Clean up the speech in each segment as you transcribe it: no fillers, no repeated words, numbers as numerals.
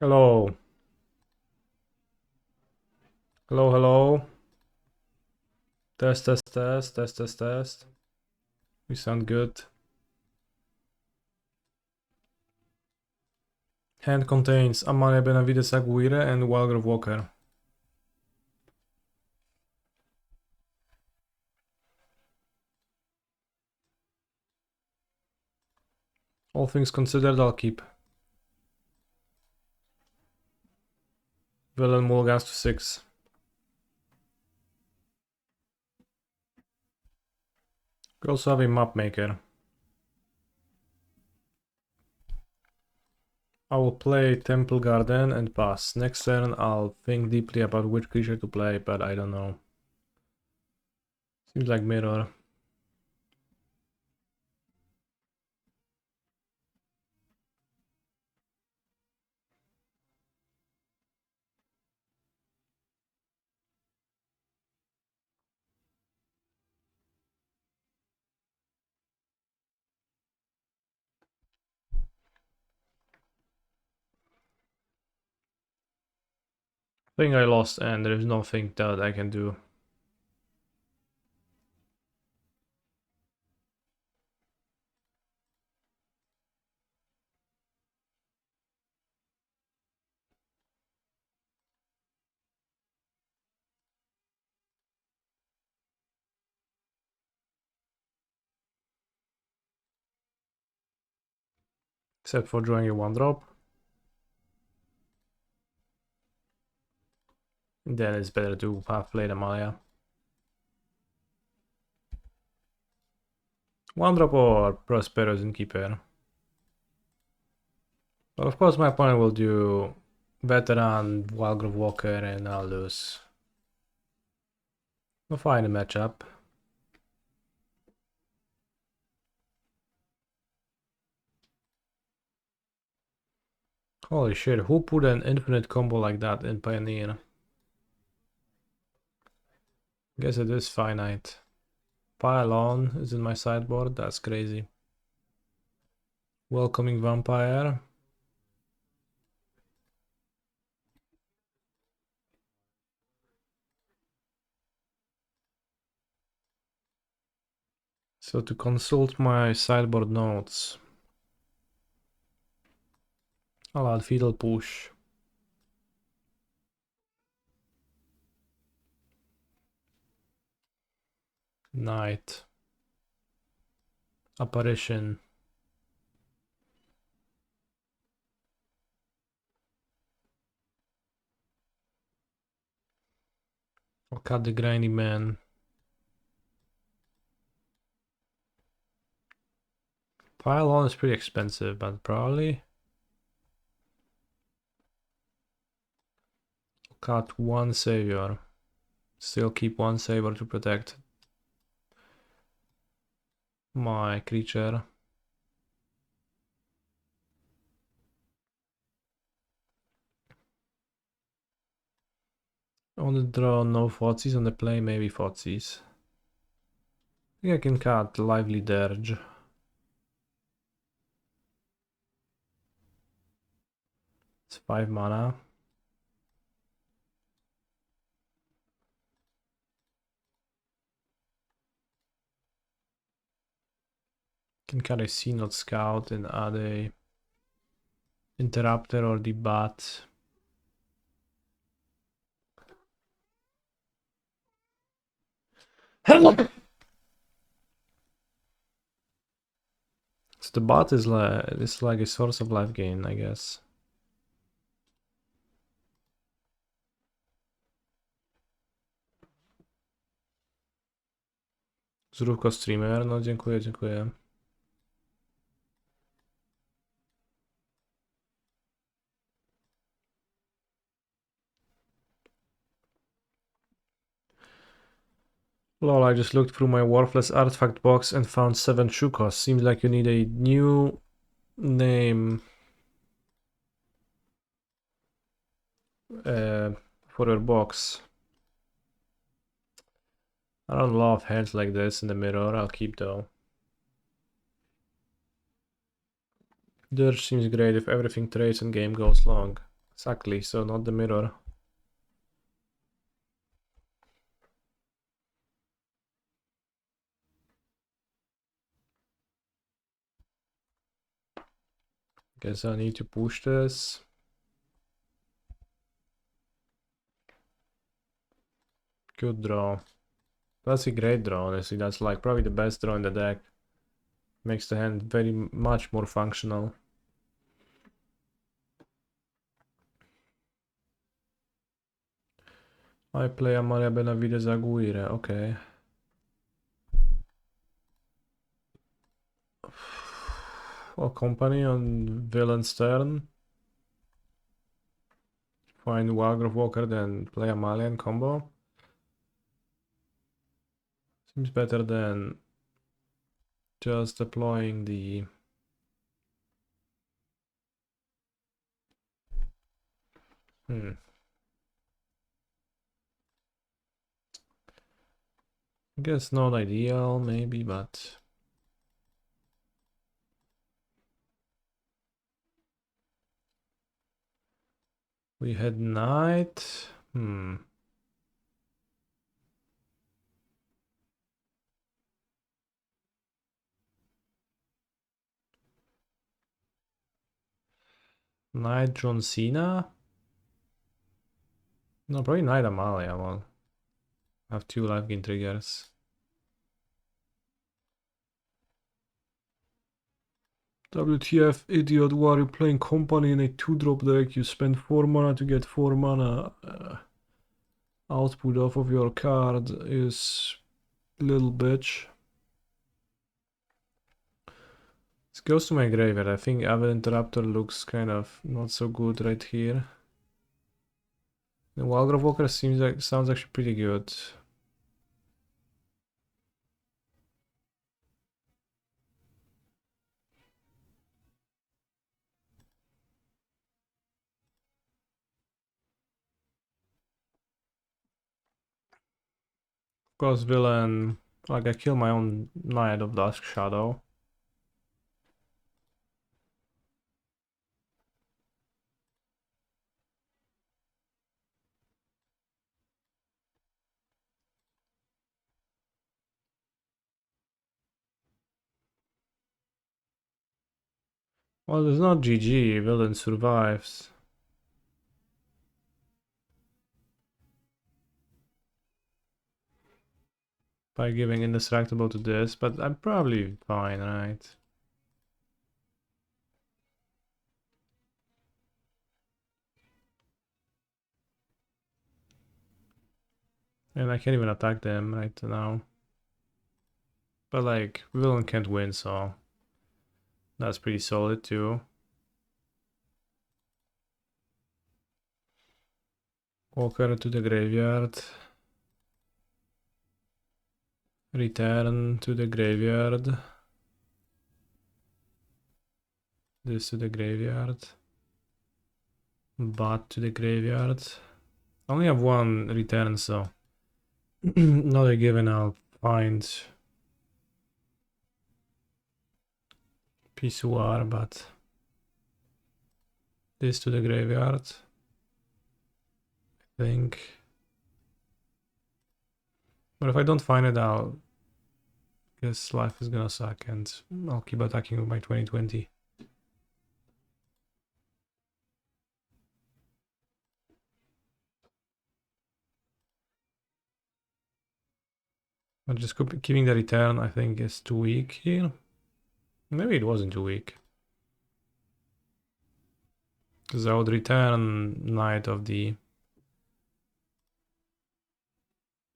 Hello. Hello, hello. Test, test, test, test, test, test. We sound good. Hand contains Amalia Benavides Aguirre and Walgrove Walker. All things considered, I'll keep. Villain Mulligan's to 6. We also have a map maker. I will play Temple Garden and pass. Next turn I'll think deeply about which creature to play, but I don't know. Seems like mirror. I think I lost and there is nothing that I can do. Except for drawing a 1-drop. Then it's better to have played Amalia. 1-drop or Prosperous Innkeeper. Well, of course my opponent will do Veteran, Walgrove Walker, and I'll lose. We'll find a matchup. Holy shit, who put an infinite combo like that in Pioneer? Guess it is finite. Pylon is in my sideboard, that's crazy. Welcoming Vampire. So to consult my sideboard notes, I'll add Fetal Push. Night. Apparition. I'll cut the Grinding Man. Pylon is pretty expensive, but probably cut one Savior. Still keep one Savior to protect my creature. On the draw, no Fotsies. On the play, maybe Fotsies. I think I can cut Lively Dirge. It's 5 mana. Can cut a Synod Scout and add a Interrupter or the Bat. So the Bat is like a source of life gain, I guess. Zrówko streamer, no dziękuję, dziękuję. Lol, I just looked through my worthless artifact box and found 7 Shukos. Seems like you need a new name for your box. I don't love hands like this in the mirror, I'll keep though. Dirge seems great if everything trades and game goes long. Exactly, so not the mirror. Guess I need to push this. Good draw. That's a great draw, honestly. That's like probably the best draw in the deck. Makes the hand very much more functional. I play Amalia Benavides Aguirre, okay. A company on villain's turn. Find Walgrove Walker, then play Amalia in combo. Seems better than just deploying the... I guess not ideal, maybe, but... We had knight. Knight John Cena? No, probably Knight Amalia. Well, have two life gain triggers. WTF, idiot, why are you playing company in a 2-drop deck? You spend 4 mana to get 4 mana. Output off of your card is little bitch. This goes to my graveyard. I think Avid Interrupter looks kind of not so good right here. The Walgrove Walker sounds actually pretty good. Of course, villain. Like, I kill my own Knight of Dusk Shadow. Well, there's not GG. Villain survives. By giving indestructible to this, but I'm probably fine, right? And I can't even attack them right now. But like, villain can't win, so that's pretty solid too. Walker to the graveyard. Return to the graveyard. This to the graveyard. But to the graveyard. I only have one return, so not a given I'll find Pissoir, but this to the graveyard. I think. But if I don't find it, I'll guess life is gonna suck and I'll keep attacking with my 2020. But just keeping the return, I think, is too weak here. Maybe it wasn't too weak. Because I would return Knight of the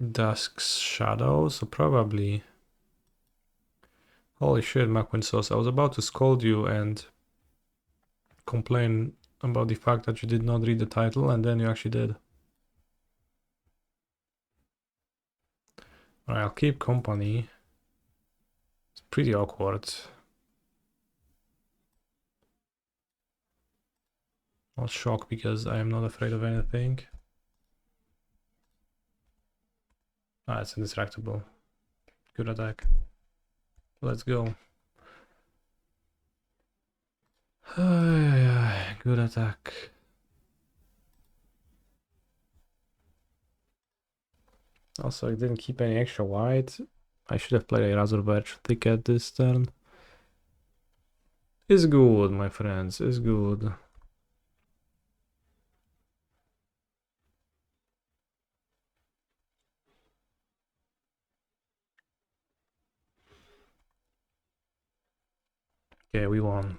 Dusk's Shadow, so probably... Holy shit, McQueen Sauce, I was about to scold you and complain about the fact that you did not read the title, and then you actually did. Alright, I'll keep company. It's pretty awkward. Not shocked because I am not afraid of anything. Ah, it's indestructible. Good attack. Let's go. Good attack. Also, I didn't keep any extra white. I should have played a rather virtual ticket this turn. It's good, my friends, it's good. Okay, we won.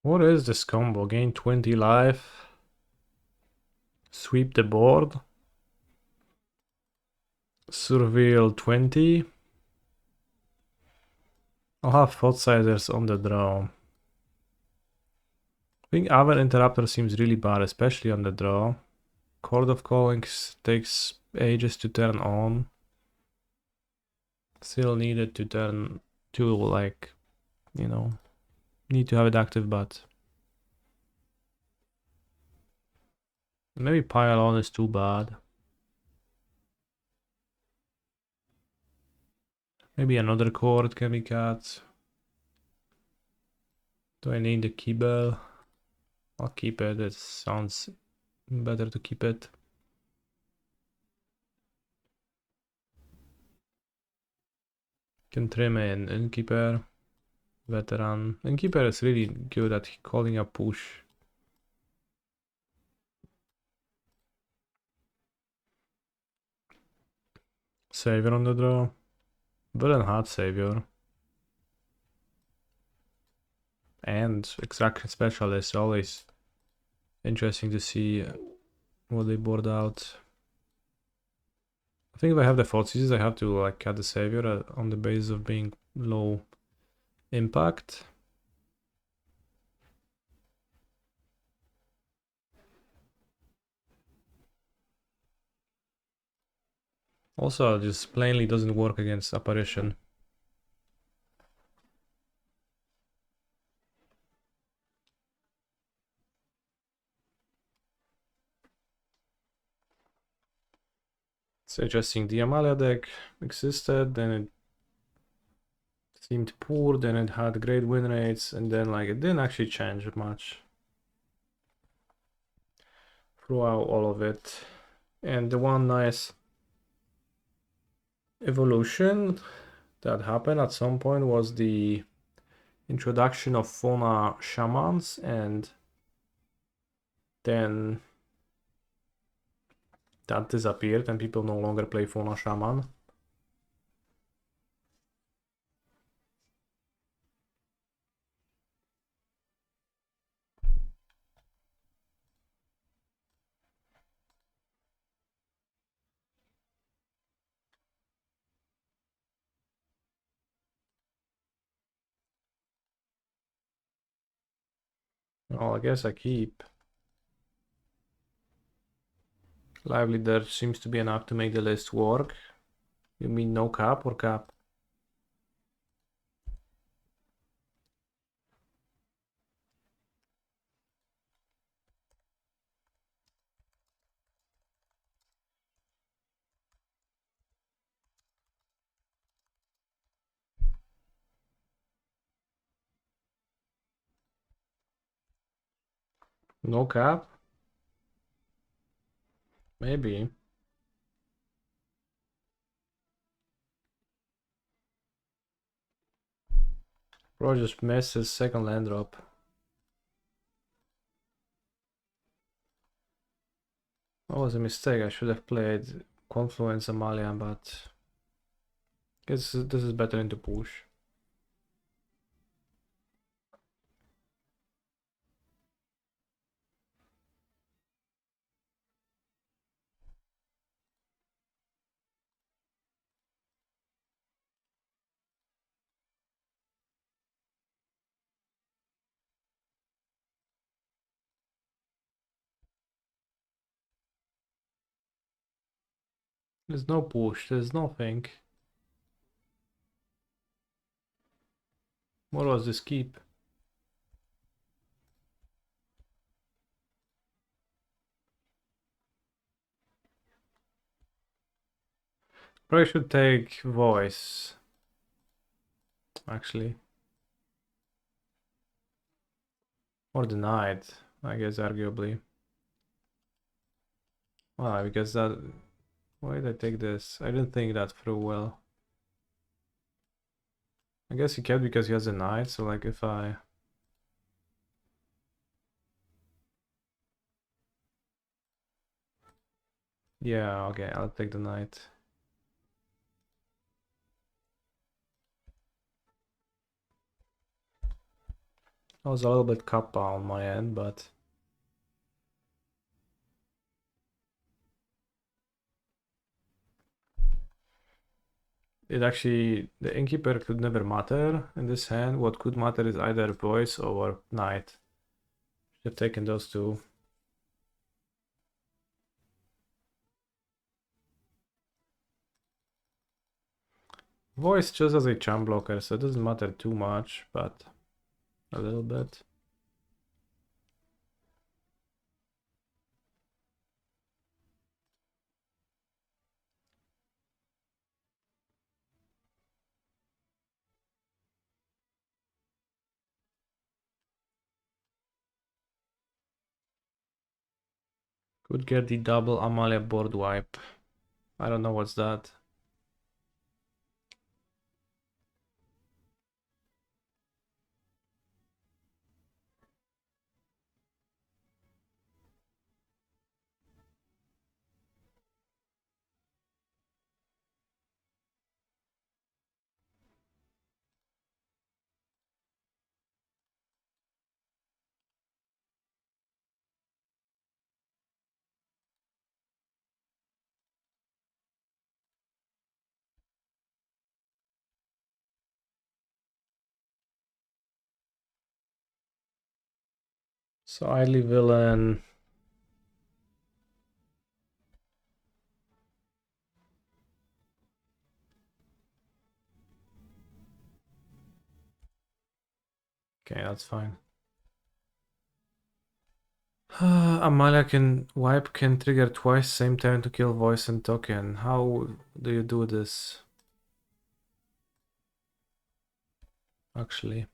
What is this combo? Gain 20 life. Sweep the board. Surveil 20. I'll have Thoughtsizers on the draw. I think Aver Interrupter seems really bad, especially on the draw. Chord of Calling takes ages to turn on. Still needed to turn to, like, you know, need to have it active, but maybe Pile On is too bad. Maybe another chord can be cut. Do I need the keybill? I'll keep it. It sounds better to keep it. Can trim an Innkeeper. Veteran. Innkeeper is really good at calling a push. Savior on the draw. But a hard Savior. And Extraction Specialist. Always interesting to see what they board out. I think if I have the Forces, I have to like cut the Savior on the basis of being low impact. Also, just plainly doesn't work against Apparition. It's interesting. The Amalia deck existed, then it seemed poor, then it had great win rates, and then like it didn't actually change much throughout all of it. And the one nice evolution that happened at some point was the introduction of Fauna Shamans, and then that disappeared and people no longer play Fauna Shaman. Well, I guess I keep. Lively there seems to be enough to make the list work. You mean no cap or cap? No cap? Maybe. Bro just missed his second land drop. That was a mistake. I should have played Confluence Amalia, but guess this is better into push. There's no push, there's nothing. What was this keep? Probably should take voice, actually. Or the knight, I guess, arguably. Why? Because that... Why did I take this? I didn't think that through well. I guess he kept because he has a knight, so like if I... Yeah, okay, I'll take the knight. I was a little bit kappa on my end, but... It actually... The innkeeper could never matter in this hand. What could matter is either voice or knight. Should have taken those two. Voice just as a charm blocker, so it doesn't matter too much, but a little bit. Could get the double Amalia board wipe. I don't know what's that. So idly villain. Okay, that's fine. Amalia can wipe can trigger twice same turn to kill voice and token. How do you do this? Actually.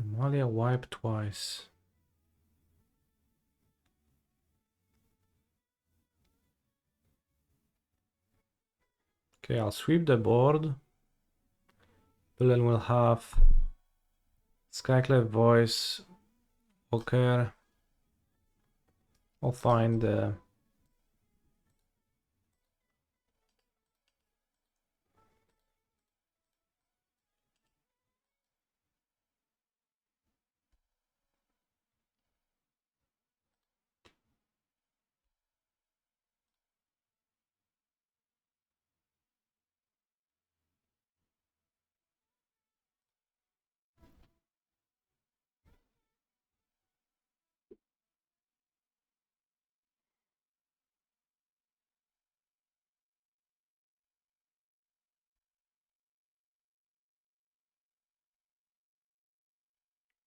Amalia wipe twice. Okay, I'll sweep the board. Villain will have Skyclave voice. Walker. I'll find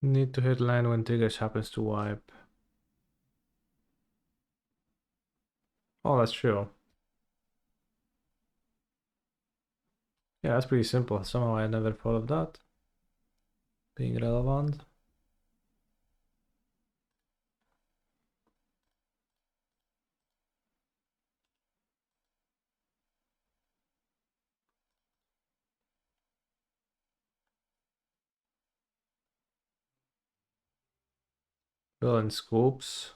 need to hit land when Tigers happens to wipe. Oh, that's true. Yeah, that's pretty simple. Somehow I never thought of that being relevant. Villain scoops.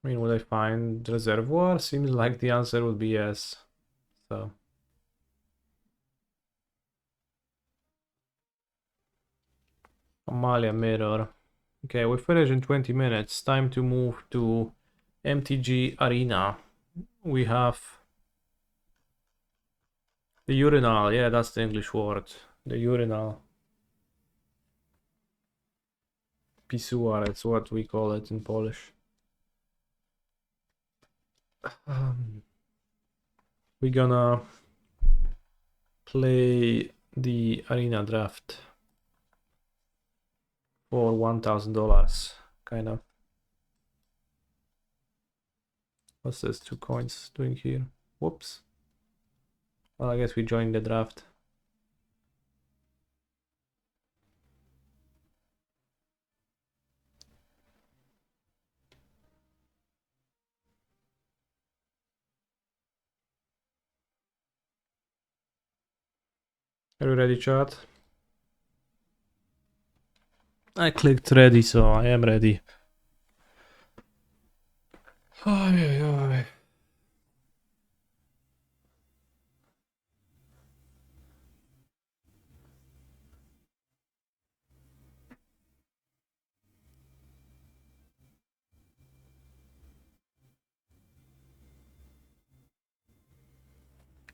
I mean, would I find reservoir? Seems like the answer would be yes. So Amalia mirror. Okay, we finish in 20 minutes. Time to move to MTG Arena. We have the urinal. Yeah, that's the English word. The urinal. Pisua, that's what we call it in Polish. We're gonna play the arena draft for $1,000, kind of. What's this 2 coins doing here? Whoops. Well, I guess we joined the draft. Are you ready, chat? I clicked ready, so I am ready. Ay, ay, ay.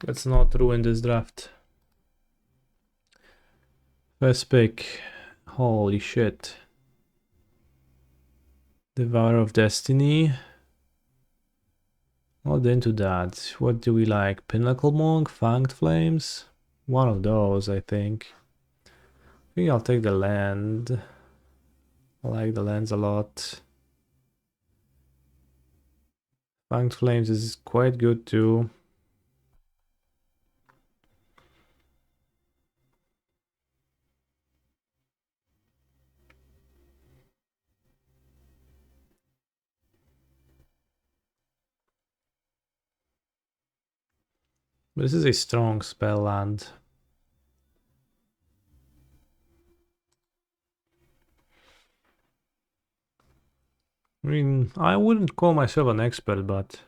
Let's not ruin this draft. First pick. Holy shit. Devourer of Destiny. Not into that. What do we like? Pinnacle Monk? Fanged Flames? One of those, I think. I think I'll take the land. I like the lands a lot. Fanged Flames is quite good too. This is a strong spell land. I mean, I wouldn't call myself an expert, but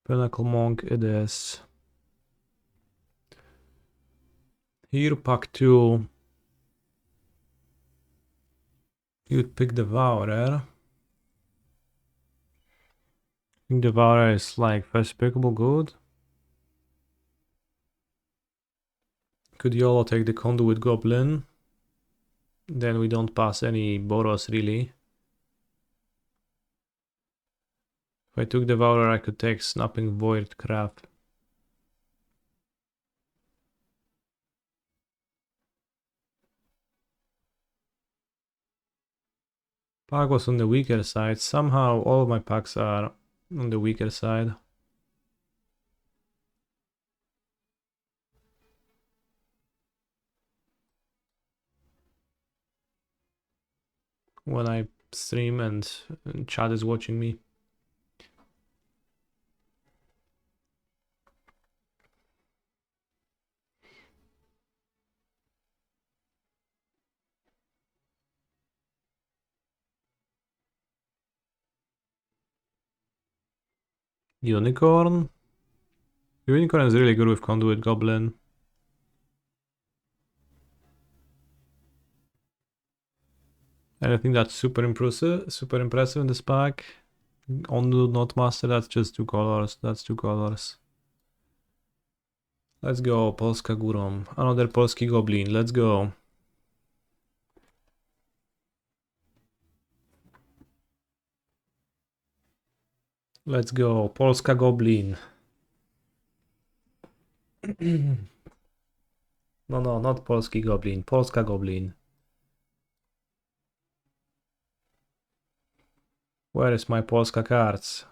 Pinnacle Monk it is. Here, pack 2. You'd pick Devourer. I think Devourer is like first pickable good. Could YOLO take the Conduit Goblin? Then we don't pass any Boros really. If I took Devourer, I could take Snapping Void crap. Pack was on the weaker side. Somehow all of my packs are on the weaker side. When I stream and chat is watching me. Unicorn? Unicorn is really good with Conduit Goblin. And I think that's super impressive in this pack. On do not master, that's just 2 colors. That's 2 colors. Let's go, Polska Górom. Another Polski Goblin, let's go. Let's go, Polska Goblin. No, not Polski Goblin, Polska Goblin. Where is my Polska cards?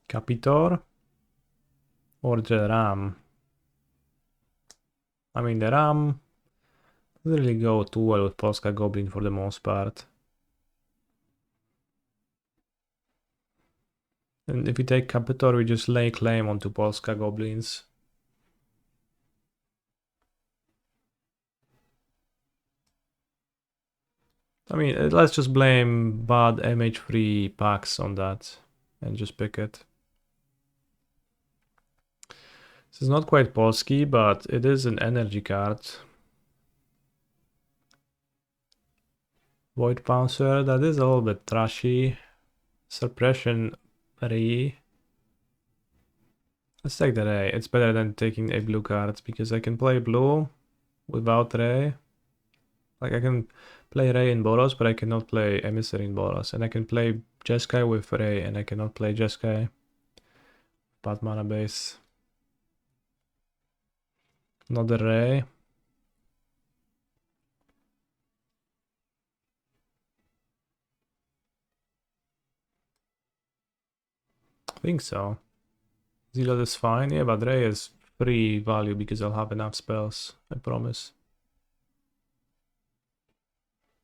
Capitor? Or the Ram? I mean, the Ram doesn't really go too well with Polska Goblin for the most part. And if we take Capitor, we just lay claim onto Polska Goblins. I mean, let's just blame bad MH3 packs on that and just pick it. This is not quite Polski, but it is an energy card. Void Pouncer, that is a little bit trashy. Suppression 3. Let's take the Ray. It's better than taking a blue card because I can play blue without Ray. Like I can play Ray in Boros, but I cannot play Emissary in Boros. And I can play Jeskai with Ray, and I cannot play Jeskai. Bad mana base. Not the Ray. I think so. Zealot is fine. Yeah, but Ray is free value because I'll have enough spells. I promise.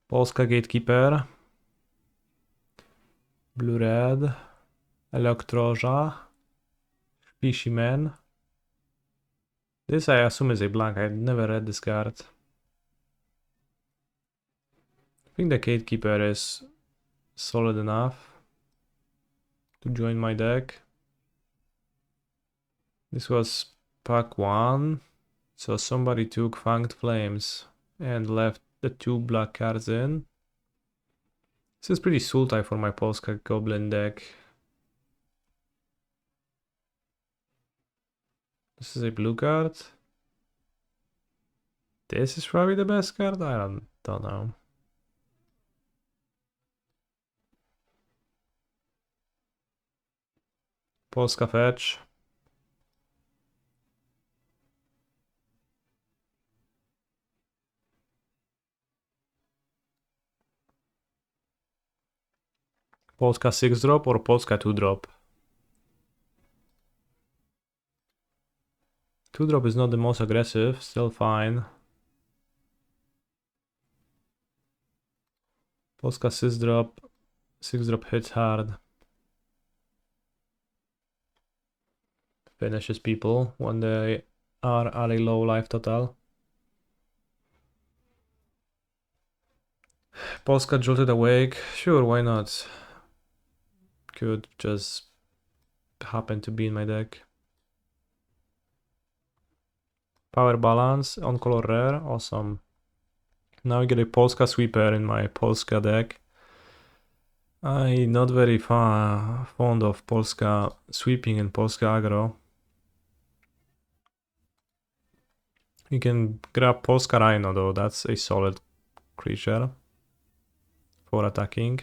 Polska Gatekeeper. Blue-red. Elektroża. Fishy Man. This I assume is a blank. I've never read this card. I think the Gatekeeper is solid enough to join my deck. This was pack 1. So somebody took Fanged Flames and left the 2 black cards in. This is pretty sultai for my Polska Goblin deck. This is a blue card. This is probably the best card? I don't know. Polska Fetch. Polska 6-drop or Polska 2-drop? 2-drop is not the most aggressive, still fine. Polska 6-drop. 6-drop hits hard. Finishes people when they are at a low life total. Polska Jolted Awake. Sure, why not? Could just happen to be in my deck. Power Balance on color rare. Awesome. Now I get a Polska Sweeper in my Polska deck. I'm not very fond of Polska sweeping and Polska aggro. You can grab Polska Rhino though, that's a solid creature for attacking.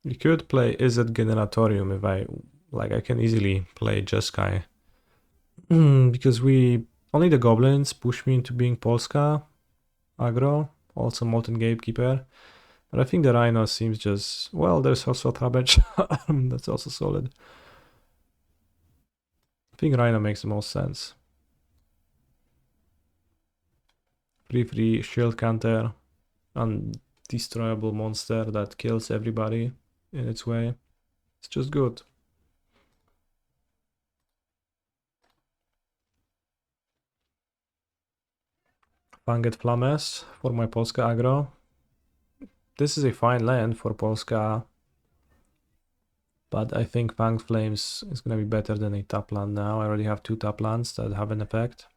You could play Izzet Generatorium if I can easily play Jeskai. Because only the goblins push me into being Polska aggro, also Molten Gatekeeper. But I think the Rhino seems just, well, there's also Trabage, that's also solid. I think Rhino makes the most sense. Free shield counter, undestroyable monster that kills everybody in its way. It's just good. Fanged Flames for my Polska aggro. This is a fine land for Polska, but I think Fanged Flames is gonna be better than a tap land now. I already have 2 tap lands that have an effect.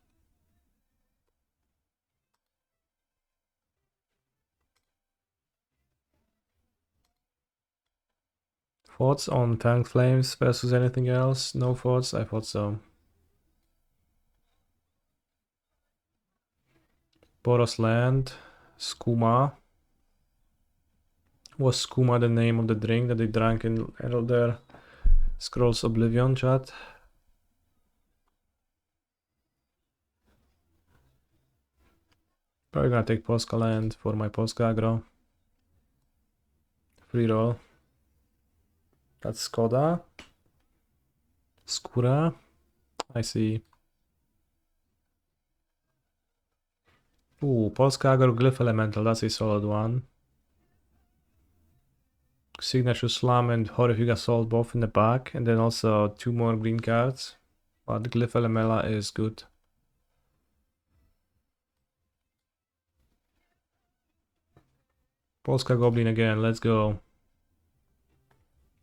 Thoughts on Fanged Flames versus anything else? No thoughts? I thought so. Boros land, Skooma. Was Skooma the name of the drink that they drank in Elder Scrolls Oblivion, chat? Probably gonna take Polska land for my Polska aggro. Free roll. That's Skoda. Skóra. I see. Ooh, Polska aggro Glyph Elemental, that's a solid one. Signature Slam and Horrific Assault both in the back, and then also 2 more green cards. But Glyph Elemela is good. Polska Goblin again, let's go.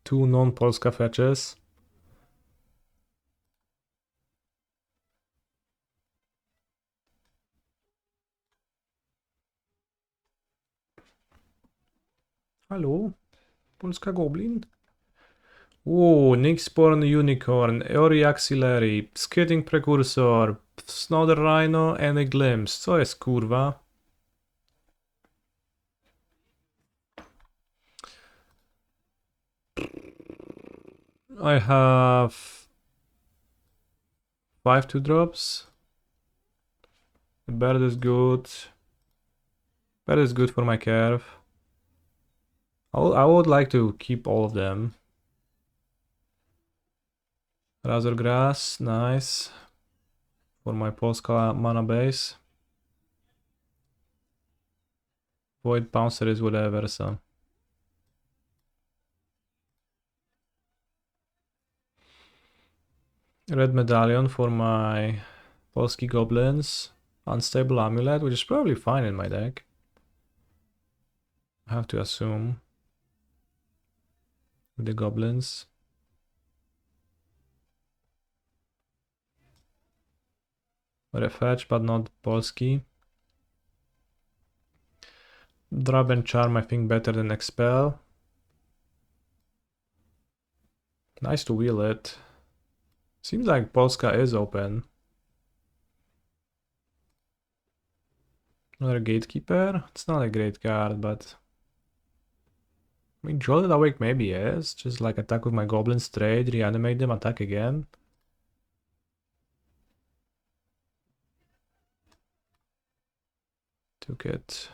2 non-Polska fetches. Hallo? Polska Goblin? Ooh, Nyxborn Unicorn, Eori Axillary, Skidding Precursor, Snowder Rhino and a Glimpse. Co jest kurwa? I have 5 2-drops. The bird is good. Bird is good for my curve. I would like to keep all of them. Razor Grass, nice. For my Polska mana base. Void Bouncer is whatever, so. Red Medallion for my Polski Goblins. Unstable Amulet, which is probably fine in my deck. I have to assume. With the Goblins. Refetch, but not Polski. Drab and Charm, I think better than Expel. Nice to wheel it. Seems like Polska is open. Another Gatekeeper. It's not a great card, but... I mean, Jolted Awake maybe is. Just like attack with my Goblins, trade, reanimate them, attack again. Took it.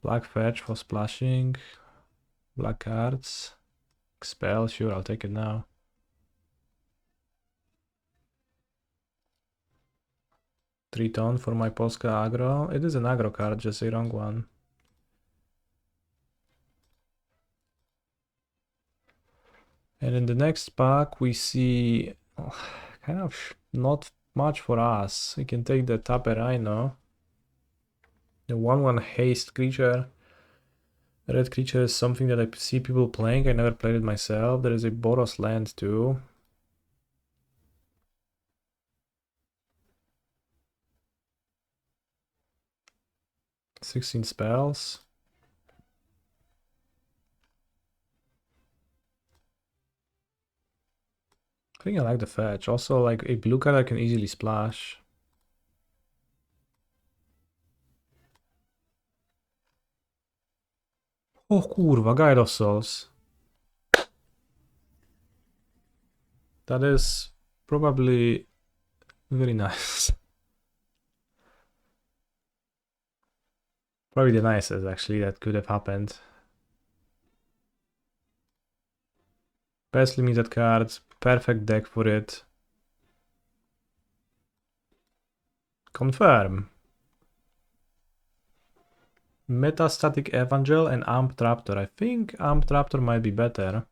Black Fetch for splashing. Black cards. Expel, sure, I'll take it now. Triton for my Polska aggro. It is an aggro card, just a wrong one. And in the next pack we see kind of not much for us. We can take the Taper Rhino. The 1/1 haste creature. Red creature is something that I see people playing. I never played it myself. There is a Boros land too. "16 spells. I think I like the fetch. Also, like a blue card I can easily splash. Oh kurwa, Guide of Souls. That is probably very nice. Probably the nicest actually that could have happened. Best limited cards, perfect deck for it. Confirm. Metastatic Evangel and Amp Raptor. I think Amp Raptor might be better.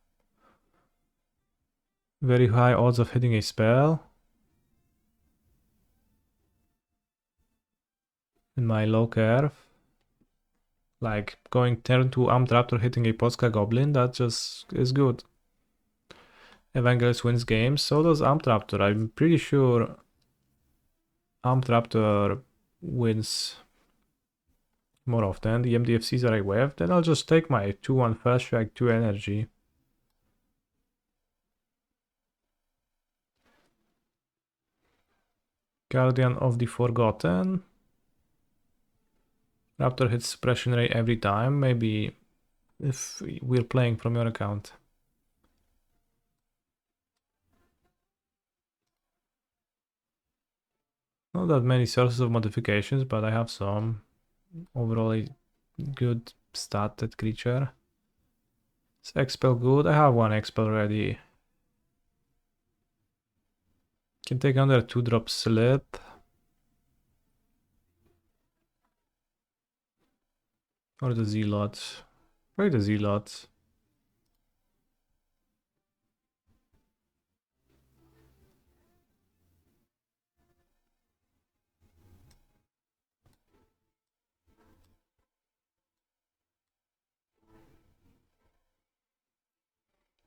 Very high odds of hitting a spell. In my low curve. Like going turn to Amp Raptor hitting a Polska Goblin, that just is good. Evangelist wins games, so does Amp Raptor. I'm pretty sure Amp Raptor wins more often. The MDFCs are a wave, then I'll just take my 2/1 Fast Strike 2 energy. Guardian of the Forgotten. Raptor hits suppression ray every time, maybe if we're playing from your account. Not that many sources of modifications, but I have some. Overall a good statted creature. Is Expel good? I have one Expel ready. Can take another 2-drop Slip. Or the Zealot. Probably the Zealot.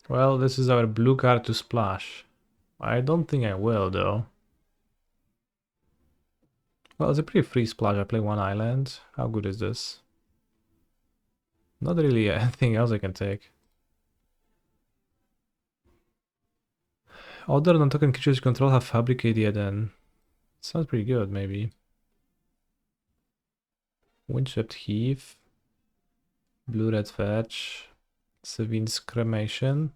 Well, this is our blue card to splash. I don't think I will, though. Well, it's a pretty free splash. I play one island. How good is this? Not really anything else I can take. Other non-token creatures you control have Fabricate then. Sounds pretty good, maybe. Windswept Heath. Blue-red Fetch. Sevin's Cremation.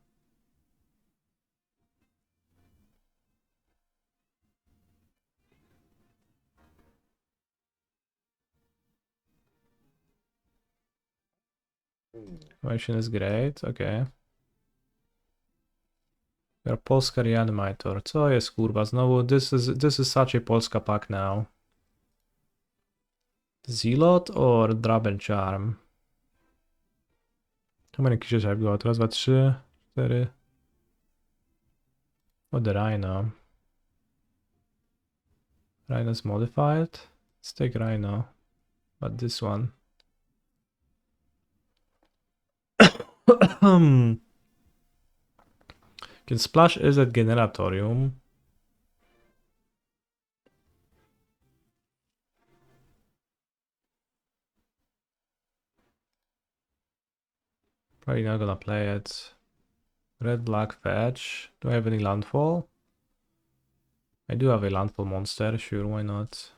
Cremation is great, okay. You're Polska Reanimator. Co jest kurwa? Znowu, this is such a Polska pack now. Zealot or Draben Charm? How many creatures I've got? Raz, dwa, trzy, cztery. Oh, the Rhino. Rhino's modified. Let's take Rhino. But this one. Can splash is at Generatorium. Probably not gonna play it. Red, black, fetch. Do I have any landfall? I do have a landfall monster, sure, why not?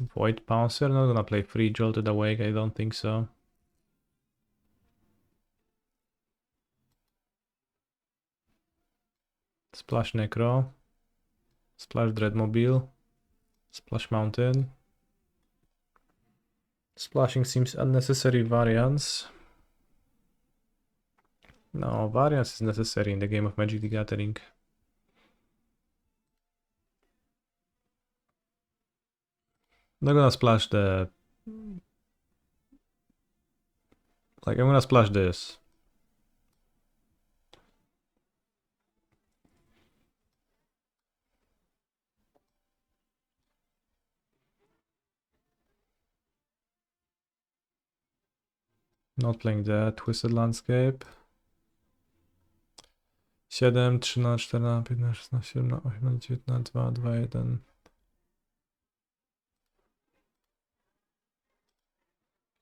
Void Pouncer, not gonna play free Jolted Awake, I don't think so. Splash Necro. Splash Dreadmobile. Splash Mountain. Splashing seems unnecessary variance. No, variance is necessary in the game of Magic the Gathering. I'm not gonna splash the... Like, I'm gonna splash this. Not playing that. Twisted Landscape. 7, 13, 14, 15, 16, 17, 18, 19, 2, 2, 1.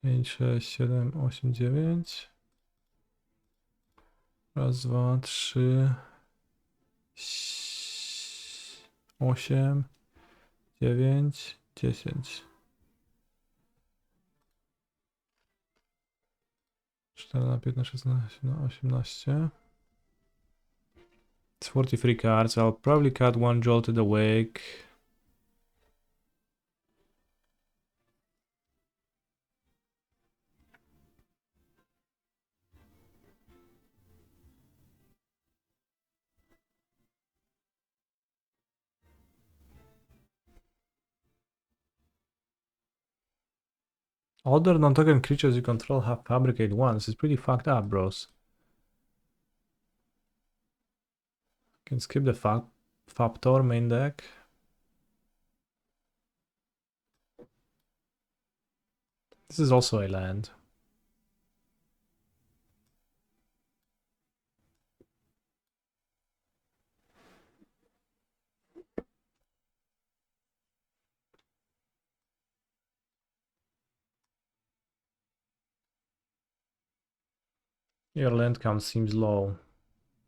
5, 6, 7, 8, 9. Raz, dwa, trzy, 8, 9, 10. 14, 15, 16, 18. It's 43 cards. I'll probably cut one Jolted Awake. Other non-token creatures you control have Fabricate once. It's pretty fucked up, bros. Can skip the Faptor main deck. This is also a land. Your land count seems low.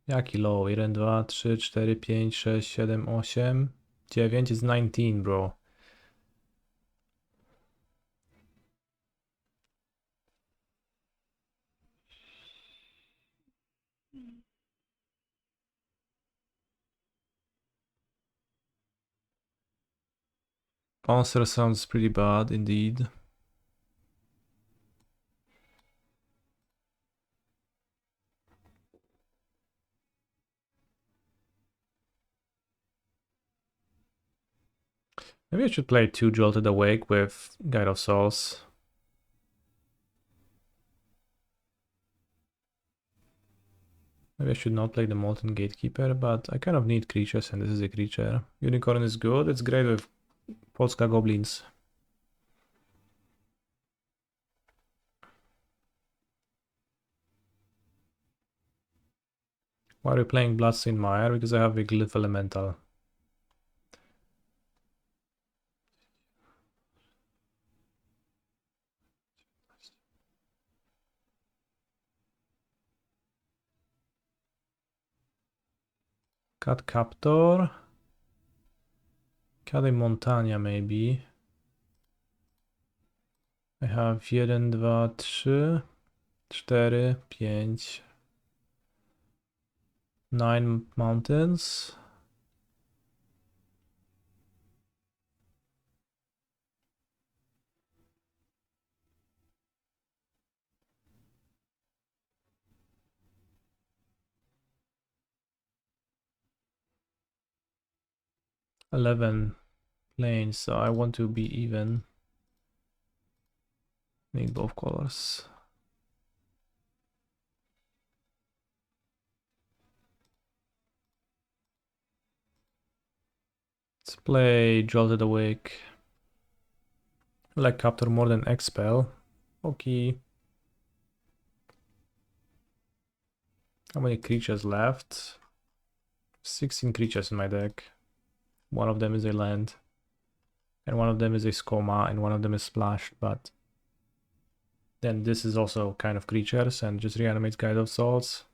Jaki low? 1, 2, 3, 4, 5, 6, 7, 8, 9 is 19, bro. Monster sounds pretty bad indeed. Maybe I should play 2 Jolted Awake with Guide of Souls. Maybe I should not play the Molten Gatekeeper, but I kind of need creatures and this is a creature. Unicorn is good, it's great with Polska Goblins. Why are we playing Bloodstained Mire? Because I have a Glyph Elemental. Cut Captor. Cut Montania maybe. I have 1, 2, 3, 4, 5, 9 mountains. $11 lanes, so I want to be even. Need both colors. Let's play Jolted Awake. I like Captor more than Expel. Okay. How many creatures left? 16 creatures in my deck. One of them is a land. And one of them is a Skoma, and one of them is splashed, but then this is also kind of creatures and just reanimates Guide of Souls.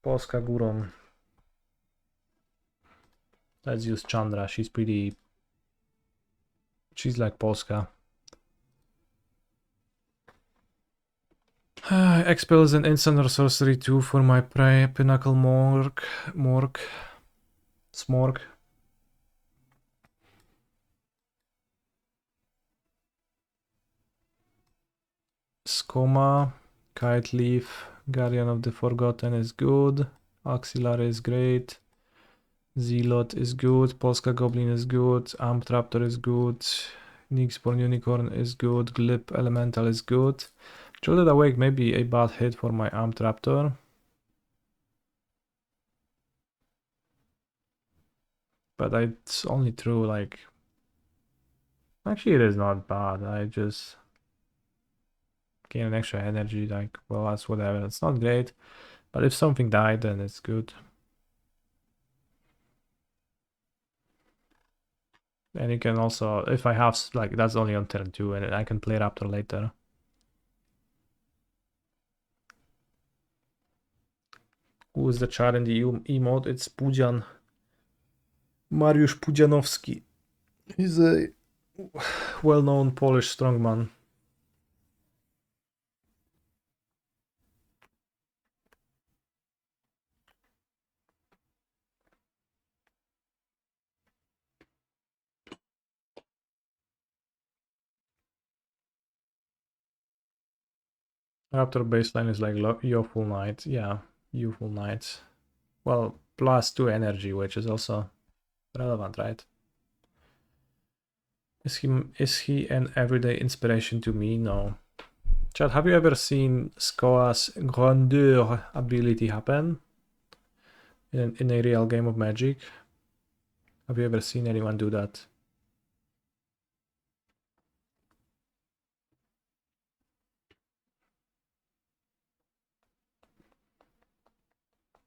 Polska Górą. Let's use Chandra. She's like Polska. Expel is an instant or sorcery 2 for my Pinnacle Smorg. Skoma, Kite Leaf, Guardian of the Forgotten is good. Auxiliary is great. Zealot is good. Polska Goblin is good. Amp Raptor is good. Nyxborn Unicorn is good. Glip Elemental is good. Jolted Awake may be a bad hit for my Amp Raptor. But it's only true, like... Actually, it is not bad. I just... gain an extra energy, like, well, that's whatever. It's not great. But if something died, then it's good. And you can also, if I have, like, that's only on turn 2, and I can play Raptor later. Who is the char in the emote? It's Pudzian. Mariusz Pudzianowski. He's a well-known Polish strongman. Raptor baseline is like Youthful Knight. Yeah, Youthful Knight. Well, +2 energy, which is also relevant, right? Is he an everyday inspiration to me? No. Chad, have you ever seen Skoa's Grandeur ability happen in a real game of Magic? Have you ever seen anyone do that?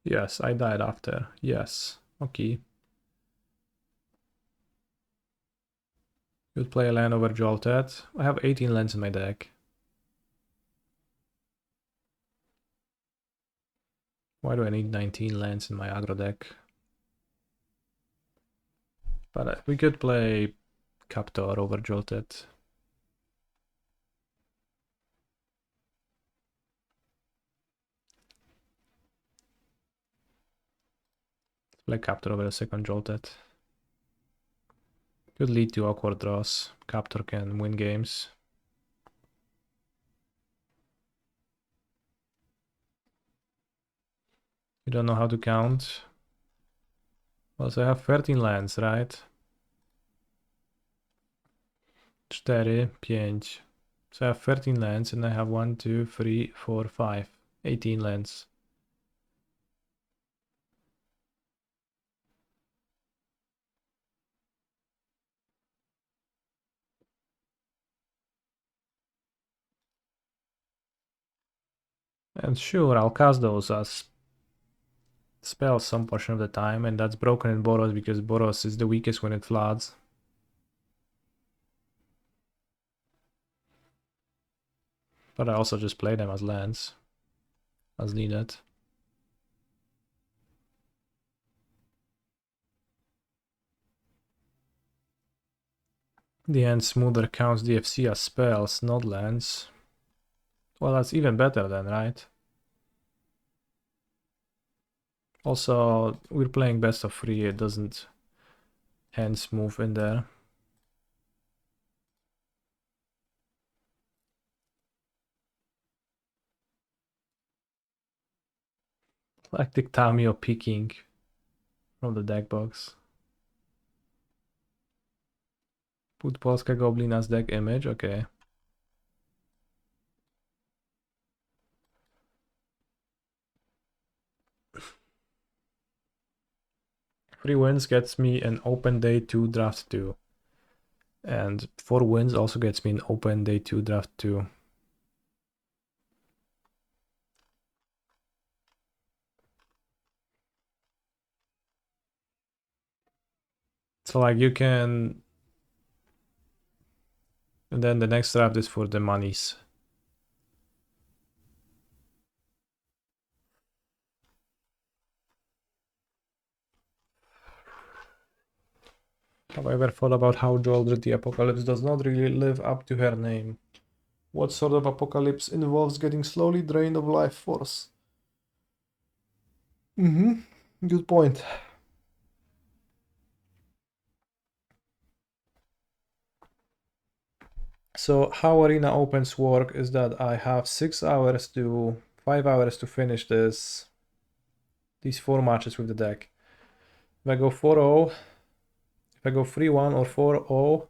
Yes, I died after. Yes. Okay. You'd play a land over Jolted. I have 18 lands in my deck. Why do I need 19 lands in my aggro deck? But we could play Captor over Jolted. Play Captor over a second Jolted. Could lead to awkward draws. Captor can win games. You don't know how to count? Well, so I have 13 lands, right? 4, 5. So I have 13 lands and I have 1, 2, 3, 4, 5. 18 lands. And sure, I'll cast those as spells some portion of the time, and that's broken in Boros because Boros is the weakest when it floods. But I also just play them as lands. as needed. The end smoother counts DFC as spells, not lands. Well, that's even better then, right? Also, we're playing best of 3, it doesn't hence move in there. Lactic Tamio peeking from the deck box. Put Polska Goblin as deck image, okay. Three wins gets me an open day 2 draft 2. And 4 wins also gets me an open day 2 draft 2. So like you can... And then the next draft is for the monies. Have I ever thought about how Jaldred the Apocalypse does not really live up to her name? What sort of apocalypse involves getting slowly drained of life force? Good point. So how Arena Opens work is that I have 6 hours to 5 hours to finish these 4 matches with the deck. If I go 4-0, if I go 3-1 or 4-0,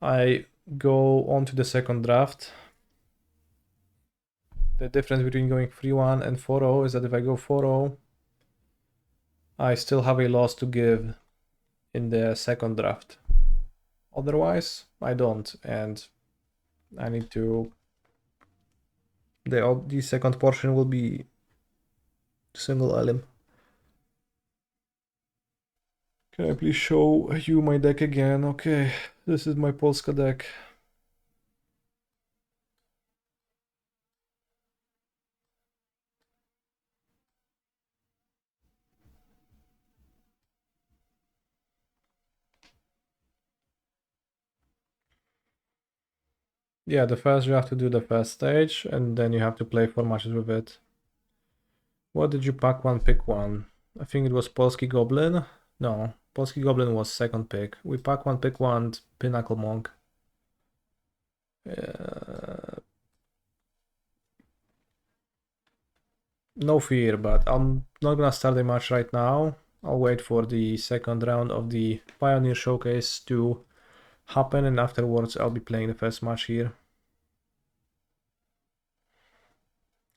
I go on to the second draft. The difference between going 3-1 and 4-0 is that if I go 4-0, I still have a loss to give in the second draft. Otherwise, I don't, and I need to... The second portion will be single elim. Can I please show you my deck again? Okay, this is my Polska deck. Yeah, the first you have to do the first stage, and then you have to play 4 matches with it. What did you pack one, pick one? I think it was Polski Goblin. No, Polski Goblin was second pick. We pack one, pick one, Pinnacle Monk. No fear, but I'm not gonna start a match right now. I'll wait for the second round of the Pioneer Showcase to happen, and afterwards I'll be playing the first match here.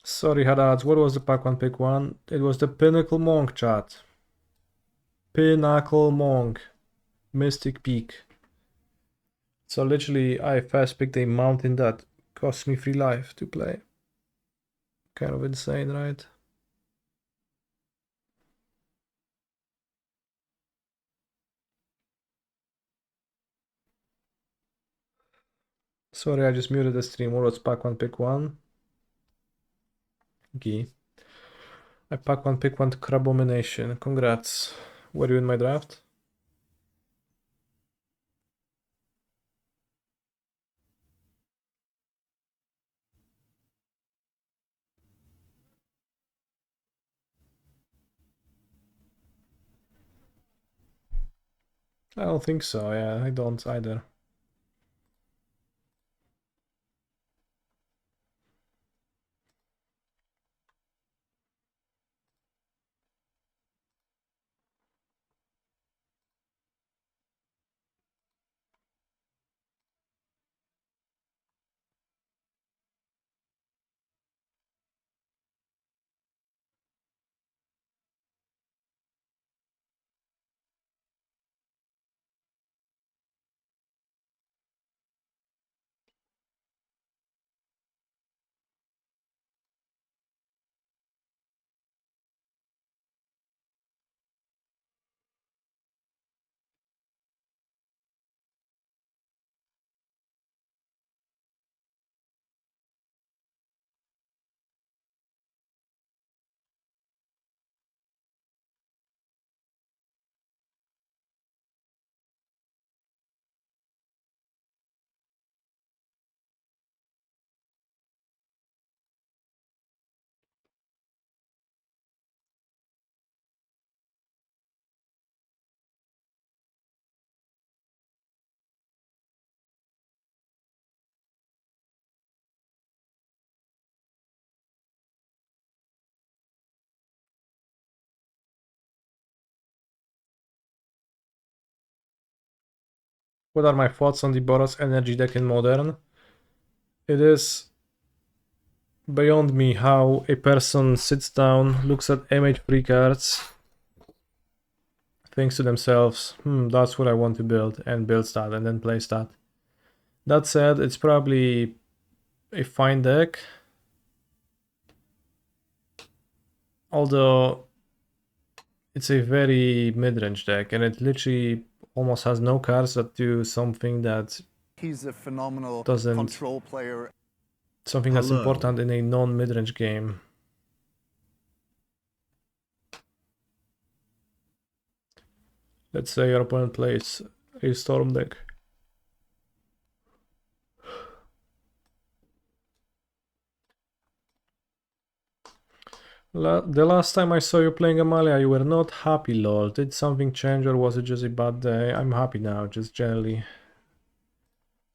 Sorry, Hadads, what was the pack one, pick one? It was the Pinnacle Monk, chat. Pinnacle Monk. Mystic Peak. So literally, I first picked a mountain that cost me 3 life to play. Kind of insane, right? Sorry, I just muted the stream. What was pack one, pick one? Gee. I pack one, pick one to Crabomination. Congrats. Were you in my draft? I don't think so. Yeah, I don't either. What are my thoughts on the Boros energy deck in Modern? It is beyond me how a person sits down, looks at MH3 cards, thinks to themselves, that's what I want to build, and builds that, and then plays that. That said, it's probably a fine deck. Although it's a very mid-range deck, and it literally almost has no cards that do something that He's a phenomenal doesn't control player. something that's important in a non-mid-range game. Let's say your opponent plays a Storm deck. The last time I saw you playing Amalia, you were not happy, lol. Did something change or was it just a bad day? I'm happy now, just generally.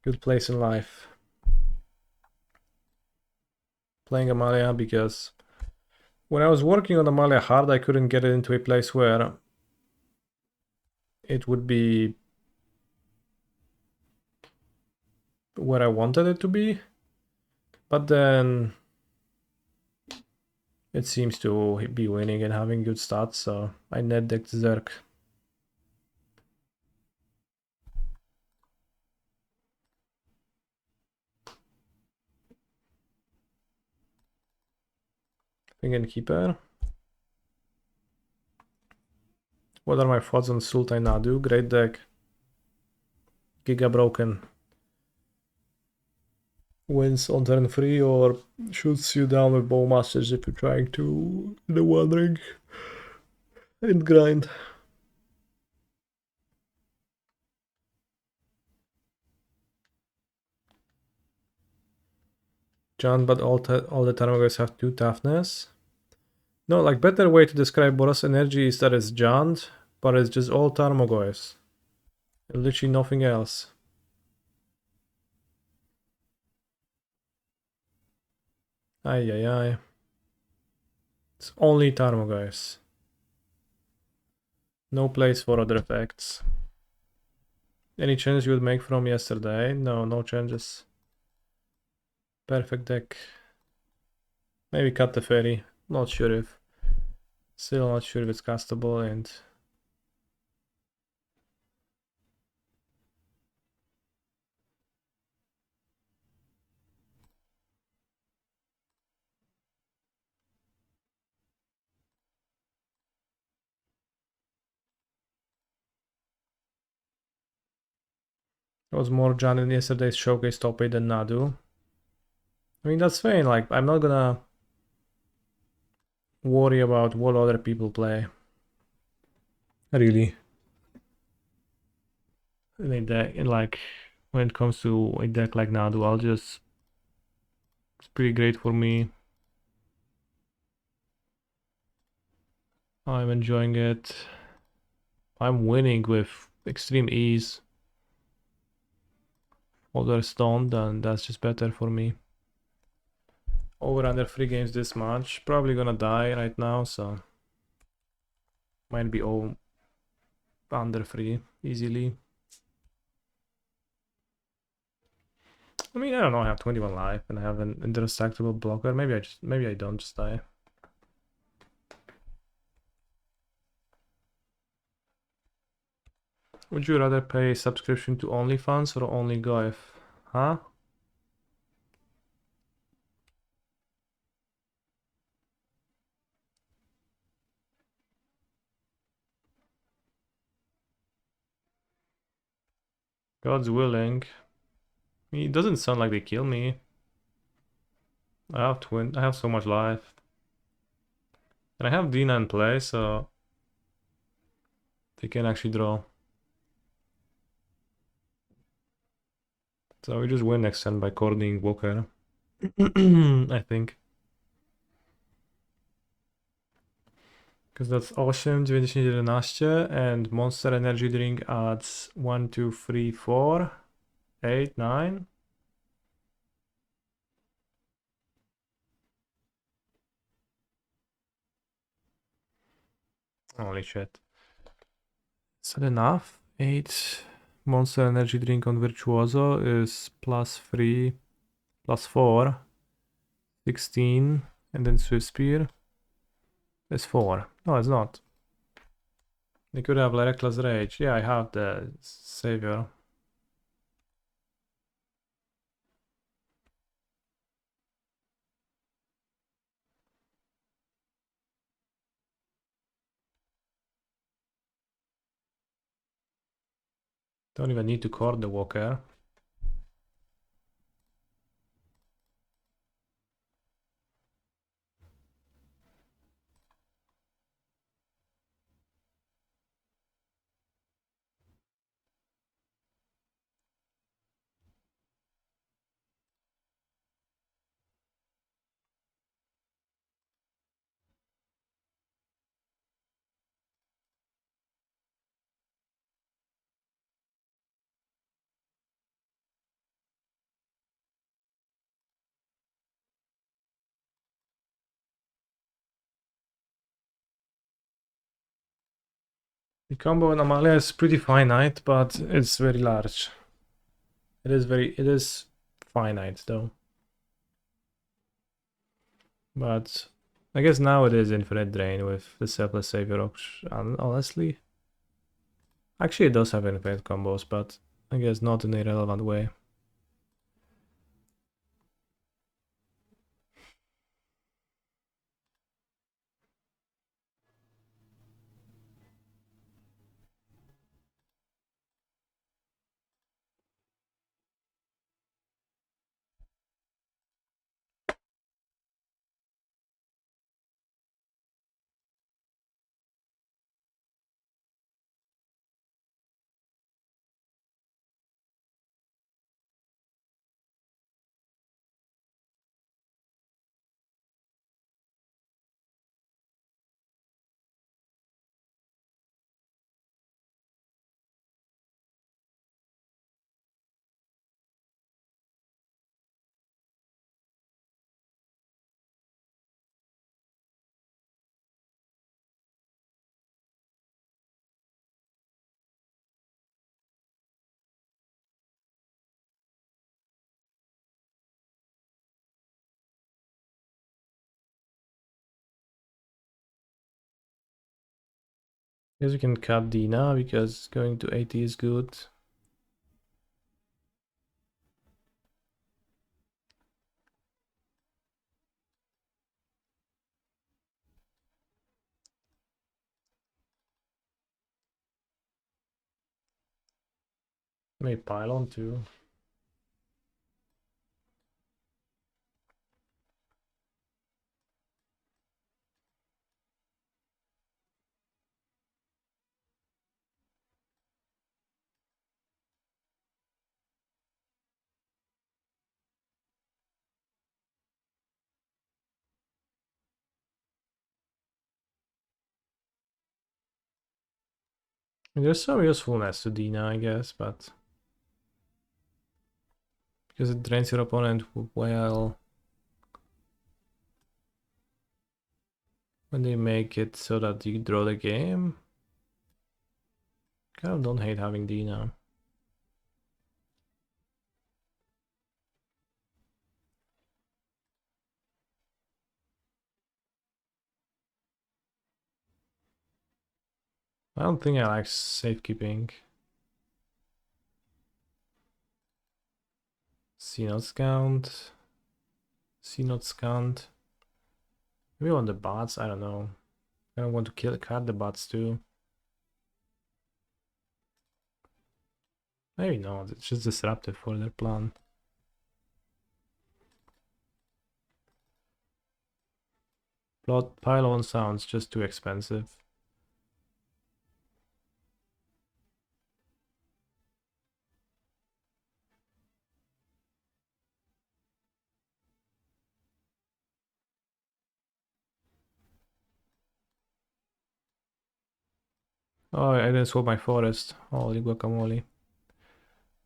Good place in life. Playing Amalia because when I was working on Amalia hard, I couldn't get it into a place where it would be where I wanted it to be. But then it seems to be winning and having good stats, so I net decked Zerk. Thinking Keeper. What are my thoughts on Sultai Nadu? Great deck. Giga broken. Wins on turn 3 or shoots you down with Bowmasters if you're trying to the One Ring and grind. John, but all the Tarmogoyfs have 2 toughness. No, like better way to describe Boros energy is that it's Jant, but it's just all Tarmogoyfs. Literally nothing else. Ay ay ay. It's only Tarmogoyfs. No place for other effects. Any changes you would make from yesterday? No, no changes. Perfect deck. Maybe cut the ferry. Not sure if. Still not sure if it's castable and. It was more John in yesterday's showcase top 8 than Nadu. I mean, that's fine. Like, I'm not gonna worry about what other people play. Really. In a deck, in like, when it comes to a deck like Nadu, I'll just. It's pretty great for me. I'm enjoying it. I'm winning with extreme ease. Although stoned, and that's just better for me. Over under 3 games this much. Probably gonna die right now, so might be all under 3 easily. I mean, I don't know. I have 21 life and I have an indestructible blocker. Maybe I don't just die. Would you rather pay subscription to OnlyFans or only Goif? Huh? God's willing. I mean, it doesn't sound like they kill me. I have so much life. And I have Dina in play, so they can actually draw. So we just win next turn by cornering Walker. I think. Because that's 8, 911 and Monster Energy Drink adds 1, 2, 3, 4, 8, 9. Holy shit. Is that enough? 8. Monster energy drink on Virtuoso is +3, +4, 16, and then Swift Spear is 4. No, it's not. They could have Reckless Rage. Yeah, I have the Savior. Don't even need to core the Walker. The combo in Amalia is pretty finite, but it's very large. It is finite though. But I guess now it is infinite drain with the Selfless Savior option, honestly. Actually, it does have infinite combos, but I guess not in a relevant way. Guess we can cut Dina because going to 80 is good. Maybe Pylon too. There's some usefulness to Dina, I guess, but because it drains your opponent well when they make it so that you draw the game. Kind of don't hate having Dina. I don't think I like safekeeping. C-Not Scout. C-Not Scout. Maybe on the bots, I don't know. I don't want to cut the bots too. Maybe not, it's just disruptive for their plan. Plot pylon sounds just too expensive. Oh, I didn't swap my forest. Holy guacamole.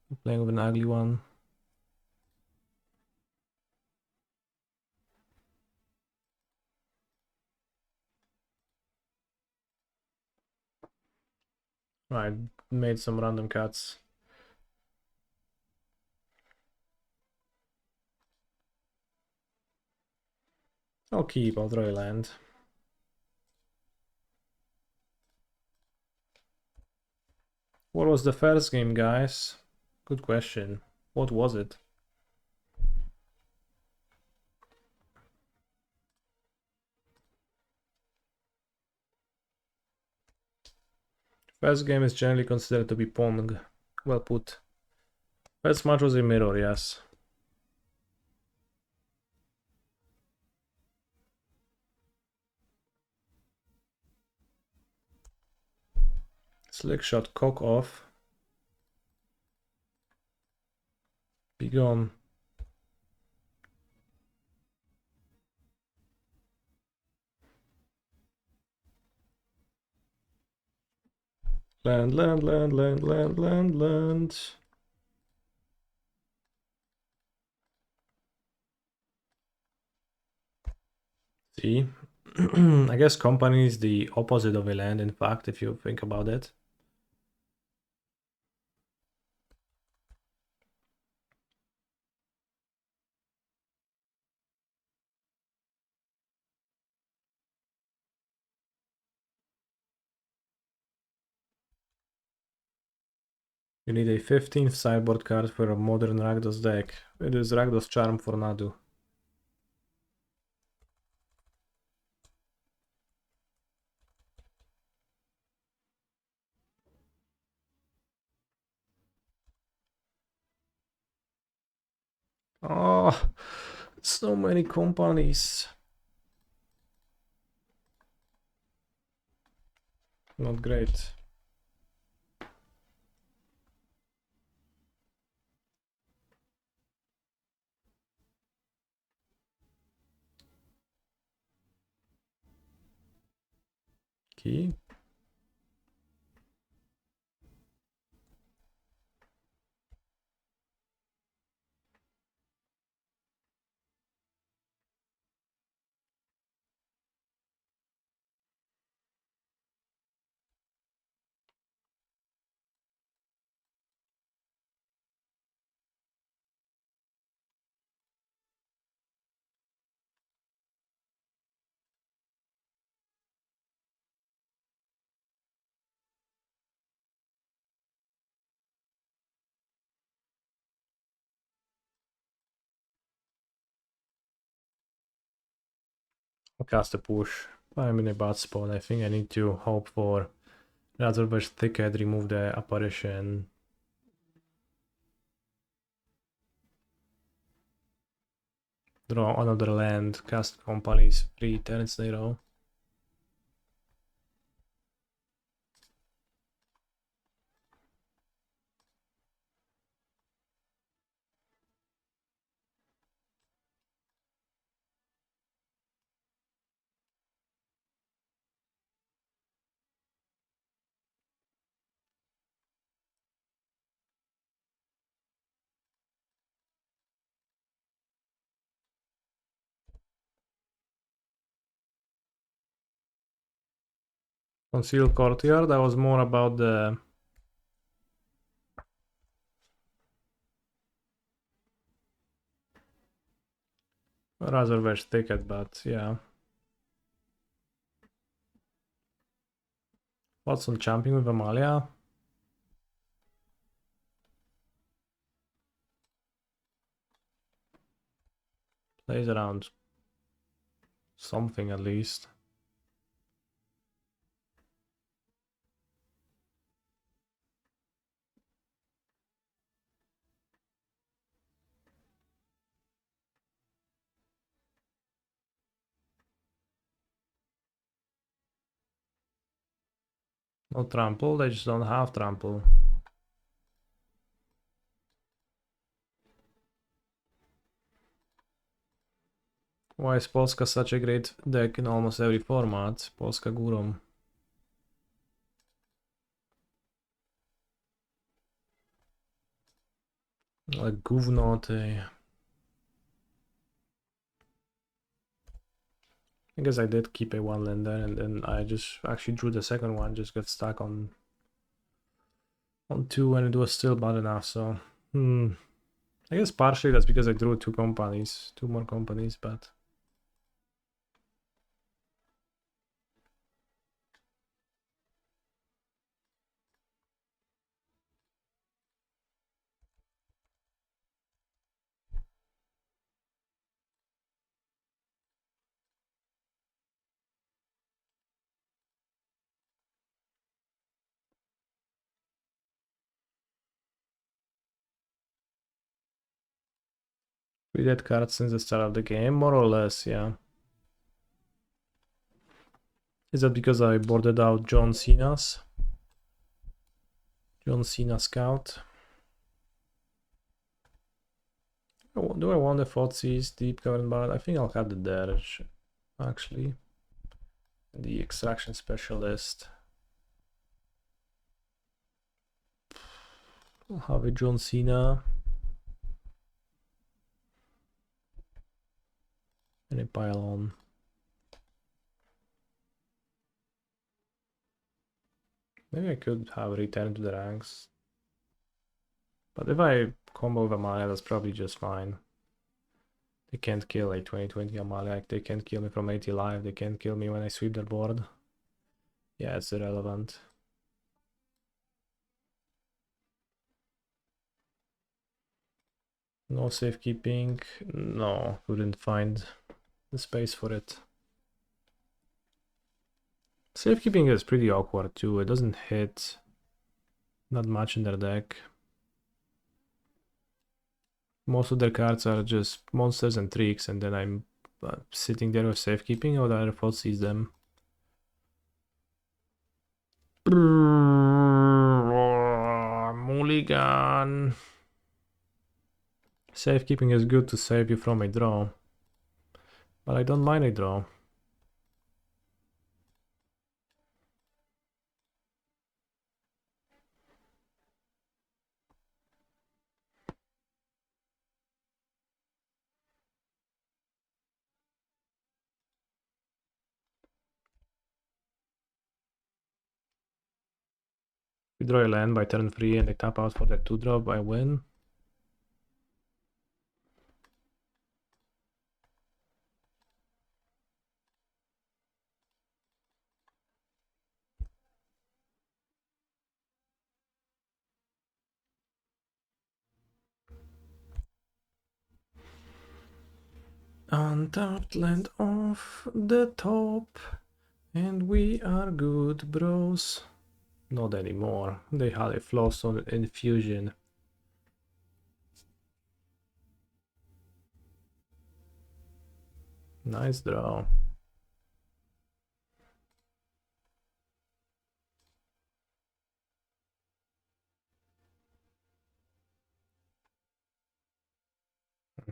I'm playing with an ugly one. I made some random cuts. I'll keep, I'll draw a land. What was the first game, guys? Good question. What was it? First game is generally considered to be Pong. Well put. First match was a mirror, yes. Slick shot, cock off. Be gone. Land, land, land, land, land, land, land. See? I guess company is the opposite of a land, in fact, if you think about it. You need a 15th sideboard card for a modern Rakdos deck. It is Rakdos Charm for Nadu. Oh, so many companies. Not great. Key. I'll cast a push. I'm in a bad spot. I think I need to hope for Razorbash Thicket, remove the apparition. Draw another land, cast companies 3 turns in a row. Concealed Courtyard, that was more about the Razorbash Thicket, but yeah. What's on Champion with Amalia? Plays around something at least. No trample, they just don't have trample. Why is Polska such a great deck in almost every format? Polska Górą. Like gówno ty. I guess I did keep a one land there, and then I just actually drew the second one, just got stuck on 2, and it was still bad enough, so I guess partially that's because I drew two more companies, but We did cards since the start of the game, more or less, yeah. Is that because I boarded out John Cena's? John Cena Scout. Do I want the Thoughtseize, Deep Cavern Bard? I think I'll have the Dirge, actually. The Extraction Specialist. I'll have a John Cena. And a Pylon. Maybe I could have a Return to the Ranks. But if I combo with Amalia, that's probably just fine. They can't kill a 2020 Amalia. They can't kill me from 80 life. They can't kill me when I sweep their board. Yeah, it's irrelevant. No safekeeping. No, couldn't find the space for it. Safekeeping is pretty awkward too. It doesn't hit not much in their deck. Most of their cards are just monsters and tricks, and then I'm sitting there with safekeeping, or the other foe sees them. Mulligan. Safekeeping is good to save you from a draw, but I don't mind a draw. We draw a land by turn 3 and they tap out for the 2-drop, I win. Untapped land off the top, and we are good, bros. Not anymore. They had a floss on infusion. Nice draw. I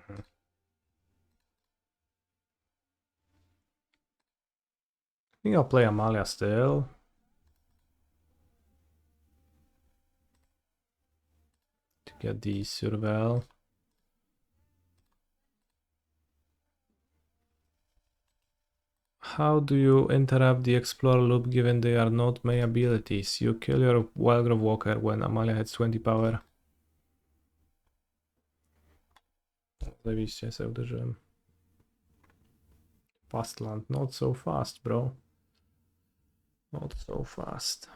think I'll play Amalia still. To get the Surveil. How do you interrupt the Explorer loop given they are not main abilities? You kill your Wildgrove Walker when Amalia has 20 power. Zajebiście se uderzyłem. Fastland, not so fast, bro. Not so fast.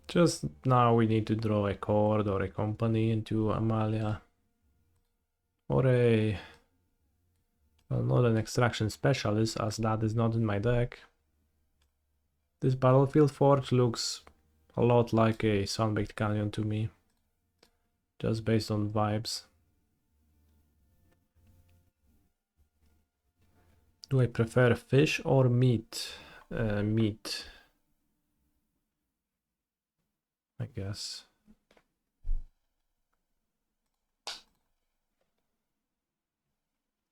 Just now we need to draw a cord or a company into Amalia. Or a... well, not an extraction specialist, as that is not in my deck. This Battlefield Forge looks a lot like a Sunbaked Canyon to me. Just based on vibes. Do I prefer fish or meat? Meat, I guess.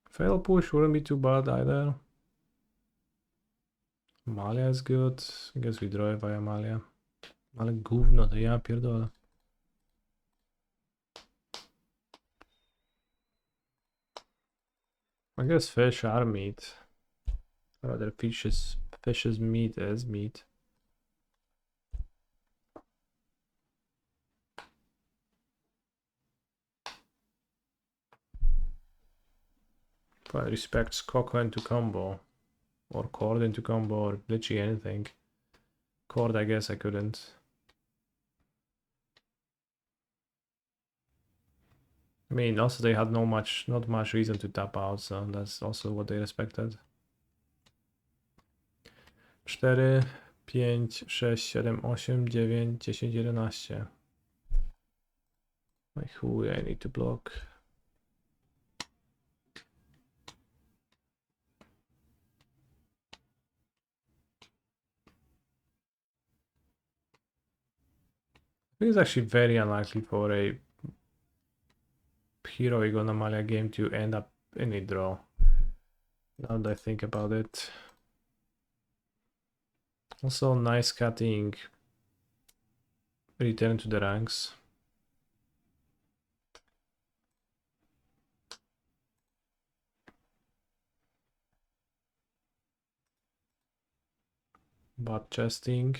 Fail push wouldn't be too bad either. Amalia is good. I guess we draw it by Amalia. Ale gówno, to ja pierdolę. I guess fish are meat. Rather fish's meat is meat. But respects Coco into combo. Or Cord into combo or glitchy anything. Cord I guess I couldn't. I mean also they had not much reason to tap out, so that's also what they respected. 4, 5, 6, 7, 8, 9, 10, 11. My chuj, I need to block. I think it's actually very unlikely for a heroic on Amalia game to end up in a draw. Now that I think about it. Also, nice cutting. Return to the ranks. Butt chesting.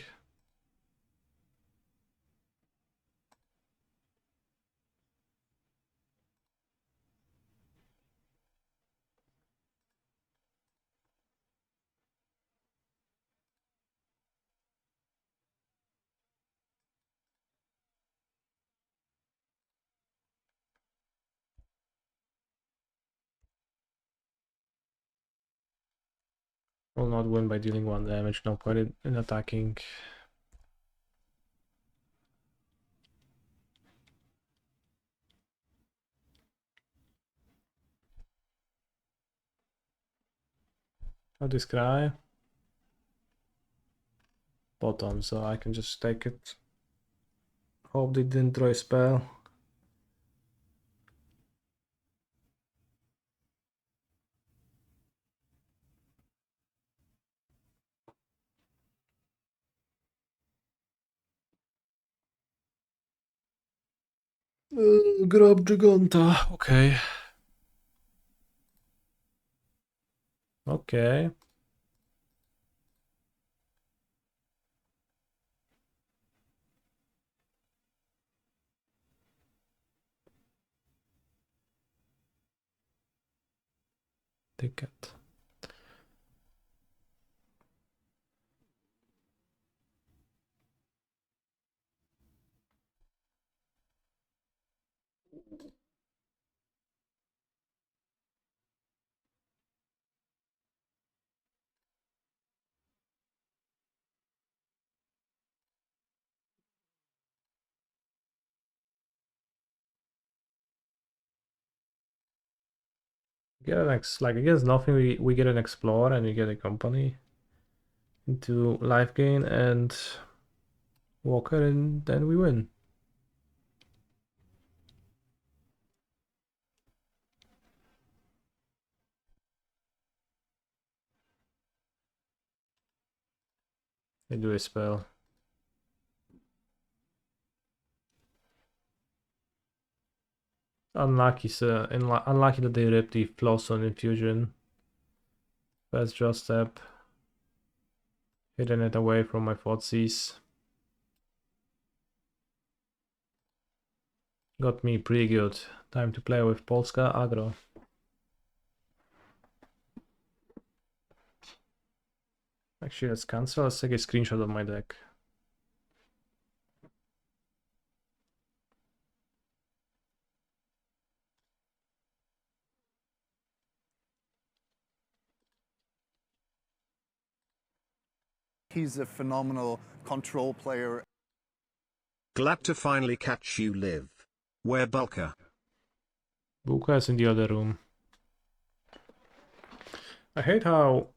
Will not win by dealing 1 damage, no point in attacking. I'll descry. Bottom, so I can just take it. Hope they didn't draw a spell. Grab Giganta, okay. Okay. Ticket. Get an like against nothing we get an explore and we get a company into life gain and Walker and then we win. They do a spell. Unlucky, sir. Unlucky that they ripped the floss on infusion. First draw step. Hidden it away from my Thoughtseize. Got me pretty good. Time to play with Polska aggro. Actually, let's cancel. Let's take a screenshot of my deck. He's a phenomenal control player. Glad to finally catch you live. Where Bulka? Buka is in the other room. I hate how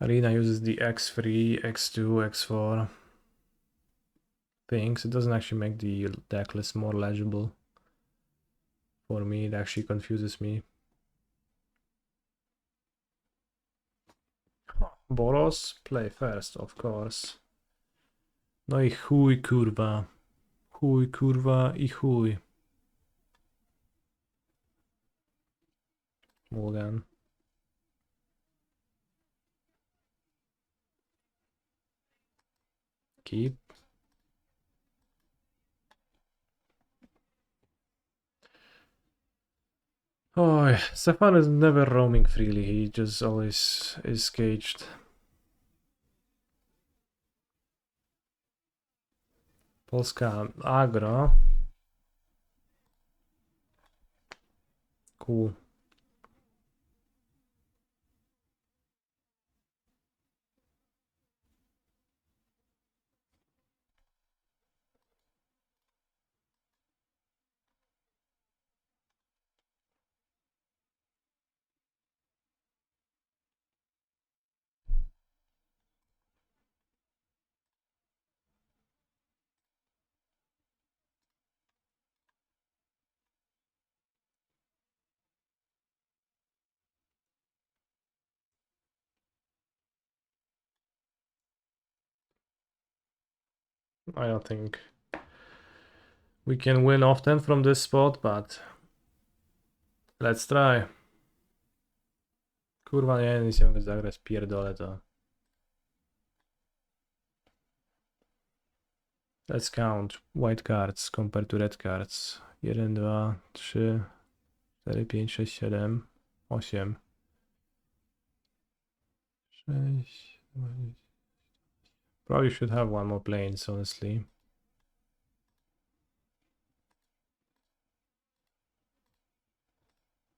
Arena uses the X3, X2, X4 things. It doesn't actually make the deck list more legible. For me, it actually confuses me. Boros, play first, of course. No i chuj, kurwa. Chuj, kurwa i chuj. Mulligan. Keep. Oh, Stefan is never roaming freely. He just always is caged. Polska aggro. Cool. I don't think we can win often from this spot, but let's try. Kurwa nie, nic nie mogę zagrać, pierdolę to. Let's count white cards compared to red cards. 1, 2, 3, 4, 5, 6, 7, 8. 6. Probably should have one more planes, honestly.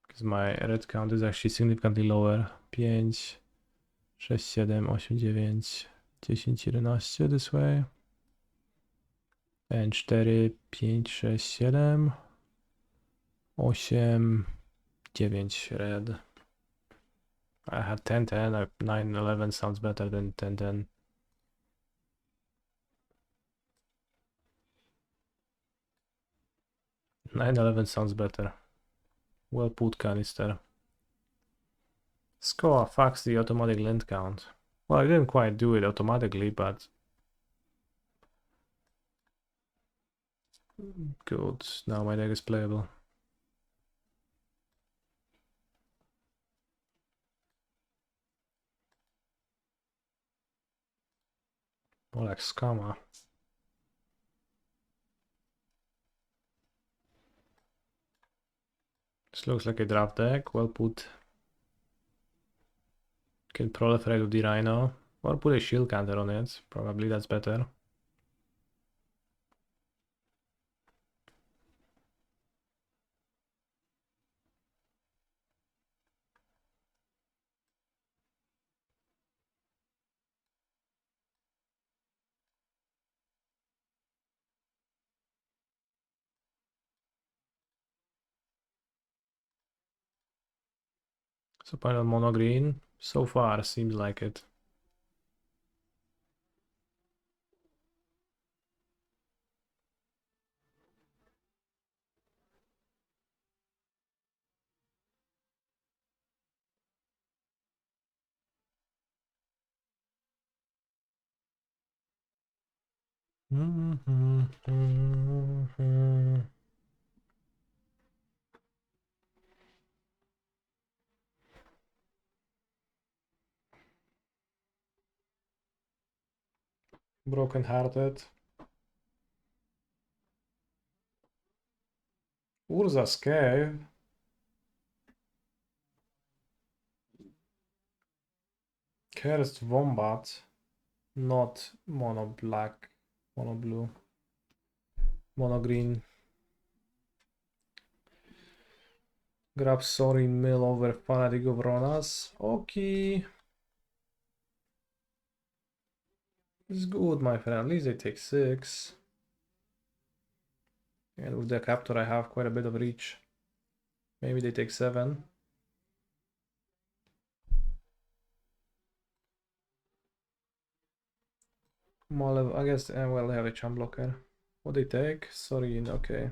Because my red count is actually significantly lower. 5, 6, 7, 8, 9, 10, 11 this way. And 4, 5, 6, 7, 8, 9 red. I had 10, 10, 9, 11 sounds better than 10, 10. Nine 11 sounds better. Well put, canister. Score fucks the automatic land count. Well, I didn't quite do it automatically, but good. Now my deck is playable. More like Scammer. This looks like a draft deck. Well put. Can proliferate with the Rhino. Or put a shield counter on it. Probably that's better. So final mono green. So far seems like it. Broken hearted. Urza's Cave. Cursed Wombat. Not mono black. Mono blue. Mono green. Grab sorry mill over Fanatic of Ronas. Okay. It's good, my friend. At least they take 6. And with the captor I have quite a bit of reach. Maybe they take 7. Malev, I guess, well, they have a champ blocker. What they take? Sorry, okay.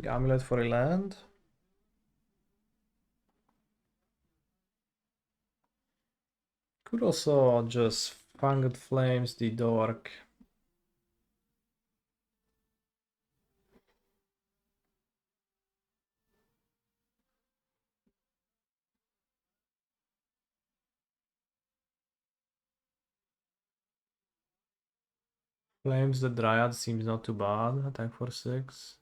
Amulet for a land. Could also just Fanged Flames the Dork. Flames the Dryad seems not too bad. Attack for 6.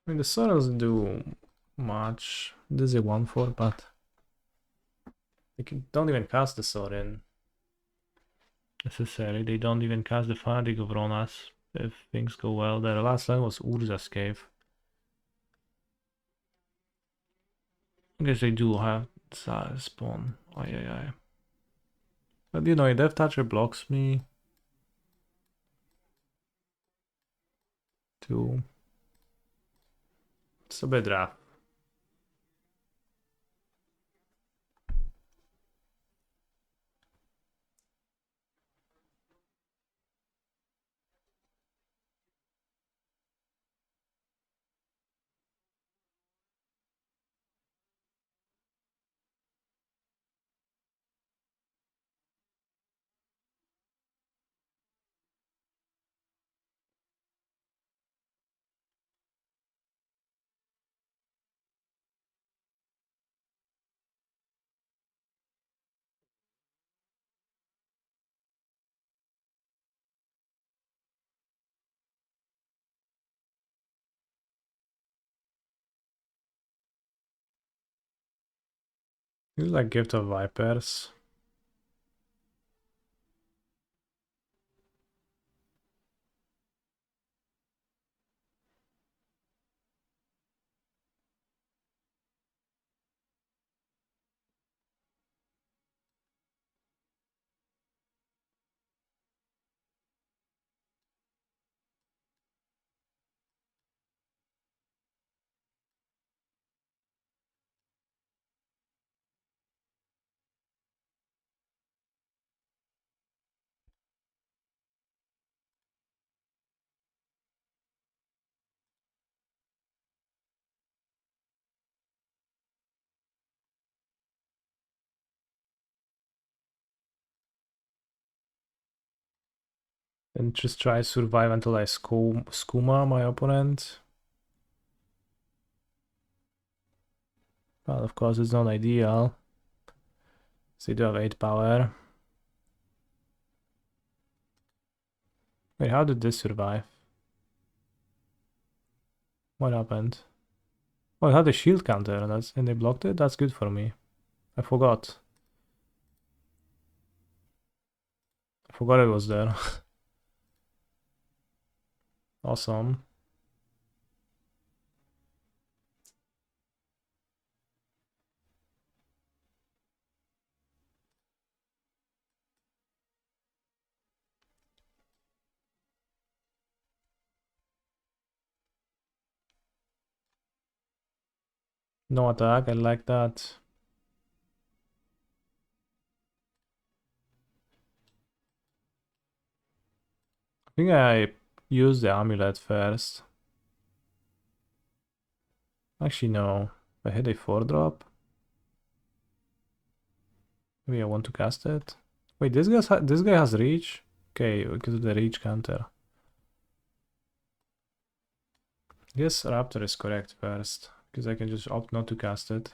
I mean, the sword doesn't do much. This is a 1/4, but don't even cast the sword in. Necessarily, they don't even cast the Fanatic of Ronas if things go well. Their last line was Urza's Cave. I guess they do have spawn. Aye. But you know, a Death Toucher blocks me. 2. It's a bit rough. It's like Gift of Vipers. And just try to survive until I skuma my opponent. But of course it's not ideal. So you do have 8 power. Wait, how did this survive? What happened? Oh, it had a shield counter and they blocked it? That's good for me. I forgot. I forgot it was there. Awesome. No attack, I like that. I think I used the amulet first. Actually, no. I had a 4-drop. Maybe I want to cast it. Wait, this guy has reach? Okay, because of the reach counter. Yes, Raptor is correct first. Because I can just opt not to cast it.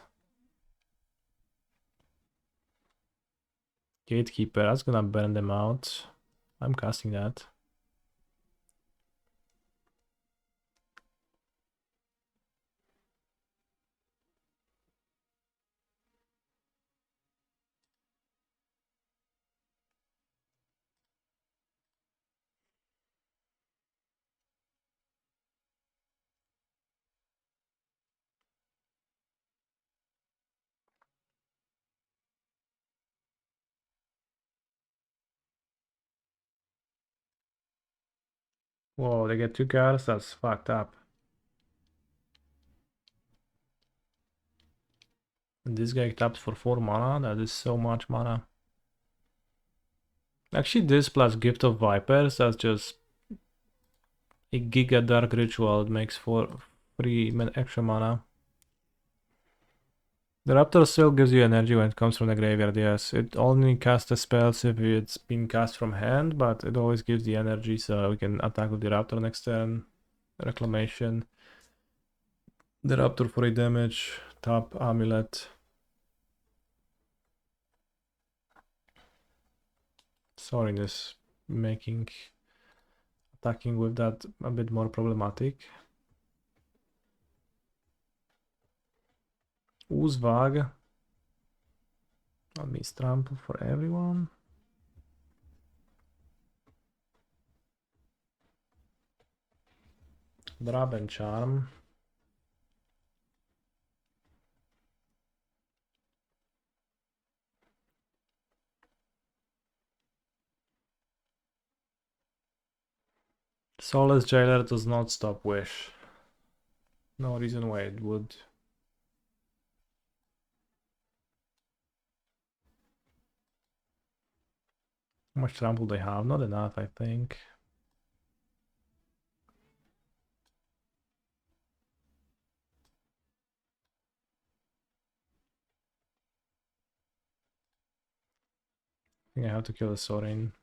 Gatekeeper, that's gonna burn them out. I'm casting that. Whoa, they get 2 cards? That's fucked up. And this guy taps for 4 mana? That is so much mana. Actually, this plus Gift of Vipers, that's just a Giga Dark Ritual. It makes 3 extra mana. The Raptor still gives you energy when it comes from the graveyard, yes. It only casts the spells if it's been cast from hand, but it always gives the energy, so we can attack with the Raptor next turn. Reclamation. The Raptor for 8 damage. Tap Amulet. Sorry, this making attacking with that a bit more problematic. Uzvag. Let me trample for everyone. Drab and Charm. Soulless Jailer does not stop Wish. No reason why it would. How much trample they have? Not enough, I think. I think I have to kill the Sorin.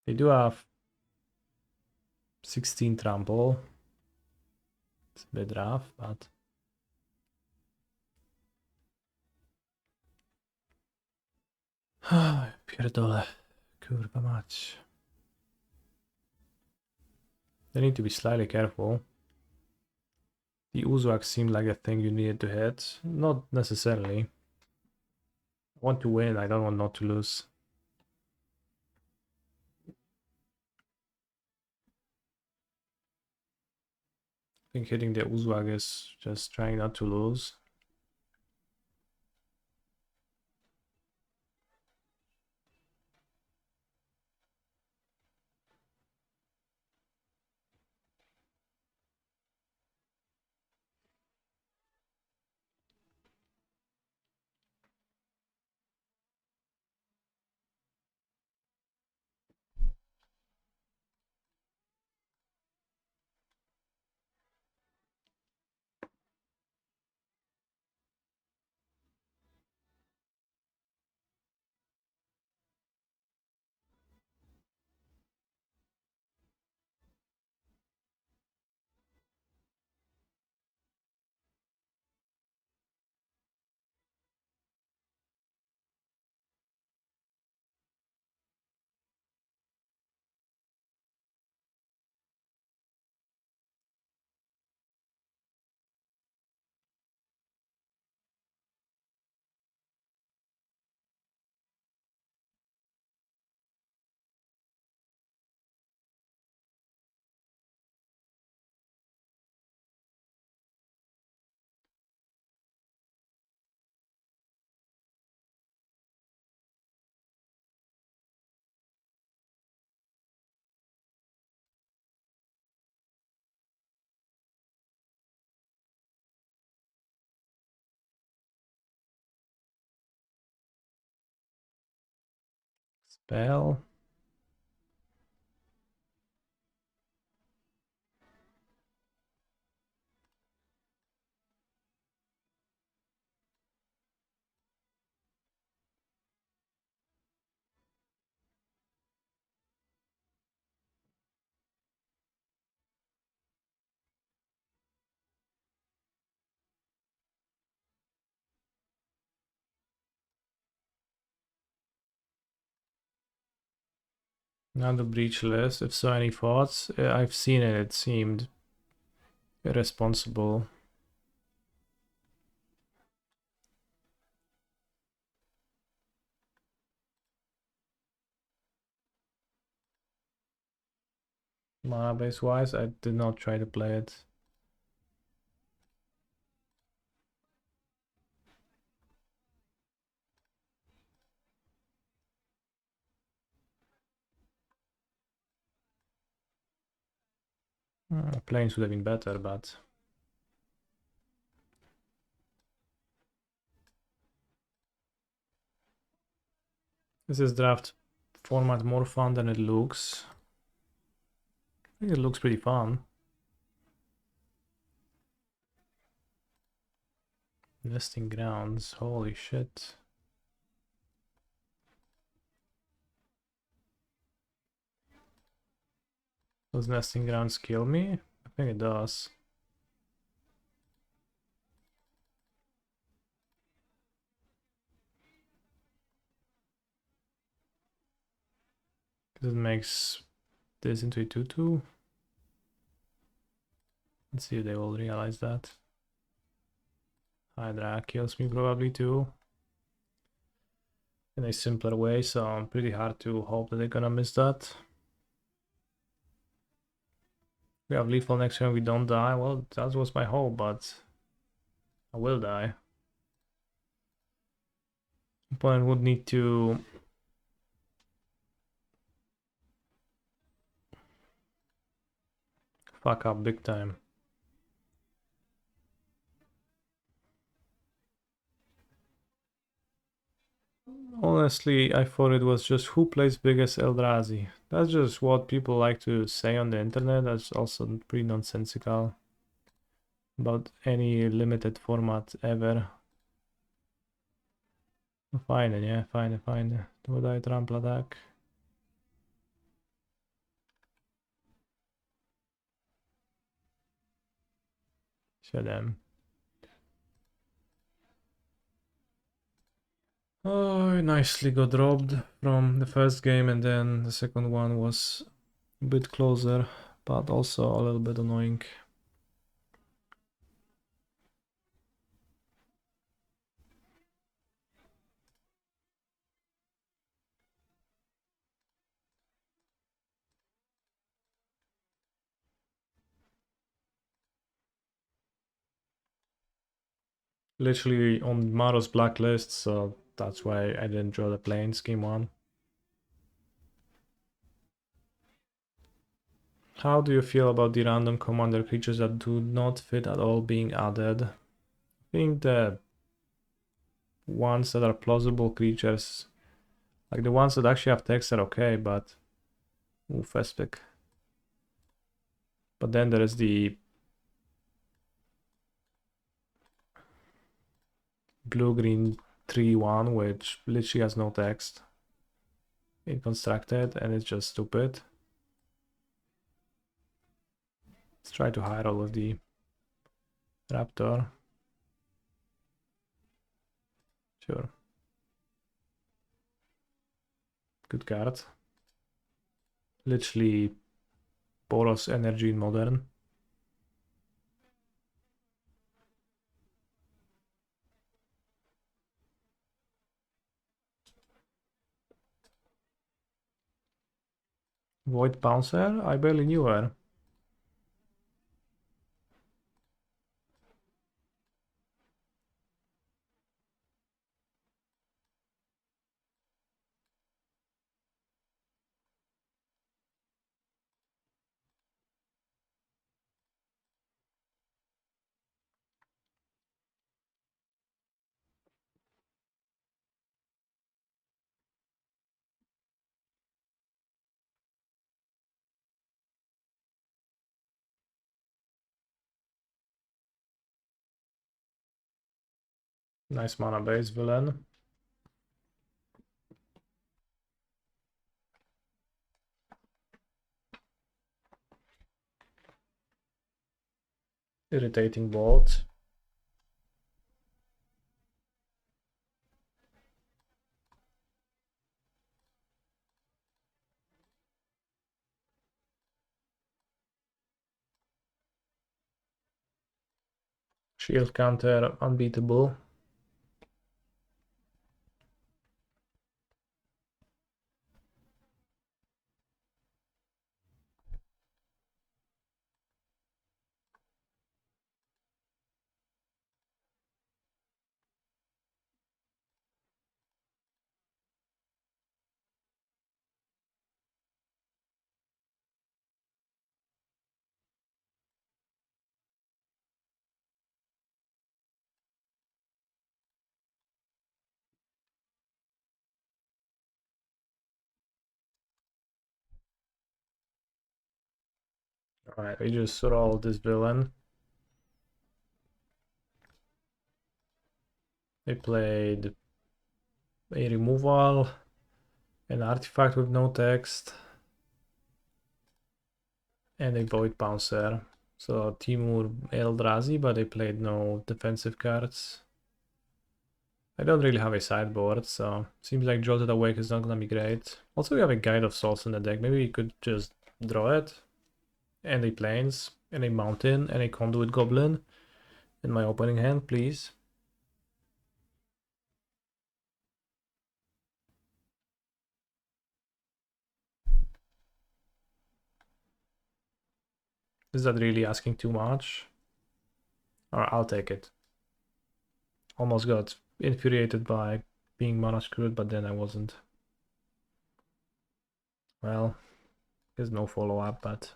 They do have 16 trample. It's a bit rough, but pierdolę. Kurwa mać. They need to be slightly careful. The Uzak seemed like a thing you needed to hit. Not necessarily. I want to win, I don't want not to lose. I think hitting the Uzwag is just trying not to lose. Spell. Now the breach list, if so any thoughts? I've seen it, it seemed irresponsible. Mana base wise, I did not try to play it. Planes would have been better, but this is draft format more fun than it looks. I think it looks pretty fun. Nesting grounds, holy shit. Does nesting grounds kill me? I think it does. Because it makes this into a 2-2. Let's see if they will realize that. Hydra kills me probably too. In a simpler way, so I'm pretty hard to hope that they're gonna miss that. We have lethal next turn, we don't die. Well, that was my hope, but I will die. Opponent would need to fuck up big time. Honestly, I thought it was just who plays biggest Eldrazi. That's just what people like to say on the internet. That's also pretty nonsensical about any limited format ever. Fine, yeah, fine. Would I trample attack? Show them. Oh, nicely got robbed from the first game, and then the second one was a bit closer, but also a little bit annoying. Literally on Maro's blacklist, so that's why I didn't draw the planes game one. How do you feel about the random commander creatures that do not fit at all being added? I think the ones that are plausible creatures, like the ones that actually have text, are okay, but ooh, first pick. But then there is the blue-green 3-1, which literally has no text in constructed, and it's just stupid. Let's try to hide all of the raptor. Sure. Good card. Literally Boros energy in modern. Void Bouncer? I barely knew her. Nice mana base villain. Irritating bolt. Shield counter unbeatable. Alright, we just rolled this villain. They played a removal, an artifact with no text, and a Void Bouncer. So Timur Eldrazi, but they played no defensive cards. I don't really have a sideboard, so seems like Jolted Awake is not gonna be great. Also, we have a Guide of Souls in the deck. Maybe we could just draw it, and a Plains, and a Mountain, and a Conduit Goblin in my opening hand, please. Is that really asking too much? Alright, I'll take it. Almost got infuriated by being mana screwed, but then I wasn't. Well, there's no follow-up, but...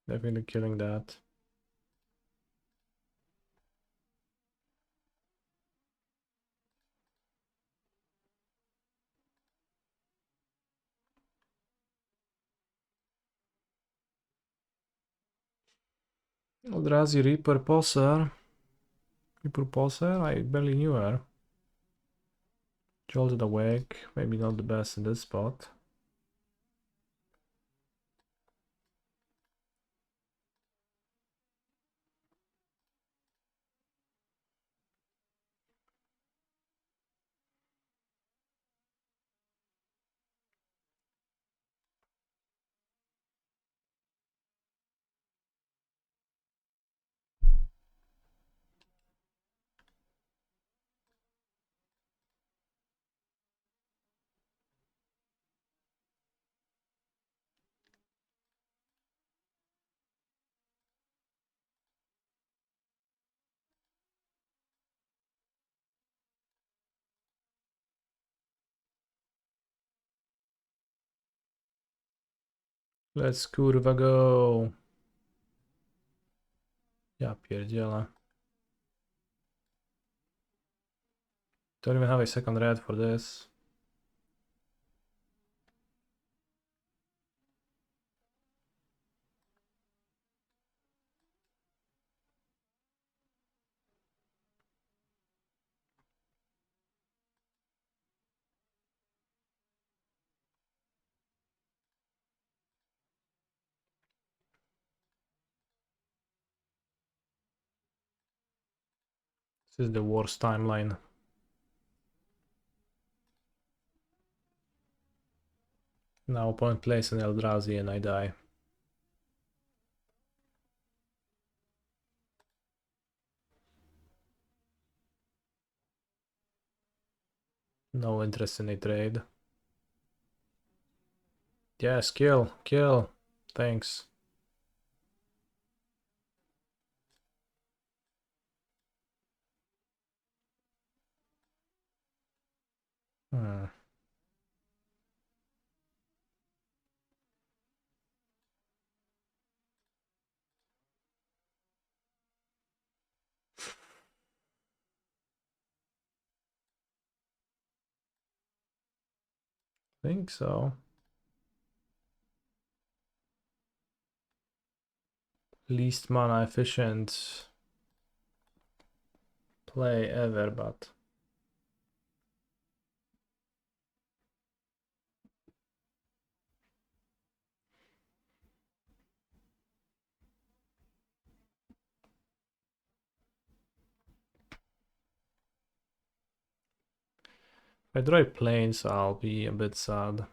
definitely killing that. Eldrazi Reaper Poser. Reaper Poser? I barely knew her. Jolted Awake, maybe not the best in this spot. Let's kurwa go. Ja pierdzielę. Don't even have a second red for this. This is the worst timeline. Now opponent plays an Eldrazi and I die. No interest in a trade. Yes, kill, kill. Thanks. Hmm. Think so. Least mana efficient play ever, but if I draw planes, I'll be a bit sad.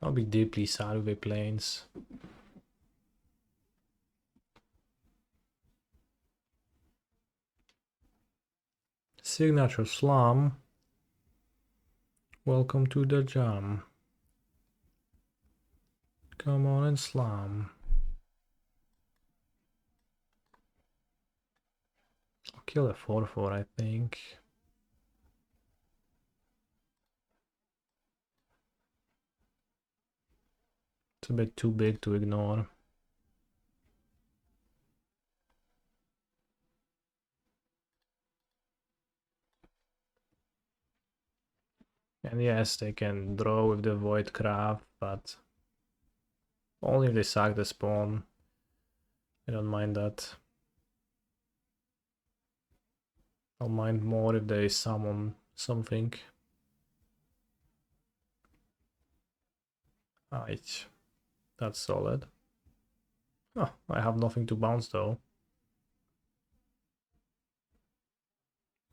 I'll be deeply sad with the planes. Signature Slum. Welcome to the jam. Come on and slam. I'll kill a 4/4, I think. It's a bit too big to ignore. And yes, they can draw with the Void Craft, but only if they sack the spawn. I don't mind that. I'll mind more if they summon something. Alright, that's solid. Oh, I have nothing to bounce though.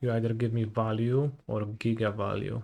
You either give me value or giga value.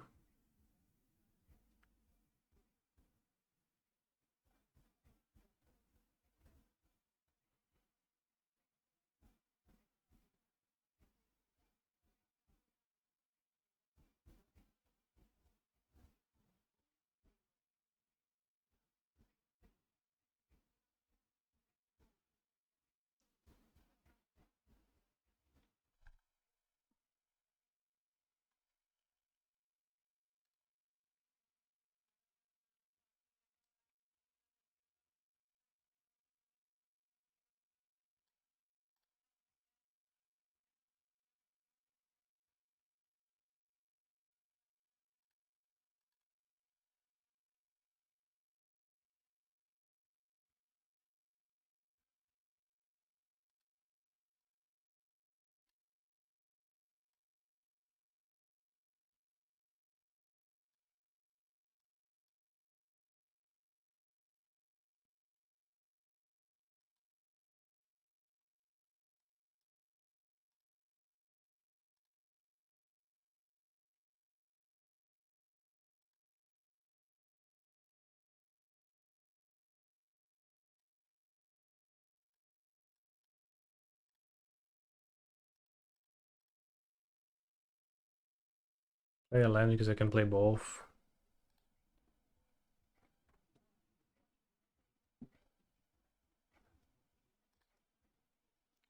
Play a land because I can play both.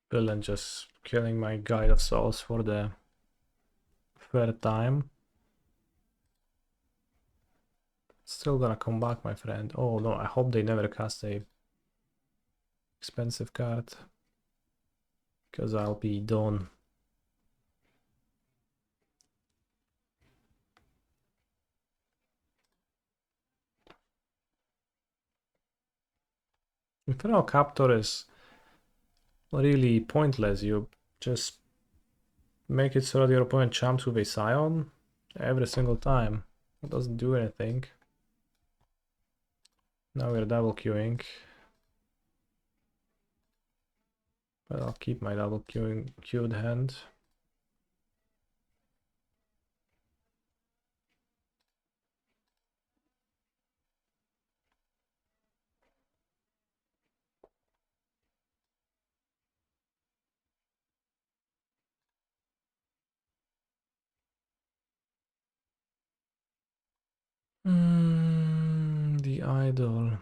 Bill and just killing my Guide of Souls for the third time. Still gonna come back, my friend. Oh no, I hope they never cast a expensive card. Because I'll be done. Infernal Captor is really pointless. You just make it so that your opponent jumps with a Scion every single time. It doesn't do anything. Now we're double queuing. But I'll keep my double queued hand. The idol.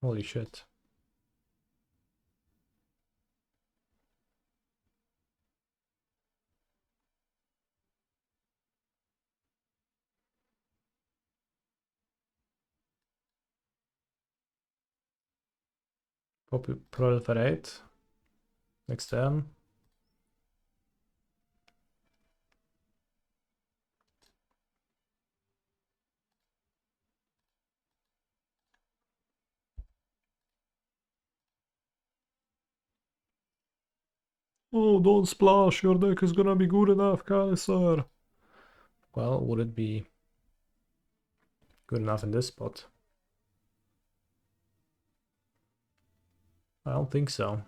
Holy shit. Proliferate. Next turn. Oh, don't splash, your deck is gonna be good enough, Kalisar. Well, would it be good enough in this spot? I don't think so.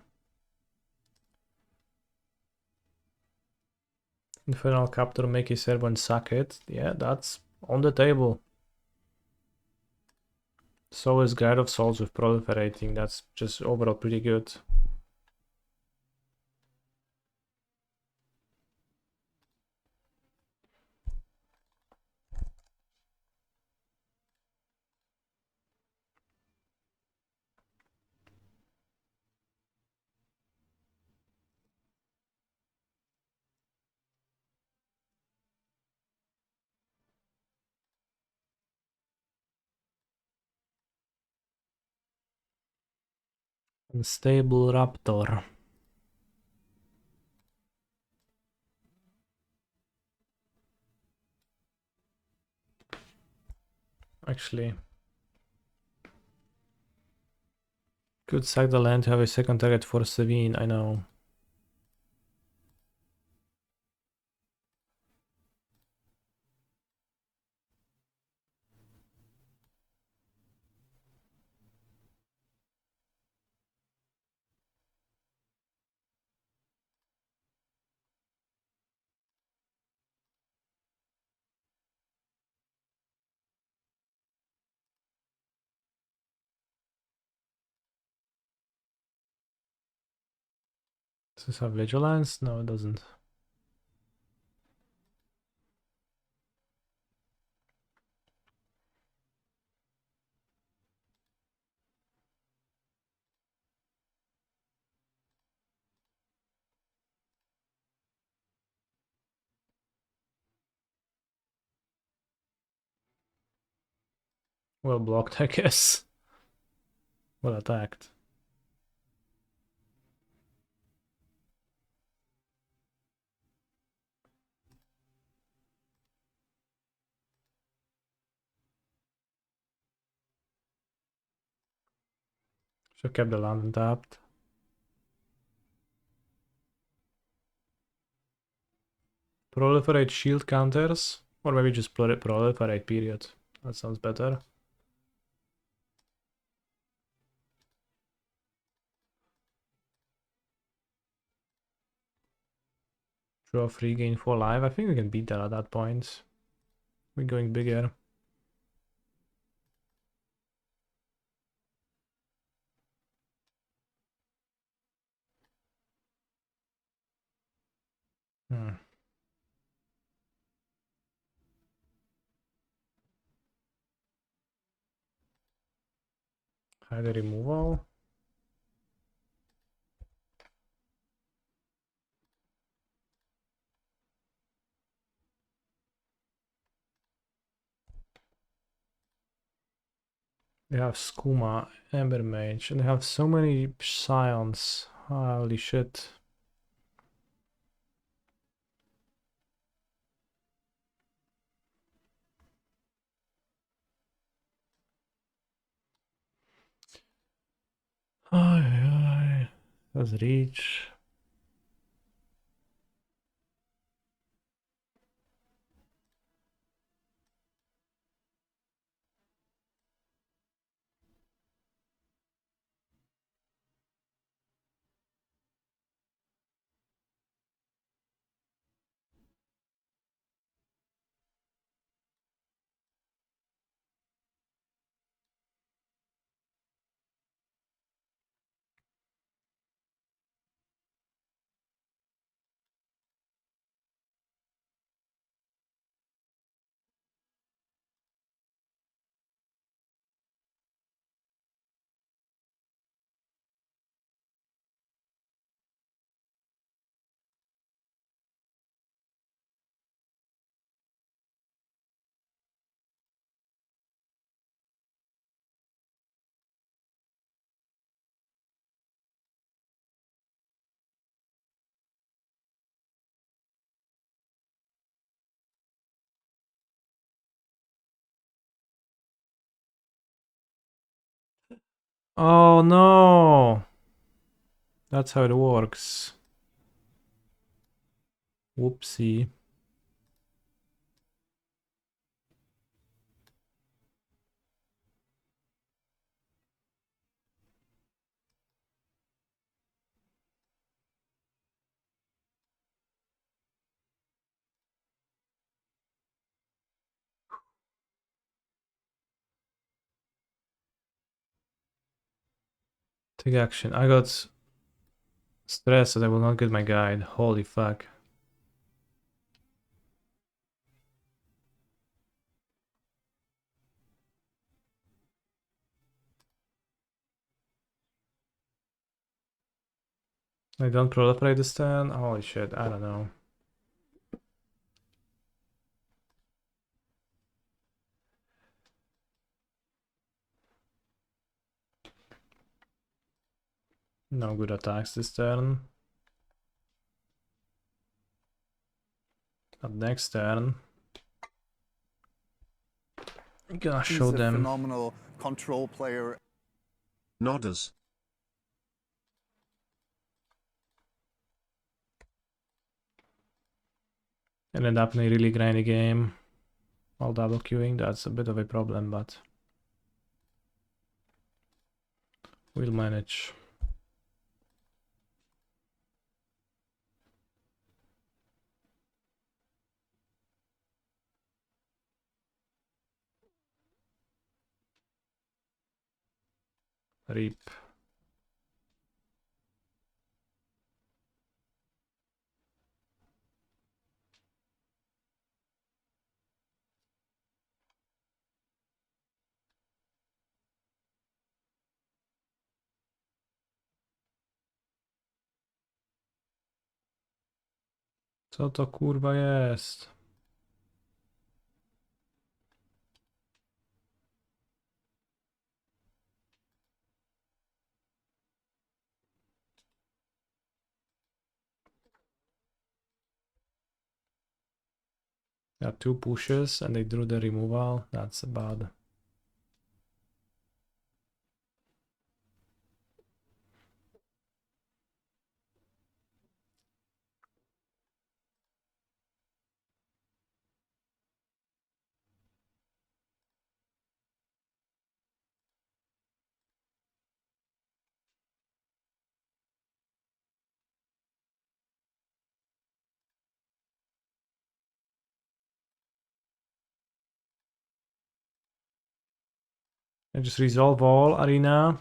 Infernal Captor, make a servant sack it. Yeah, that's on the table. So is Guide of Souls with Proliferating. That's just overall pretty good. Unstable Raptor. Actually, could sack the land to have a second target for Savine, I know. Does this have Vigilance? No, it doesn't. Well blocked, I guess. Well attacked. Should have kept the land untapped. Proliferate shield counters, or maybe just proliferate, period. That sounds better. Draw free, gain 4 life. I think we can beat that at that point. We're going bigger. Hide the removal. They have Skooma, Ember Mage, and they have so many Scions. Holy shit. Ay. Does reach. Oh no! That's how it works. Whoopsie. Take action. I got stressed that I will not get my guide. Holy fuck. I don't proliferate this turn? Holy shit, I don't know. No good attacks this turn. But next turn, I'm gonna show He's a them. phenomenal control player. Nodders. And end up in a really grindy game. While double queuing, that's a bit of a problem, but we'll manage. Reap. Co to kurwa jest? Got two pushes and they drew the removal. That's bad. I just resolve all arena.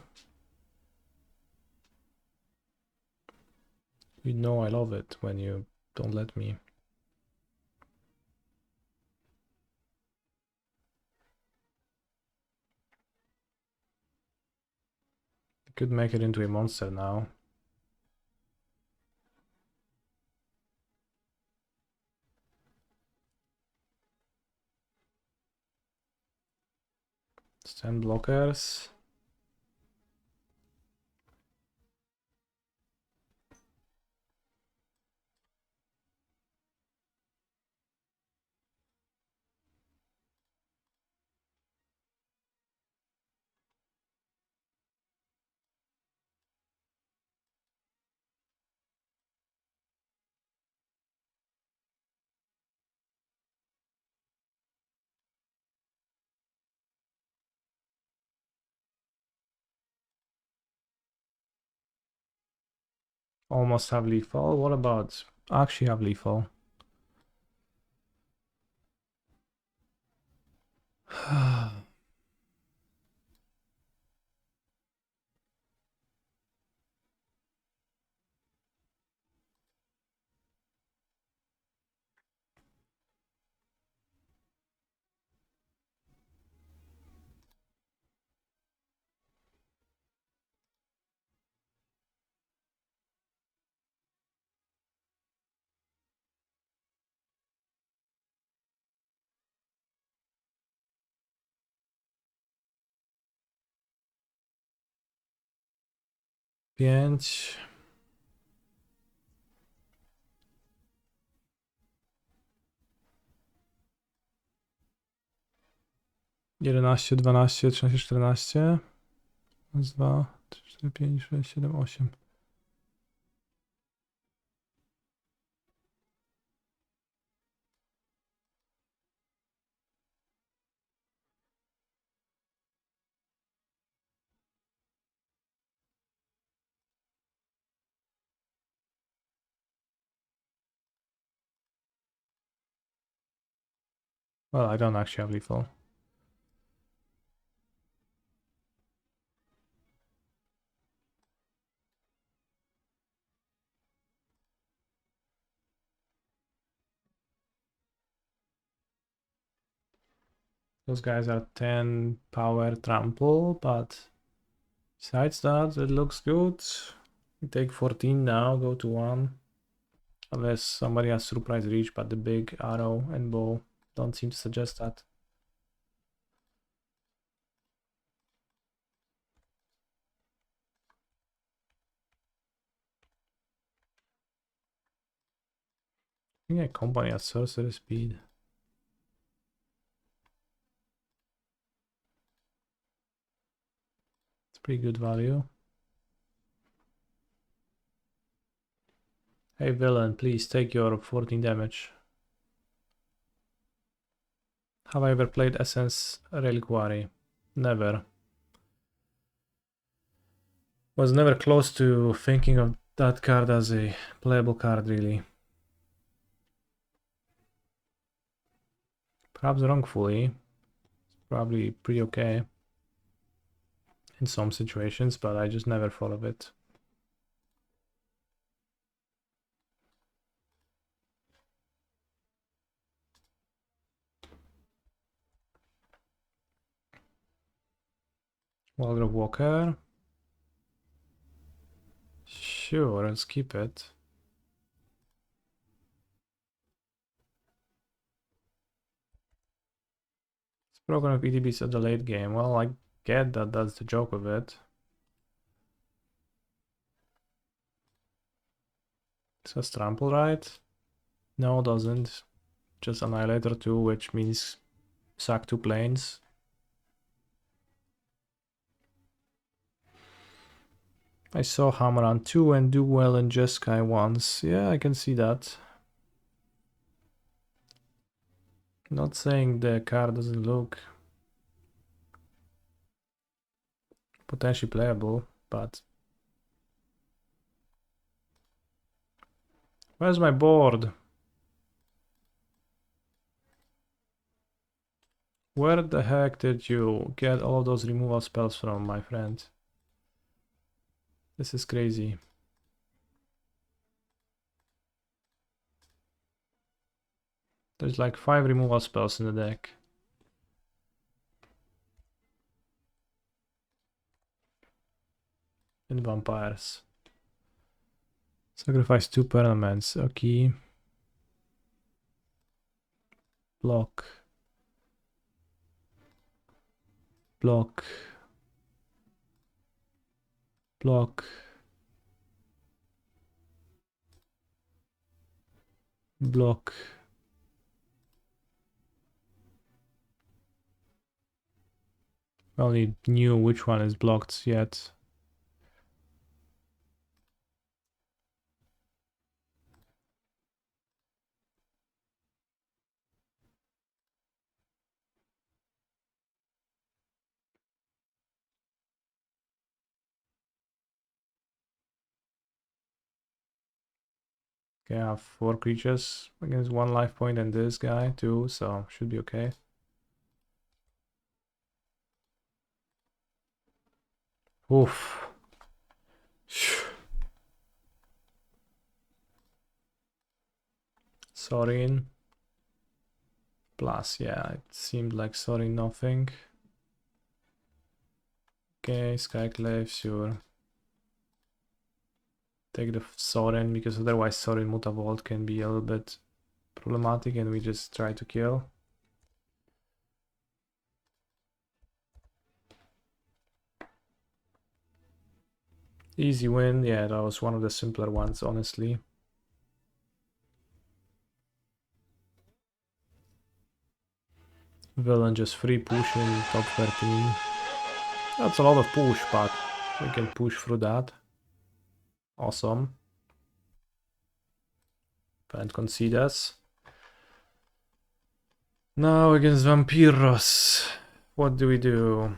You know I love it when you Don't let me. I could make it into a monster now. It's 10 blockers. Almost have lethal. What about actually have lethal? Pięć. Jedenaście, 12, 13, 14. Raz, 2, 3, 4, 5, 6, 7, 8. Well, I don't actually have lethal. Those guys are 10 power trample, but besides that, it looks good. We take 14 now, go to 1. Unless somebody has surprise reach, but the big arrow and bow don't seem to suggest that. I think a company has sorcery speed. It's pretty good value. Hey villain, please take your 14 damage. Have I ever played Essence Reliquary? Never. Was never close to thinking of that card as a playable card, really. Perhaps wrongfully. It's probably pretty okay in some situations, but I just never thought of it. Wildgrove Walker. Sure, let's keep it. It's broken of EDBs at the late game. Well, I get that that's the joke of it. It says trample, right? No, it doesn't. Just Annihilator 2, which means sack 2 planes. I saw Hammer on 2 and do well in Jeskai once. Yeah, I can see that. Not saying the card doesn't look potentially playable, but... Where's my board? Where the heck did you get all of those removal spells from, my friend? This is crazy. There's like 5 removal spells in the deck. And vampires. Sacrifice 2 permanents. Okay. Block. Block. Block. Block. I only knew which one is blocked yet. Okay, I have 4 creatures against 1 life point and this guy too, so should be okay. Oof. Sorin. Plus, yeah, it seemed like Sorin nothing. Okay, Skyclave, sure. Take the Sorin, because otherwise Sorin Mutavault can be a little bit problematic and we just try to kill. Easy win, yeah, that was one of the simpler ones, honestly. Villain just free push in top 13. That's a lot of push, but we can push through that. Awesome. Can't concede us. Now against Vampiros. What do we do?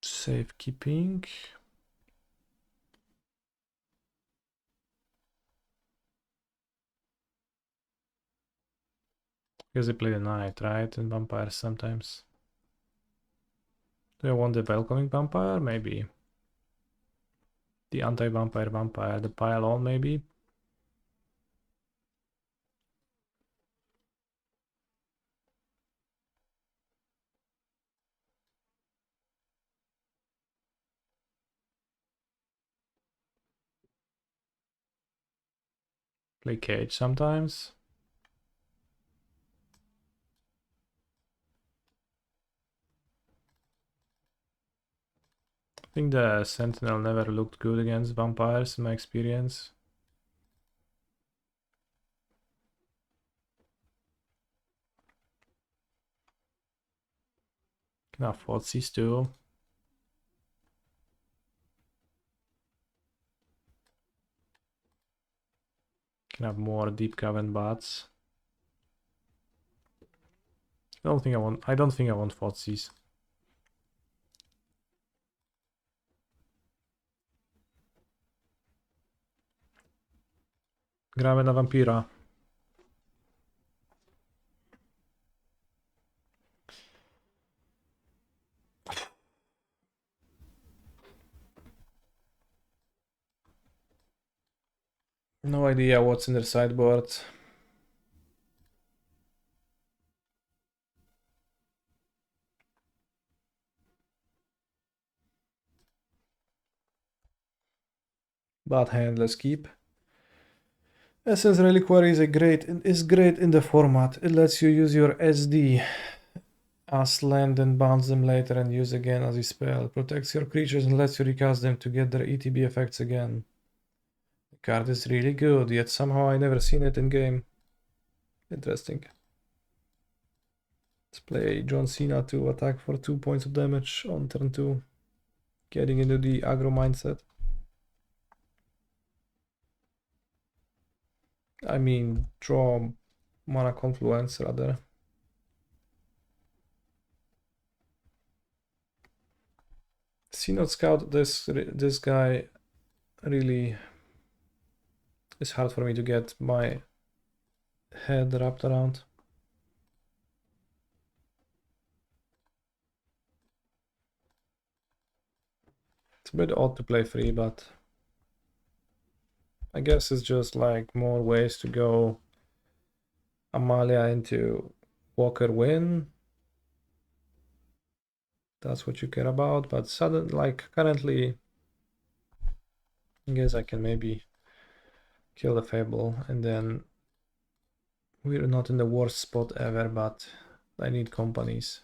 Safekeeping. Because they play the knight, right? And vampires sometimes. Do I want the welcoming vampire? Maybe. The anti-vampire vampire. The pile on, maybe. Play cage sometimes. I think the Sentinel never looked good against vampires in my experience. Can have Fotsies too. Can have more deep cavern bats. I don't think I want Fotsies. Gramy na Vampira. No idea what's in their sideboard. Bad hand, let's keep. Essence Reliquary is great in the format. It lets you use your SD as land and bounce them later and use again as a spell. Protects your creatures and lets you recast them to get their ETB effects again. The card is really good, yet somehow I never seen it in game. Interesting. Let's play John Cena to attack for 2 points of damage on turn 2. Getting into the aggro mindset. I mean, draw mana confluence rather. Synod Scout, this guy really is hard for me to get my head wrapped around. It's a bit odd to play free, but I guess it's just like more ways to go Amalia into Walker win. That's what you care about, but currently, I guess I can maybe kill the Fable, and then we're not in the worst spot ever, but I need companies.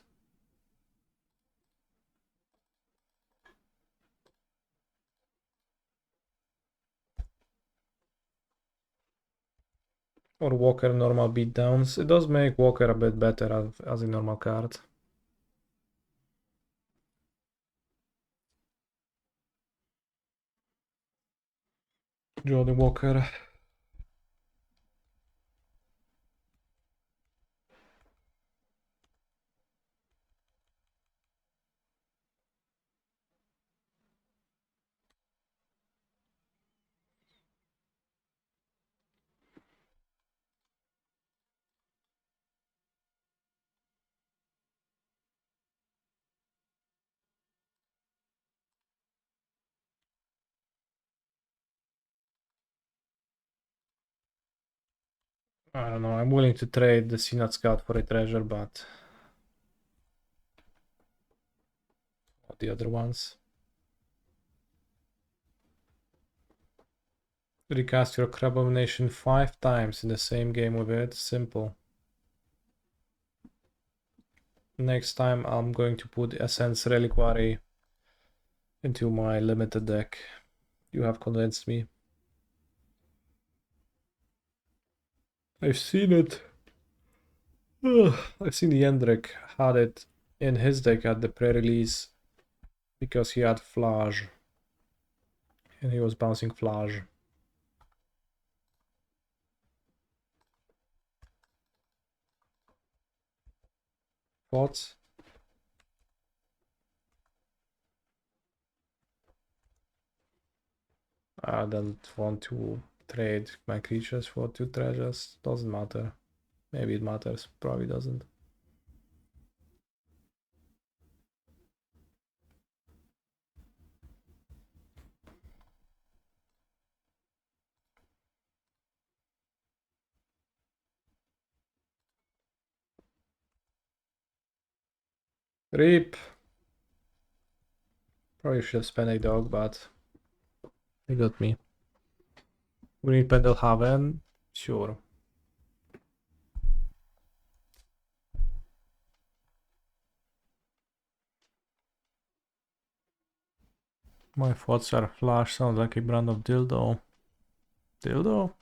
Or Walker normal beatdowns. It does make Walker a bit better as a normal card. Jody Walker. I don't know, I'm willing to trade the Synod Scout for a treasure, but not the other ones. Recast your Crabomination 5 times in the same game with it. Simple. Next time I'm going to put Essence Reliquary into my limited deck. You have convinced me. I've seen it. I've seen Jendrik had it in his deck at the pre-release because he had Flash and he was bouncing Flash. Thoughts? I don't want to trade my creatures for 2 treasures. Doesn't matter. Maybe it matters. Probably doesn't. Rip. Probably should have spent a dog, but they got me. We need Pendelhaven. Sure. My thoughts are Flash sounds like a brand of dildo. Dildo?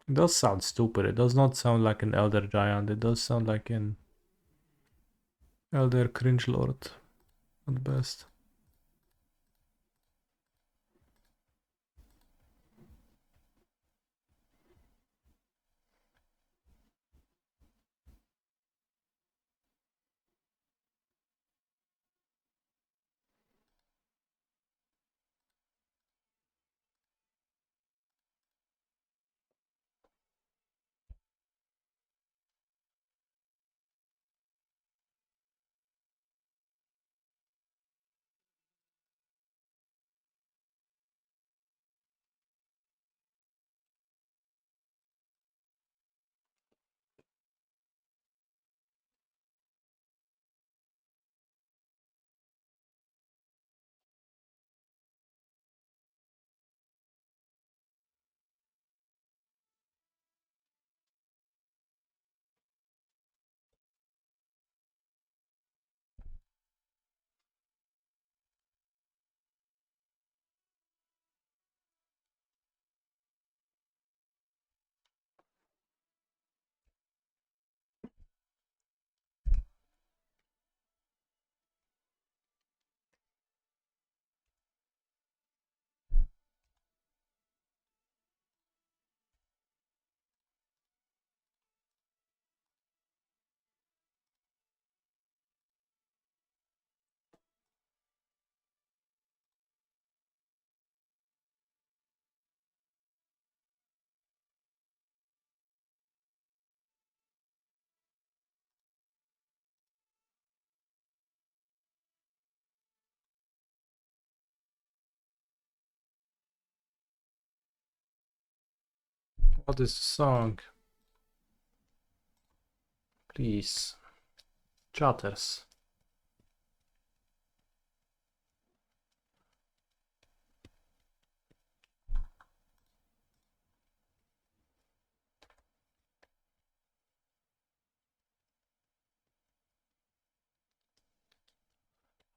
It does sound stupid. It does not sound like an Elder Giant. It does sound like an Elder Cringe Lord at best. What is the song? Please. Chatters.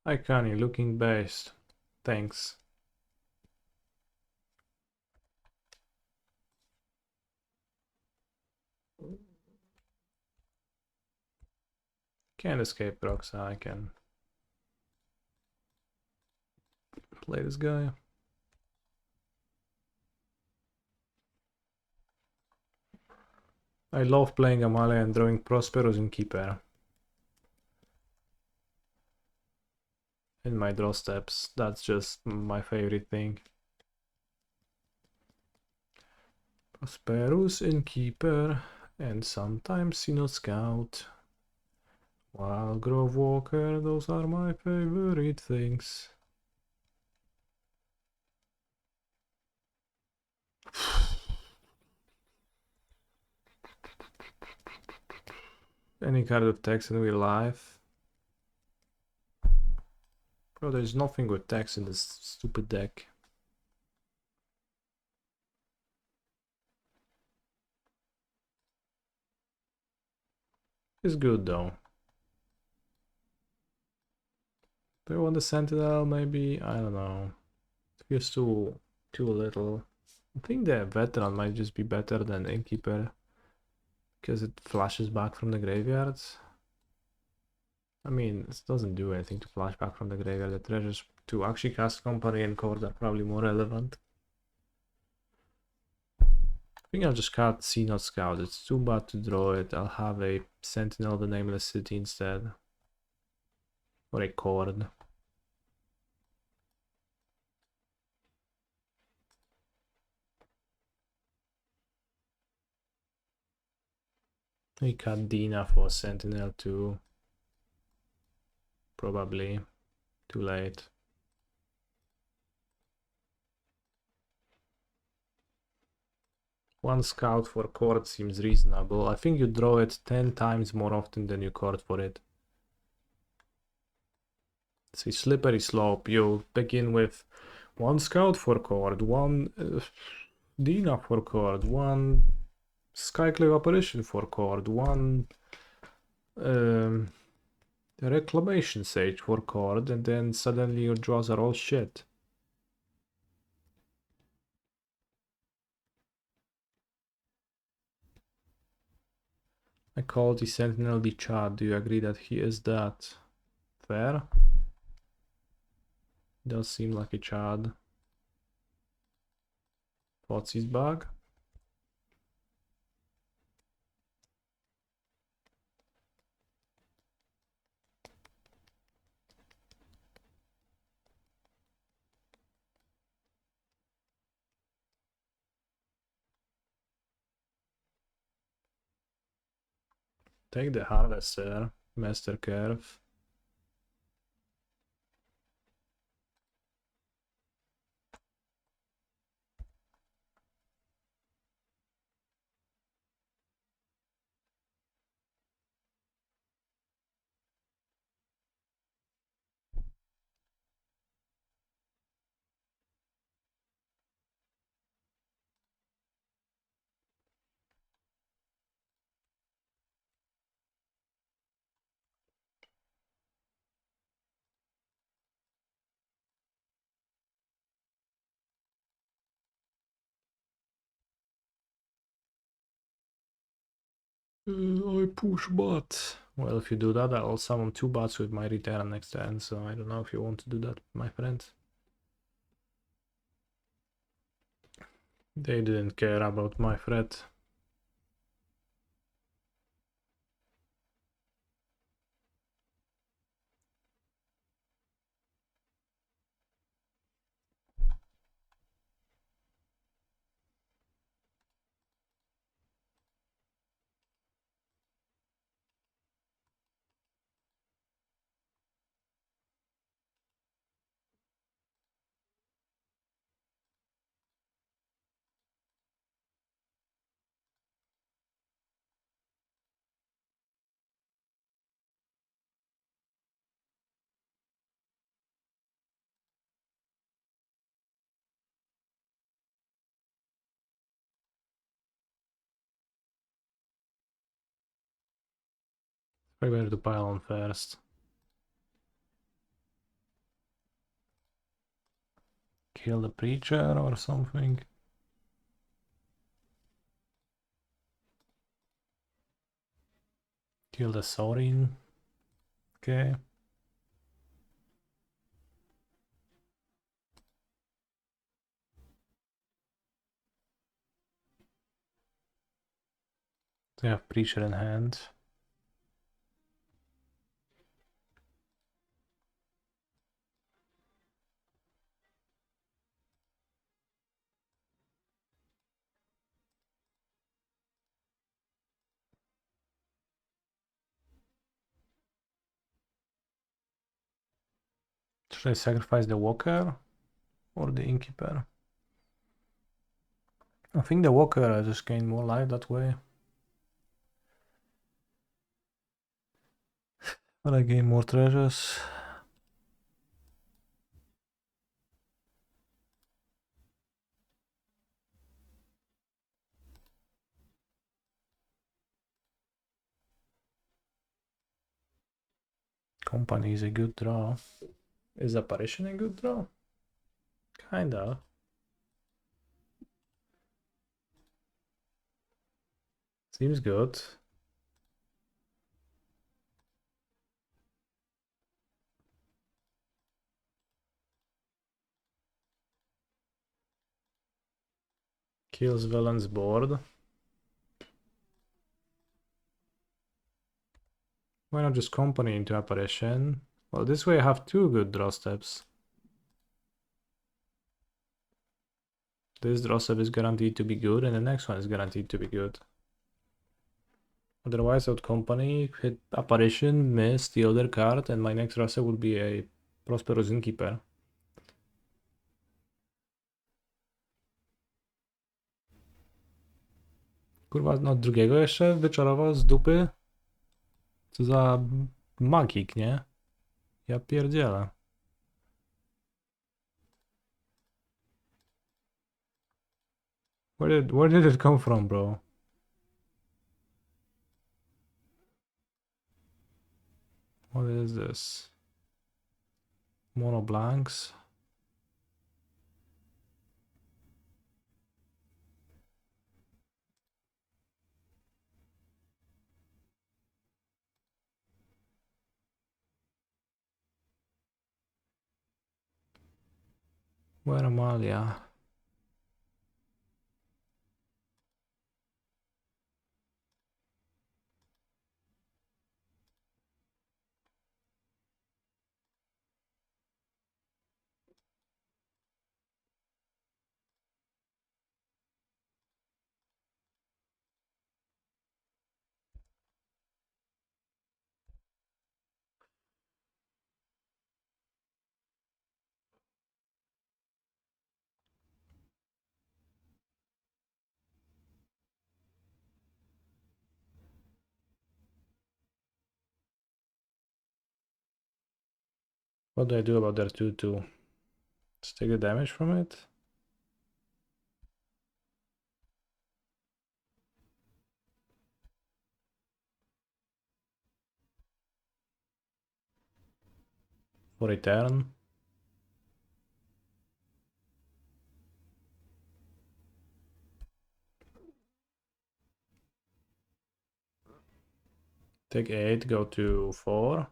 Hi Connie, looking based. Thanks. Can't escape Roxa, I can play this guy. I love playing Amalia and drawing Prosperous in Keeper. In my draw steps, that's just my favorite thing. Prosperous in Keeper and sometimes Synod Scout. Wild Grove Walker, those are my favorite things. Any card with text in real life? Bro, there's nothing with text in this stupid deck. It's good though. Do I want the Sentinel maybe? I don't know. It feels too little. I think the Veteran might just be better than Innkeeper because it flashes back from the graveyards. I mean, it doesn't do anything to flash back from the graveyard. The treasures to actually cast Company and Cord are probably more relevant. I think I'll just cut Synod Scout. It's too bad to draw it. I'll have a Sentinel of the Nameless City instead. Or a Cord. We cut Dina for Sentinel too. Probably. Too late. One scout for Cord seems reasonable. I think you draw it 10 times more often than you cord for it. It's a slippery slope. You begin with one scout for Cord, one Dina for Cord, one Skyclave Apparition for Cord, one Reclamation Sage for Cord, and then suddenly your draws are all shit. I call the Sentinel the Chad. Do you agree that he is that? Fair? Does seem like a Chad. What's his bug? Take the Harvester, Master Curve. I push bot. Well, if you do that, I'll summon 2 bots with my return next turn, so I don't know if you want to do that, my friend. They didn't care about my threat. I better to pile on first. Kill the preacher or something. Kill the Sorin. Okay. They have preacher in hand. Should I sacrifice the walker or the innkeeper? I think the walker, I just gain more life that way. But I gain more treasures. Company is a good draw. Is apparition a good draw? Kinda. Seems good. Kills villain's board. Why not just company into apparition? Well, this way I have two good draw steps. This draw step is guaranteed to be good, and the next one is guaranteed to be good. Otherwise, I would company, hit apparition, miss the other card, and my next draw step would be a Prosperous Innkeeper. Kurwa, no drugiego jeszcze wyczarował z dupy? Co za magik, nie? Ja pierdzielę. Where did it come from, bro? What is this? Mono blanks. Where Amalia? What do I do about their 2-2? Just take the damage from it? For a turn? Take 8, go to 4.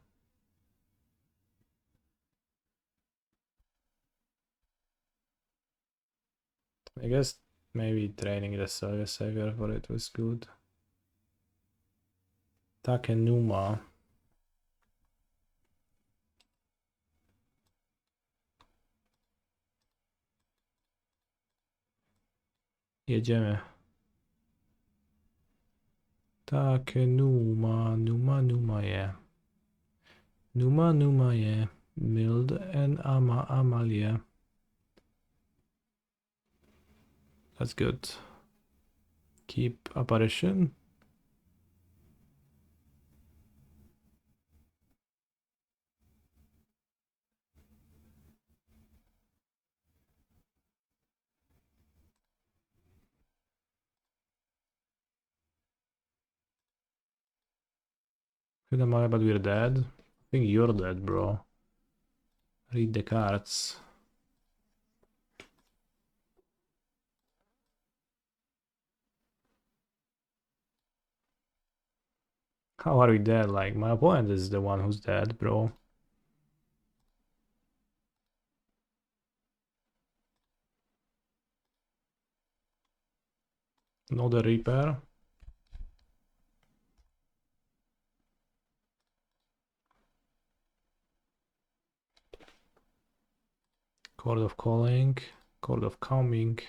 I guess maybe training the Savior for it was good. Takenuma. Jedziemy. Takenuma, Numa, yeah. Numa, yeah. Mild and Amalia. That's good. Keep apparition. Good Amalia, but we're dead. I think you're dead, bro. Read the cards. How are we dead? Like, my opponent is the one who's dead, bro. Another Reaper. Chord of Calling. Chord of Calming.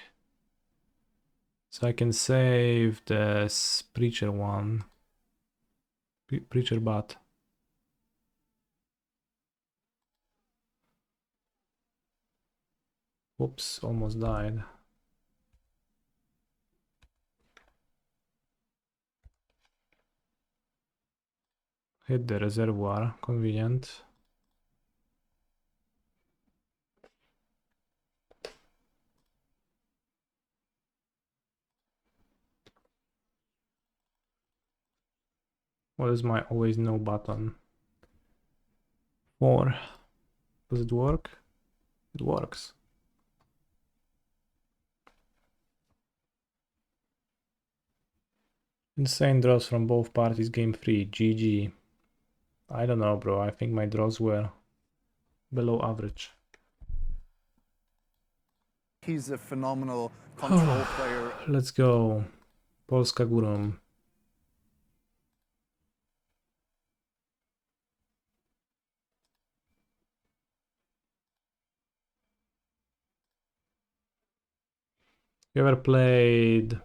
So I can save this Preacher one. Preacher bot. Whoops, almost died. Hit the reservoir, convenient. What is my always no button? 4. Does it work? It works. Insane draws from both parties, game 3, GG. I don't know, bro, I think my draws were below average. He's a phenomenal control player. Let's go. Polska Górą. You ever played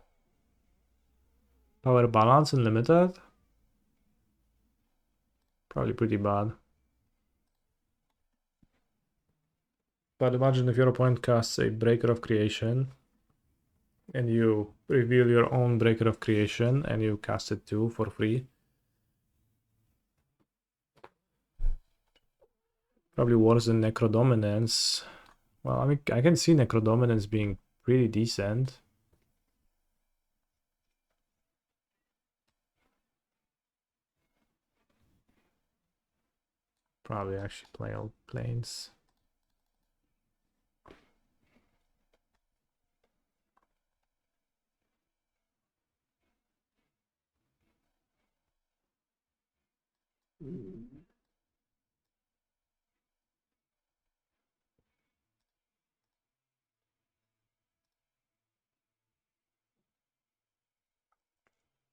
Power Balance Unlimited? Probably pretty bad. But imagine if your opponent casts a Breaker of Creation and you reveal your own Breaker of Creation and you cast it too for free. Probably worse than Necrodominance. Well, I mean, I can see Necrodominance being pretty decent. Probably actually play all planes.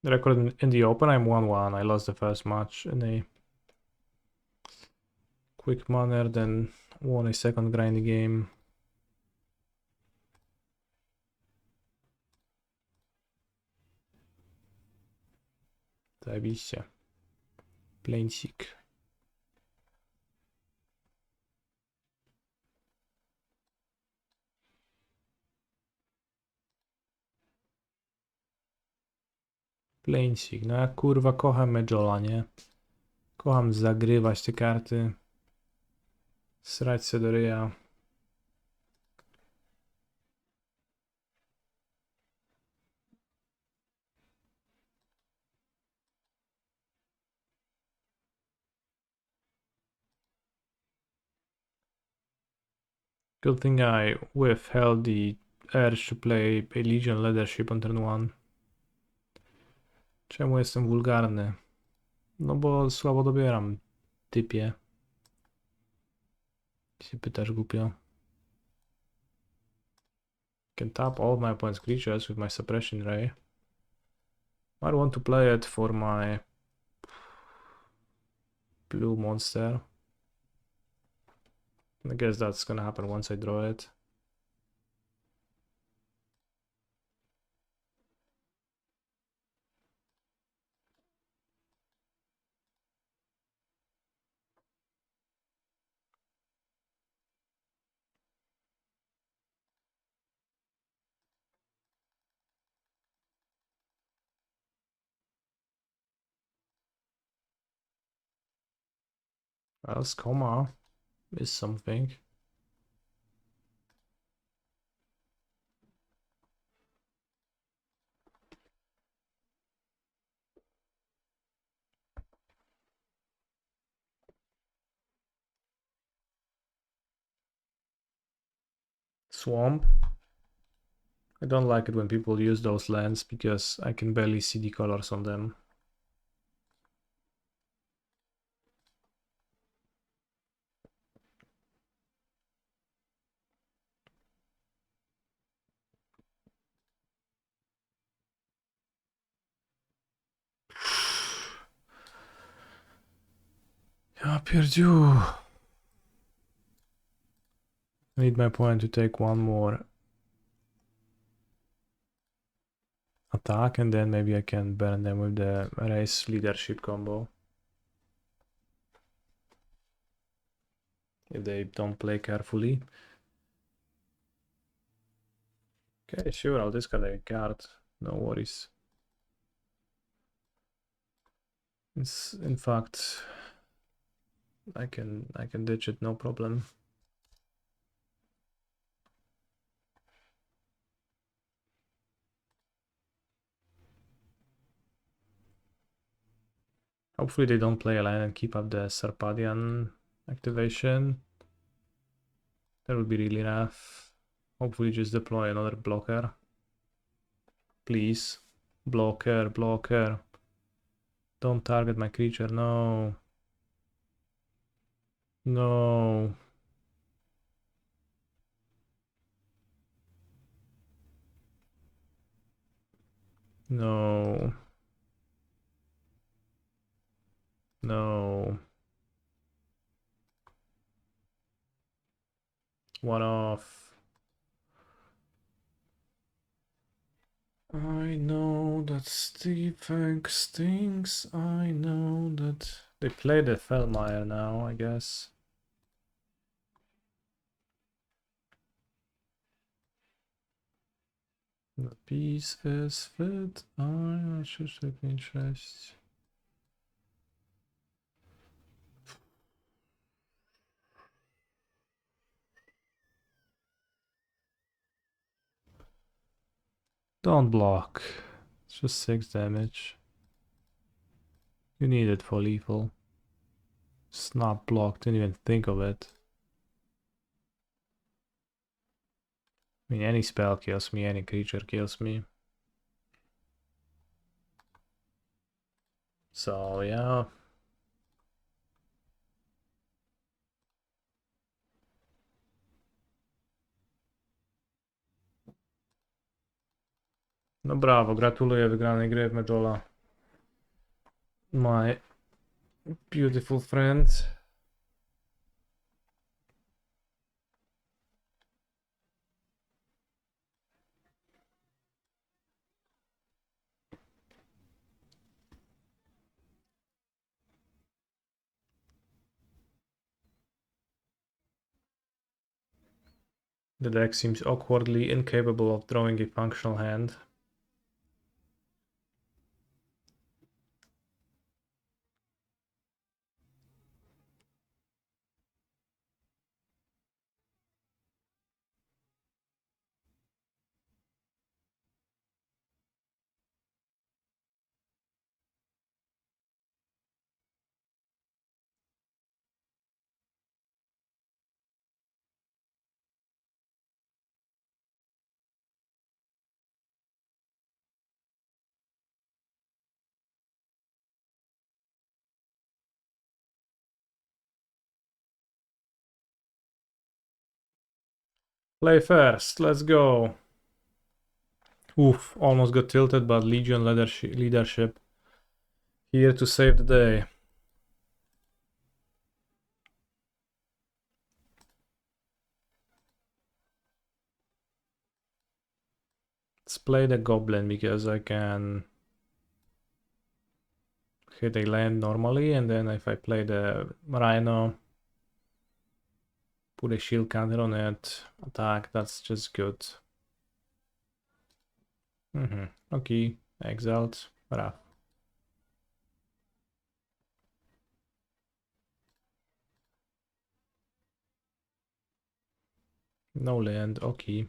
The record in the open, I'm 1-1. I lost the first match in a quick manner, then won a second grindy game. Zajebiście. Planesik. Planesik. No ja kurwa kocham Majola, nie? Kocham zagrywać te karty. Srać se do ryja. Good thing I withheld the urge to play a Legion Leadership on turn 1. Czemu jestem wulgarny? No bo słabo dobieram, typie. Się pytasz głupio. Can tap all of my opponent's creatures with my Suppression Ray. I want to play it for my blue monster. I guess that's gonna happen once I draw it. Well, Skoma is something. Swamp. I don't like it when people use those lands because I can barely see the colors on them. Ja pierdziu. I need my opponent to take one more attack and then maybe I can burn them with the race leadership combo. If they don't play carefully. Okay, sure, I'll discard a card. No worries. In fact, I can ditch it, no problem. Hopefully they don't play a land and keep up the Sarpadian activation. That would be really rough. Hopefully just deploy another blocker. Please. Blocker, blocker. Don't target my creature, no. No. No. No. One off. I know that Steve stinks. I know that they play the Felmire now, I guess. The piece is fit. I should take interest. Don't block. It's just 6 damage. You need it for lethal. It's not blocked, didn't even think of it. I mean, any spell kills me, any creature kills me. So, yeah. No brawo, gratuluję wygranej gry w Medola. My beautiful friend. The deck seems awkwardly incapable of drawing a functional hand. Play first, let's go. Oof, almost got tilted, but Legion leadership here to save the day. Let's play the Goblin because I can hit a land normally, and then if I play the Rhino, put a shield counter on it, attack, that's just good. Okay, exiled, rough. No land, okay.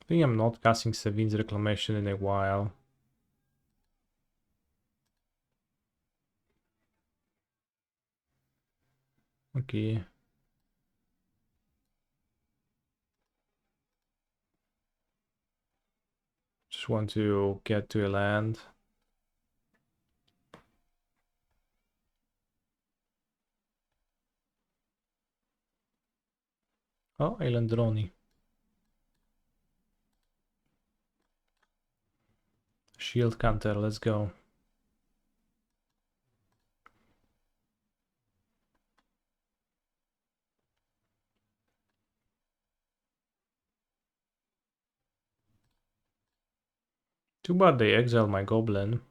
I think I'm not casting Sevin's Reclamation in a while. Okay. Just want to get to a land. Oh, Elandroni. Shield counter, let's go. Too bad they exile my goblin.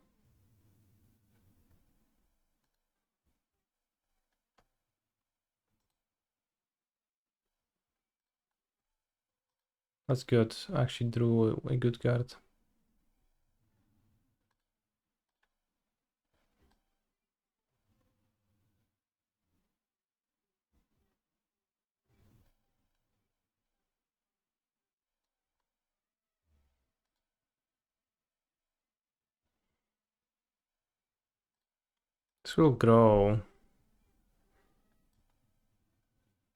That's good. I actually drew a good card. This will grow.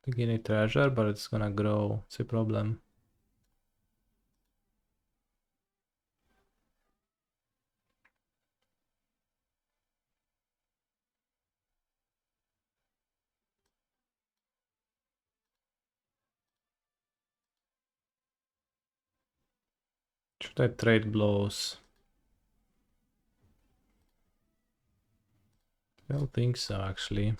Again a treasure, but it's gonna grow. It's a problem. Should I trade blows? I don't think so, actually.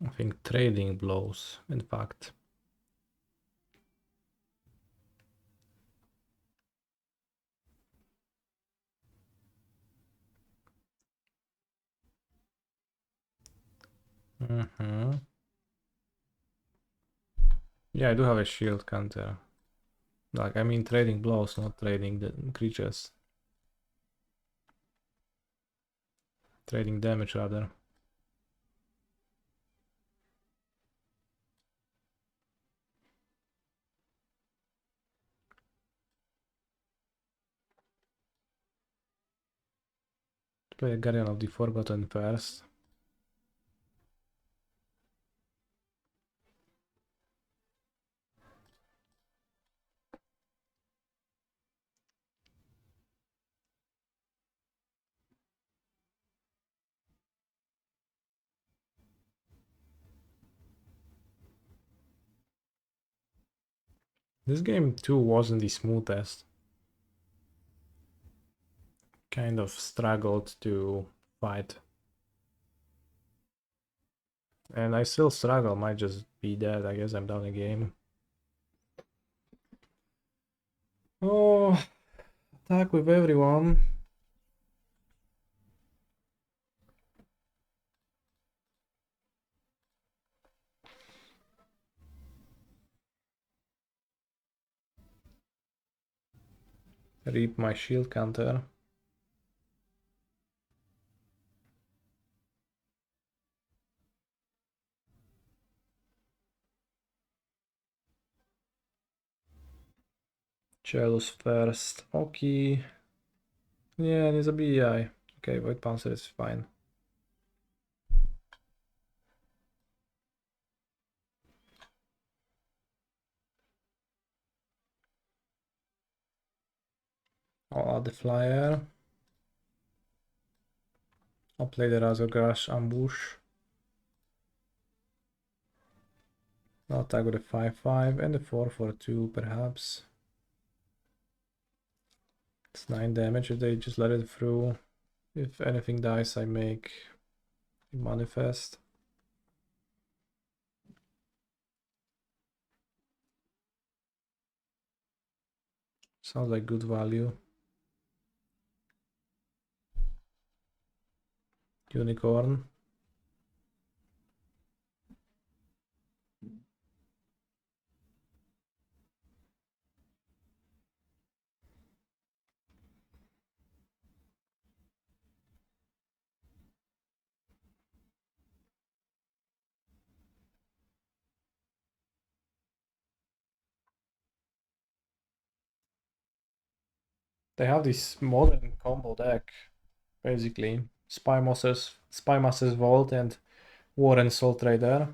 I think trading blows, in fact. Yeah, I do have a shield counter. Like, I mean trading blows, not trading the creatures. Trading damage, rather. Play a Guardian of the Forgotten first. This game too wasn't the smoothest. Kind of struggled to fight. And I still struggle, might just be dead. I guess I'm down a game. Oh, attack with everyone. Reap my shield counter. Jealous first. Okay. Nie, nie zabijaj. Okay, Void Panzer is fine. I'll add the flyer. I'll play the Razorgrash ambush. I'll attack with a 5/5 and a 4/2 perhaps. It's 9 damage if they just let it through. If anything dies, I make a manifest. Sounds like good value. Unicorn. They have this modern combo deck, basically. Spy Master's Vault and Warren Soul Trader.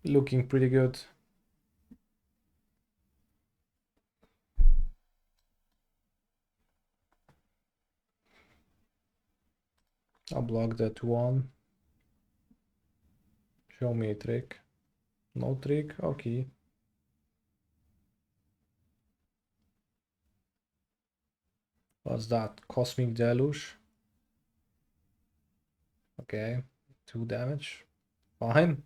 Looking pretty good. I'll block that one. Show me a trick. No trick? Okay. What's that? Cosmic Deluge? Okay. 2 damage. Fine.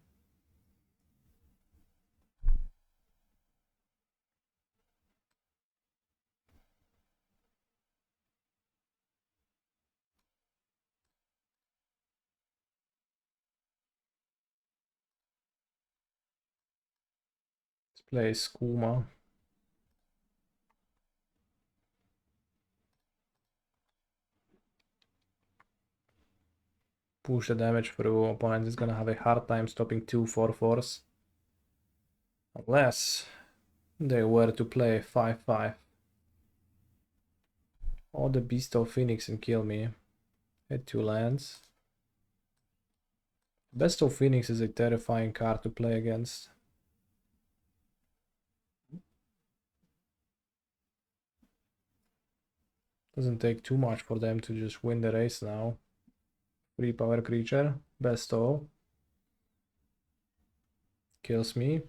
Let's play Skooma. Push the damage through. Opponent is gonna have a hard time stopping 2 4/4s. Unless they were to play 5/5. Or the Beast of Phoenix and kill me. Hit 2 lands. Best of Phoenix is a terrifying card to play against. Doesn't take too much for them to just win the race now. 3 power creature, bestow. Kills me.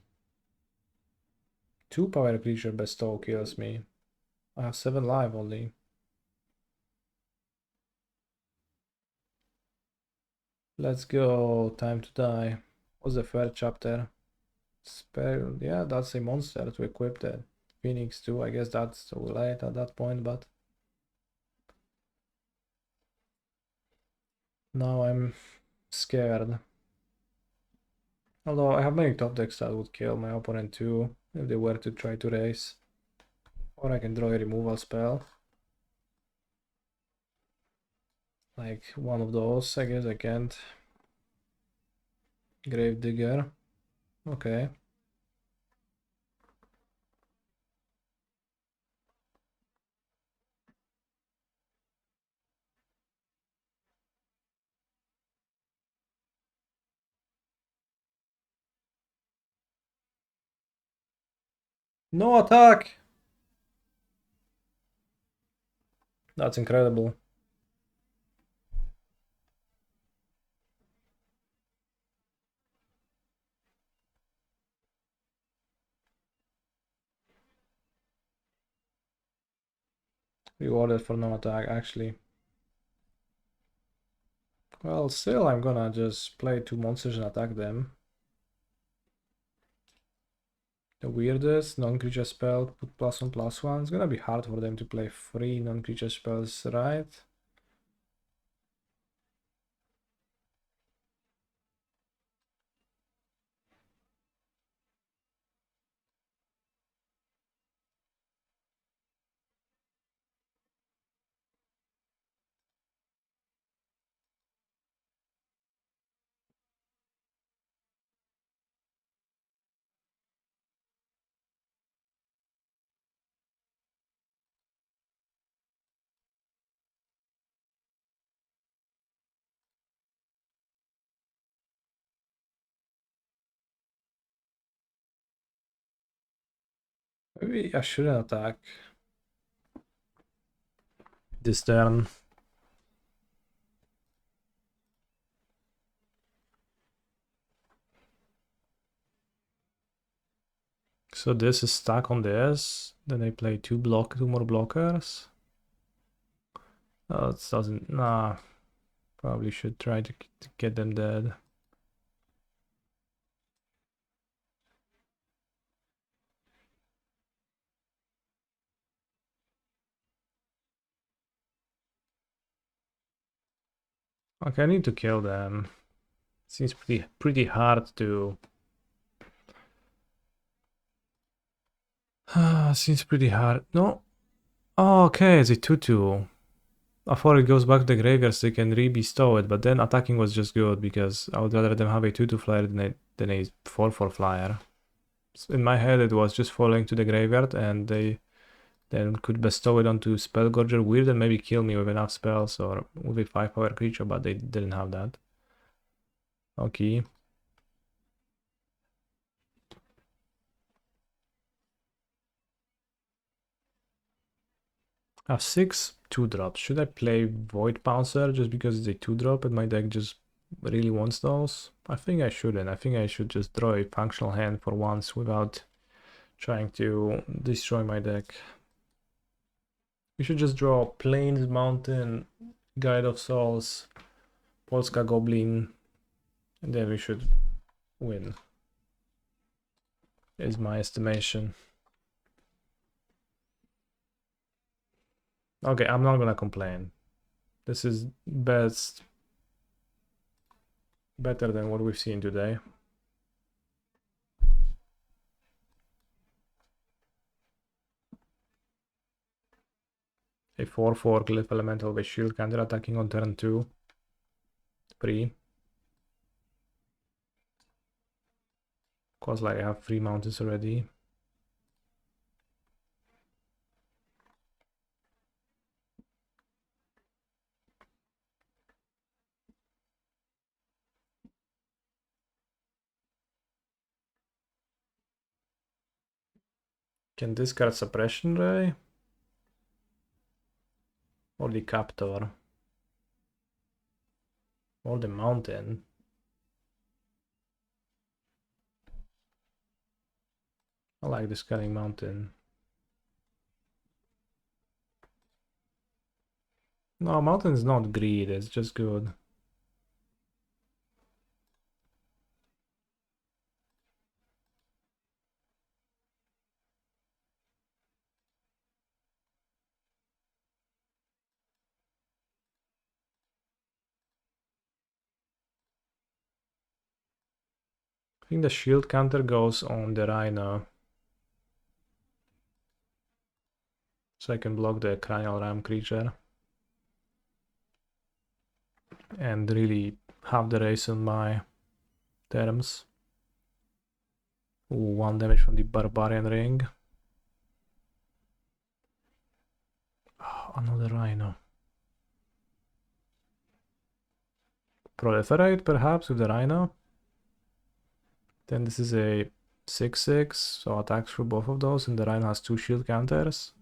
2 power creature, bestow kills me. I have 7 life only. Let's go, time to die. What's the third chapter? Spare, yeah, that's a monster to equip the Phoenix too. I guess that's too late at that point, but now I'm scared. Although I have many top decks that would kill my opponent too, if they were to try to race. Or I can draw a removal spell. Like one of those, I guess I can't. Grave Digger. Okay. No attack! That's incredible. Rewarded for no attack, actually. Well, still I'm gonna just play 2 monsters and attack them. The weirdest non-creature spell, put +1/+1. It's gonna be hard for them to play 3 non-creature spells, right? Maybe I shouldn't attack this turn. So this is stuck on this. Then I play 2 more blockers. Oh, it doesn't. Nah. Probably should try to get them dead. Okay, I need to kill them. Seems pretty hard to. Seems pretty hard. No. Oh, okay, it's a 2/2. I thought it goes back to the graveyard so they can re-bestow it, but then attacking was just good because I would rather them have a 2/2 flyer than a 4/4 flyer. So in my head, it was just falling to the graveyard and they Then could bestow it onto Spellgorger Weird and maybe kill me with enough spells or with a 5-power creature, but they didn't have that. Okay. I have 6 2-drops. Should I play Void Pouncer just because it's a 2-drop and my deck just really wants those? I think I shouldn't. I think I should just draw a functional hand for once without trying to destroy my deck. We should just draw Plains, Mountain, Guide of Souls, Polska Goblin, and then we should win, is my estimation. Okay, I'm not gonna complain. This is better than what we've seen today. A 4/4 Glyph Elemental with shield counter attacking on turn 2. 3. Cause like I have 3 mountains already. Can discard Suppression Ray? Or the Captor? Or the Mountain? I like discarding Mountain. No, Mountain's not greed, it's just good. I think the shield counter goes on the Rhino. So I can block the Cranial Ram creature. And really have the race on my terms. Ooh, 1 damage from the Barbarian Ring. Oh, another Rhino. Proliferate perhaps with the Rhino. Then this is a 6/6, so attacks through both of those, and the Rhino has 2 shield counters.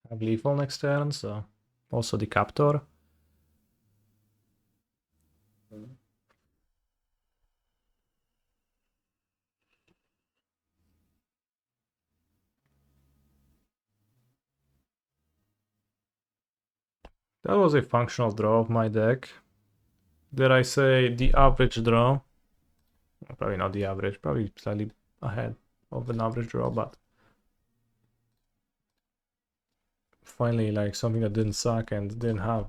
I have lethal next turn, so also the Captor. That was a functional draw of my deck. Did I say the average draw? Probably not the average, probably slightly ahead of an average draw, but finally like something that didn't suck and didn't have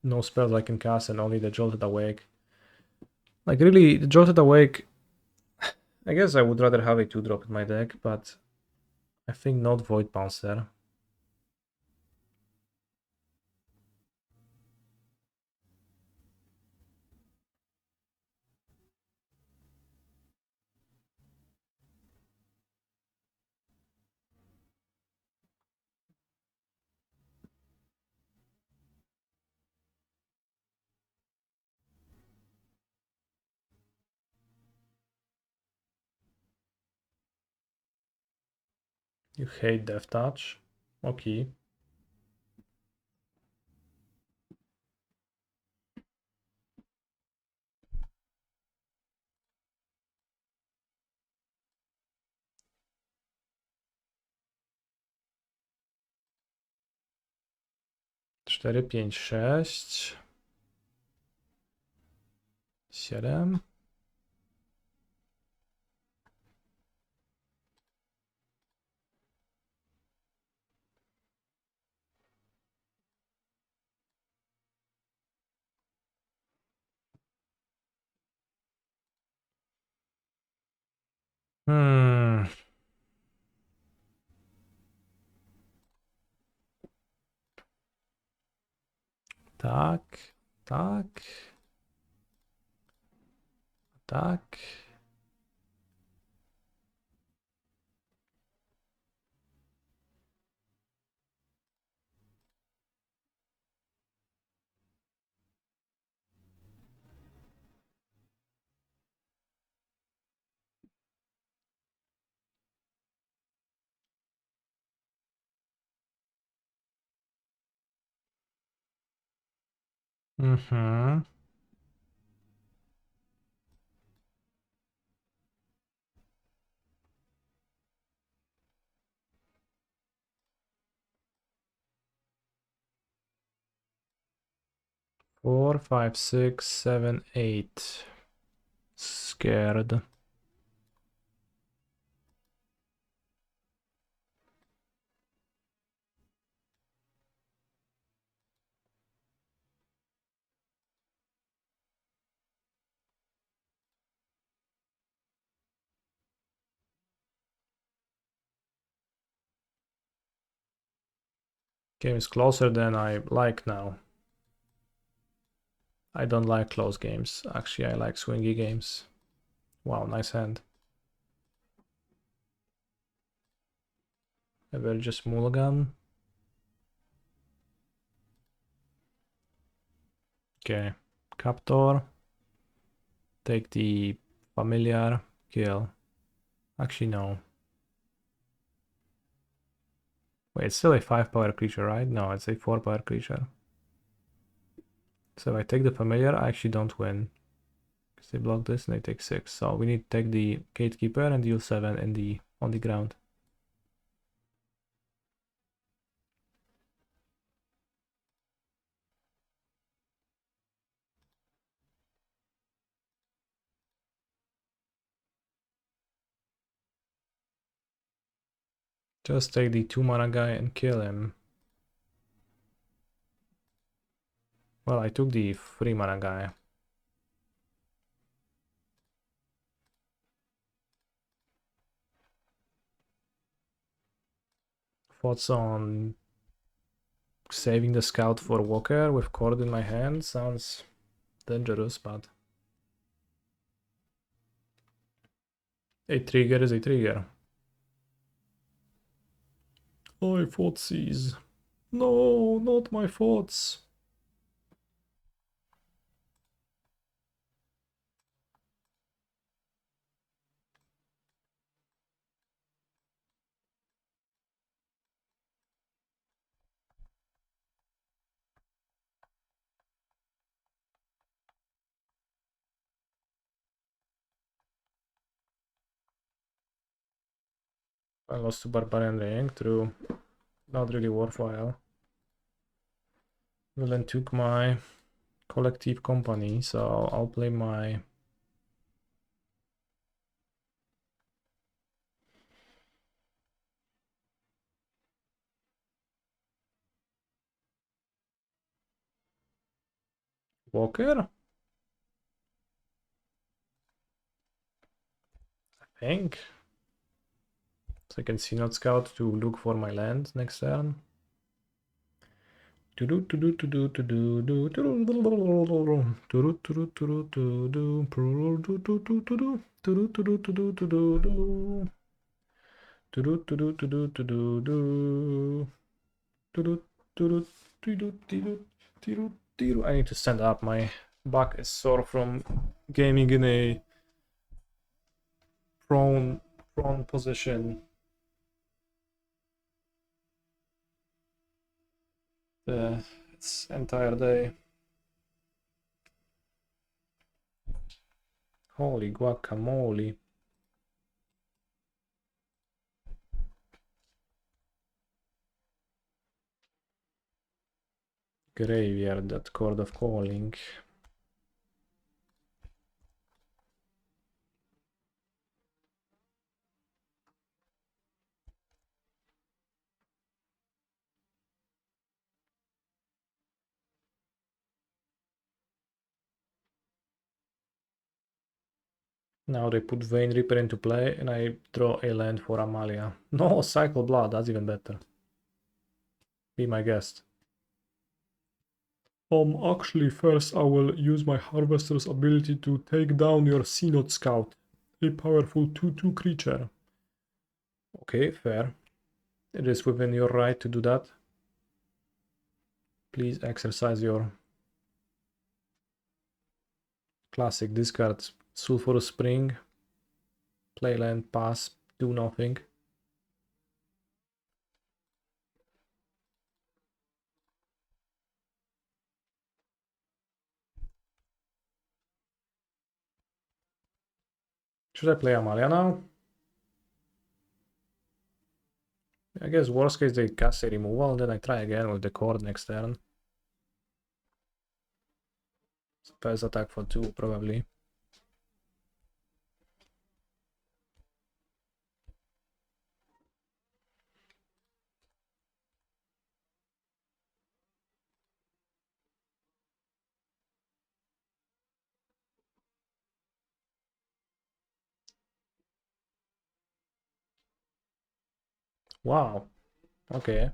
no spells I can cast and only the Jolted Awake. Like really, the Jolted Awake, I guess I would rather have a 2-drop in my deck, but I think not Void Bouncer. You hate Death Touch. Okay. Cztery, 5, 6. 7. Hmm. Tak, tak, tak. Mm-hmm. Four, five, six, seven, eight. Scared. Game is closer than I like now. I don't like close games. Actually, I like swingy games. Wow, nice hand. I will just mulligan. Okay, Captor. Take the familiar. Kill. Actually, no. Wait, it's still a 5 power creature, right? No, it's a 4 power creature. So if I take the familiar, I actually don't win. Because they block this and they take 6. So we need to take the gatekeeper and deal 7 in the on the ground. Just take the 2 mana guy and kill him. Well, I took the 3 mana guy. Thoughts on saving the scout for Walker with cord in my hand? Sounds dangerous, but a trigger is a trigger. Oh, thoughtsies. No, not my thoughts. I lost to Barbarian Ring, true. Not really worthwhile. Villain took my collective company, so I'll play my Walker, I think. So I can see not scout to look for my land next turn. I need to stand up. My back is sore from gaming in a prone position. It's entire day. Holy guacamole. Graveyard, that Chord of Calling. Now they put Vein Reaper into play and I draw a land for Amalia. No, Cycle Blood, that's even better. Be my guest. Actually, first I will use my Harvester's ability to take down your Synod Scout, a powerful 2/2 creature. Okay, fair. It is within your right to do that. Please exercise your classic discard Sulphurous Spring, play land, pass, do nothing. Should I play Amalia now? I guess worst case they cast a removal, and then I try again with the cord next turn. Spells attack for 2, probably. Wow. Okay.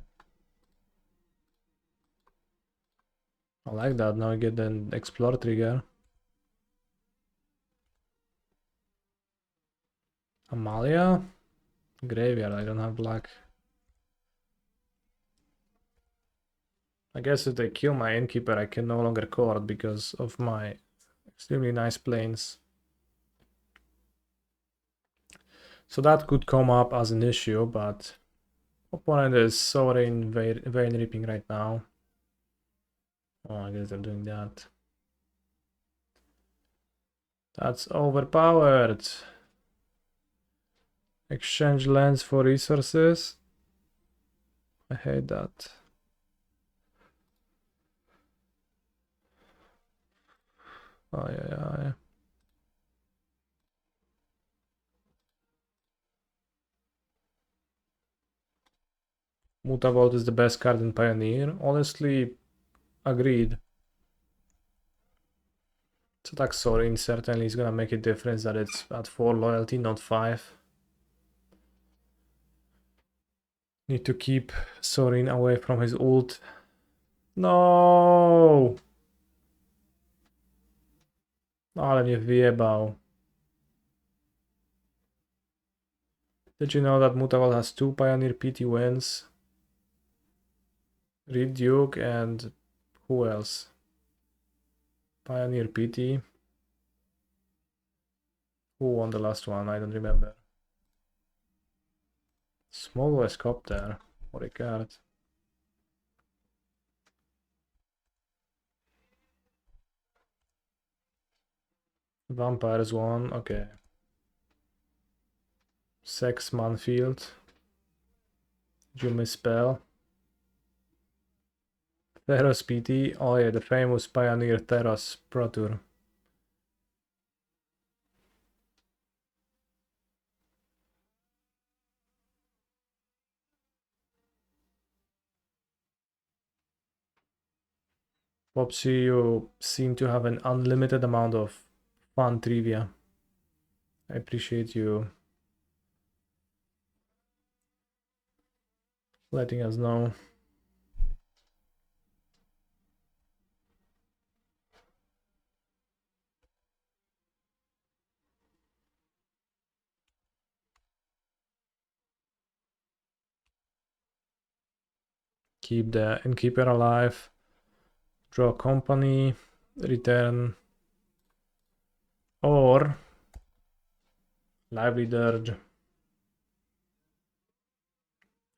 I like that. Now I get an explore trigger. Amalia? Graveyard, I don't have black. I guess if they kill my innkeeper, I can no longer cord because of my extremely nice planes. So that could come up as an issue, but opponent is Sovereign Vein Reaping right now. Oh, I guess they're doing that. That's overpowered. Exchange lands for resources. I hate that. Oh, yeah. Mutavault is the best card in Pioneer. Honestly, agreed. So attack Sorin certainly is gonna make a difference that it's at 4 loyalty, not 5. Need to keep Sorin away from his ult. No! Ale mnie wyjebał. Did you know that Mutavault has 2 Pioneer PT wins? Reed Duke and who else? Pioneer PT. Who won the last one? I don't remember. Small West Copter. What a card. Vampires won. Okay. Sex Manfield. Did you misspell? Theros PT. Oh yeah, the famous Pioneer Theros Pro Tour. Popsy, you seem to have an unlimited amount of fun trivia. I appreciate you letting us know. Keep the innkeeper alive. Draw company. Return. Or Lively Dirge.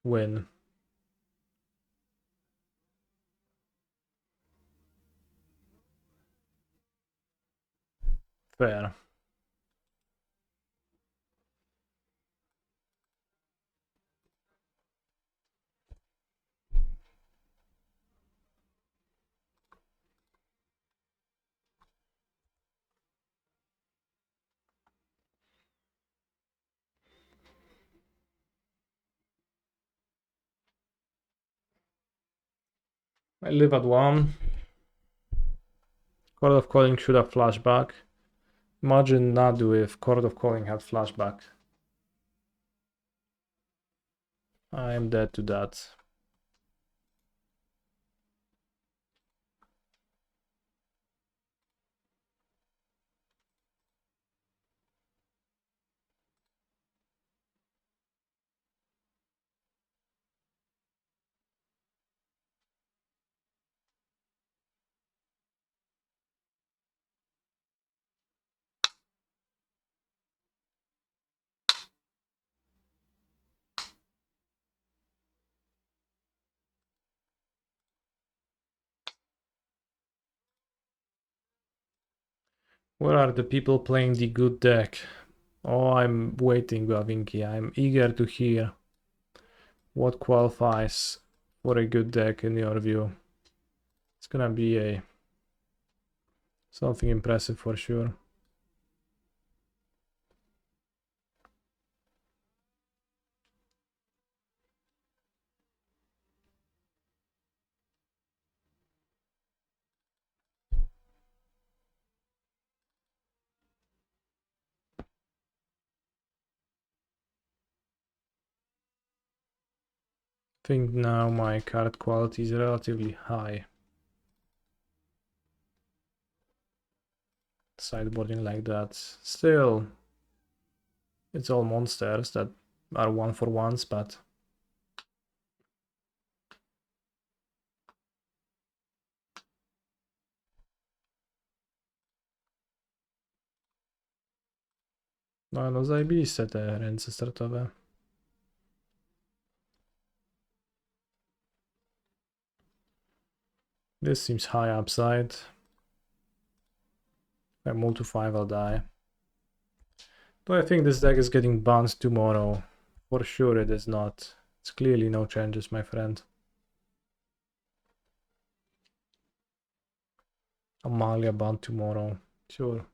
Win. Fair. I live at 1. Court of Calling should have flashback. Imagine Nadu if Court of Calling had flashback. I am dead to that. Where are the people playing the good deck? Oh, I'm waiting, Gavinki. I'm eager to hear what qualifies for a good deck in your view. It's gonna be something impressive for sure. I think now my card quality is relatively high. Sideboarding like that. Still, it's all monsters that are 1-for-1s, but no zajebiste te ręce startowe. This seems high upside. If I move to 5, I'll die. Do I think this deck is getting banned tomorrow? For sure it is not. It's clearly no changes, my friend. Amalia banned tomorrow. Sure.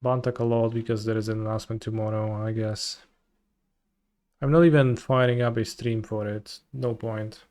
Bantak a lot because there is an announcement tomorrow, I guess. I'm not even firing up a stream for it. No point.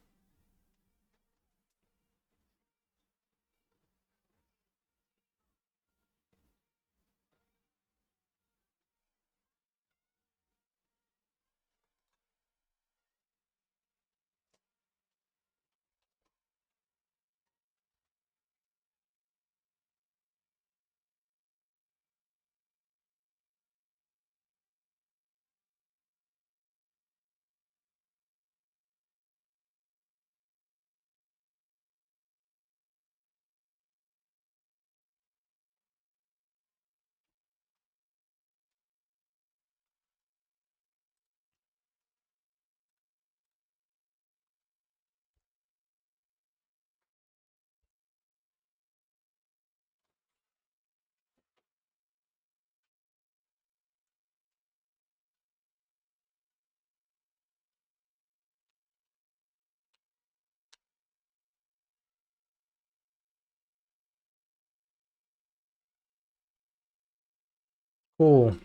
Cool.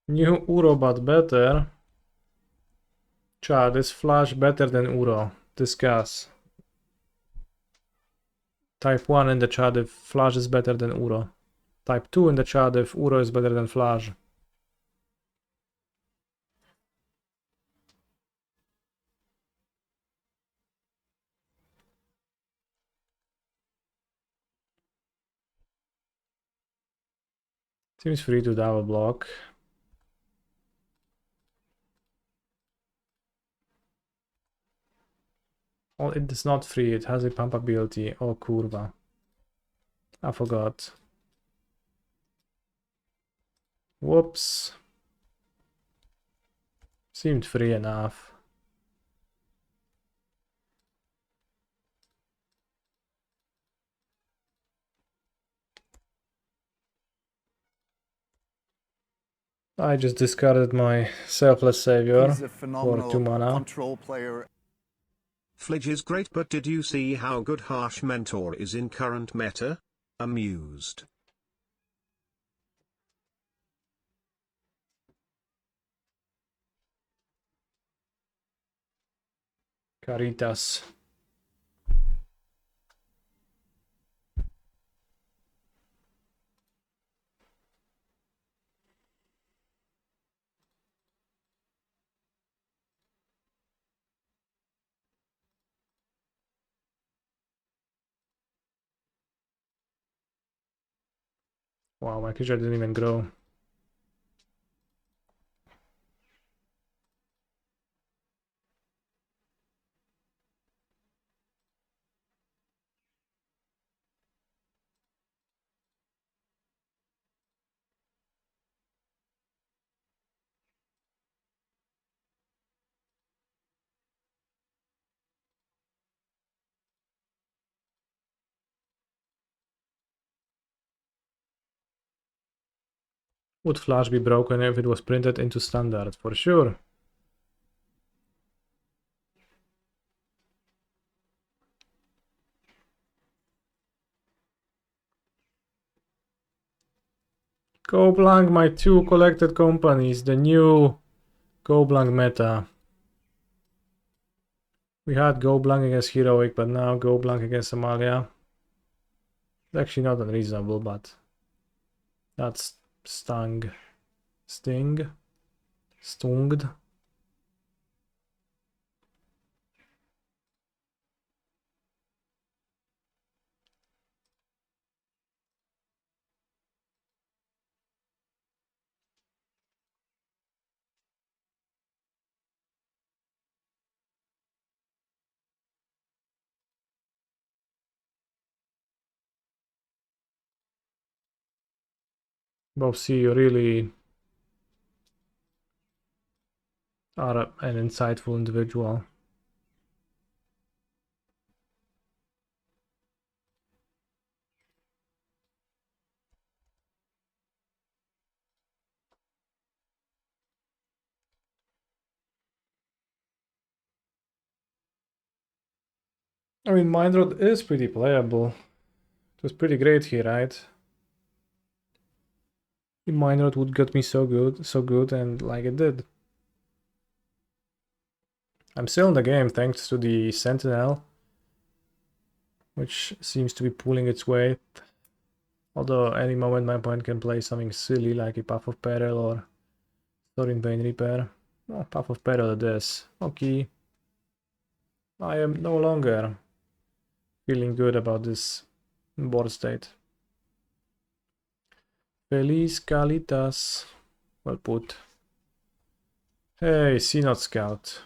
New Uro but better. Chad, is Flash better than Uro? Discuss. Type 1 in the chat if Flash is better than Uro. Type 2 in the chat if Uro is better than Flash. Seems free to double block. Oh, it is not free, it has a pump ability. Oh, kurwa. I forgot. Whoops. Seemed free enough. I just discarded my Selfless Savior He's a for 2 phenomenal mana. control player. Flidge is great, but did you see how good Harsh Mentor is in current meta? Amused. Caritas. Wow, my creature didn't even grow. Would Flash be broken if it was printed into standard? For sure. Go blank my 2 collected companies, the new Go blank meta. We had Go blank against Heroic, but now Go blank against Amalia. It's actually not unreasonable, but that's stung. Sting. Stunged. Both you really are an insightful individual. I mean, Mind Rod is pretty playable. It was pretty great here, right? Mind Rod would get me so good, and like it did. I'm still in the game thanks to the Sentinel, which seems to be pulling its weight. Although any moment my opponent can play something silly like a Path of Peril or Thorin Vein Repair. Oh, Path of Peril it is. Okay. I am no longer feeling good about this board state. Feliz Calitas. Well put. Hey, Synod Scout.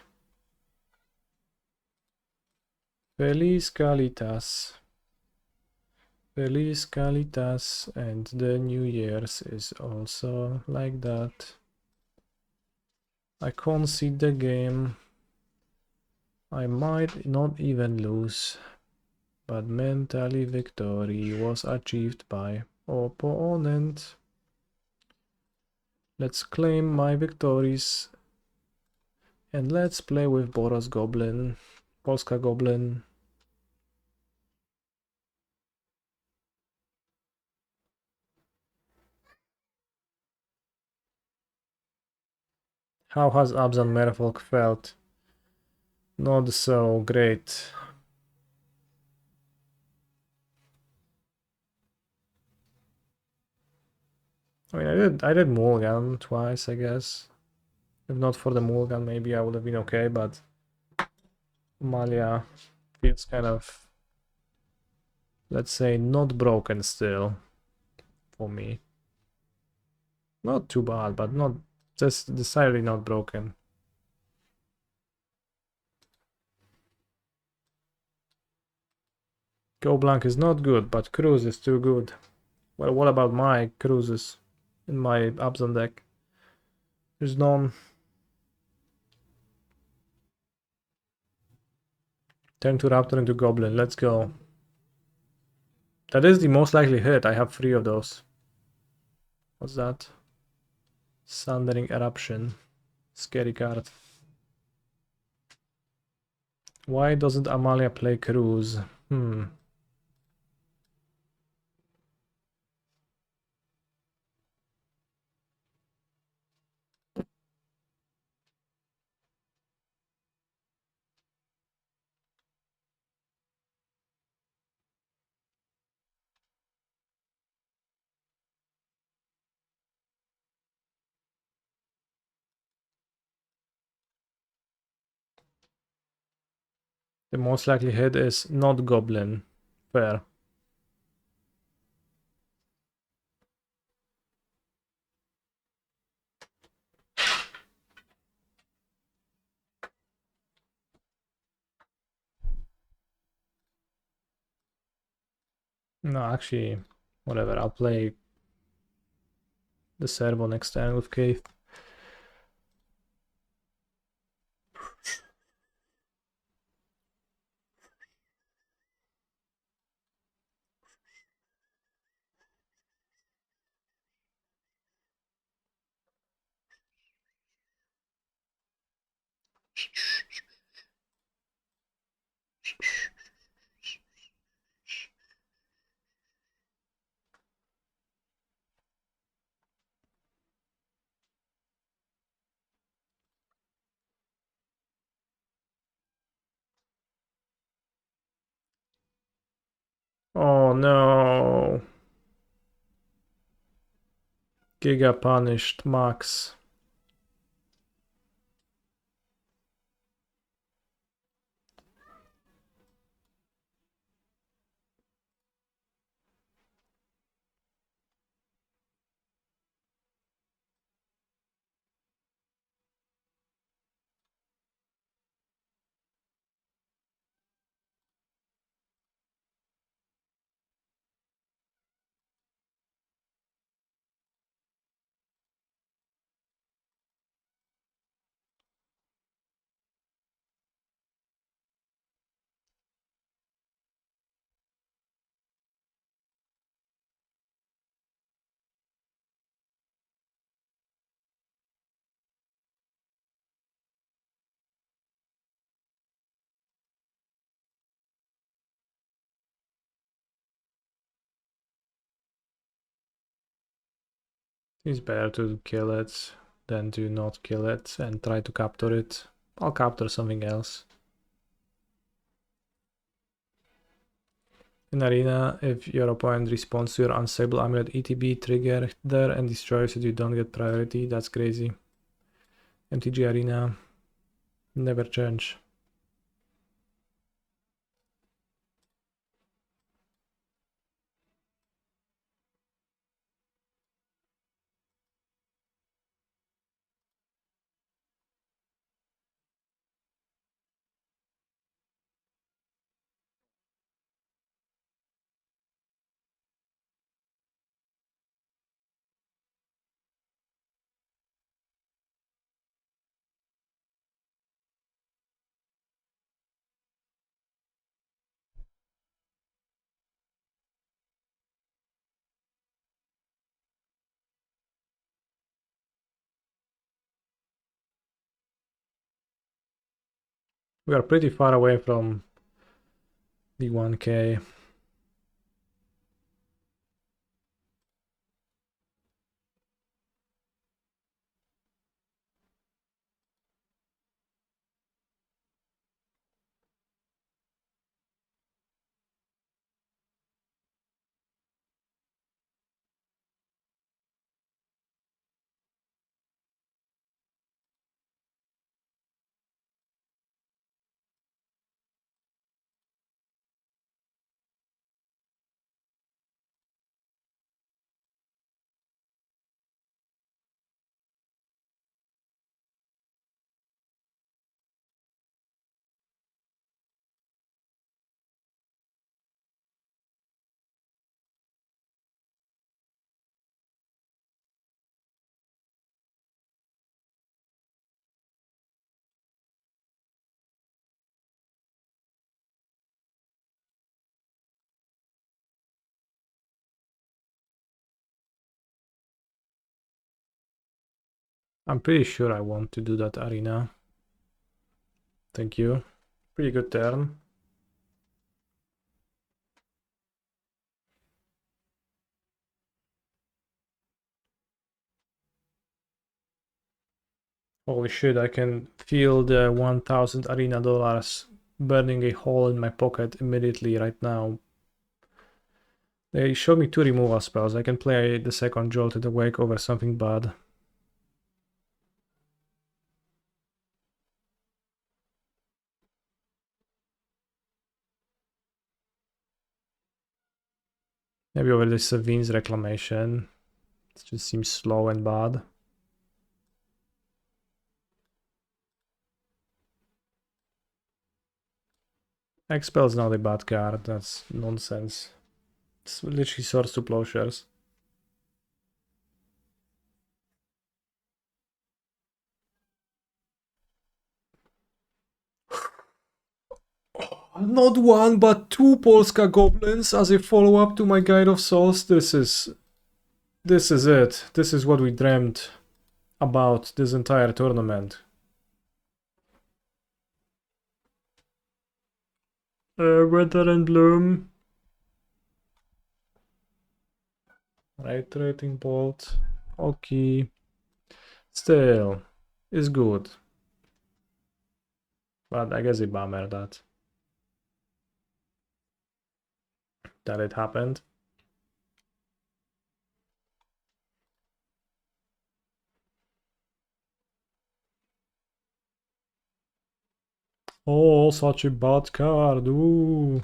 Feliz Calitas. Feliz Calitas, and the New Year's is also like that. I concede the game. I might not even lose, but mentally victory was achieved by opponent. Let's claim my victories and let's play with Boros Goblin, Polska Goblin. How has Abzan Merfolk felt? Not so great. I mean, I did Mulligan twice, I guess. If not for the Mulligan, maybe I would have been okay, but Amalia feels kind of, let's say, not broken still for me. Not too bad, but not just decidedly not broken. Go Blanc is not good, but Cruise is too good. Well, what about my Cruises in my Abzan deck? There's none. Turn to Raptor into Goblin, let's go. That is the most likely hit, I have 3 of those. What's that? Sundering Eruption. Scary card. Why doesn't Amalia play Cruise? The most likely hit is not Goblin. Fair. No, actually, whatever. I'll play the servo next turn with Keith. Oh no. Giga punished Max. It's better to kill it than to not kill it and try to capture it. I'll capture something else. In Arena, if your opponent responds to your unstable amulet ETB trigger there and destroys it, you don't get priority. That's crazy. MTG Arena, never change. We are pretty far away from the 1k. I'm pretty sure I want to do that Arena. Thank you. Pretty good turn. Holy shit, I can feel the 1000 arena dollars burning a hole in my pocket immediately right now. They showed me 2 removal spells. I can play the second Jolted Awake over something bad. Maybe over this Savine's Reclamation. It just seems slow and bad. Expel's not a bad card, that's nonsense. It's literally Swords to Plowshares. Not one, but 2 Polska Goblins as a follow-up to my Guide of Souls. This is it. This is what we dreamt about this entire tournament. Weather and Bloom. Reiterating Bolt. Okay. Still, is good. But I guess a bummer that it happened. Oh, such a bad card. Ooh.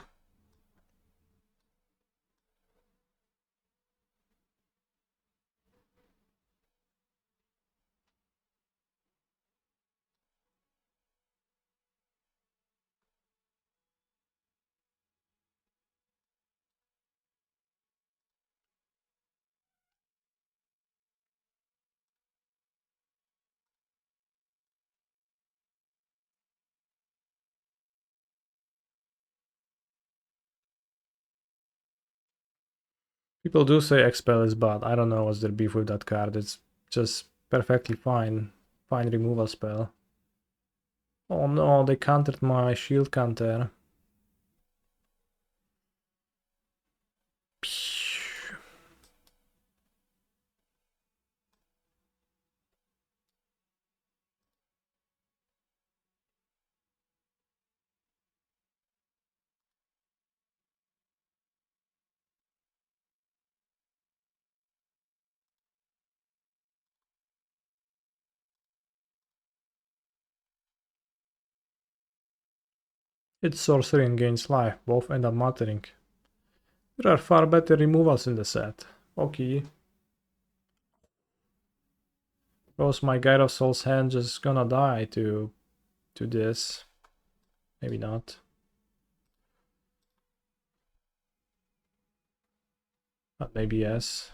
People do say Expel is bad. I don't know what's their beef with that card. It's just perfectly fine. Fine removal spell. Oh no, they countered my shield counter. It's sorcery and gains life. Both end up mattering. There are far better removals in the set. Okay. Was my Guide of Souls hand just gonna die to this? Maybe not. But maybe yes.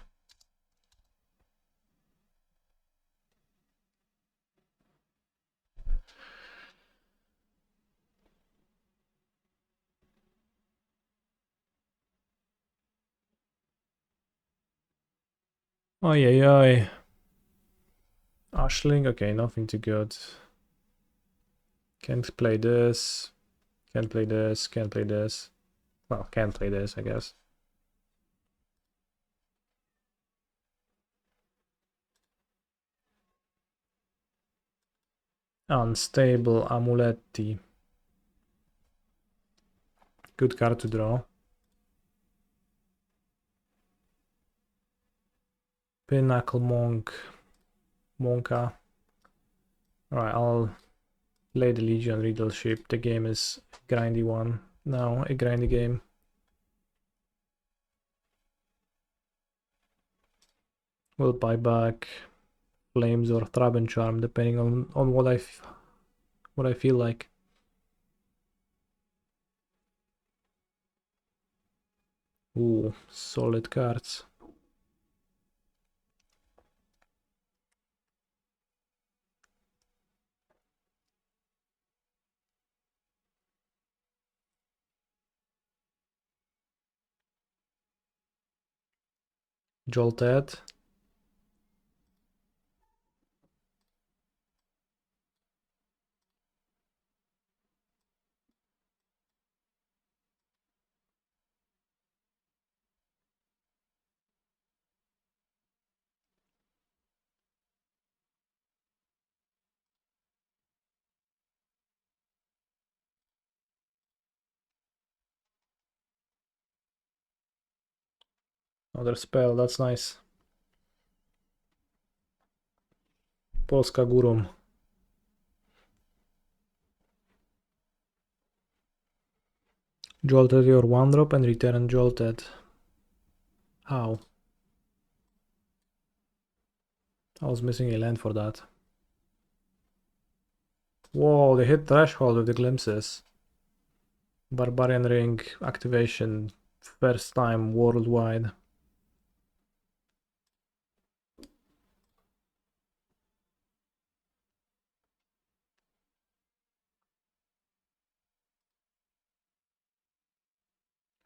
Oi, oi, oi. Ashling, okay, nothing too good. Can't play this. Can't play this. Can't play this. Well, can't play this, I guess. Unstable Amuletti. Good card to draw. Pinnacle Monka. Alright, I'll play the Legion Riddleship. The game is a grindy one. No, a grindy game. We'll buy back Flames or Traben Charm depending on what I feel like. Ooh, solid cards. Jolted. Another spell, that's nice. Polska Gurum. Jolted your 1-drop and return jolted. How? I was missing a land for that. Whoa, they hit threshold with the glimpses. Barbarian Ring activation, first time worldwide.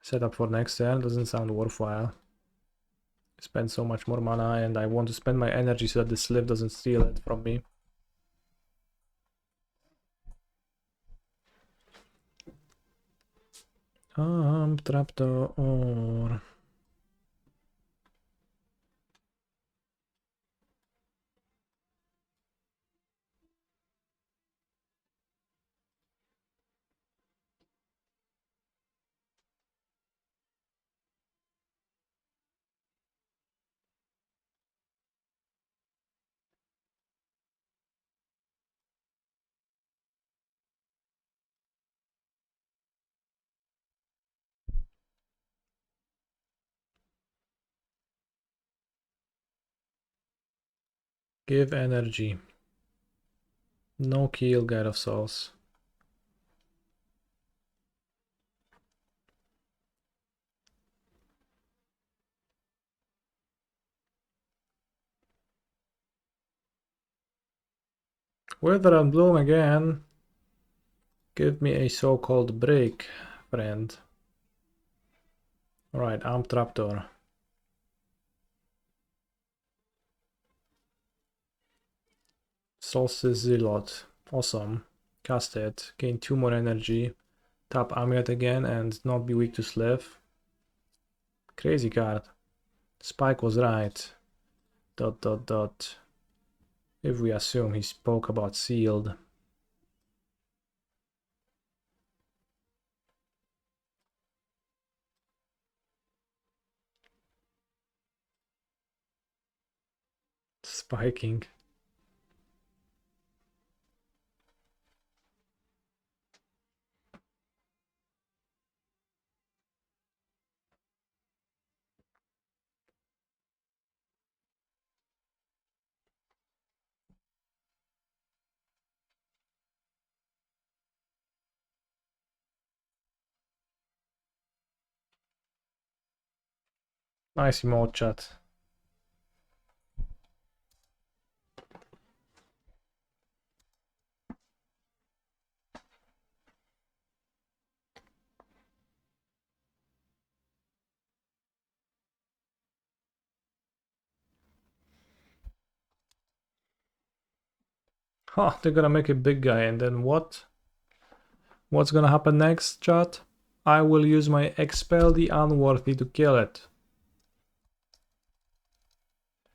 Set up for next turn doesn't sound worthwhile. Spend so much more mana and I want to spend my energy so that the Sliv doesn't steal it from me. Trapdoor. Give energy. No kill, Guide of Souls. Wither and Bloom again. Give me a so-called break, friend. Alright, Armed Trapdoor. Solstice Zealot. Awesome. Cast it. Gain 2 more energy. Tap Amulet again and not be weak to Sliv. Crazy card. Spike was right. ... If we assume he spoke about sealed. Spiking. Nice emote, chat. Huh, they're gonna make a big guy and then what? What's gonna happen next, chat? I will use my Expel the Unworthy to kill it.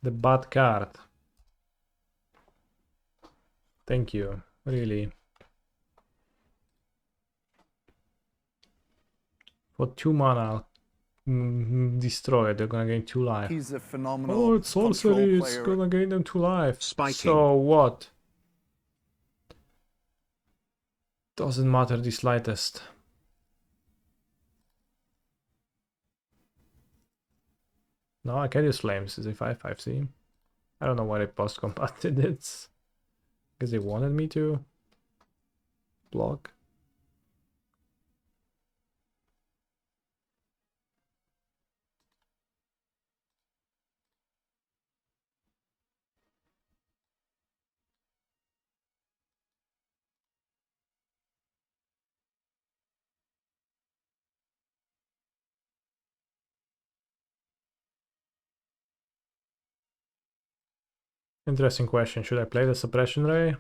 The bad card. Thank you, really. For 2 mana, destroy it, they're gonna gain 2 life. He's a phenomenal Oh, it's sorcery, it's player. gonna gain them 2 life. Spiking. So what? Doesn't matter the slightest. No, I can use Flames, it's a 5/5, see? I don't know why they post-compacted it. Because they wanted me to. Block. Interesting question. Should I play the Suppression Ray?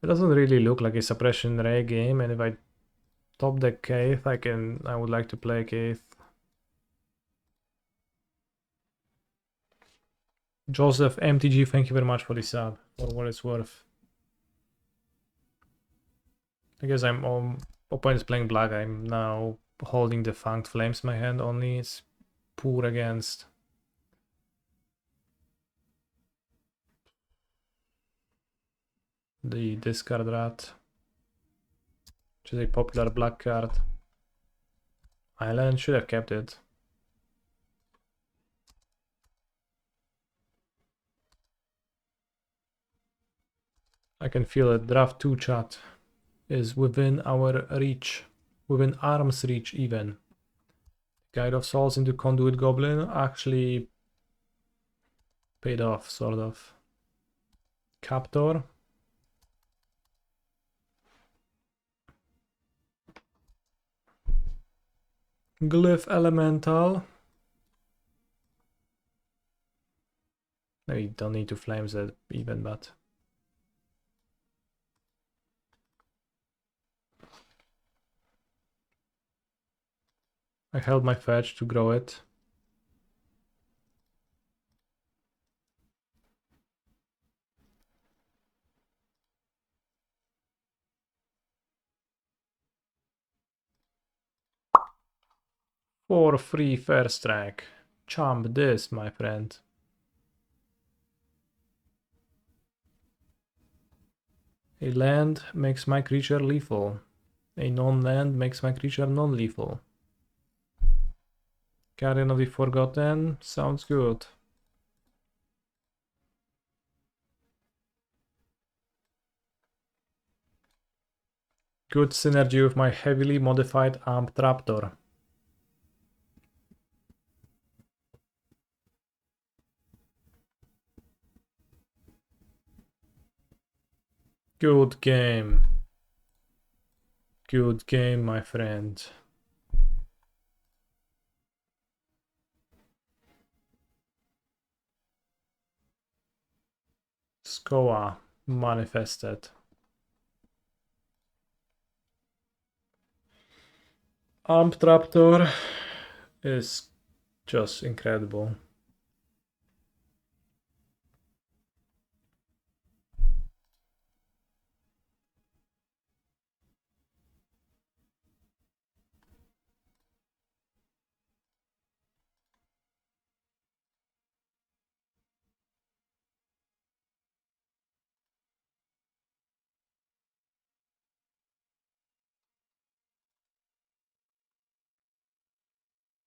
It doesn't really look like a Suppression Ray game, and if I top deck Keith, I would like to play Keith. Joseph MTG, thank you very much for the sub, for what it's worth. I guess opponent's playing black, I'm now holding the Fanged Flames in my hand only. It's poor against. The discard rat, which is a popular black card. Island should have kept it. I can feel it. Draft 2 chat is within our reach, within arm's reach even. Guide of Souls into Conduit Goblin actually paid off, sort of. Captor. Glyph Elemental. Maybe don't need to flames that even, but... I held my fetch to grow it. For free first strike. Chump this, my friend. A land makes my creature lethal. A non-land makes my creature non-lethal. Guardian of the Forgotten sounds good. Good synergy with my heavily modified Amped Raptor. Good game. Good game, my friend. Skoa manifested. Amped Raptor is just incredible.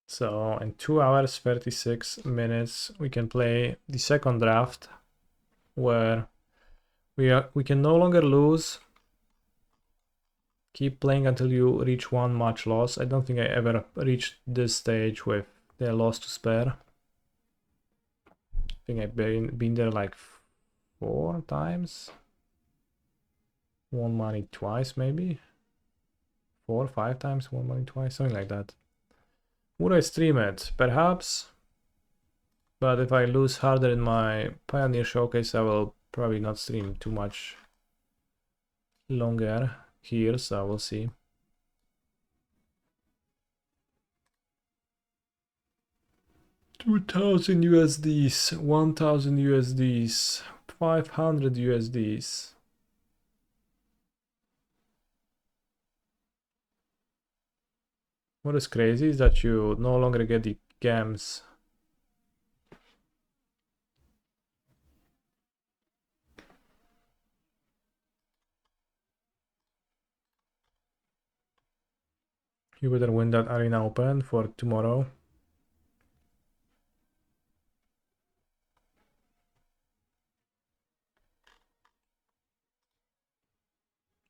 So in 2 hours 36 minutes we can play the second draft where we can no longer lose. Keep playing until you reach 1 match loss. I don't think I ever reached this stage with the loss to spare. I think I've been there like 4 times. Won money twice maybe. 4 or 5 times, won money twice, something like that. Would I stream it? Perhaps. But if I lose harder in my Pioneer Showcase, I will probably not stream too much longer here, so we'll see. $2,000 USDs, 1,000 USDs, 500 USDs. What is crazy is that you no longer get the gems. You better win that Arena Open for tomorrow.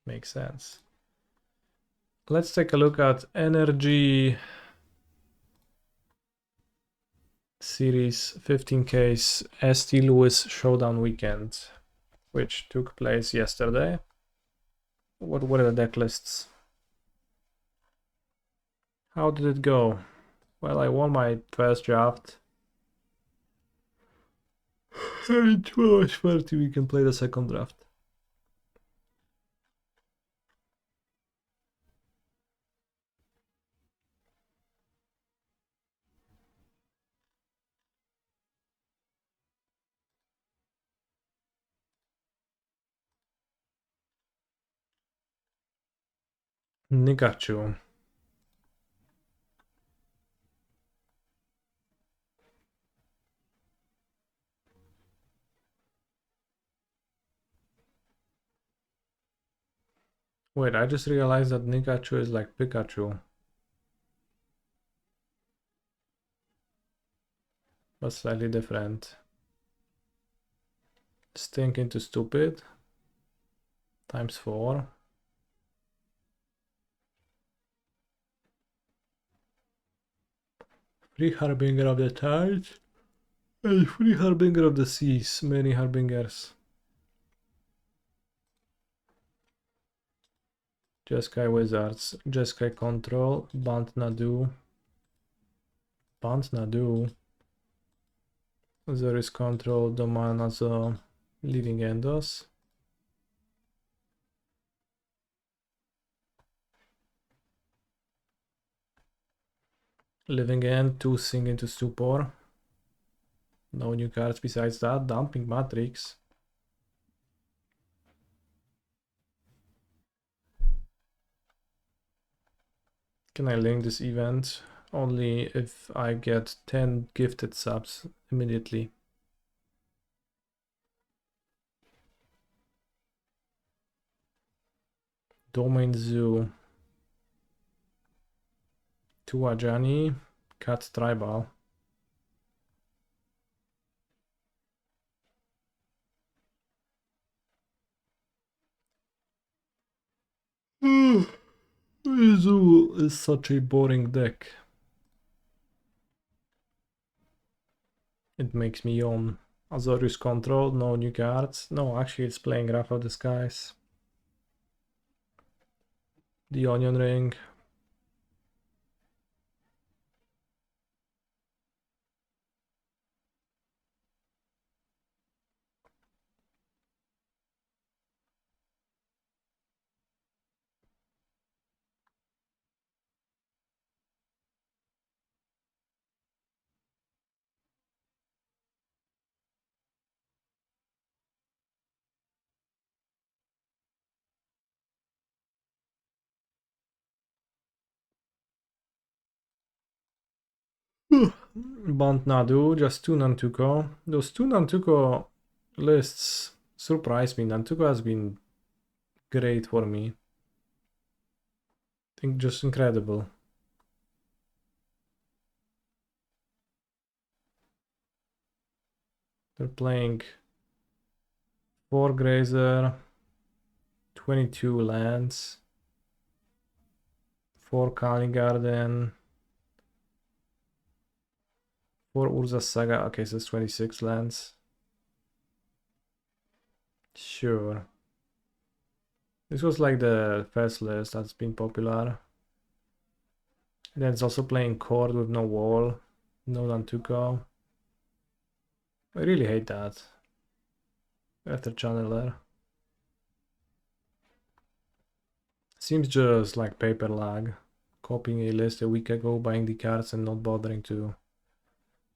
Makes sense. Let's take a look at Energy Series 15K's St. Louis Showdown Weekend, which took place yesterday. What were the deck lists? How did it go? Well, I won my first draft. In 2 hours 30 we can play the second draft. Nikachu. Wait, I just realized that Nikachu is like Pikachu. But slightly different. Stink into stupid. Times 4. Free Harbinger of the Tides. And Free Harbinger of the Seas. Many Harbingers. Jeskai Wizards. Jeskai Control. Bant Nadu. Bant Nadu. There is Control. Domanazo. Living Endos. Living End. 2 Sing into Stupor. No new cards besides that. Dumping Matrix. Can I link this event? Only if I get 10 gifted subs immediately. Domain Zoo. 2 Ajani. Cat Tribal. Zoo is such a boring deck. It makes me yawn. Azorius Control, no new cards. No, actually it's playing Wrath of the Skies. The Onion Ring. Bant Nadu, just 2 Nantuko. Those 2 Nantuko lists surprise me. Nantuko has been great for me. I think just incredible. They're playing 4 Grazer, 22 lands, 4 Kali Garden, 4 Urza Saga. Okay, so it's 26 lands. Sure. This was like the first list that's been popular. And then it's also playing Cord with no wall, no Nantuko. I really hate that. After Channeler. Seems just like paper lag. Copying a list a week ago, buying the cards and not bothering to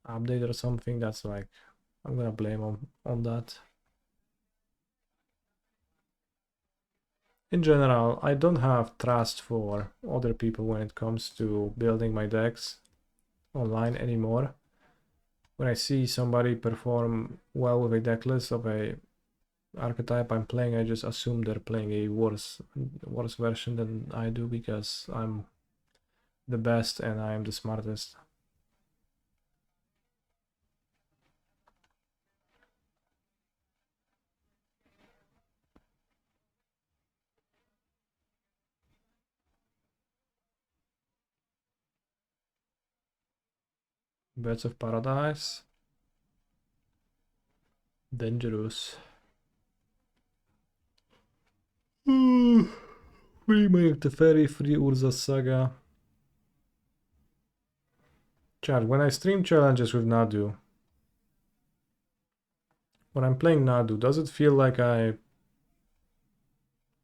update or something. That's like, I'm gonna blame on that. In general, I don't have trust for other people when it comes to building my decks online anymore. When I see somebody perform well with a deck list of a archetype I'm playing, I just assume they're playing a worse version than I do because I'm the best and I'm the smartest. Birds of Paradise. Dangerous. Free Make the Ferry, free Urza Saga. Chat, when I stream challenges with Nadu, when I'm playing Nadu, does it feel like I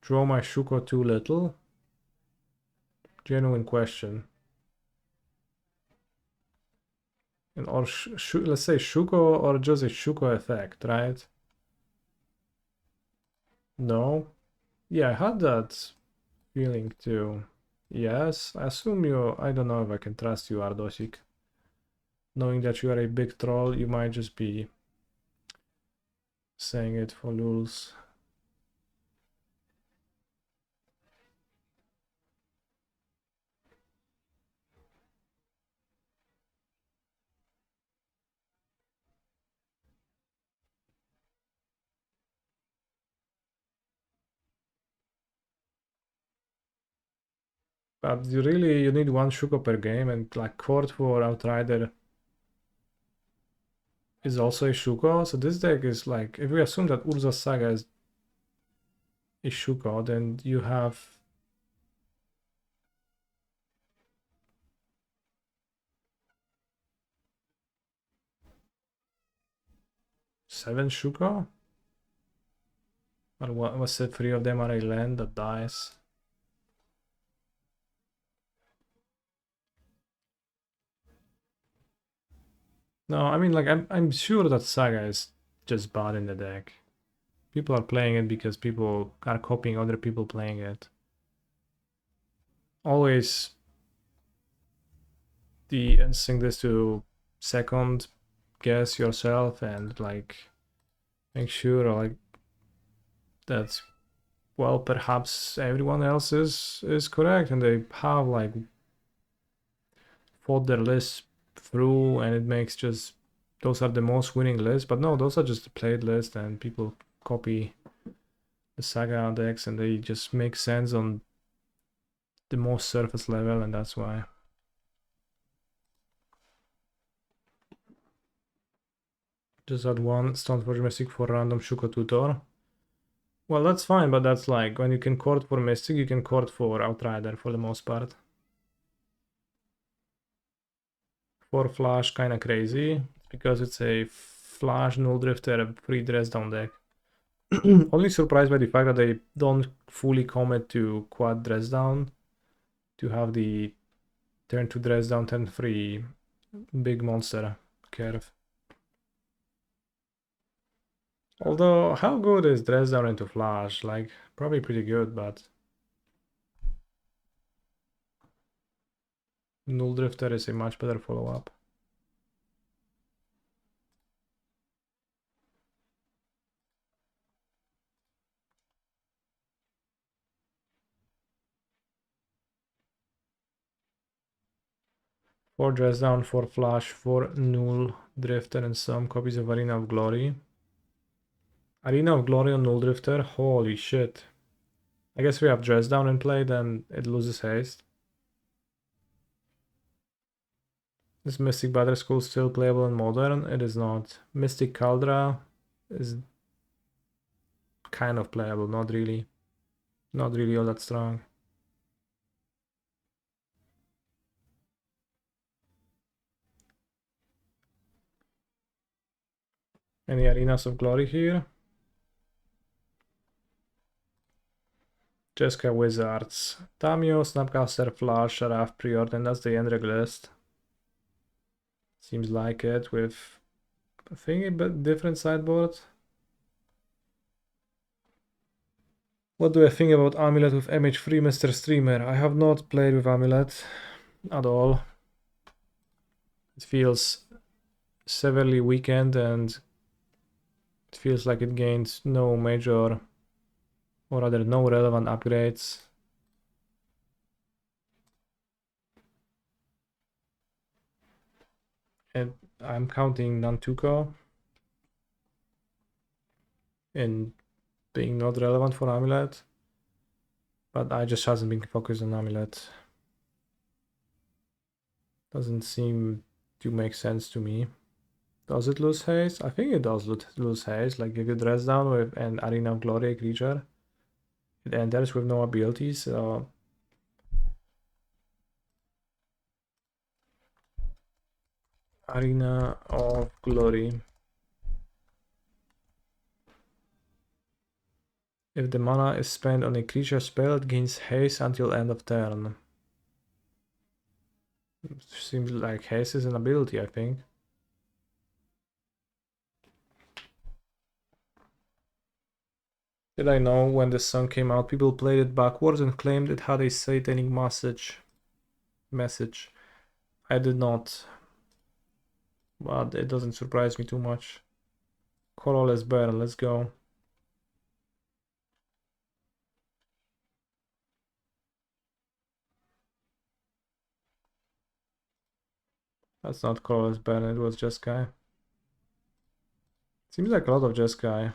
draw my Shuko too little? Genuine question. And or let's say Shuko or just a Shuko effect, right? No? Yeah, I had that feeling too. Yes, I assume you... I don't know if I can trust you, Ardosik. Knowing that you are a big troll, you might just be saying it for lulz. But you need one Shuko per game, and like Court for Outrider is also a Shuko. So this deck is like, if we assume that Urza Saga is a Shuko, then you have seven Shuko? Or what was it? Three of them are a land that dies. No, I mean, like, I'm sure that Saga is just bad in the deck. People are playing it because people are copying other people playing it. Always sing this to second guess yourself and like make sure like that, well, perhaps everyone else is correct and they have like thought their list through and it makes just those are the most winning lists. But no, those are just the played list and people copy the Saga decks and they just make sense on the most surface level, and that's why. Just add one Stoneforge Mystic for random Shuko tutor. Well, that's fine, but that's like when you can court for Mystic, you can court for Outrider for the most part. For Flash, kinda crazy, because it's a Flash Null Drifter free dress down deck. Only surprised by the fact that they don't fully commit to quad dress down to have the turn 2 dress down, turn 3 big monster curve. Although, how good is dress down into Flash? Like, probably pretty good, but Null Drifter is a much better follow-up. For dress down, for Flash, for Null Drifter, and some copies of Arena of Glory. Arena of Glory on Null Drifter, holy shit. I guess we have dress down in play, then it loses haste. Is Mystic Battle School still playable in Modern? It is not. Mystic Caldra is kind of playable, not really. Not really all that strong. Any Arenas of Glory here? Jessica Wizards. Tamio, Snapcaster, Flash, Sharaf, Preordain, that's the end list. Seems like it with I think a bit different sideboard. What do I think about Amulet with MH3 Mr. Streamer? I have not played with Amulet at all. It feels severely weakened and it feels like it gains no major, or rather no relevant upgrades. And I'm counting Nantuko in being not relevant for Amulet, but I just hasn't been focused on Amulet. Doesn't seem to make sense to me. Does it lose haste? I think it does lose haste. Like if you dress down with an Arena of Glory creature, it enters with no abilities. So Arena of Glory. If the mana is spent on a creature spell, it gains haste until end of turn. Seems like haste is an ability, I think. Did I know when the song came out, people played it backwards and claimed it had a satanic message. I did not, but it doesn't surprise me too much. Colorless Baron, let's go. That's not Colorless Baron, it was Jeskai. Seems like a lot of Jeskai.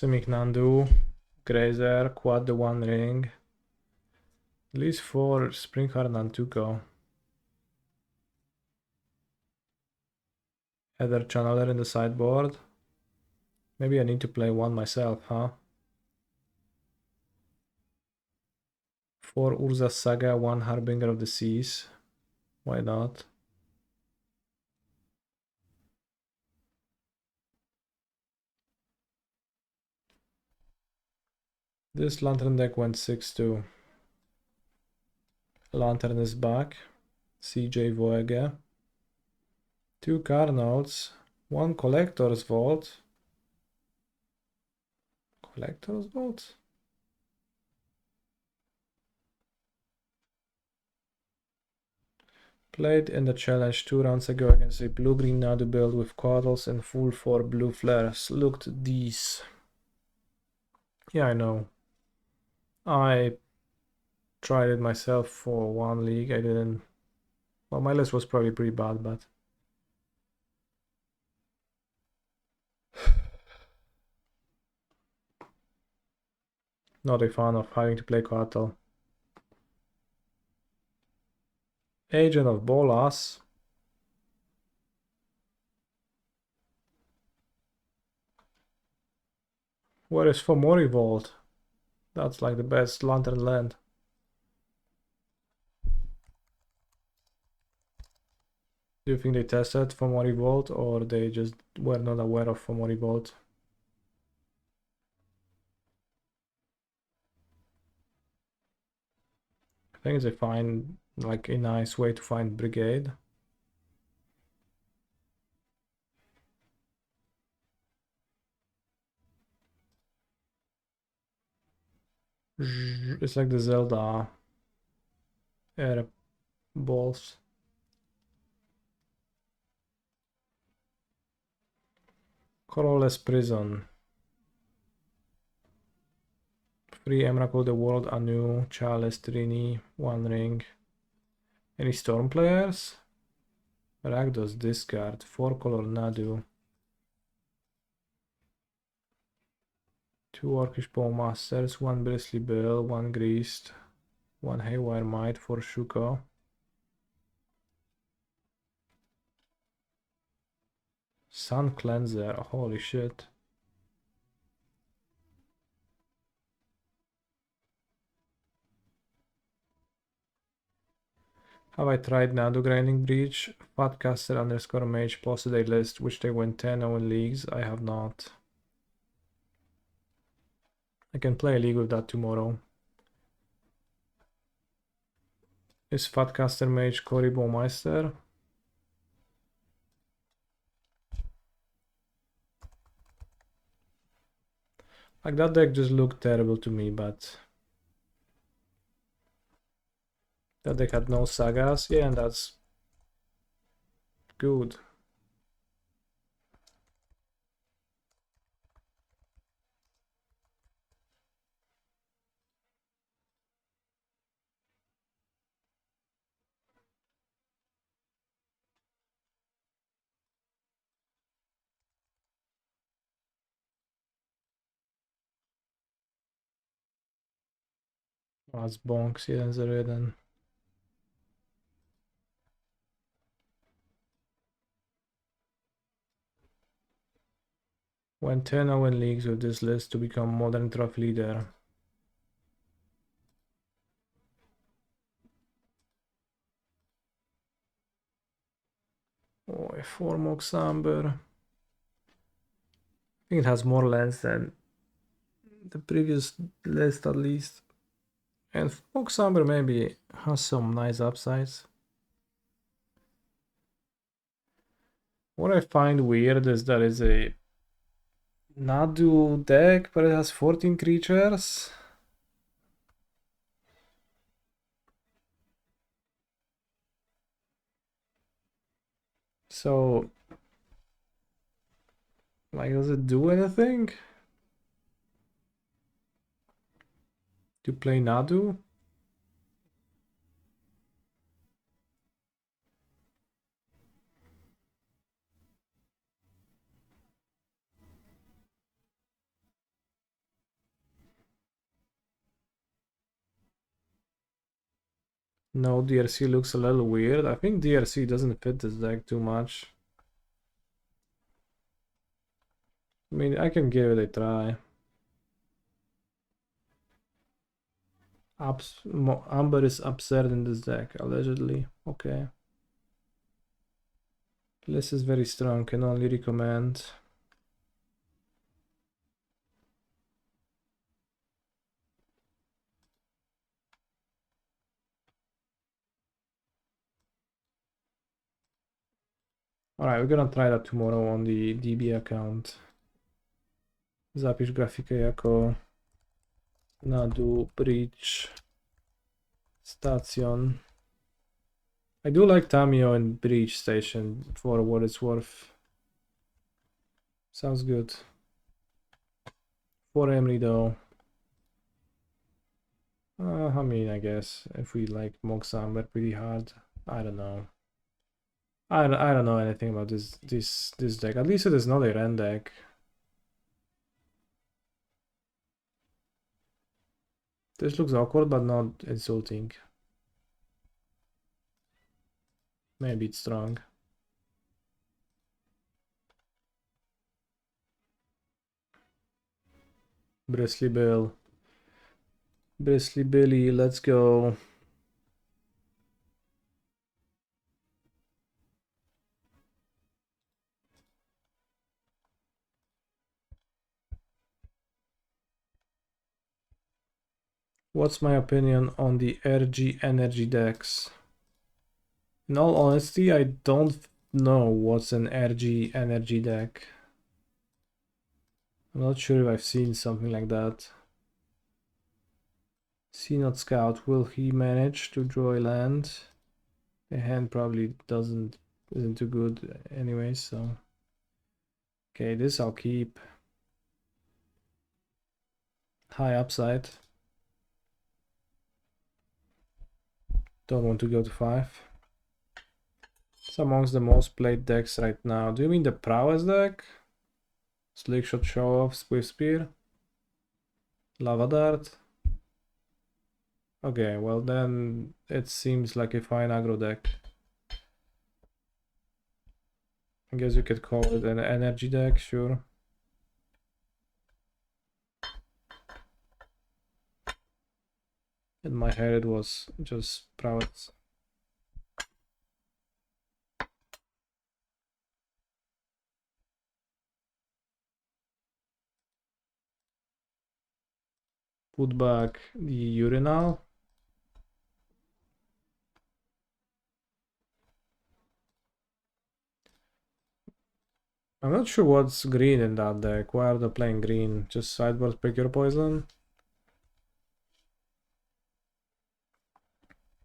Simic Nandu, Grazer, Quad the One Ring. At least 4 Springheart Nantuko. Heather Channeler in the sideboard. Maybe I need to play one myself, huh? 4 Urza Saga, 1 Harbinger of the Seas. Why not? This Lantern deck went 6-2. Lantern is back. CJ Voege. 2 Carnotes. 1 Collector's Vault. Collector's Vault? Played in the challenge 2 rounds ago against a blue-green Nadu build with Quaddles and full 4 blue flares. Looked these. Yeah, I know. I tried it myself for one league. I didn't. Well, my list was probably pretty bad, but. Not a fan of having to play Quaddle. Agent of Bolas. Where is Fomori Vault? That's like the best Lantern land. Do you think they tested Fomori Vault or they just were not aware of Fomori Vault? I think it's a fine, like a nice way to find Brigade. It's like the Zelda air balls. Colorless Prison. 3 Emrakul the World, Anu, Chalice, Trini, 1 ring. Any Storm players? Rakdos discard, 4 color Nadu. 2 Orcish Bowmasters, 1 Bristly Bill, 1 Greased, 1 Haywire Might for Shuko. Sun Cleanser, holy shit. Have I tried Nadu Grinding Breach? Fatcaster underscore Mage posted a list which they win 10-0 in leagues. I have not. I can play a league with that tomorrow. Is Fatcaster Mage Cory Bowmeister? Like that deck just looked terrible to me, but that deck had no sagas, yeah, and that's good. That's bonks, 1-0. Went 10-0 in leagues with this list to become Modern Trophy leader. Oh, a 4 Moxamber. I think it has more lands than the previous list at least. And Moxamber maybe has some nice upsides. What I find weird is that it's a Nadu deck, but it has 14 creatures. So, like, does it do anything to play Nadu? No, DRC looks a little weird. I think DRC doesn't fit this deck too much. I mean, I can give it a try. Amber is absurd in this deck, allegedly. Okay. This is very strong, can only recommend. Alright, we're gonna try that tomorrow on the DB account. Zapisz grafikę jako na dół bridge station. I do like Tamio and bridge station for what it's worth. Sounds good. For Emily though. I mean, I guess if we like Moxamber pretty hard, I don't know. I don't know anything about this deck. At least it is not a Ren deck. This looks awkward, but not insulting. Maybe it's strong. Bristly Bill. Bristly Billy, let's go. What's my opinion on the RG energy decks? In all honesty, I don't know what's an RG energy deck. I'm not sure if I've seen something like that. See not scout, will he manage to draw a land? The hand probably isn't too good anyway, so. Okay, this I'll keep. High upside. Don't want to go to 5. It's amongst the most played decks right now. Do you mean the prowess deck? Slickshot show off, Swift Spear, Lava Dart. Okay, well then it seems like a fine aggro deck. I guess you could call it an energy deck, sure. In my head it was just prowess. Put back the urinal. I'm not sure what's green in that deck. Why are they playing green? Just sideboard pick your poison?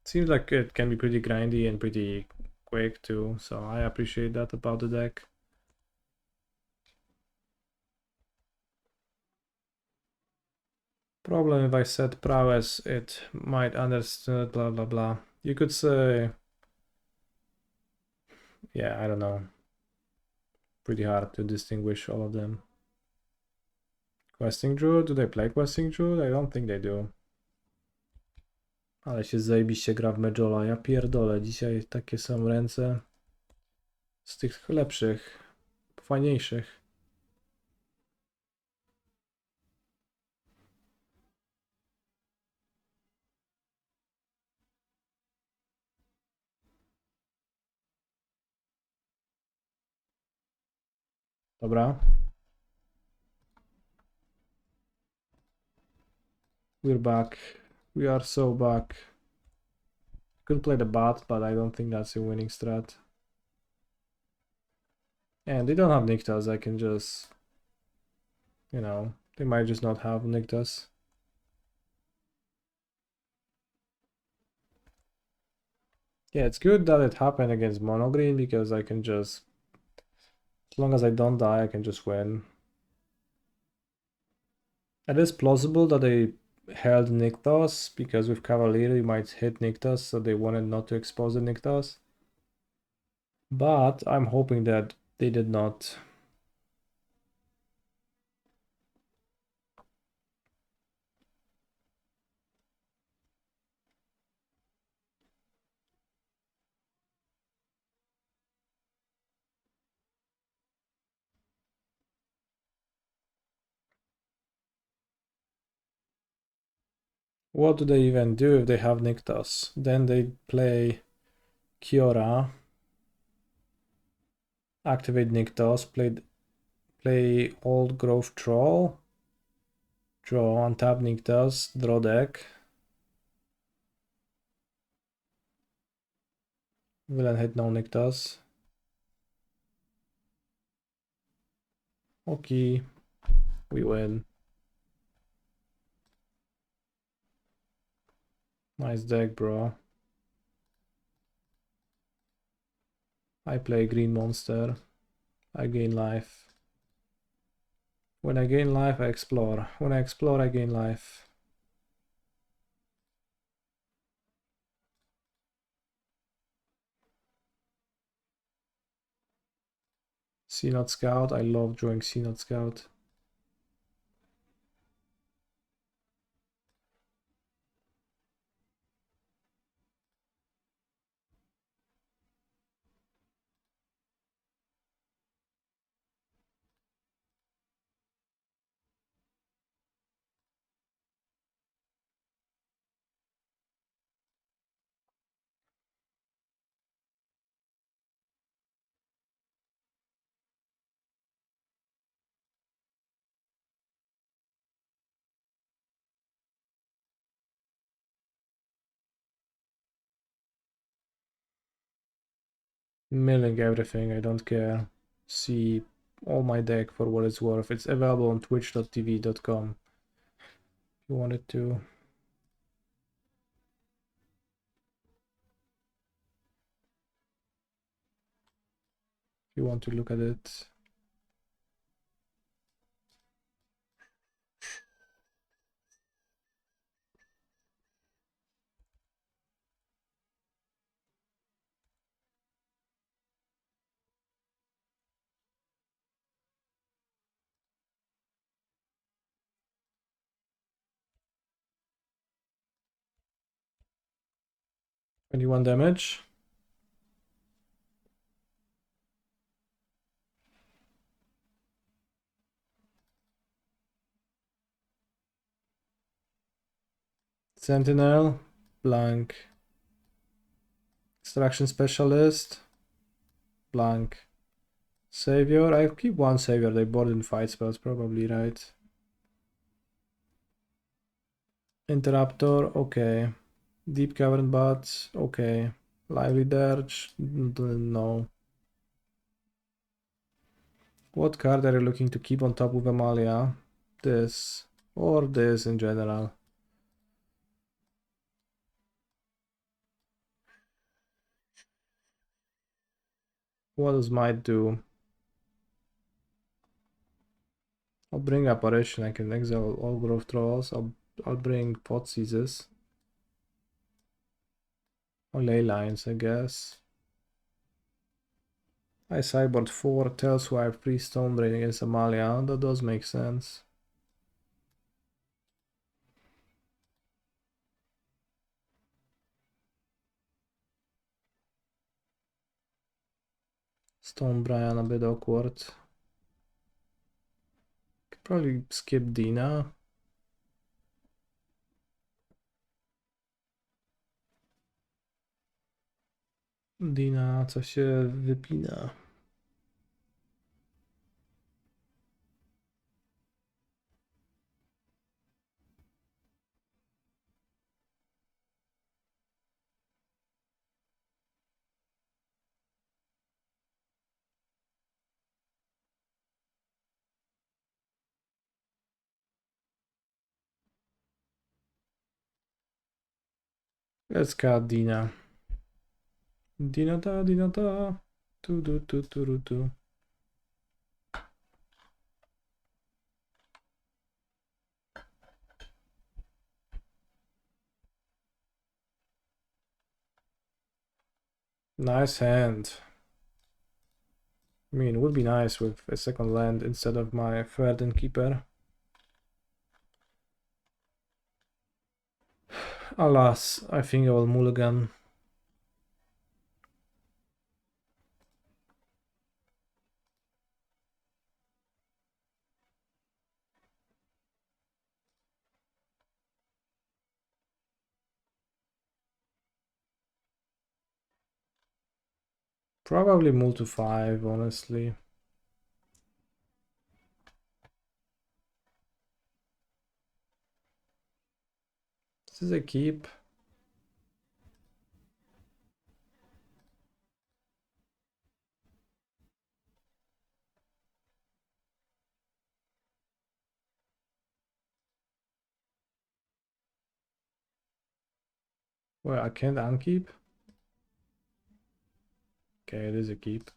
Seems like it can be pretty grindy and pretty quick too, so I appreciate that about the deck. Problem if I said prowess, it might understand blah blah blah. You could say, yeah, I don't know. Pretty hard to distinguish all of them. Questing Druid? Do they play Questing Druid? I don't think they do. Ale się zajebiście gra w Majola. Ja pierdolę, dzisiaj takie są ręce z tych lepszych, fajniejszych. Dobra. We're back. We are so back. Could play the bot, but I don't think that's a winning strat. And they don't have Nyctas, I can just, you know, they might just not have Nyctas. Yeah, it's good that it happened against mono green because I can just, as long as I don't die, I can just win. It is plausible that they held Nyctas because with Cavalier you might hit Nyctas, so they wanted not to expose the Nyctas. But I'm hoping that they did not. What do they even do if they have Nyctos? Then they play Kiora, activate Nyctos, play Old Growth Troll, draw, untap Nyctos, draw deck. Villain hit no Nyctos. Okay, we win. Nice deck, bro. I play green monster. I gain life. When I gain life, I explore. When I explore, I gain life. C-Not Scout. I love drawing C-Not Scout. Milling everything, I don't care. See all my deck for what it's worth. It's available on twitch.tv.com if you wanted to. If you want to look at it. Twenty-one damage. Sentinel, blank. Extraction Specialist, blank. Savior, I keep one Savior, they board in fight spells, probably, right? Interruptor, okay. Deep Cavern Bot, okay. Lively Dirge, no. What card are you looking to keep on top of Amalia? This, or this in general. What does Might do? I'll bring Apparition, I can exile all Growth Trolls, I'll bring Pot Seizes. Or Ley Lines, I guess. I sideboard 4, Tailswipe, 3 Stonebrain against Amalia, that does make sense. Stonebrain a bit awkward. Could probably skip Dina. Dina, co się wypina. Let's cut Dina. Dina da, Dina da. Tu du tu tu ru tu. Nice hand. I mean, it would be nice with a second land instead of my Verden Keeper. Alas, I think I will mulligan. Probably move to 5, honestly. This is a keep. Well, I can't unkeep. Okay, it is a keep.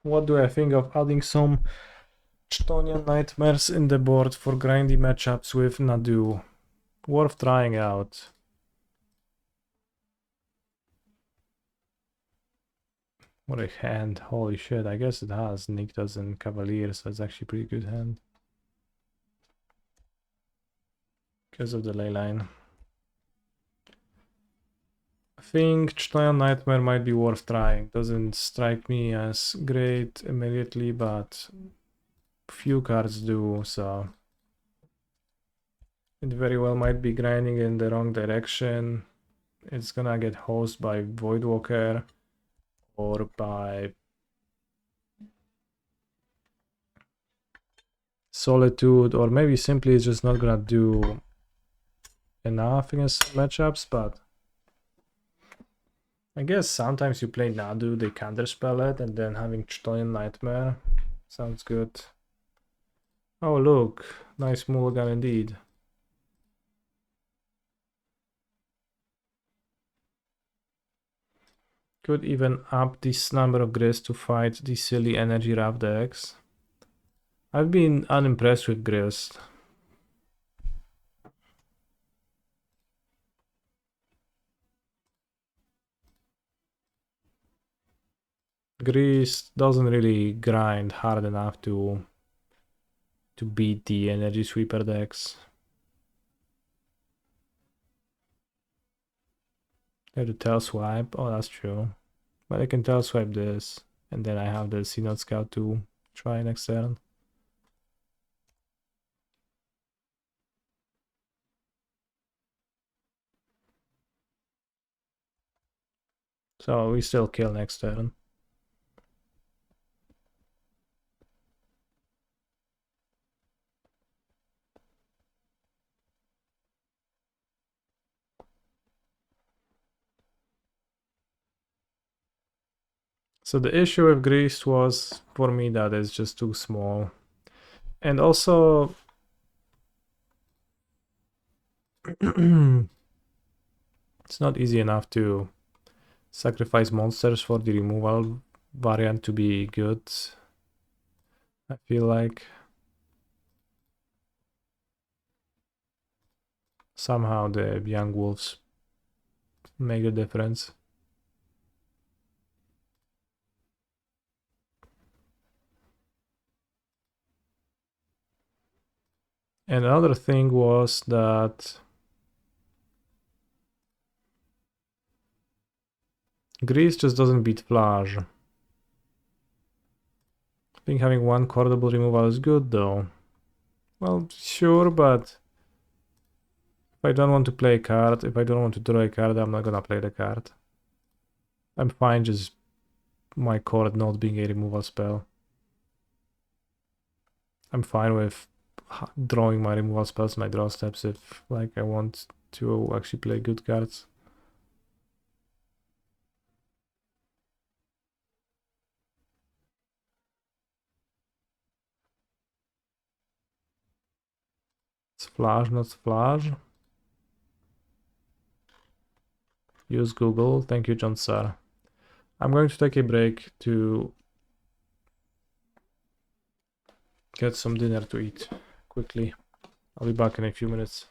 What do I think of adding some Chthonian Nightmares in the board for grindy matchups with Nadu? Worth trying out. What a hand, holy shit, I guess it has Nyctas and Cavaliers, that's actually a pretty good hand. Because of the ley line. I think Chthonian Nightmare might be worth trying. Doesn't strike me as great immediately, but few cards do, so it very well might be grinding in the wrong direction. It's gonna get hosed by Voidwalker or by Solitude, or maybe simply it's just not gonna do enough against matchups, but I guess sometimes you play Nadu, they counterspell it, and then having Chthonian Nightmare sounds good. Oh look, nice mulligan indeed. Could even up this number of Gris to fight the silly energy Rav decks. I've been unimpressed with Gris. Gris doesn't really grind hard enough to beat the energy sweeper decks. I have to tail swipe. Oh, that's true. But I can tail swipe this, and then I have the Synod Scout to try next turn. So we still kill next turn. So the issue with Grease was for me that it's just too small. And also it's not easy enough to sacrifice monsters for the removal variant to be good. I feel like somehow the young wolves make a difference. And another thing was that Grease just doesn't beat Flash. I think having one cordable removal is good though. Well, sure, but if I don't want to play a card, if I don't want to draw a card, I'm not gonna play the card. I'm fine just my cord not being a removal spell. I'm fine with drawing my removal spells, my draw steps, if like I want to actually play good cards. It's Flash, not Flash. Use Google. Thank you, John Sir. I'm going to take a break to get some dinner to eat quickly. I'll be back in a few minutes.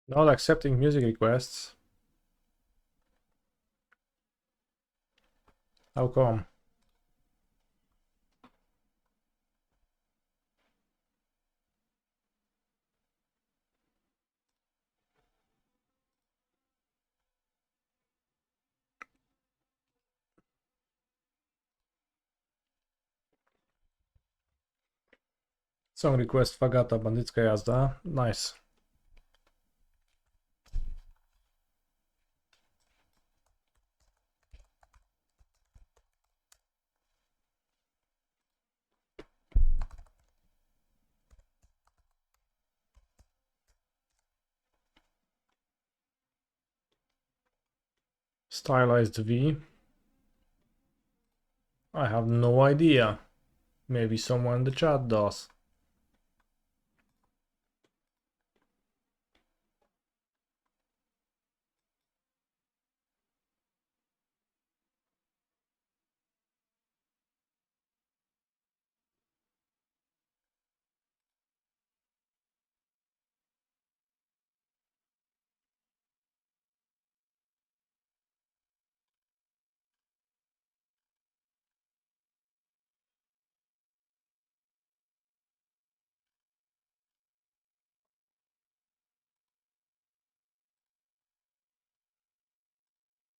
Not accepting music requests. How come? Song request Fagata, bandicka jazda. Nice. Stylized V. I have no idea. Maybe someone in the chat does.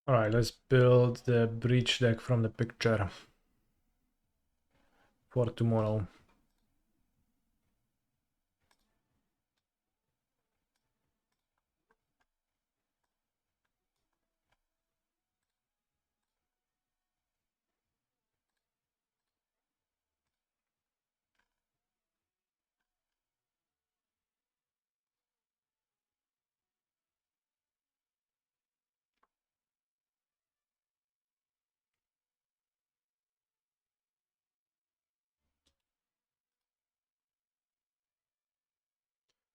Alright, let's build the breach deck from the picture for tomorrow.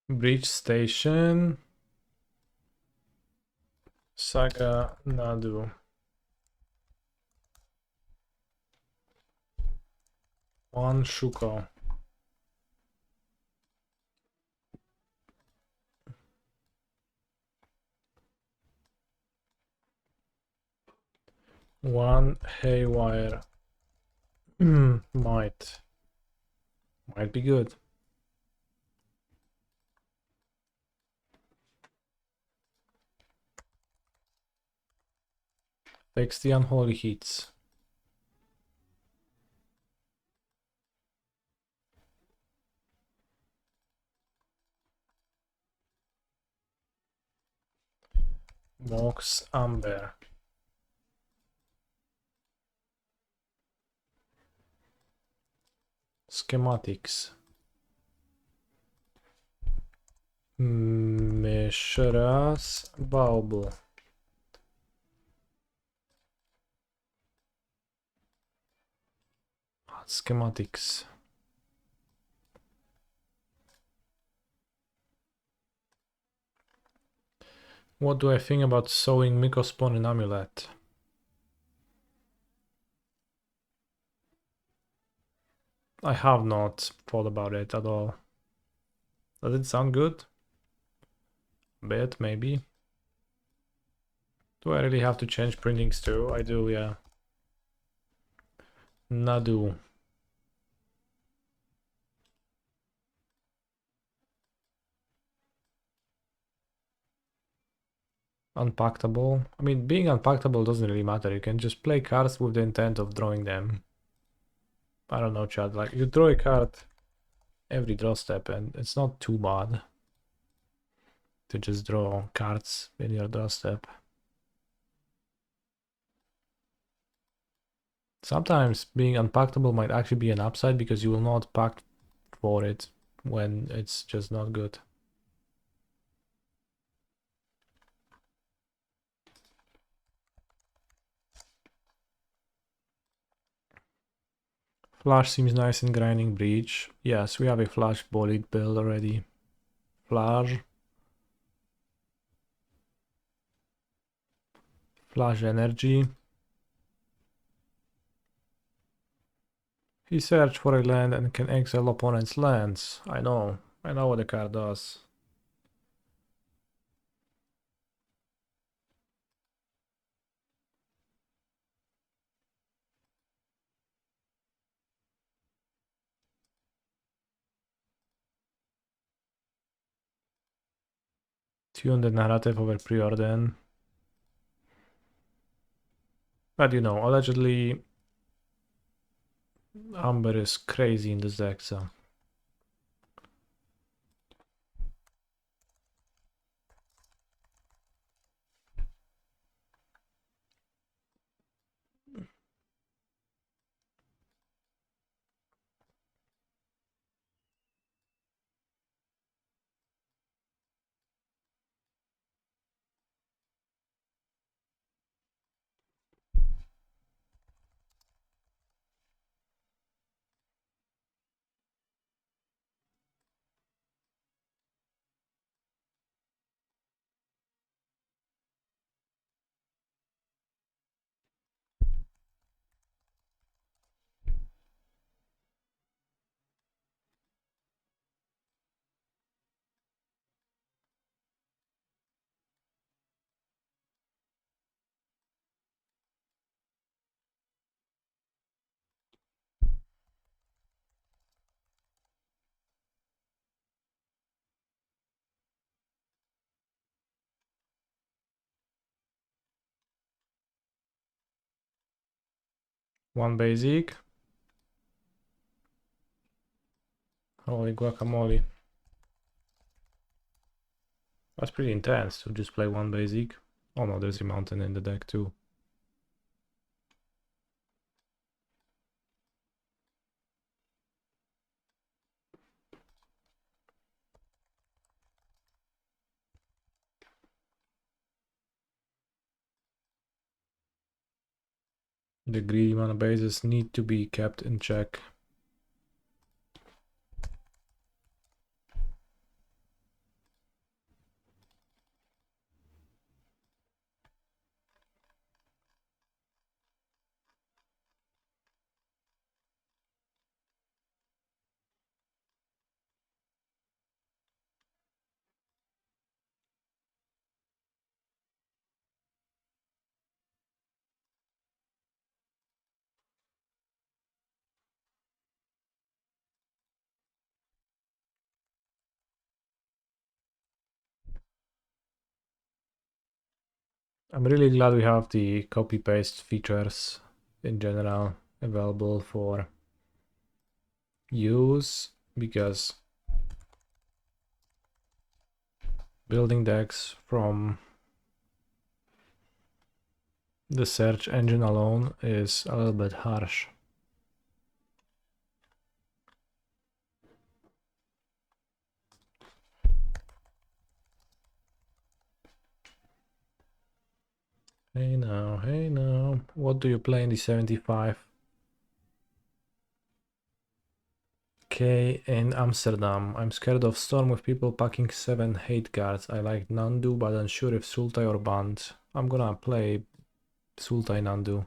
Breach station. Saga Nadu. One Shuko. One Haywire. Might be good. Takes the unholy heats. Mox Amber. Schematics. Meshras Bauble. Schematics. What do I think about sewing Mycospon in Amulet? I have not thought about it at all. Does it sound good? Bit, maybe. Do I really have to change printings too? I do, yeah. Nadu. Unpactable. I mean, being unpactable doesn't really matter. You can just play cards with the intent of drawing them. I don't know, Chad. Like, you draw a card every draw step, and it's not too bad to just draw cards in your draw step. Sometimes being unpactable might actually be an upside because you will not pact for it when it's just not good. Flash seems nice in grinding breach. Yes, we have a flash bullet build already. Flash. Flash energy. He searched for a land and can exile opponent's lands. I know what the card does. Tune the narrative over preordain. But you know, allegedly Amber is crazy in this deck, so. One basic. Holy guacamole. That's pretty intense to just play one basic. Oh no, there's a mountain in the deck too. The greedy mana bases need to be kept in check. I'm really glad we have the copy-paste features in general available for use, because building decks from the search engine alone is a little bit harsh. Hey now, what do you play in the 75? In Amsterdam. I'm scared of Storm with people packing 7 hate cards. I like Nandu, but unsure if Sultai or Band. I'm gonna play Sultai Nandu.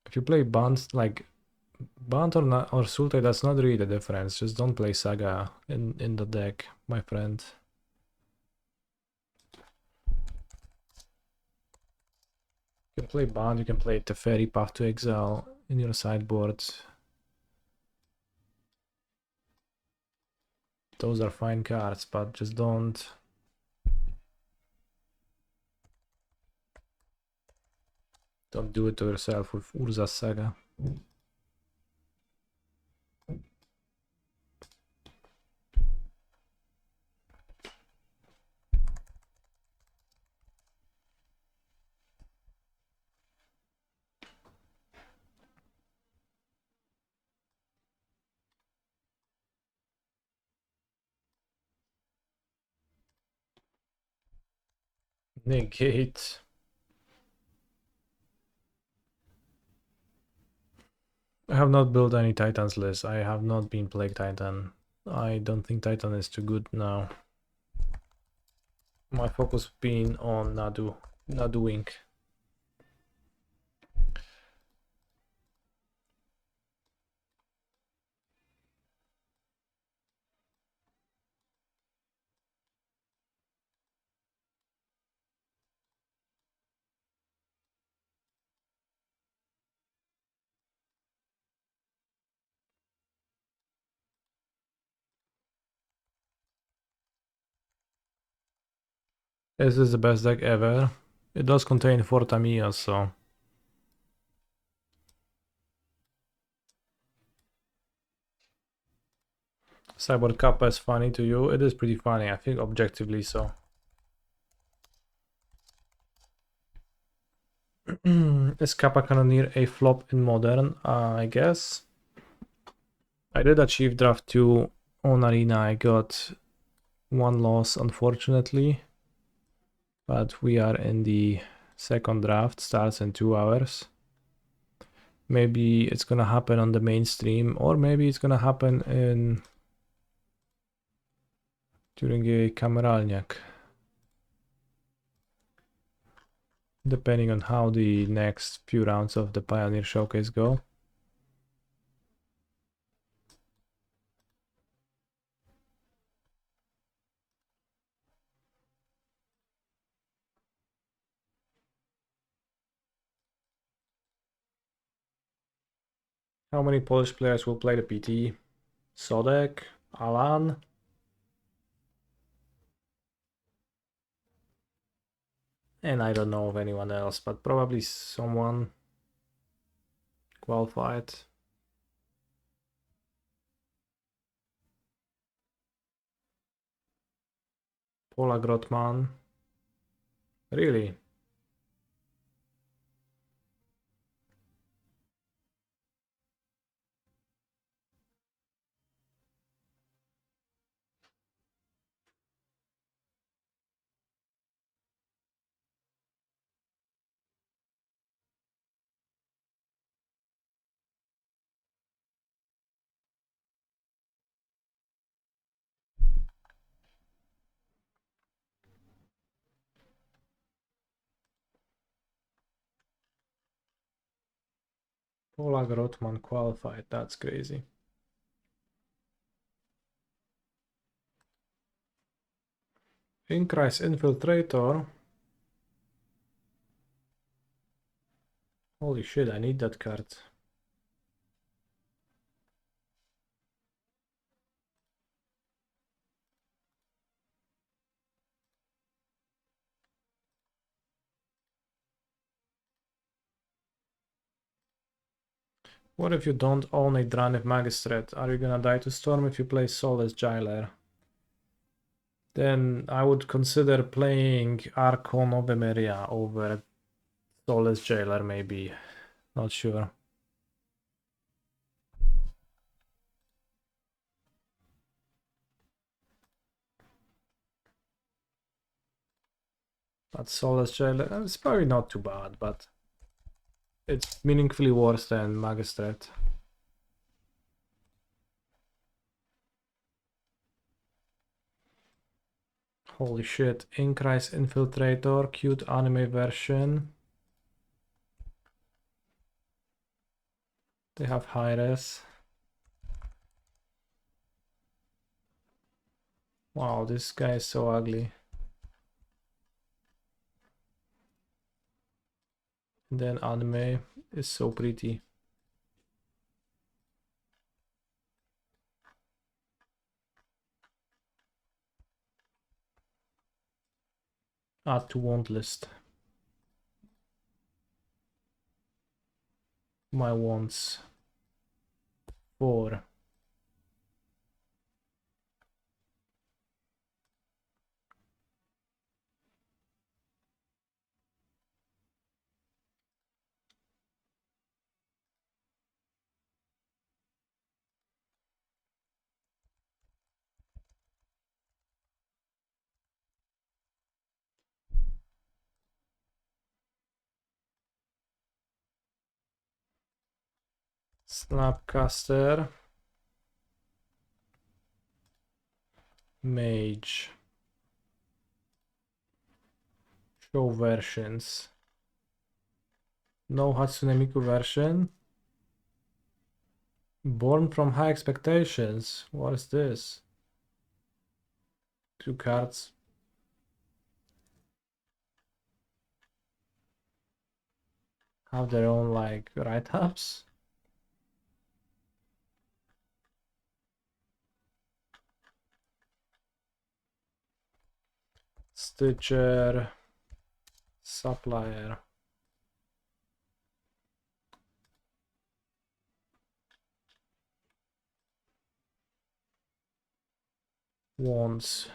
If you play Band, like Band or Sultai, that's not really the difference. Just don't play Saga in the deck, my friend. You can play Band, you can play Teferi, Path to Exile in your sideboard. Those are fine cards, but just don't do it to yourself with Urza's Saga. Negate. I have not built any Titans list. I have not been playing Titan. I don't think Titan is too good now. My focus being on Naduing. This is the best deck ever. It does contain 4 Tamiyas, so... Cyborg Kappa is funny to you. It is pretty funny, I think objectively so. Is Kappa Cannoneer a flop in Modern? I guess. I did achieve draft 2 on Arena. I got 1 loss, unfortunately. But we are in the second draft, starts in 2 hours. Maybe it's gonna happen on the mainstream, or maybe it's gonna happen during a kameralniak. Depending on how the next few rounds of the Pioneer Showcase go. How many Polish players will play the PT? Sodek, Alan, and I don't know of anyone else, but probably someone qualified. Paula Grotman. Really? Paula Grotman qualified, that's crazy. Inkrise Infiltrator. Holy shit, I need that card. What if you don't own a Draniv Magistrate? Are you gonna die to Storm if you play Soulless Jailer? Then I would consider playing Archon of Emeria over Soulless Jailer, maybe. Not sure. But Soulless Jailer, it's probably not too bad, but it's meaningfully worse than Magistrate. Holy shit, Inkrise Infiltrator, cute anime version. They have high res. Wow, this guy is so ugly. And then anime is so pretty. Add to want list. My wants. 4. Snapcaster. Mage. Show versions. No Hatsune Miku version. Born from High Expectations. What is this? 2 cards. Have their own like write-ups. Stitcher supplier. Wants.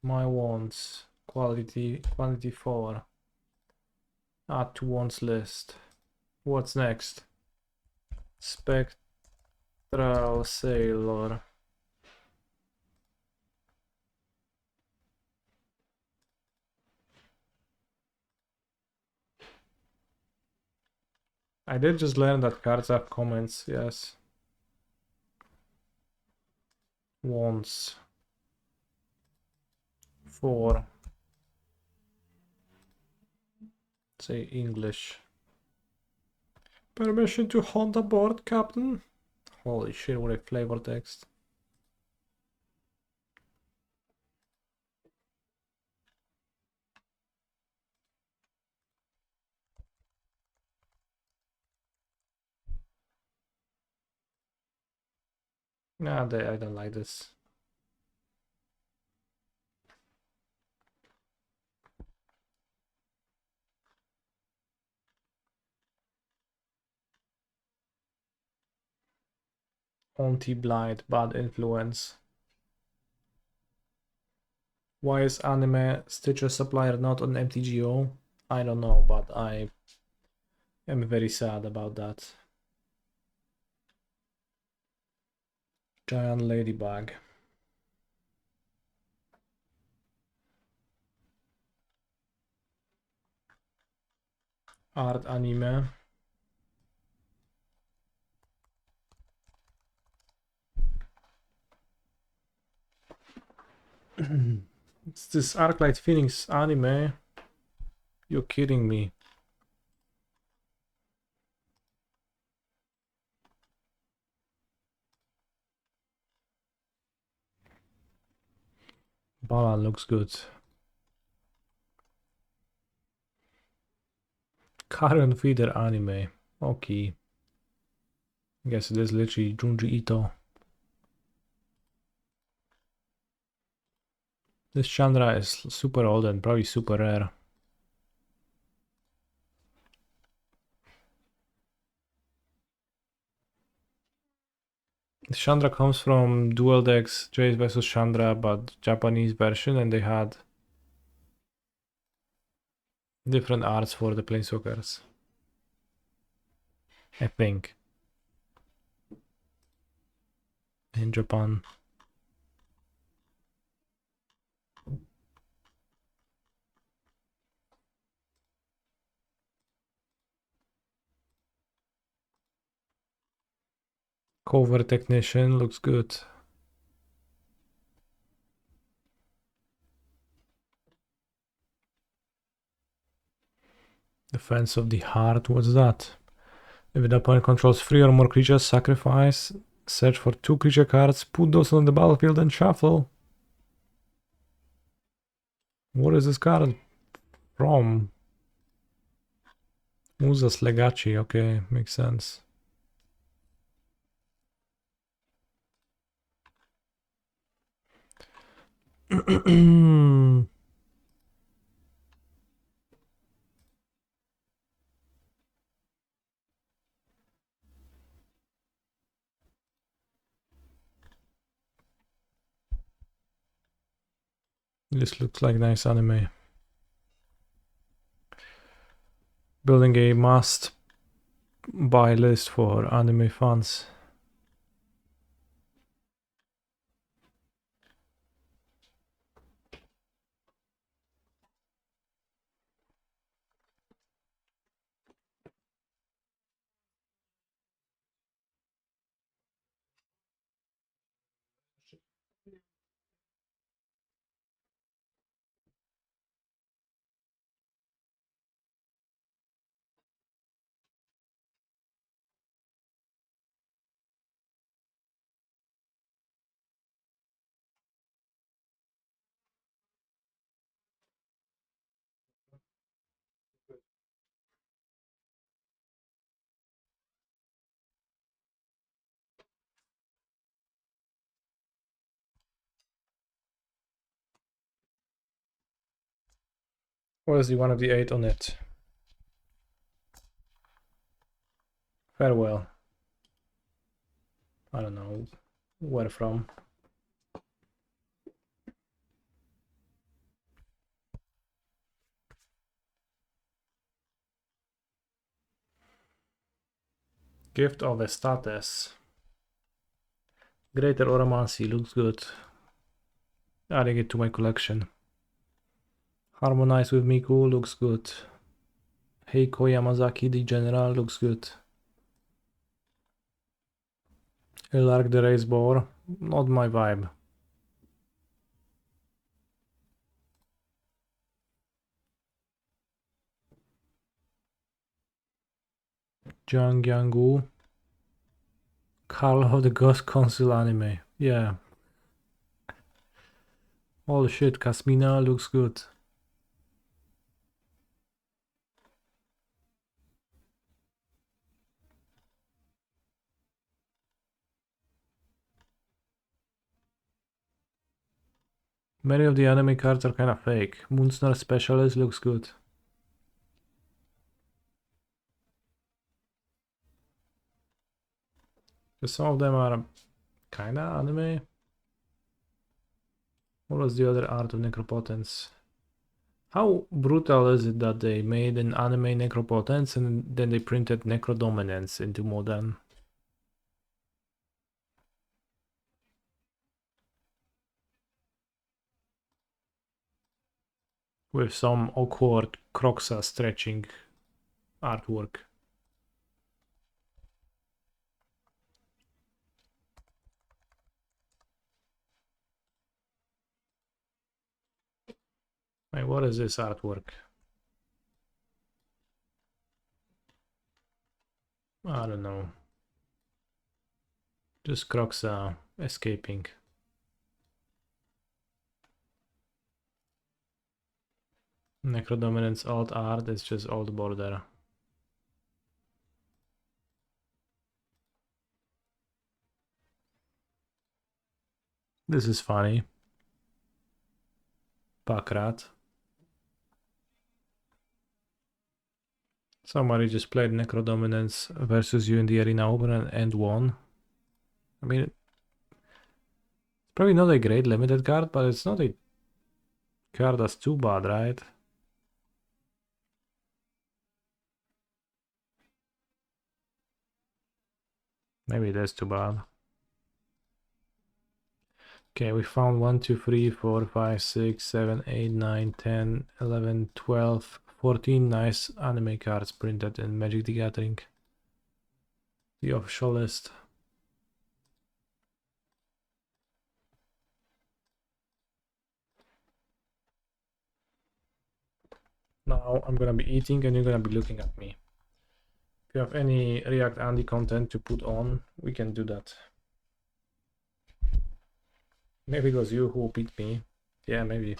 My wants. Quantity 4. Add to wants list. What's next? Spectral Sailor. I did just learn that cards have comments, yes. Wants. 4. Say English. Permission to hunt aboard, Captain? Holy shit, what a flavor text. Nah, I don't like this. Anti-blind, bad influence. Why is anime Stitcher supplier not on MTGO? I don't know, but I am very sad about that. Giant ladybug. Art anime. It's this Arclight Phoenix anime. You're kidding me. Bala looks good. Current feeder anime. Okay. I guess it is literally Junji Ito. This genre is super old and probably super rare. Chandra comes from Dual Decks Jace vs Chandra, but Japanese version, and they had different arts for the Planeswalkers. I think. In Japan. Cover technician looks good. Defense of the Heart, what's that? If the opponent controls 3 or more creatures, sacrifice, search for 2 creature cards, put those on the battlefield and shuffle. What is this card from? Musas Legacy, okay, makes sense. This looks like nice anime. Building a must buy list for anime fans. What is the one of the 8 on it? Farewell. I don't know where from. Gift of Estates. Greater Oromancy looks good. Adding it to my collection. Harmonize with Miku looks good. Heiko Yamazaki the General looks good. Ilark the Race Boar, not my vibe. Jang Yangu. Carlo the Ghost Consul anime. Yeah. Holy shit, Kasmina looks good. Many of the anime cards are kinda fake. Moonstar Specialist looks good. Some of them are kinda anime. What was the other art of Necropotence? How brutal is it that they made an anime Necropotence and then they printed Necrodominance into modern? With some awkward Croxa stretching artwork. Wait, what is this artwork? I don't know. Just Croxa escaping. Necrodominance alt art is just old border. This is funny. Pakrat. Somebody just played Necrodominance versus you in the Arena Open and won. I mean, it's probably not a great limited card, but it's not a card that's too bad, right? Maybe that's too bad. Okay, we found 1, 2, 3, 4, 5, 6, 7, 8, 9, 10, 11, 12, 14 nice anime cards printed in Magic the Gathering. The official list. Now I'm gonna be eating and you're gonna be looking at me. If you have any React Andy content to put on, we can do that. Maybe it was you who beat me. Yeah, maybe.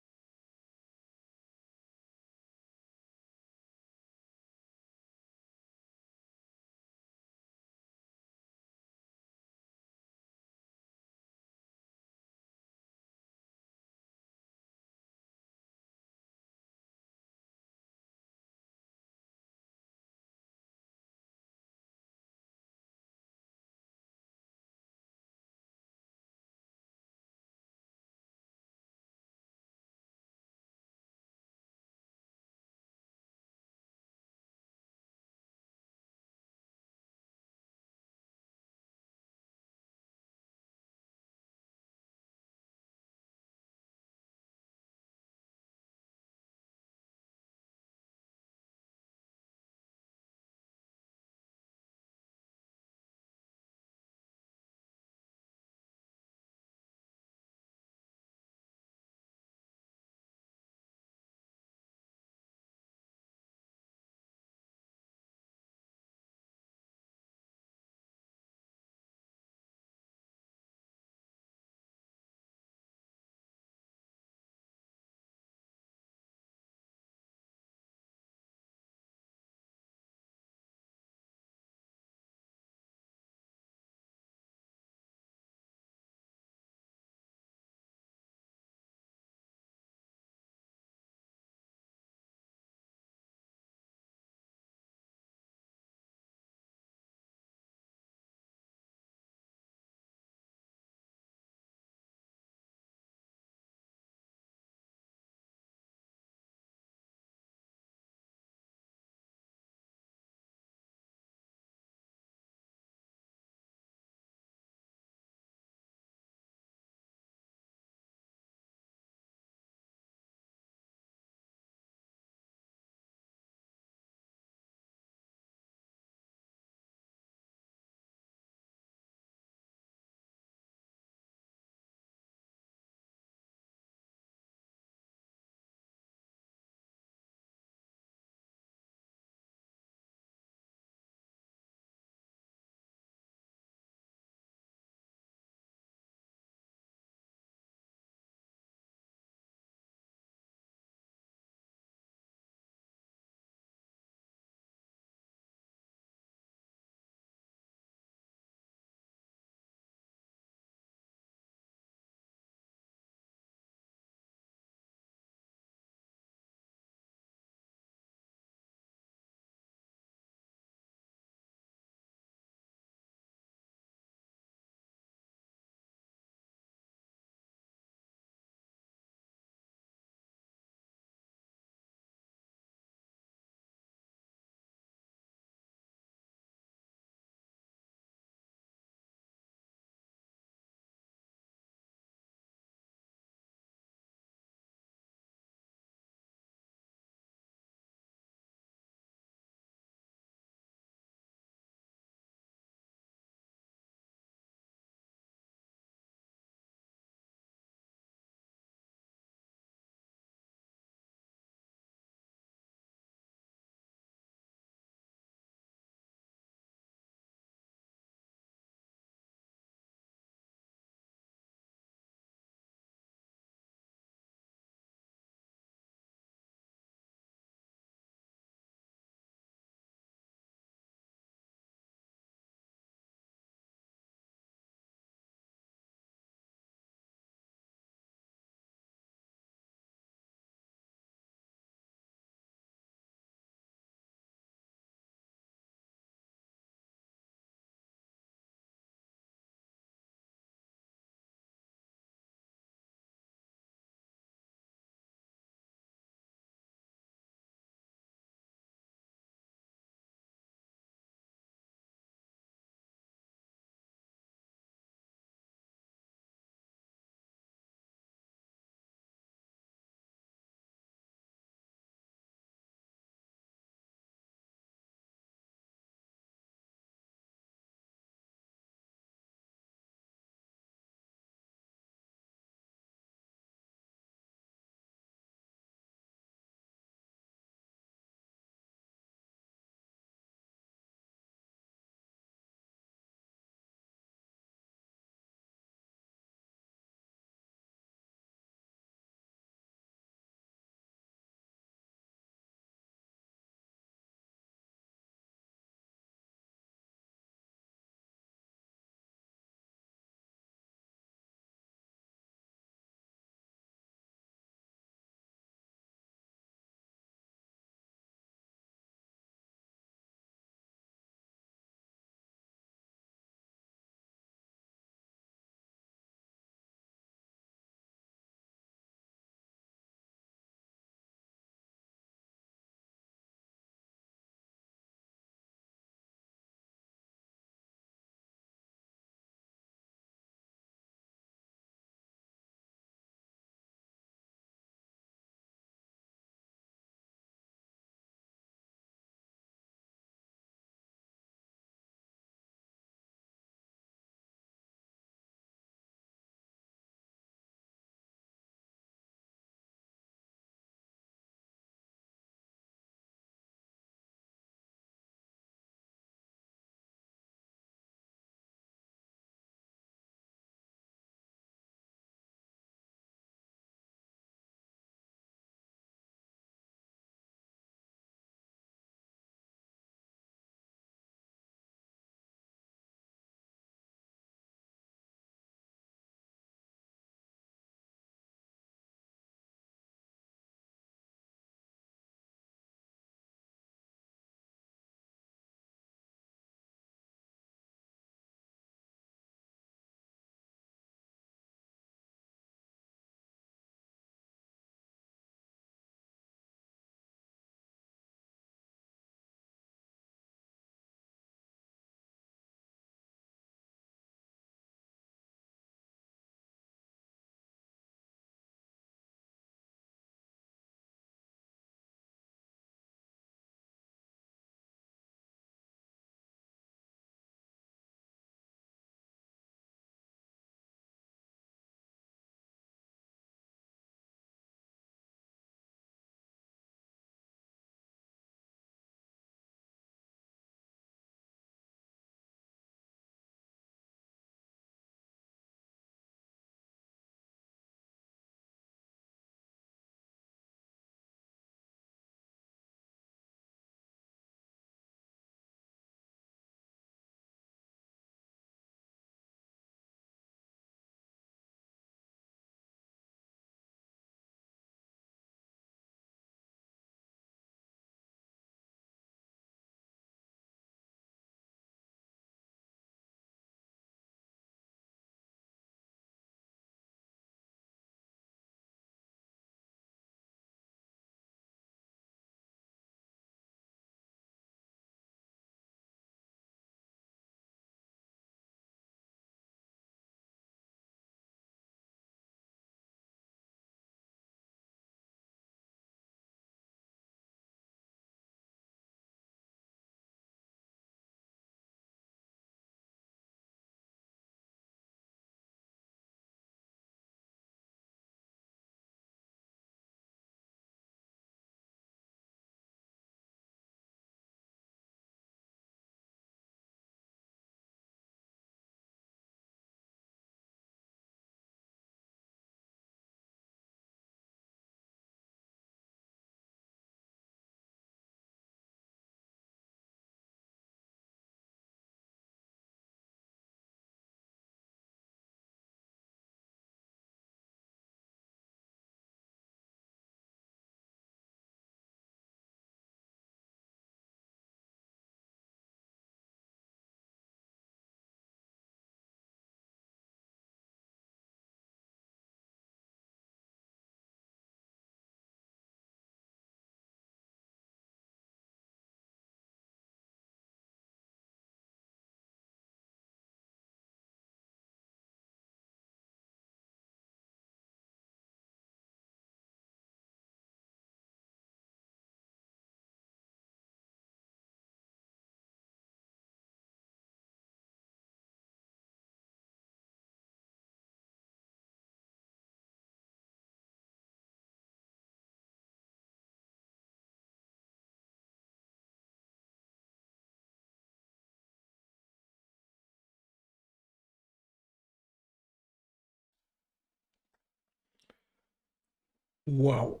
Wow.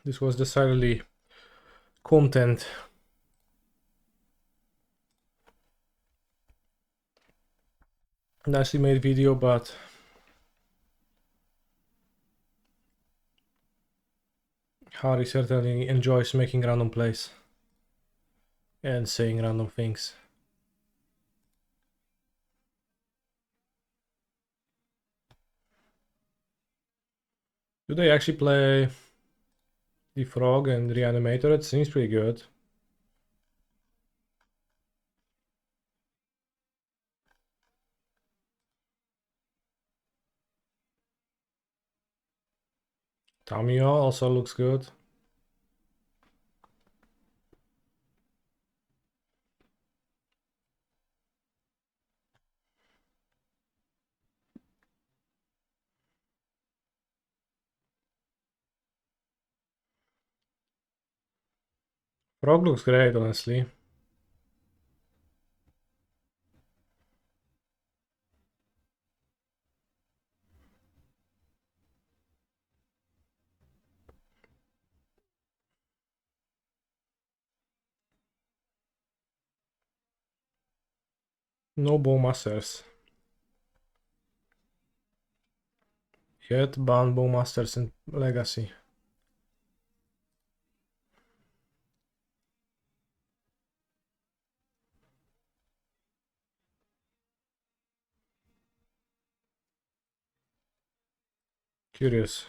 This was decidedly content. Nicely made video, but Harry certainly enjoys making random plays and saying random things. Do they actually play the frog and reanimator? It seems pretty good. Tamio also looks good. Frog looks great, honestly. No Bowmasters. Yet ban Bowmasters in Legacy. Curious.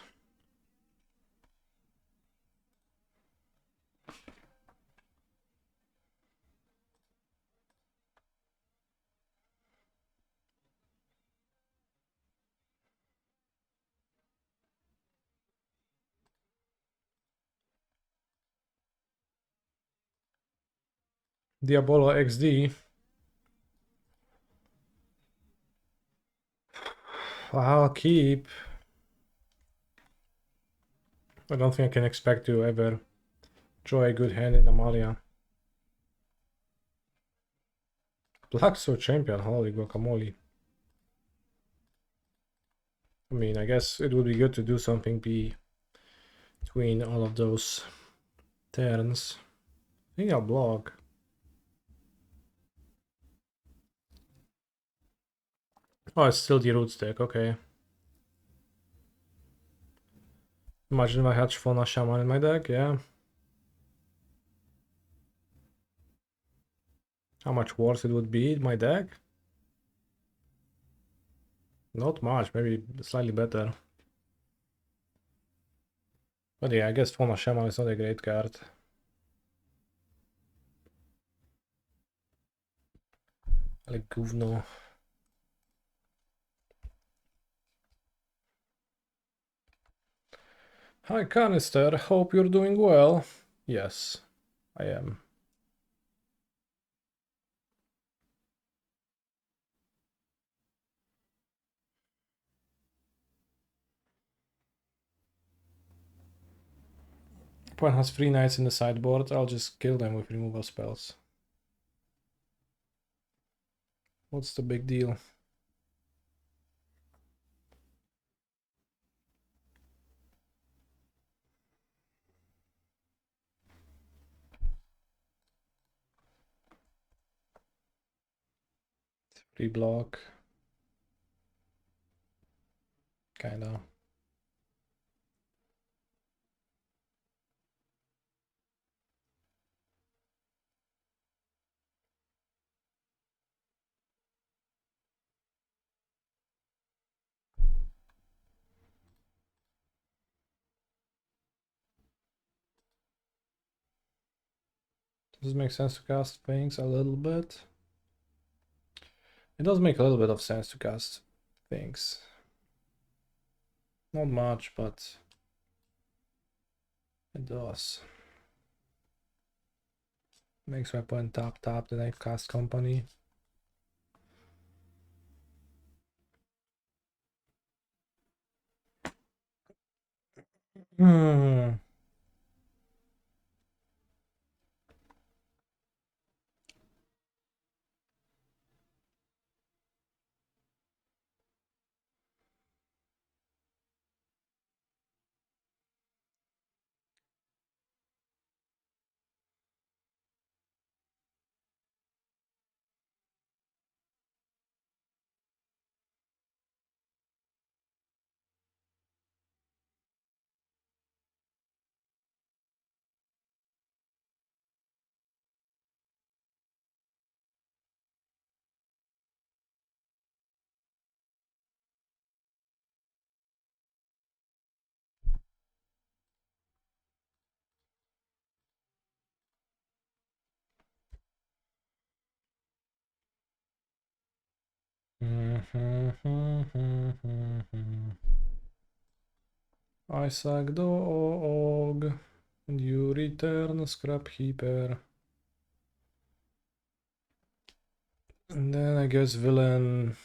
Diabolo XD. I'll keep. I don't think I can expect to ever draw a good hand in Amalia. Black Sword Champion, holy guacamole. I mean, I guess it would be good to do something between all of those turns. I think I'll block. Oh, it's still the root deck, okay. Imagine if I had Shvona Shaman in my deck, yeah. How much worse it would be in my deck? Not much, maybe slightly better. But yeah, I guess Shvona Shaman is not a great card. Like gówno. Hi Canister, hope you're doing well. Yes, I am. Opponent has 3 knights in the sideboard, I'll just kill them with removal spells. What's the big deal? Free block. Kinda. Does it make sense to cast things a little bit? It does make a little bit of sense to cast things. Not much, but it does. Makes my opponent tap, then I cast company. Hmm. I suck dog, and you return scrap heaper. And then I guess villain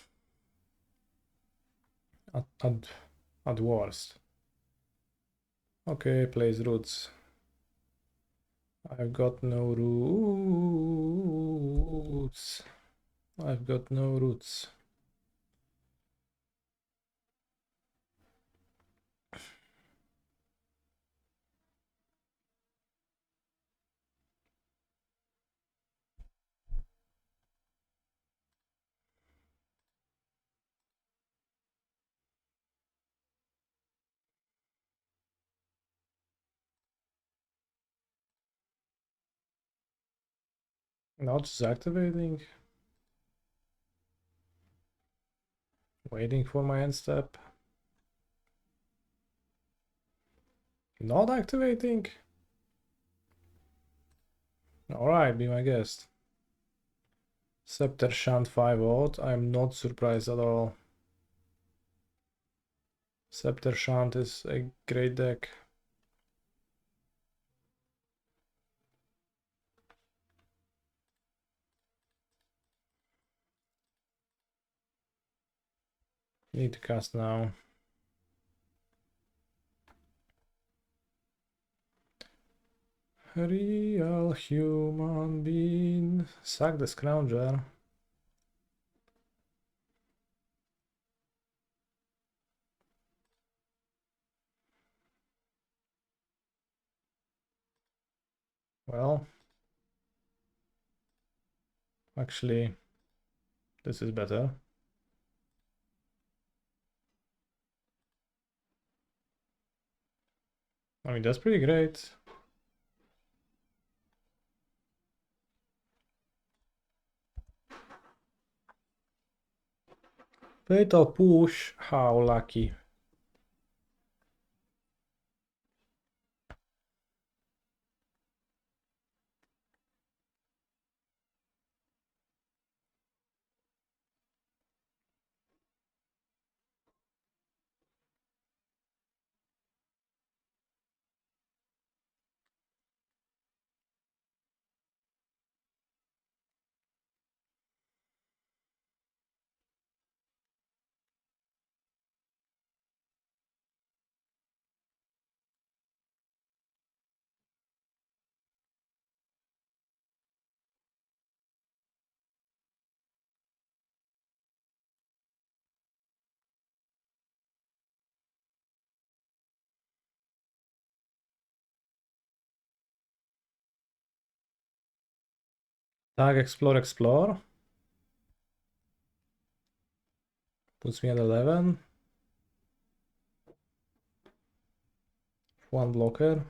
at worst. Okay, plays roots. I've got no roots. I've got no roots. Now just activating. Waiting for my end step. Not activating. Alright, be my guest. Scepter Shunt 5 out. I'm not surprised at all. Scepter Shunt is a great deck. Need to cast now. Real human being. Sack the Scrounger. Well, actually, this is better. I mean, that's pretty great. Fatal push. How lucky. Tag explore explore. Puts me at 11. One blocker.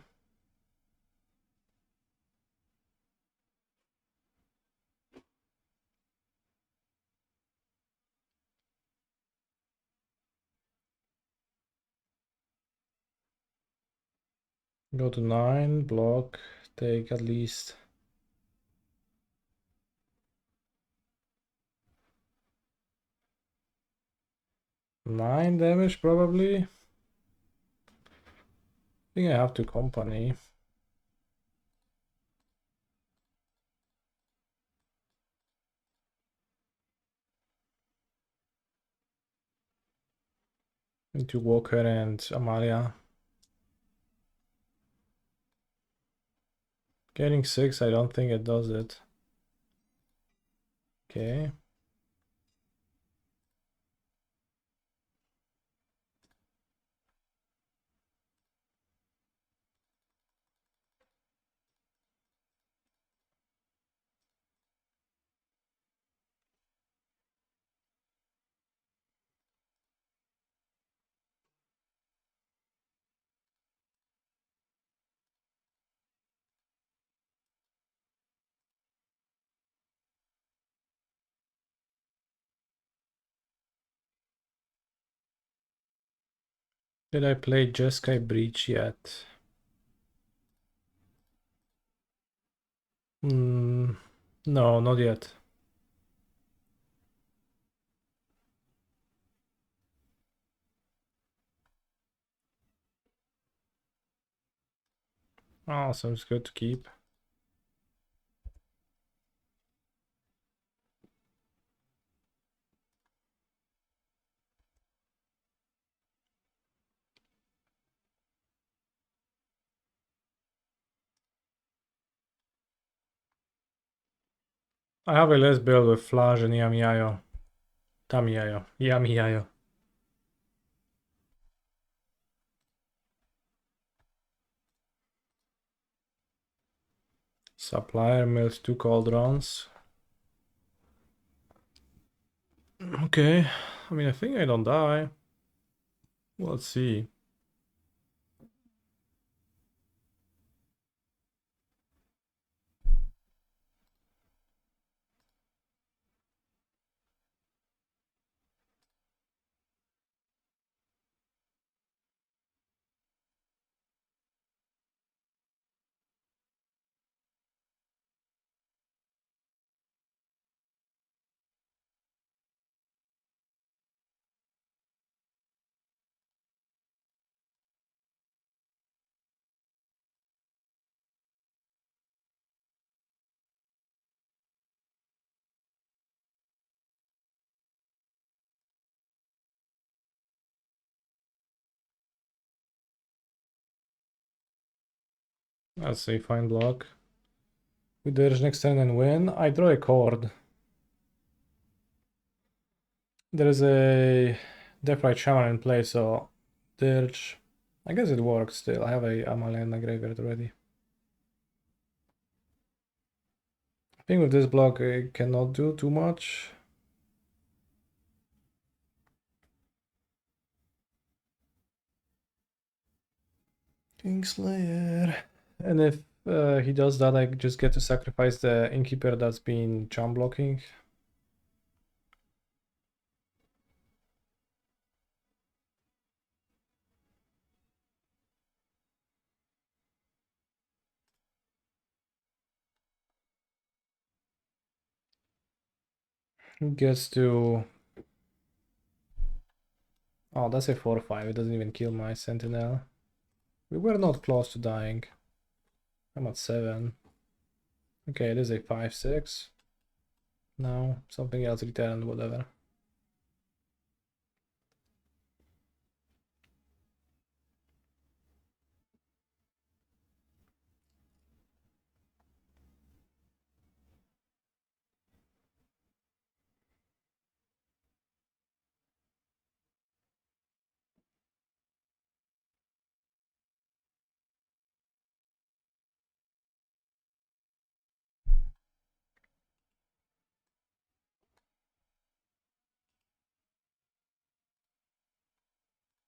Go to 9, block, take at least 9 damage probably. I think I have to company. Into Walker and Amalia. Getting 6, I don't think it does it. Okay. Did I play Jeskai Breach yet? No, not yet. Oh, sounds good to keep. I have a list build with Flash and Yamiyayo. Tamiyayo. Yamiyayo. Supplier mills 2 cauldrons. Okay. I mean, I think I don't die. Well, let's see. Let's say fine block. We dirge next turn and win. I draw a chord. There is a Deathrite Shaman in play, so dirge. I guess it works still. I have a Amalia in my graveyard already. I think with this block I cannot do too much. Kingslayer. And if he does that, I just get to sacrifice the Innkeeper that's been charm blocking. He gets to... Oh, that's a 4-5. It doesn't even kill my Sentinel. We were not close to dying. I'm at 7. Okay, it is a 5-6. No, something else returned, whatever.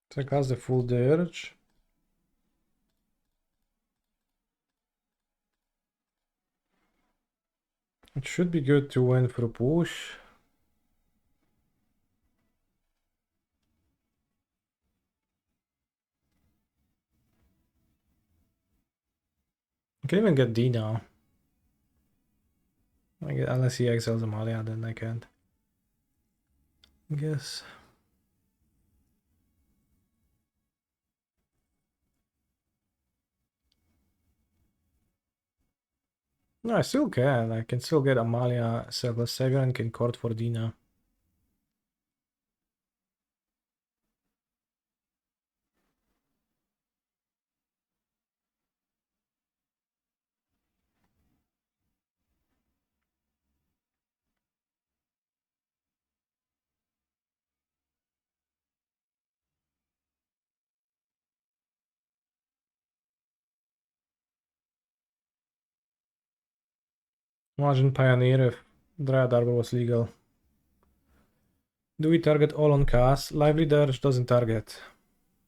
So I cast the full dirge. It should be good to win for a push. I can even get D now. Unless he exiles Amalia, then I can't. I guess. No, I still can. I can still get Amalia, Selfless Savior, and can court for Dina. Imagine Pioneer if Dryad Arbor was legal. Do we target all on cast? Lively Dirge doesn't target.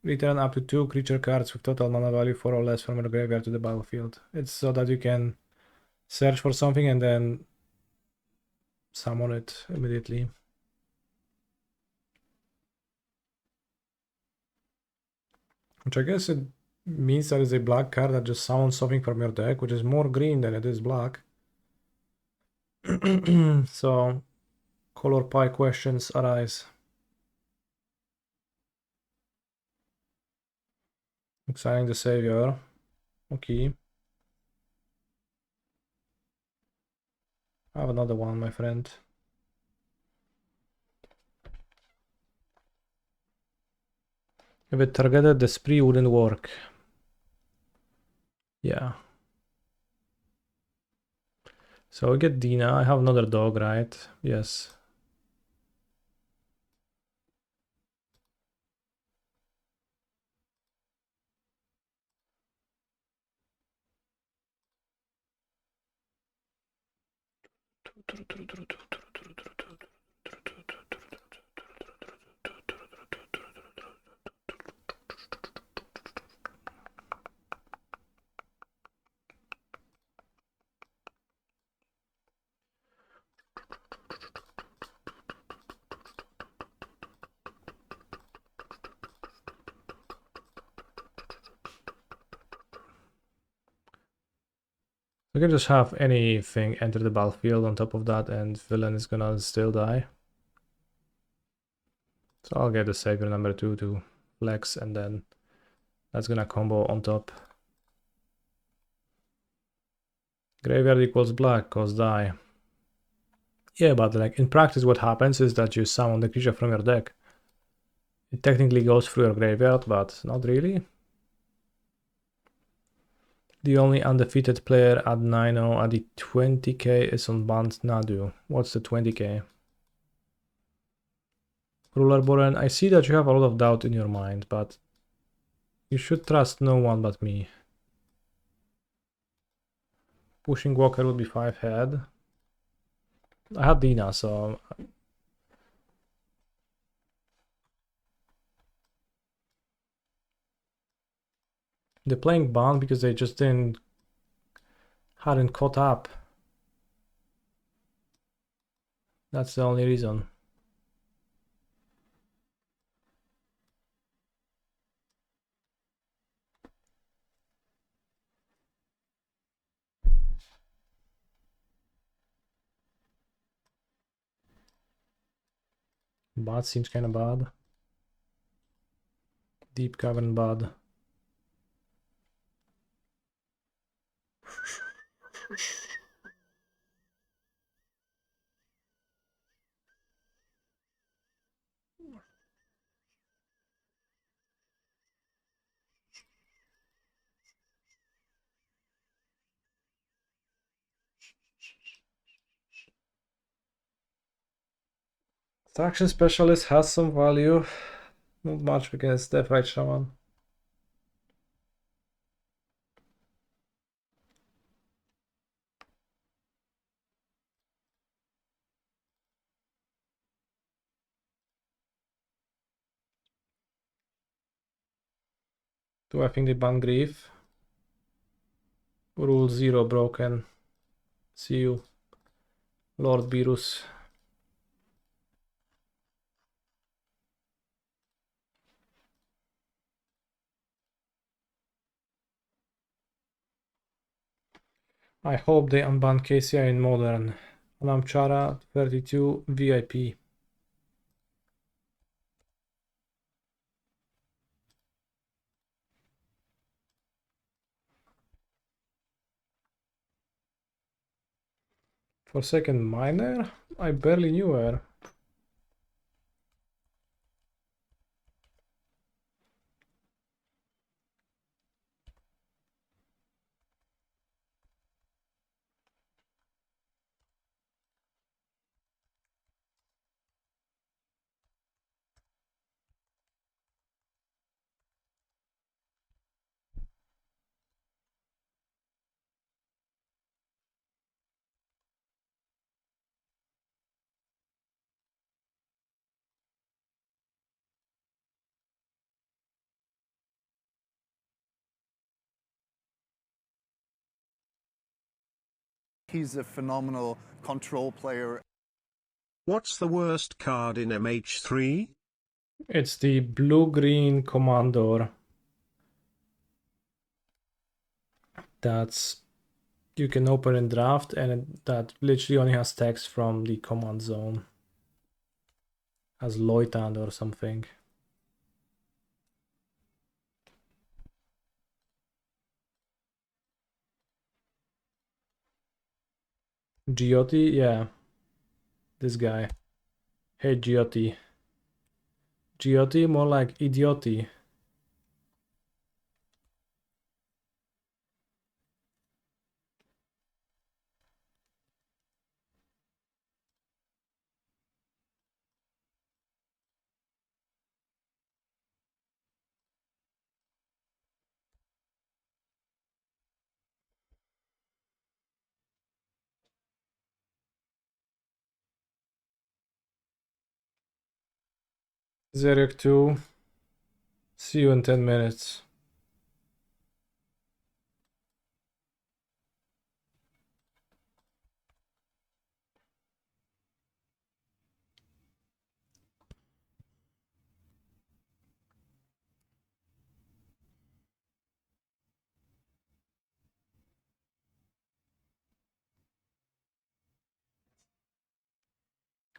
Return up to 2 creature cards with total mana value 4 or less from your graveyard to the battlefield. It's so that you can search for something and then summon it immediately. Which I guess it means that it's a black card that just summons something from your deck, which is more green than it is black. So, color pie questions arise. Exiling the Savior. Okay. I have another one, my friend. If it targeted the spree, wouldn't work. Yeah. So I get Dina. I have another dog, right? Yes. We can just have anything enter the battlefield on top of that, and villain is gonna still die. So I'll get the savior number 2 to flex, and then that's gonna combo on top. Graveyard equals black, cause die. Yeah, but like in practice what happens is that you summon the creature from your deck. It technically goes through your graveyard, but not really. The only undefeated player at 9-0 at the 20k is on Band Nadu. What's the 20k? Ruler Boren, I see that you have a lot of doubt in your mind, but you should trust no one but me. Pushing Walker would be 5 head. I have Dina, so... They're playing Bond because they just hadn't caught up. That's the only reason. Bad seems kind of bad. Deep Cavern bad. Traction Specialist has some value. Not much against Deathlight Shaman. Do I think they ban Grief? Rule 0 broken. See you, Lord Beerus. I hope they unban KCI in Modern. Alamchara 32 VIP. Forsaken Miner? I barely knew her. He's a phenomenal control player. What's the worst card in MH3? It's the blue-green Commander. That's... you can open in draft, and that literally only has text from the command zone. As Loitan or something. Giotti, yeah. This guy. Hey, Giotti. Giotti, more like idioti. Zerek 2. See you in 10 minutes.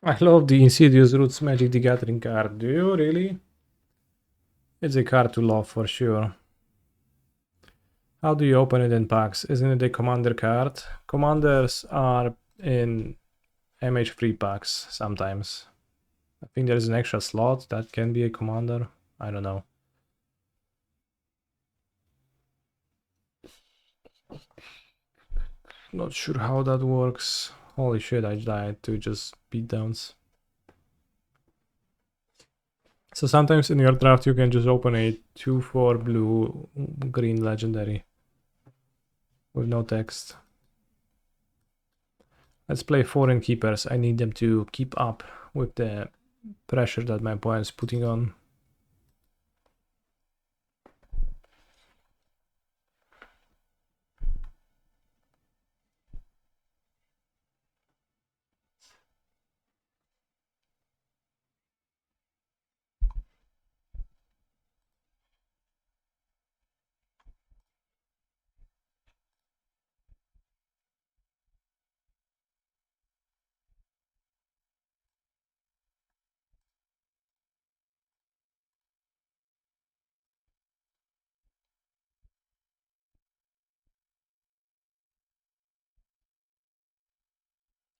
I love the Insidious Roots Magic the Gathering card. Do you really? It's a card to love for sure. How do you open it in packs? Isn't it a commander card? Commanders are in MH3 packs sometimes. I think there's an extra slot that can be a commander. I don't know. Not sure how that works. Holy shit, I died to just beatdowns. So sometimes in your draft you can just open a 2/4 blue green legendary with no text. Let's play foreign keepers. I need them to keep up with the pressure that my opponent's putting on.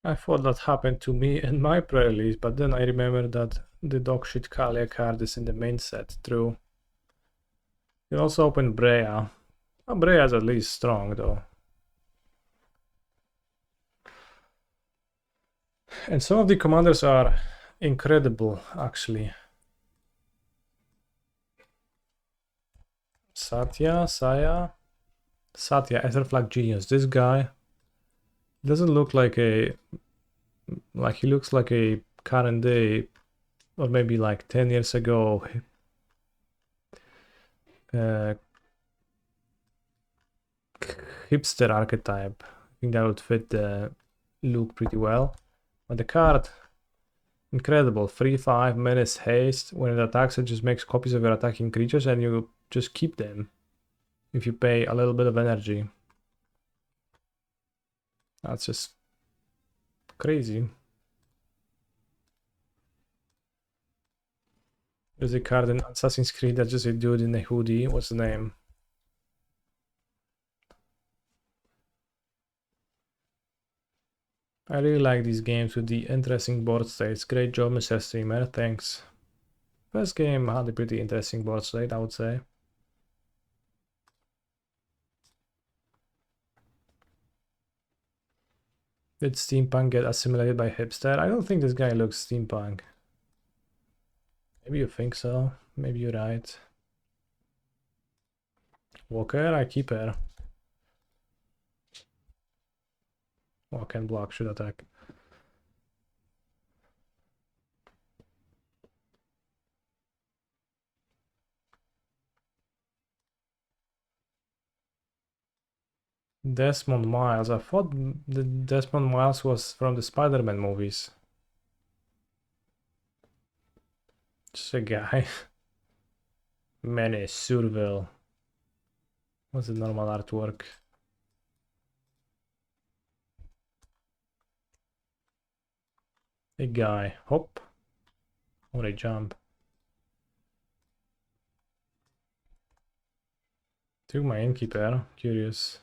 I thought that happened to me in my pre-release, but then I remembered that the dogshit Kalia card is in the main set. True. You also open Brea. Oh, Brea is at least strong though. And some of the commanders are incredible actually. Satya, Saya. Satya, Etherflag Genius. This guy doesn't look like a... Like he looks like a current day or maybe like 10 years ago hipster archetype. I think that would fit the look pretty well. But the card, incredible. 3/5 minutes haste. When it attacks, it just makes copies of your attacking creatures and you just keep them if you pay a little bit of energy. That's just crazy. There's a card in Assassin's Creed that's just a dude in a hoodie. What's the name? I really like these games with the interesting board states. Great job, Mr. Streamer. Thanks. First game had a pretty interesting board state, I would say. Did steampunk get assimilated by hipster? I don't think this guy looks steampunk. Maybe you think so. Maybe you're right. Walker, I keep her. Walk and block, should attack. Desmond Miles. I thought the Desmond Miles was from the Spider-Man movies. Just a guy. Manny Surville. What's the normal artwork? A guy. Hop. Or a jump. Took my innkeeper. Curious.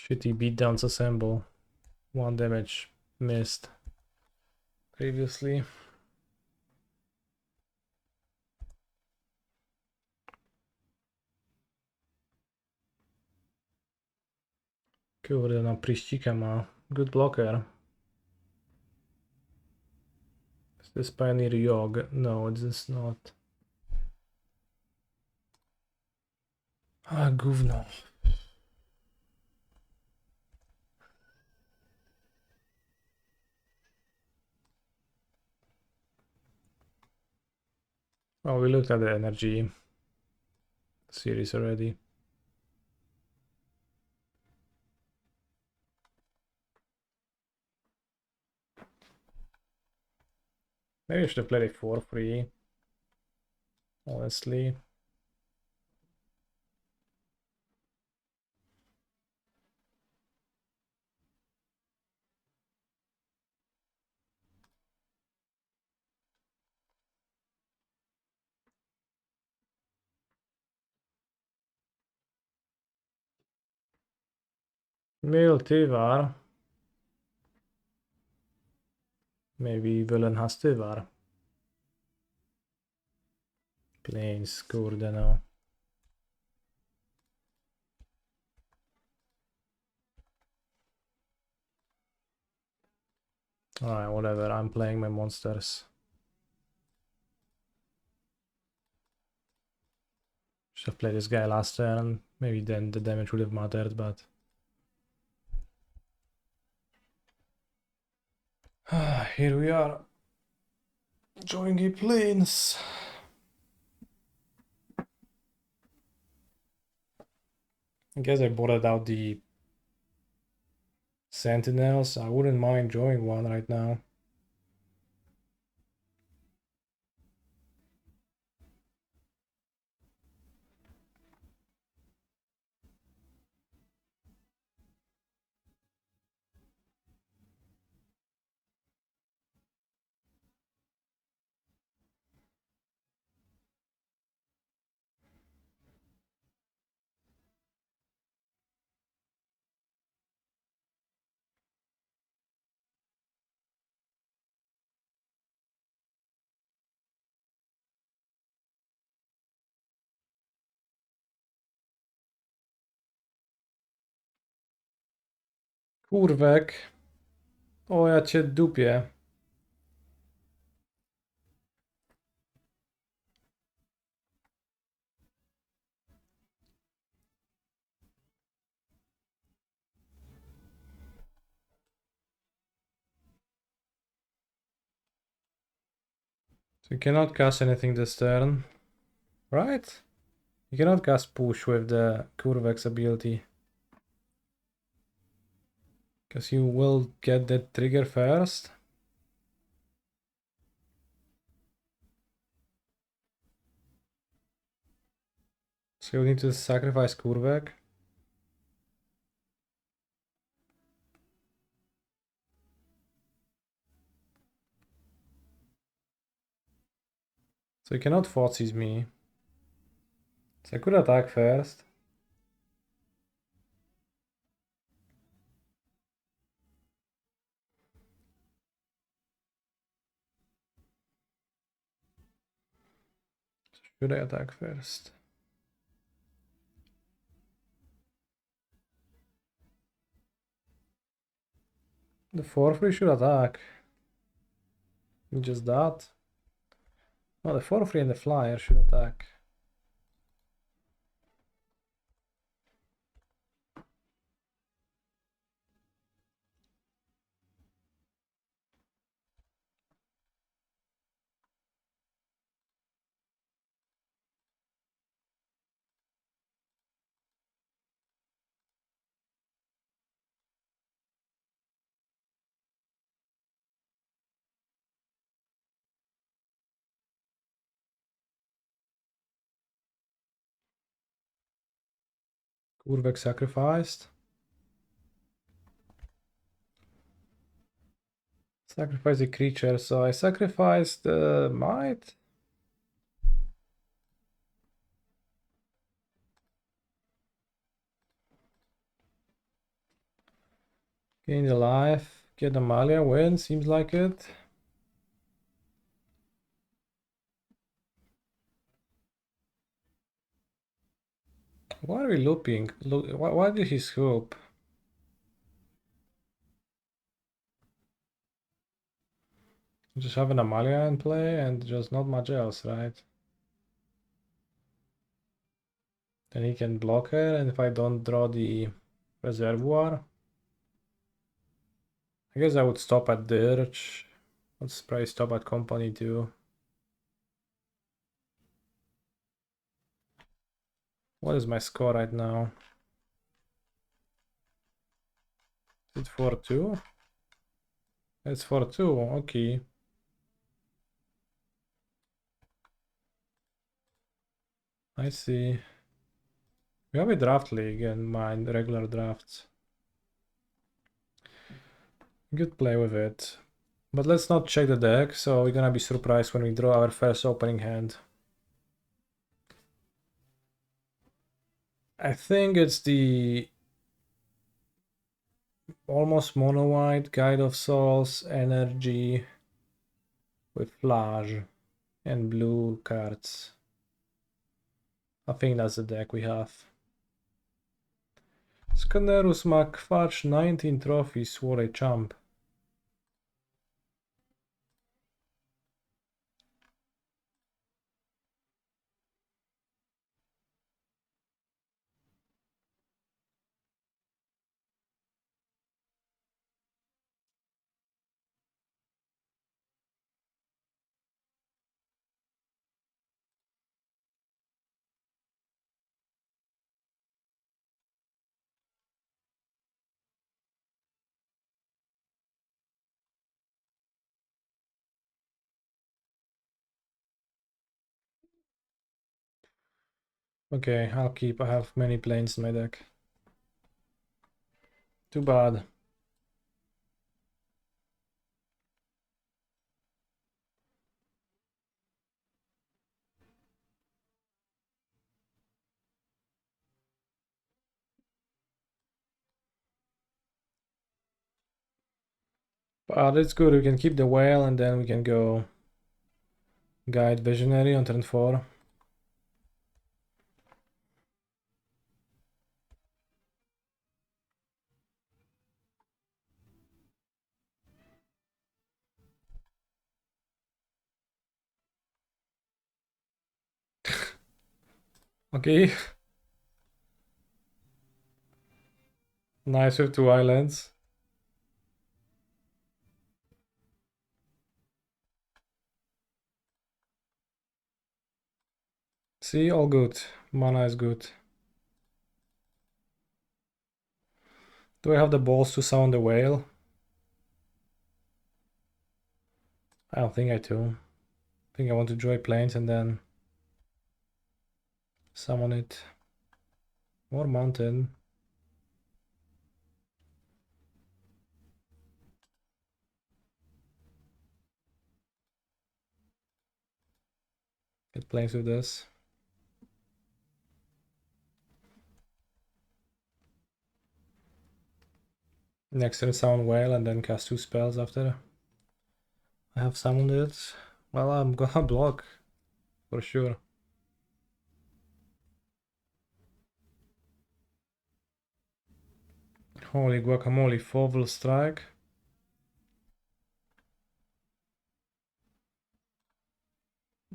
Shitty beatdowns assemble. 1 damage missed previously. Kurde, na Prištíka má. Good blocker. Is this Pioneer Yog? No, it is not. Gówno. Oh, we looked at the energy series already. Maybe I should have played it for free. Honestly. Mil tyvar. Maybe villain has tyvar. Planes, kurde no. Alright, whatever, I'm playing my monsters. Should have played this guy last turn. Maybe then the damage would have mattered, but... Here we are. Joining planes. I guess I botted out the Sentinels. I wouldn't mind drawing one right now. Kurwek. O, ja cię dupię. So you cannot cast anything this turn, right? You cannot cast push with the Kurvek's ability. Because you will get that trigger first. So you need to sacrifice Kurvek. So you cannot forces me. So I could attack first. Should I attack first? The 4/3 should attack. Just that. No, the 4/3 and the flyer should attack. Kurvek sacrificed. Sacrifice a creature, so I sacrificed the Might. Gain the life. Get Amalia. Win. Seems like it. Why are we looping? Look, why did he swoop? Just have an Amalia in play and just not much else, right? Then he can block her, and if I don't draw the reservoir, I guess I would stop at Dirge. Let's probably stop at Company too. What is my score right now? Is it 4-2? It's 4-2, okay. I see. We have a draft league and mine regular drafts. Good play with it. But let's not check the deck, so we're gonna be surprised when we draw our first opening hand. I think it's the almost mono white Guide of Souls energy with flash and blue cards. I think that's the deck we have. Scannerus McFarch 19 trophies, what a champ. Okay, I'll keep. I have many planes in my deck. Too bad. But it's good, we can keep the whale and then we can go Guide Visionary on turn 4. Okay. Nice with 2 islands. See, all good. Mana is good. Do I have the balls to summon the whale? I don't think I do. I think I want to draw planes and then summon it. More mountain. Get planes with this. Next turn summon whale and then cast 2 spells after I have summoned it. Well, I'm gonna block for sure. Holy guacamole, Fovel Strike.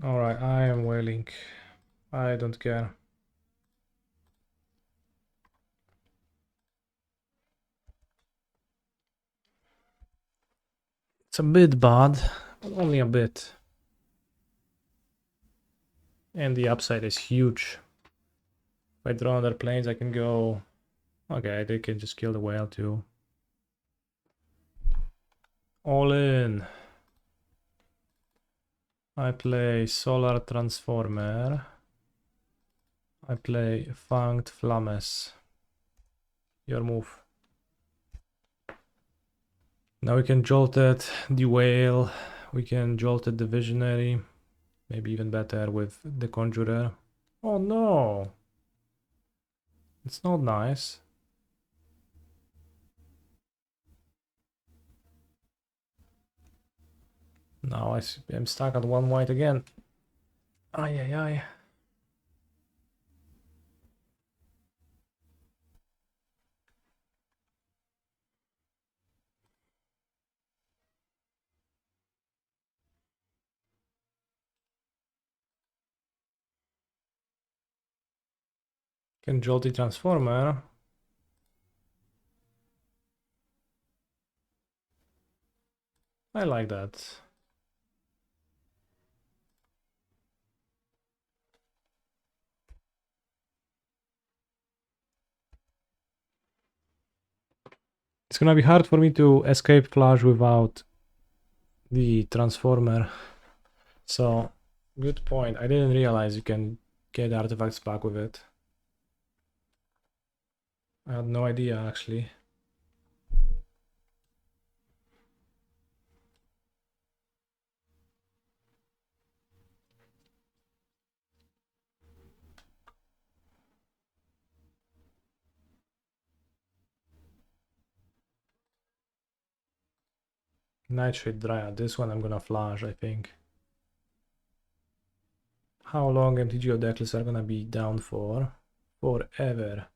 Alright, I am whaling. I don't care. It's a bit bad, but only a bit. And the upside is huge. If I draw other planes, I can go... Okay, they can just kill the whale too. All in. I play Solar Transformer. I play Fanged Flames. Your move. Now we can jolt it, the whale. We can jolt it, the visionary. Maybe even better with the conjurer. Oh no! It's not nice. Now I'm stuck at 1 white again. Ay ay ay. Can jolty transformer. I like that. It's gonna be hard for me to escape Flash without the transformer. So, good point. I didn't realize you can get artifacts back with it. I had no idea actually. Nightshade Dryad. This one I'm gonna flash, I think. How long MTGO decklists are gonna be down for? Forever.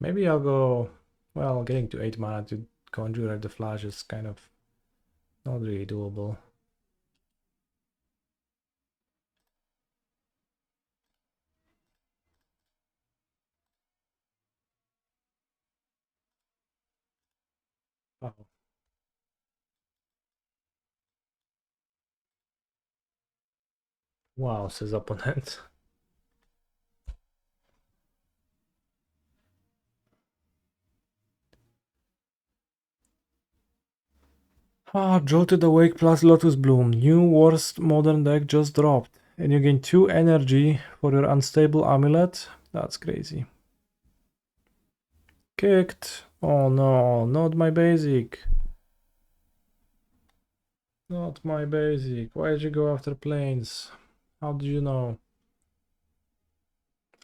Maybe I'll go... Well, getting to 8 mana to conjure the flash is kind of not really doable. Wow. Wow, says opponent. Ah, Jolted Awake plus Lotus Bloom. New worst modern deck just dropped. And you gain 2 energy for your unstable amulet. That's crazy. Kicked. Oh no, not my basic. Not my basic. Why did you go after planes? How did you know?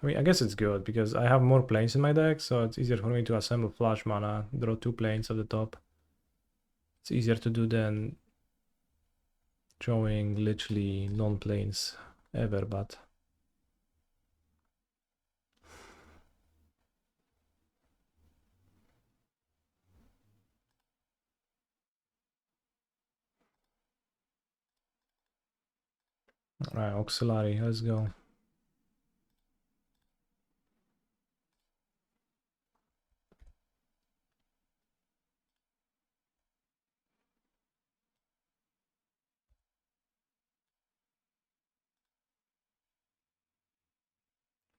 I mean, I guess it's good because I have more planes in my deck, so it's easier for me to assemble flash mana, draw 2 planes at the top. It's easier to do than drawing literally non-planes ever, but... Alright, auxiliary, let's go.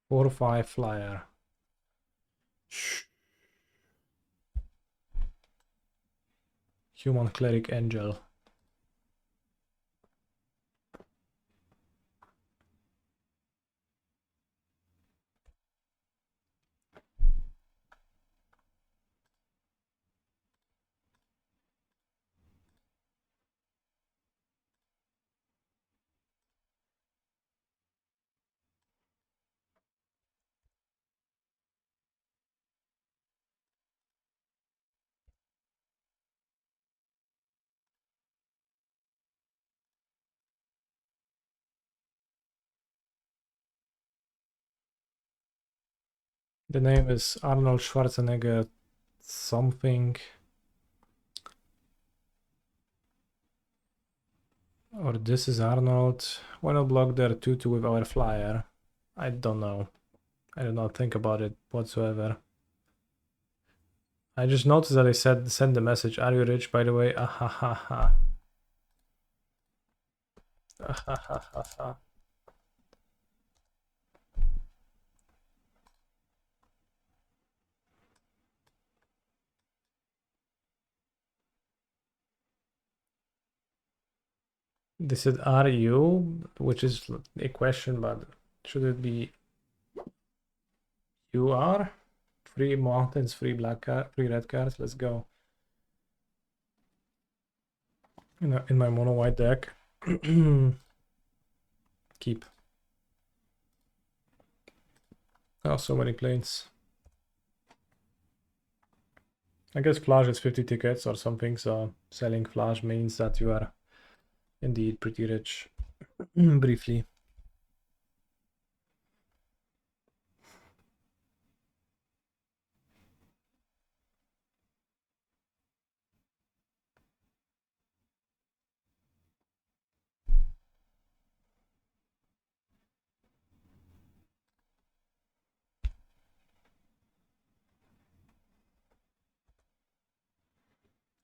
Four or 5 flyer. Shh. Human cleric angel. The name is Arnold Schwarzenegger something. Or this is Arnold. Why not block their 2-2 with our flyer? I don't know. I did not think about it whatsoever. I just noticed that I said send the message. Are you rich, by the way? Ah ha ha ha. Ah ha ha ha ha. They said are you, which is a question, but should it be you are? Free mountains, free black card, free red cards. Let's go. In my mono white deck. Keep. Oh, so many planes. I guess flash is 50 tickets or something, so selling flash means that you are indeed pretty rich. Briefly.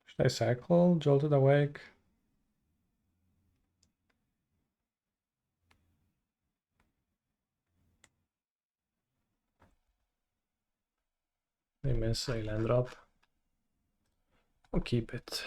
Should I cycle? Jolted awake? They miss a land drop. I'll keep it.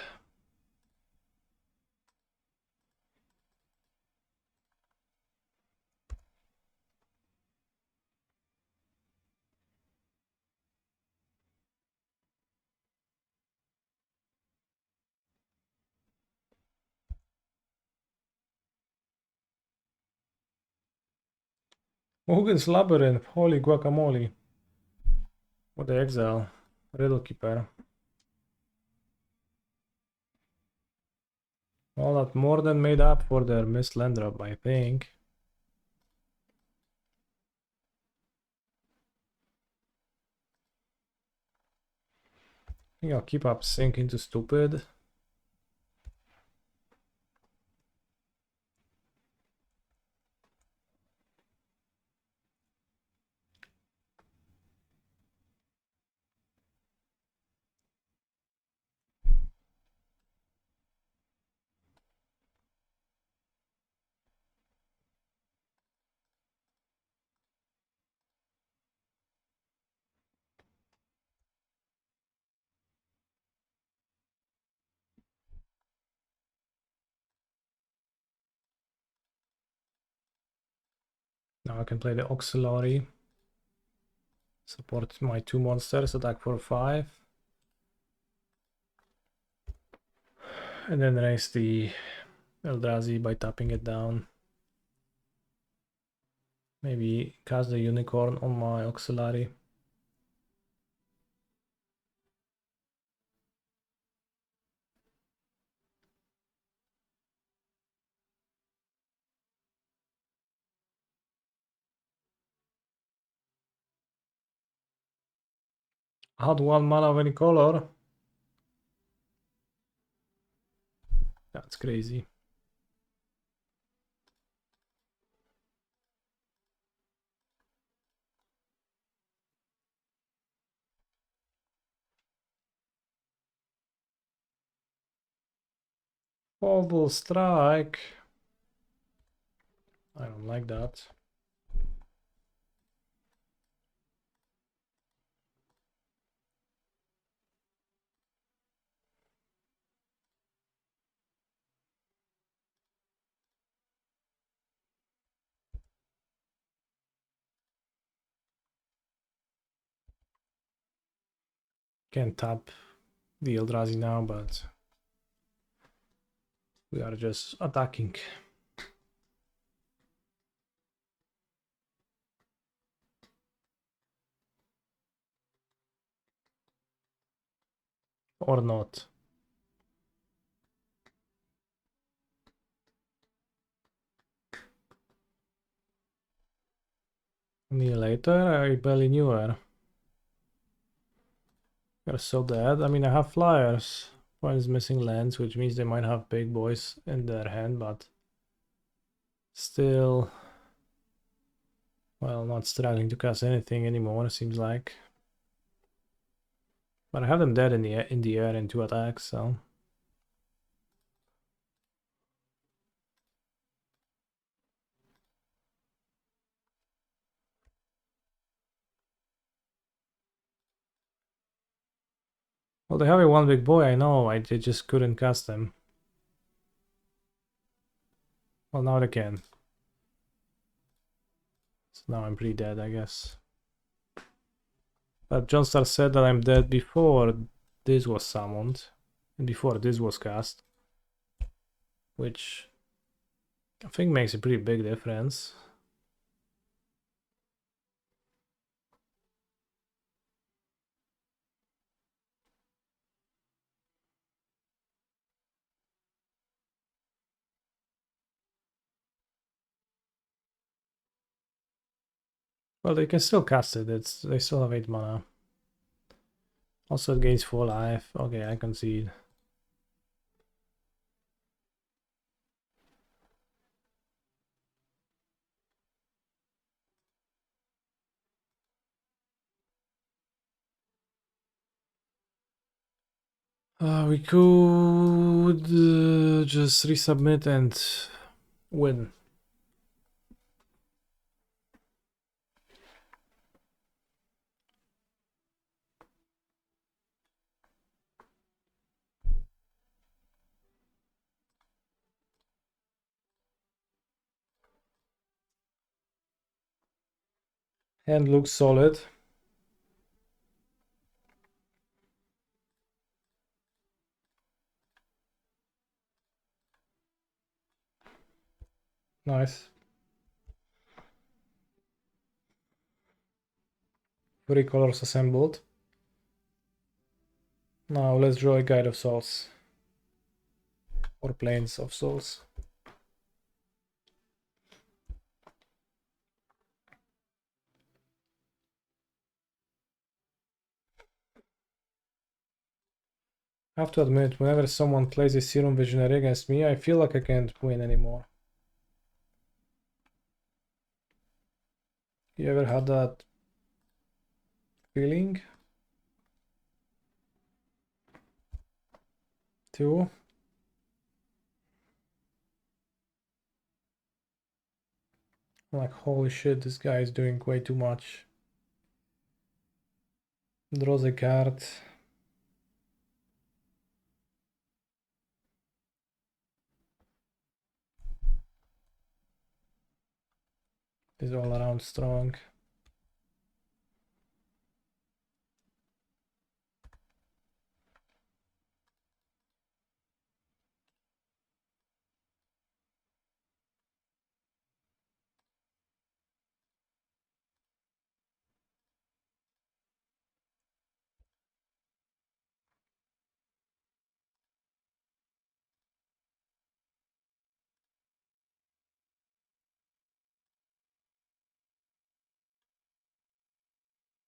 Hogan's Labyrinth, holy guacamole. What the exile? Riddle Keeper. Well, that more than made up for their missed land drop, I think. I think I'll keep up sync into stupid. Now I can play the Auxiliary. Support my 2 monsters, attack for 5. And then raise the Eldrazi by tapping it down. Maybe cast the Unicorn on my Auxiliary. Add 1 mana of any color. That's crazy. Awful strike. I don't like that. Can't tap the Eldrazi now, but we are just attacking. Or not. Annihilator, I barely knew her. You're so dead. I mean, I have flyers. One is missing lands, which means they might have big boys in their hand, but still, well, not struggling to cast anything anymore, it seems like. But I have them dead in the air in 2 attacks, so. Well, they have a 1 big boy, I know, I just couldn't cast them. Well, now they can. So now I'm pretty dead, I guess. But Johnstar said that I'm dead before this was summoned. And before this was cast. Which I think makes a pretty big difference. Well, they can still cast it. They still have 8 mana. Also, it gains 4 life. Okay, I concede. We could just resubmit and win. Hand looks solid. Nice. 3 colors assembled. Now let's draw a Guide of Souls. Or Planes of Souls. I have to admit, whenever someone plays a Serum Visionary against me, I feel like I can't win anymore. You ever had that feeling? Too? Like, holy shit, this guy is doing way too much. Draws a card. Is all around strong.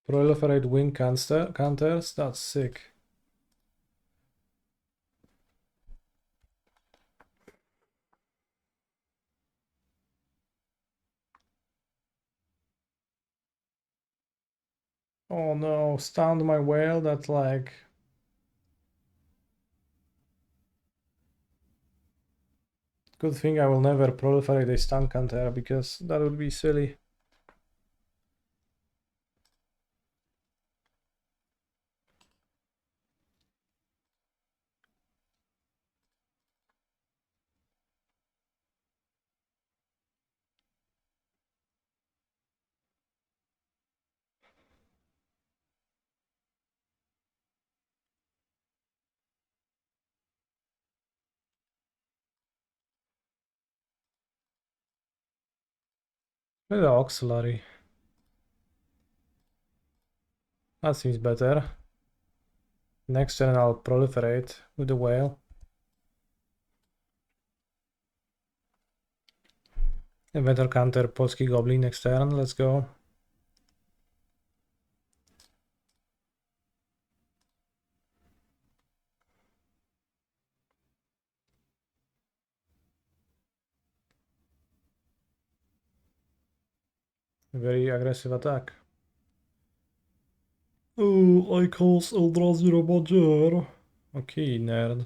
Proliferate wing counters, that's sick. Oh no, stunned my whale, that's like... Good thing I will never proliferate a stun counter, because that would be silly. Maybe the auxiliary. That seems better. Next turn I'll proliferate with the whale. Inventor counter Polski Goblin next turn, let's go. Very aggressive attack. Oh, I cast Eldrazi Roboger. Okay, nerd.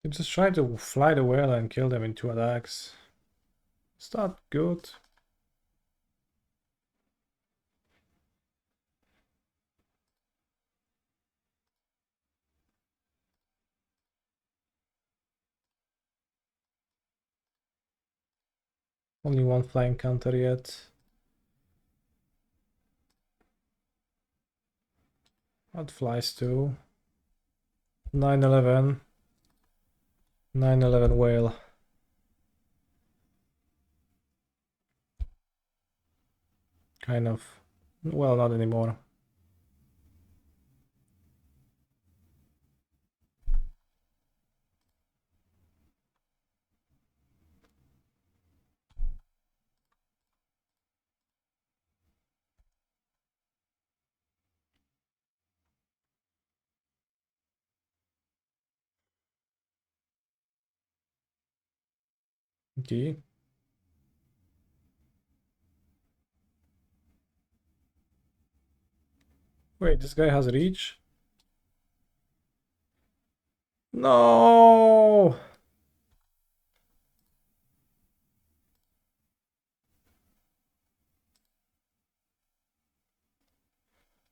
You just try to fly the whale and kill them in 2 attacks. Is that good? Only one flying counter yet. What flies to? 911. 911 whale. Kind of. Well, not anymore. Okay. Wait, this guy has reach? No!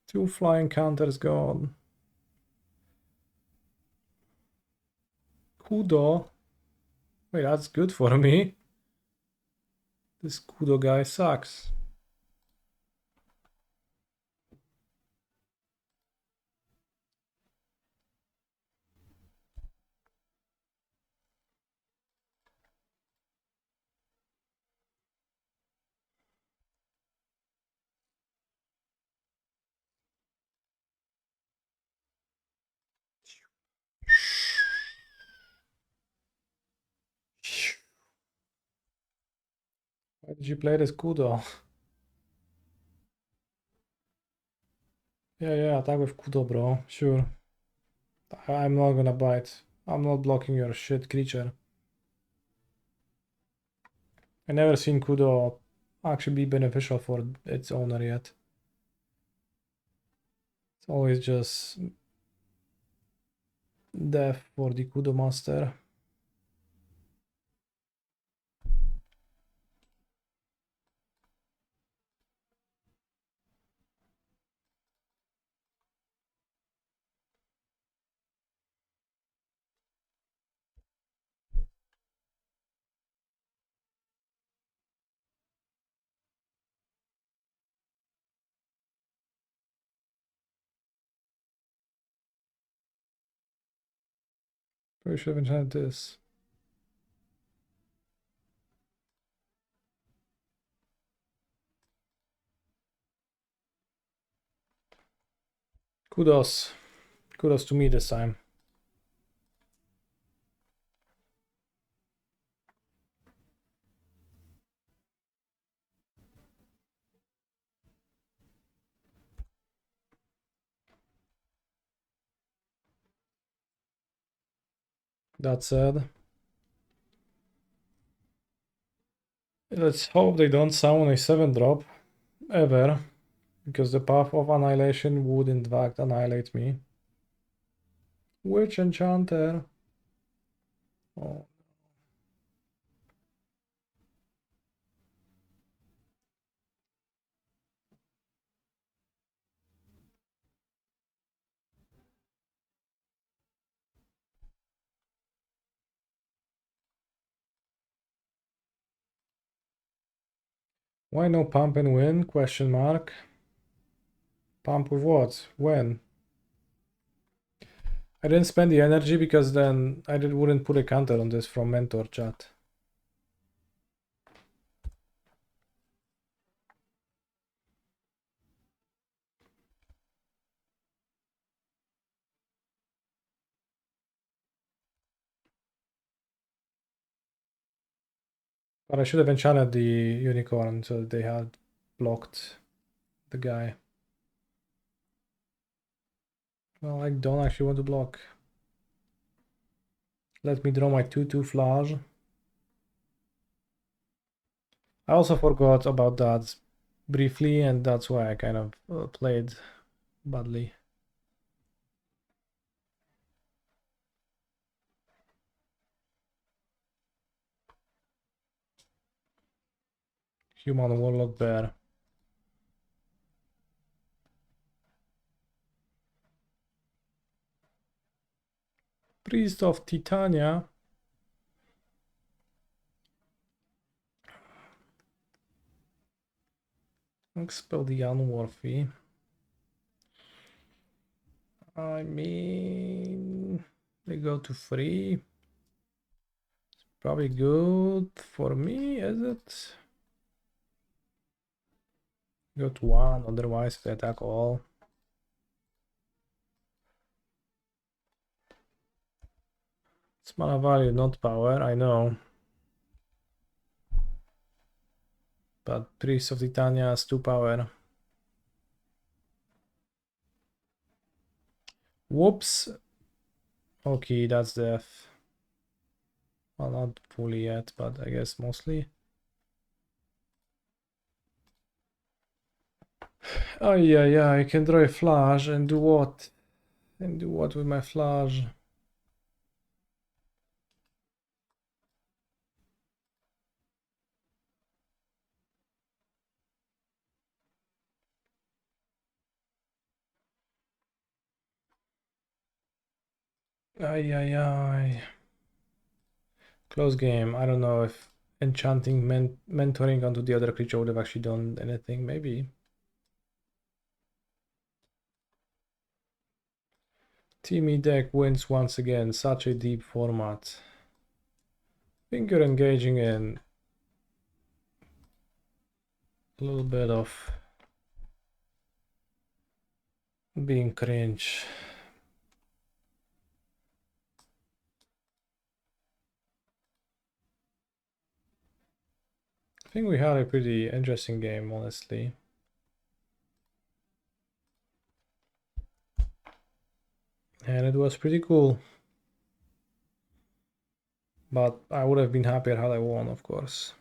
Two flying counters gone. Kudo. Wait, that's good for me. This Kudo guy sucks. Why did you play this Kudo? Yeah, attack with Kudo, bro. Sure. I'm not gonna bite. I'm not blocking your shit creature. I never seen Kudo actually be beneficial for its owner yet. It's always just death for the Kudo master. Probably should have enchanted this. Kudos. Kudos to me this time. That said, let's hope they don't summon a 7-drop ever, because the Path of Annihilation would in fact annihilate me. Witch Enchanter. Oh. Why no pump and win? Question mark. Pump with what? When? I didn't spend the energy because then I wouldn't put a counter on this from mentor chat. But I should have enchanted the unicorn so that they had blocked the guy. Well, I don't actually want to block. Let me draw my 2/2 flash. I also forgot about that briefly, and that's why I kind of played badly. Human Warlock Bear. Priest of Titania. Expel the unworthy. I mean, they go to 3. It's probably good for me, is it? Go to 1, otherwise they attack all. It's mana value, not power, I know. But Priest of Titania has 2 power. Whoops. Okay, that's death. Well, not fully yet, but I guess mostly. Oh yeah, I can draw a flash and do what? And do what with my flash? Ay. Close game. I don't know if enchanting mentoring onto the other creature would have actually done anything. Maybe. Teamy deck wins once again. Such a deep format. I think you're engaging in a little bit of being cringe. I think we had a pretty interesting game, honestly. And it was pretty cool. But I would have been happier had I won, of course.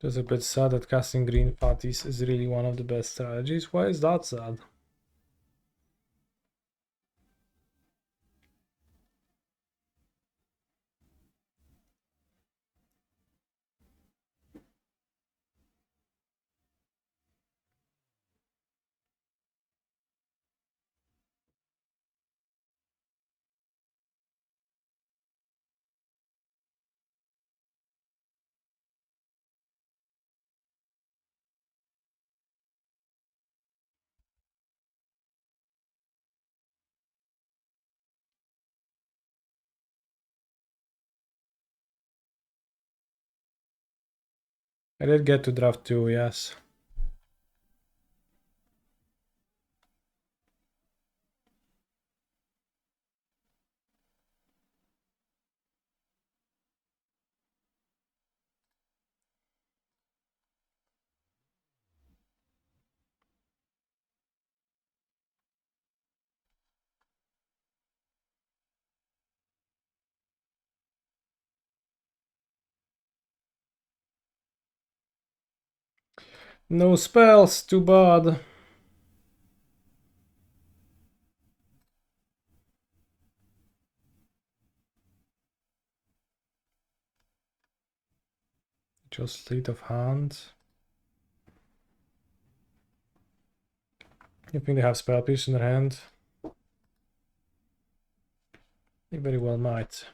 Just a bit sad that casting green fatties is really one of the best strategies. Why is that sad? I did get to draft 2, yes. No spells, too bad. Just state of hand. You think they have spell piece in their hand? They very well might.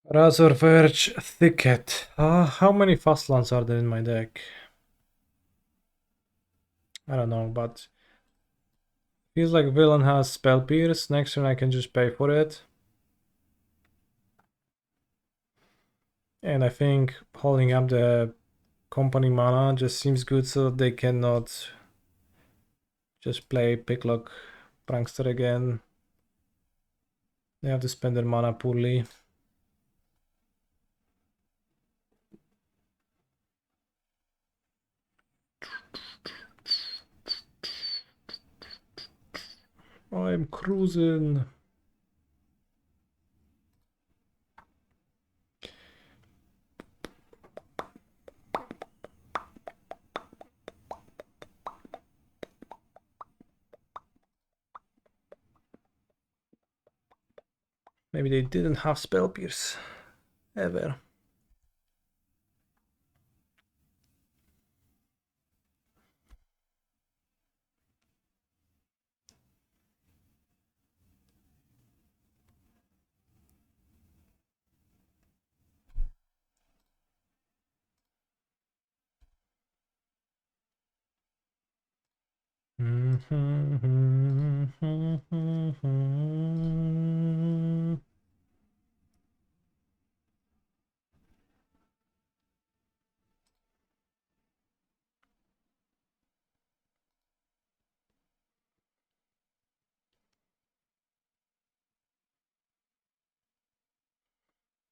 Razorverge Thicket. How many fast lands are there in my deck? I don't know, but feels like villain has Spell Pierce. Next turn I can just pay for it. And I think holding up the company mana just seems good so they cannot just play Picklock Prankster again. They have to spend their mana poorly. I'm cruising. Maybe they didn't have Spell Pierce ever.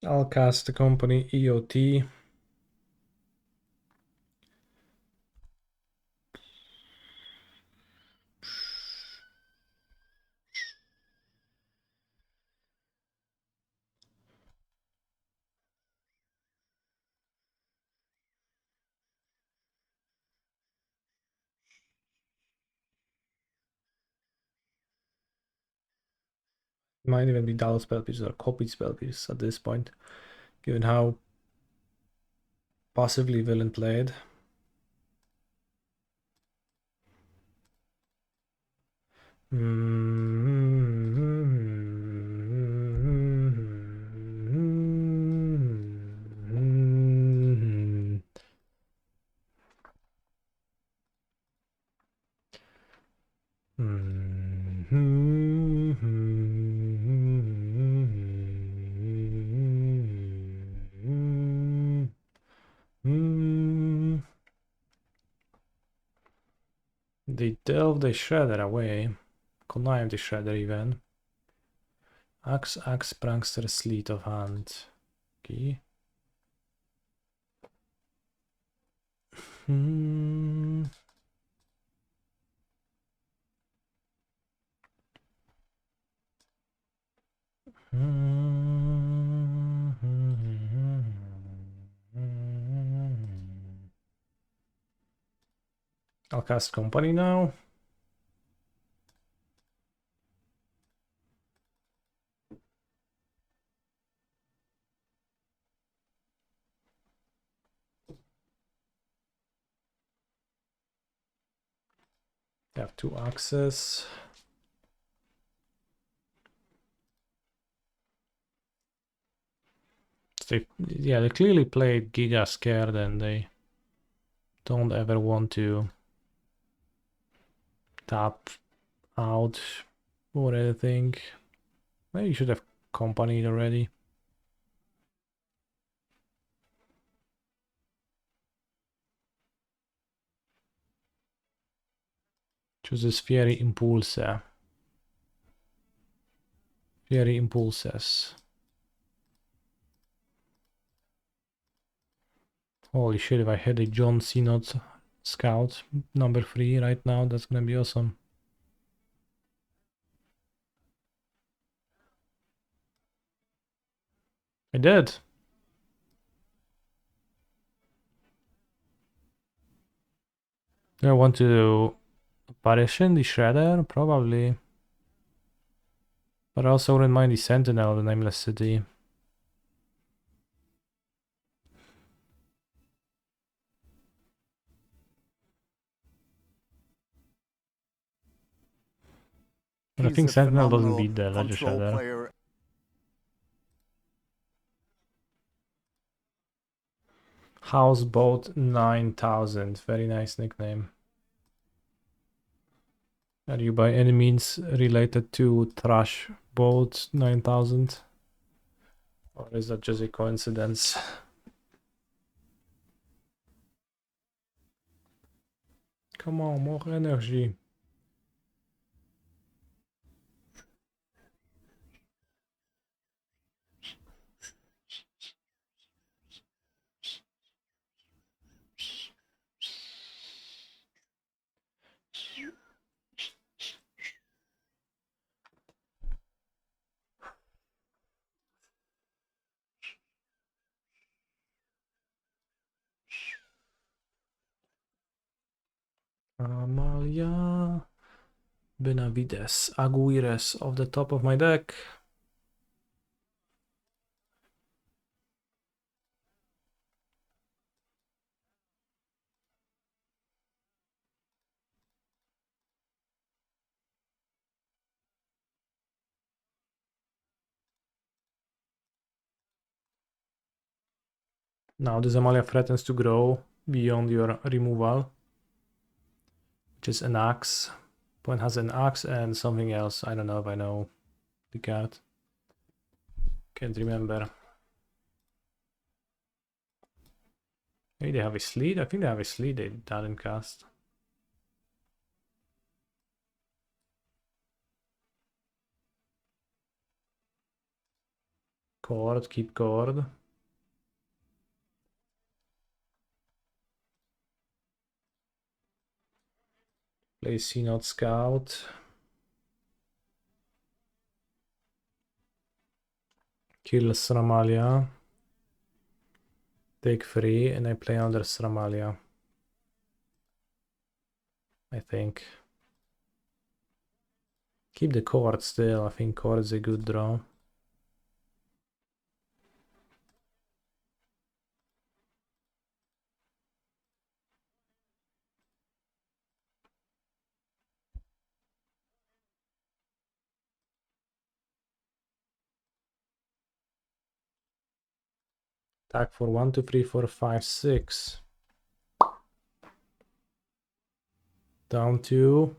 I'll cast the company EOT. Might even be double spell pieces or copied spell pieces at this point, given how passively villain played. They delve the shredder away. Connive the shredder even. Axe, prankster, sleet of hand. Okay. I'll cast company now. They have 2 axes. They clearly played Giga scared and they don't ever want to tap out or anything. Maybe you should have companied already. Chooses Fieri Impulse. Fieri Impulses. Holy shit, if I had a John Synod Scout number 3 right now, that's gonna be awesome. I did. Do I want to partition the Shredder? Probably. But I also wouldn't mind the Sentinel, the Nameless City. But I He's think a Sentinel doesn't phenomenal beat the Ledger control Shredder. player. Houseboat 9000. Very nice nickname. Are you by any means related to Trash Boat 9000? Or is that just a coincidence? Come on, more energy. Amalia, Benavides, Aguirres off the top of my deck. Now this Amalia threatens to grow beyond your removal, which is an axe. Opponent has an axe and something else. I don't know if I know the card. Can't remember. Maybe they have a sleet? I think they have a sleet they didn't cast. Cord, keep cord. Play C-Note Scout. Kill Sramalia. Take 3 and I play another Sramalia. I think. Keep the cord still. I think cord is a good draw. Attack for 1, 2, 3, 4, 5, 6. Down to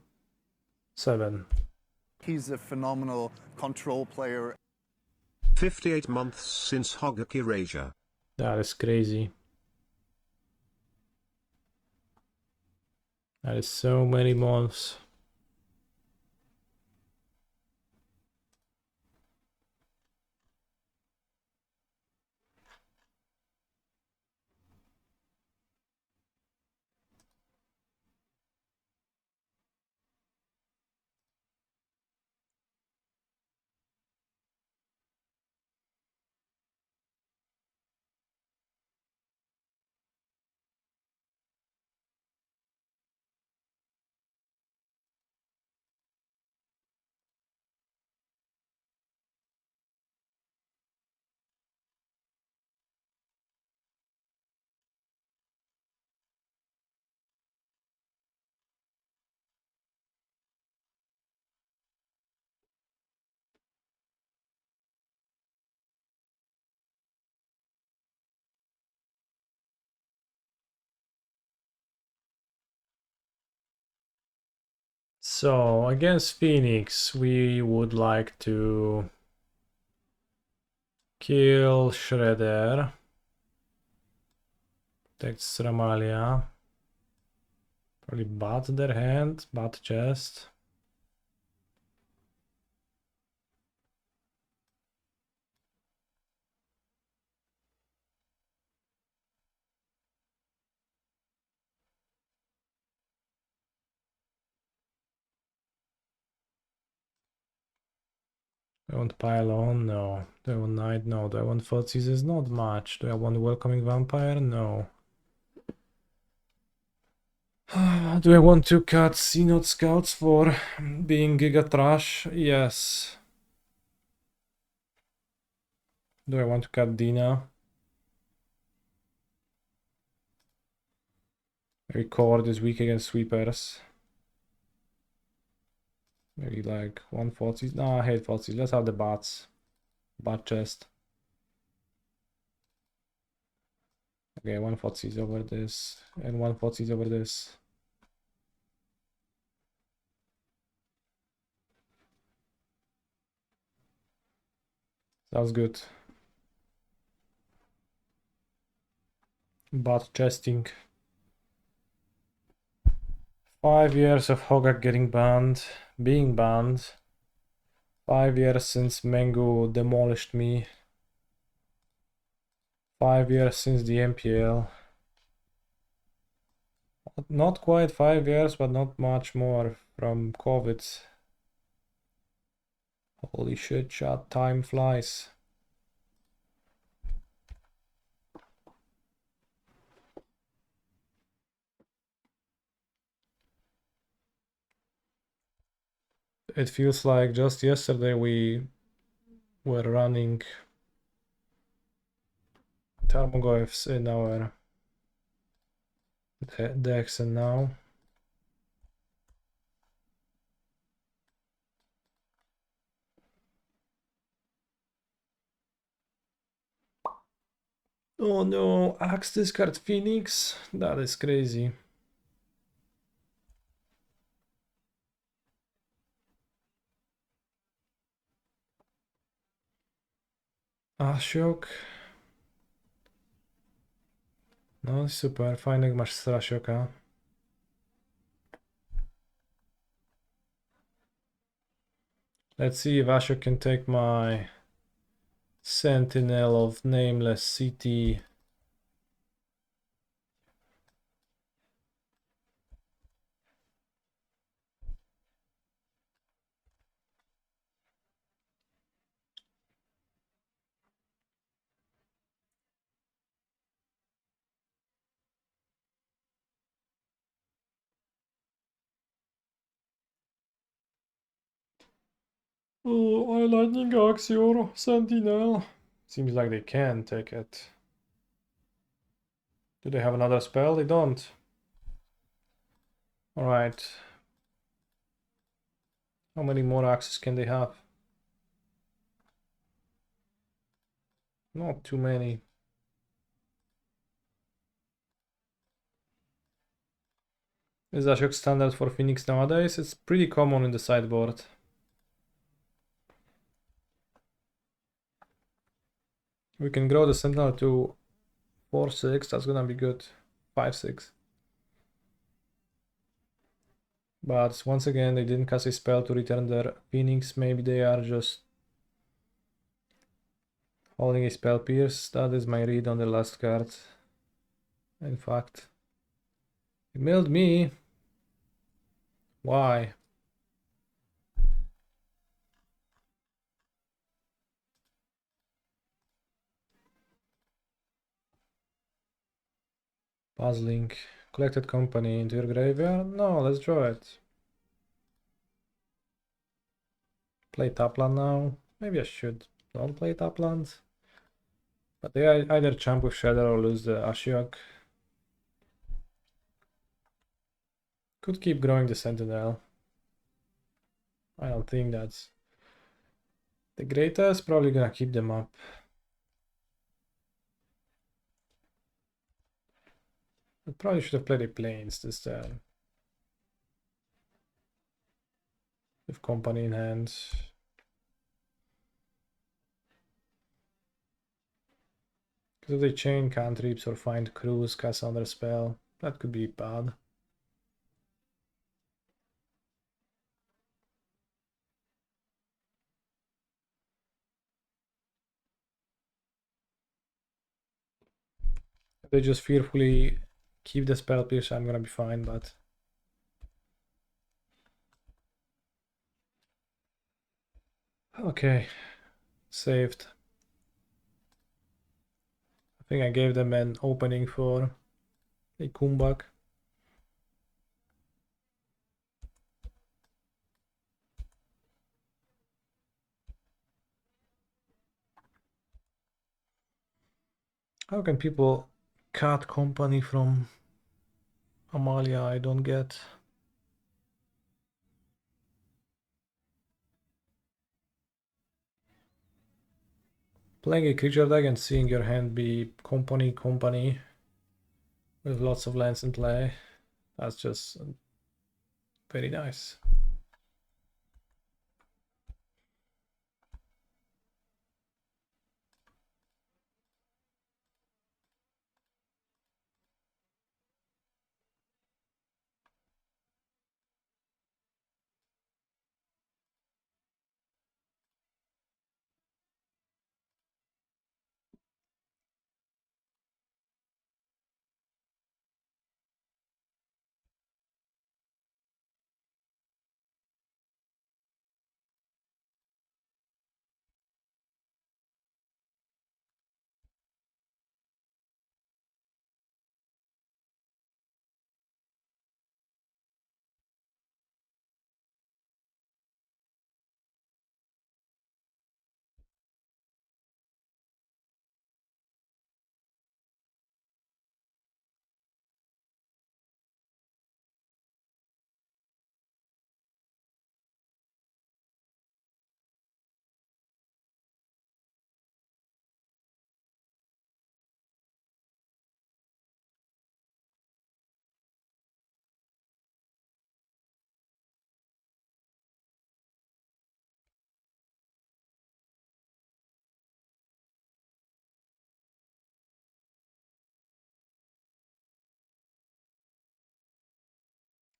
7. He's a phenomenal control player. 58 months since Hogak erasure. That is crazy. That is so many months. So against Phoenix, we would like to kill Shredder. Protect Sramalia. Probably bat their hand, bat chest. Do I want pile on? No. Do I want knight? No. Do I want Thoughtseize? Not much. Do I want welcoming vampire? No. Do I want to cut C-Note Scouts for being Giga Trash? Yes. Do I want to cut Dina? Maybe Cord is weak against sweepers. Maybe like 140. No, I hate 40. Let's have the bats. Bat chest. Okay, one is over this, and one is over this. Sounds good. Butt chesting. 5 years of Hogak getting banned, being banned. 5 years since Mengu demolished me. 5 years since the MPL. Not quite 5 years, but not much more from COVID. Holy shit, chat, time flies. It feels like just yesterday we were running Tarmogoyevs in our decks, and now oh no, Axe discard Phoenix? That is crazy. Ashok. No, super, fajny masz Strasioka. Let's see if Ashok can take my Sentinel of Nameless City. Oh, I Lightning Axe your Sentinel. Seems like they can take it. Do they have another spell? They don't. Alright. How many more axes can they have? Not too many. Is Ashok standard for Phoenix nowadays? It's pretty common in the sideboard. We can grow the Sentinel to 4-6, that's gonna be good. 5-6. But once again, they didn't cast a spell to return their Phoenix. Maybe they are just holding a spell pierce. That is my read on the last card. In fact, it milled me. Why? Puzzling. Collected company into your graveyard? No, let's draw it. Play Tapland now. Maybe I should. Don't play Tapland. But they either champ with Shadow or lose the Ashiok. Could keep growing the Sentinel. I don't think that's the greatest. Probably gonna keep them up. I probably should have played the Plains this turn. With company in hand. Because if they chain cantrips or find crews, cast another spell, that could be bad. If they just fearfully keep the spell pierce, I'm gonna be fine, but okay, saved. I think I gave them an opening for a comeback. How can people cut company from Amalia? I don't get. Playing a creature deck and seeing your hand be company. with lots of lands in play. That's just very nice.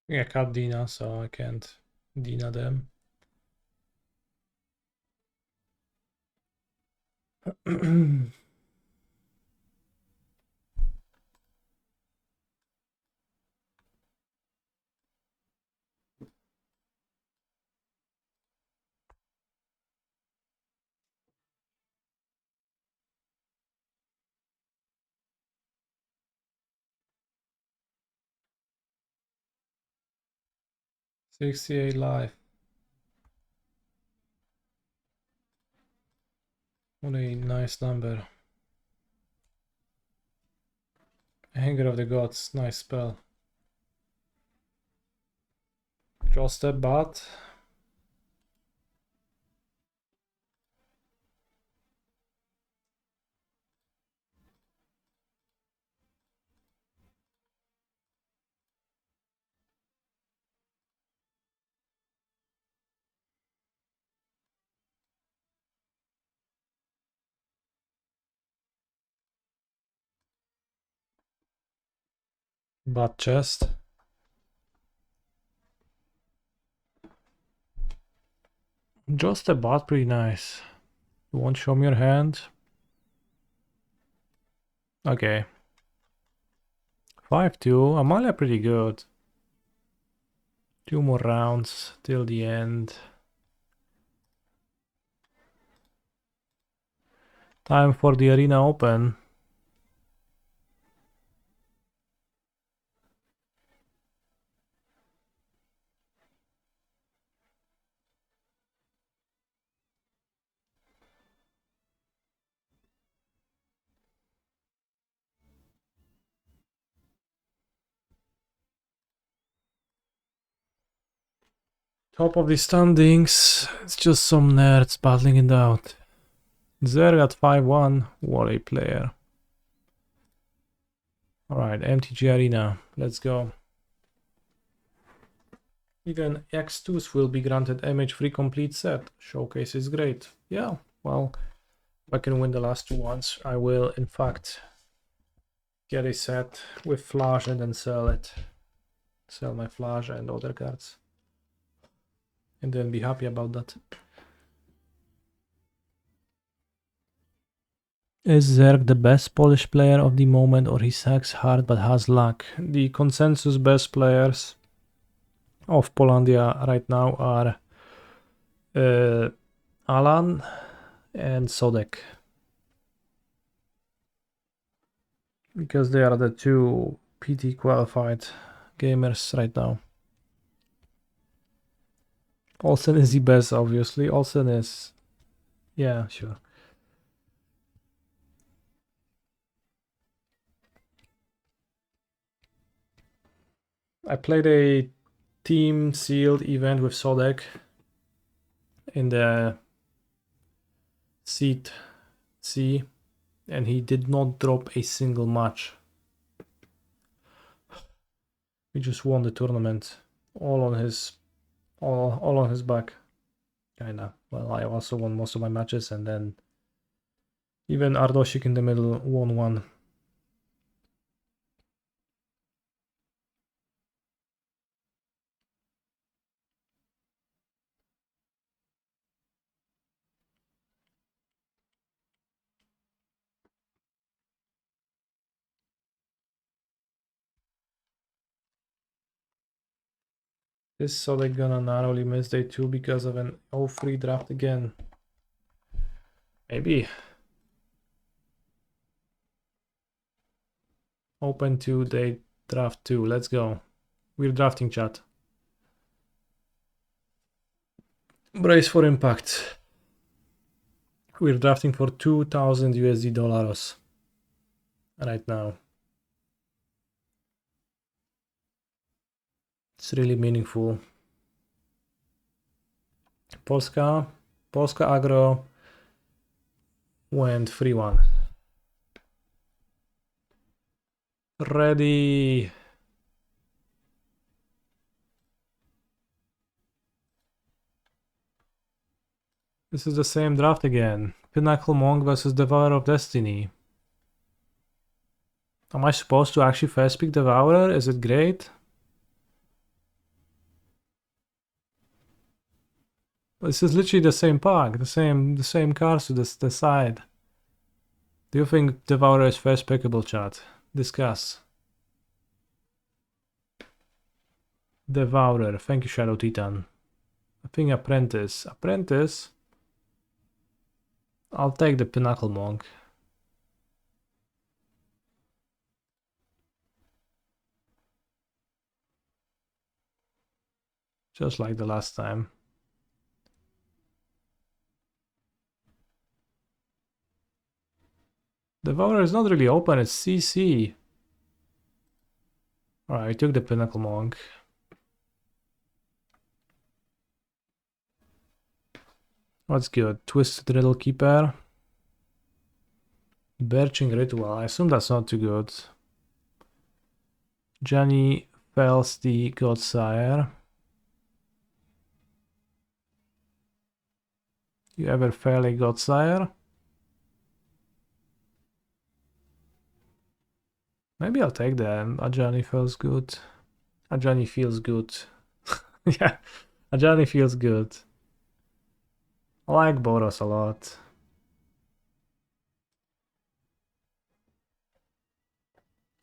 Yeah, I cut Dina, so I can't Dina them. 68 life. What a nice number. Hanger of the Gods, nice spell. Draw step bot. Bot chest. Just a bot, pretty nice. You won't show me your hand? Okay. 5-2. Amalia pretty good. 2 more rounds till the end. Time for the Arena Open. Top of the standings. It's just some nerds battling it out. Zerg at 5-1. What a player. Alright, MTG Arena. Let's go. Even X2s will be granted MH3 complete set. Showcase is great. Yeah, well, if I can win the last 2 ones, I will in fact get a set with Flash and then sell it. Sell my Flash and other cards. And then be happy about that. Is Zerg the best Polish player of the moment, or he sucks hard but has luck? The consensus best players of Polandia right now are Alan and Sodek. Because they are the 2 PT qualified gamers right now. Olsen is the best, obviously. Olsen is... yeah, sure. I played a team sealed event with Sodek in the Seat C, and he did not drop a single match. He just won the tournament. All on his back. Kinda. Well, I also won most of my matches, and then even Ardoshik in the middle won one. This so they're gonna narrowly miss day 2 because of an 0-3 draft again. Maybe. Open to day draft 2. Let's go. We're drafting, chat. Brace for impact. We're drafting for 2,000 USD dollars right now. It's really meaningful. Polska Agro went 3-1. Ready. This is the same draft again. Pinnacle Monk versus Devourer of Destiny. Am I supposed to actually first pick Devourer? Is it great? This is literally the same pack, the same cards to the side. Do you think Devourer is first pickable, chat? Discuss. Devourer. Thank you, Shadow Titan. I think Apprentice. Apprentice? I'll take the Pinnacle Monk. Just like the last time. Devourer is not really open, it's CC. Alright, I took the Pinnacle Monk. What's good? Twisted Riddle Keeper. Birching Ritual. I assume that's not too good. Johnny Fells the Godsire. You ever fail a Godsire? Maybe I'll take them. Ajani feels good. Ajani feels good. Yeah, Ajani feels good. I like Boros a lot.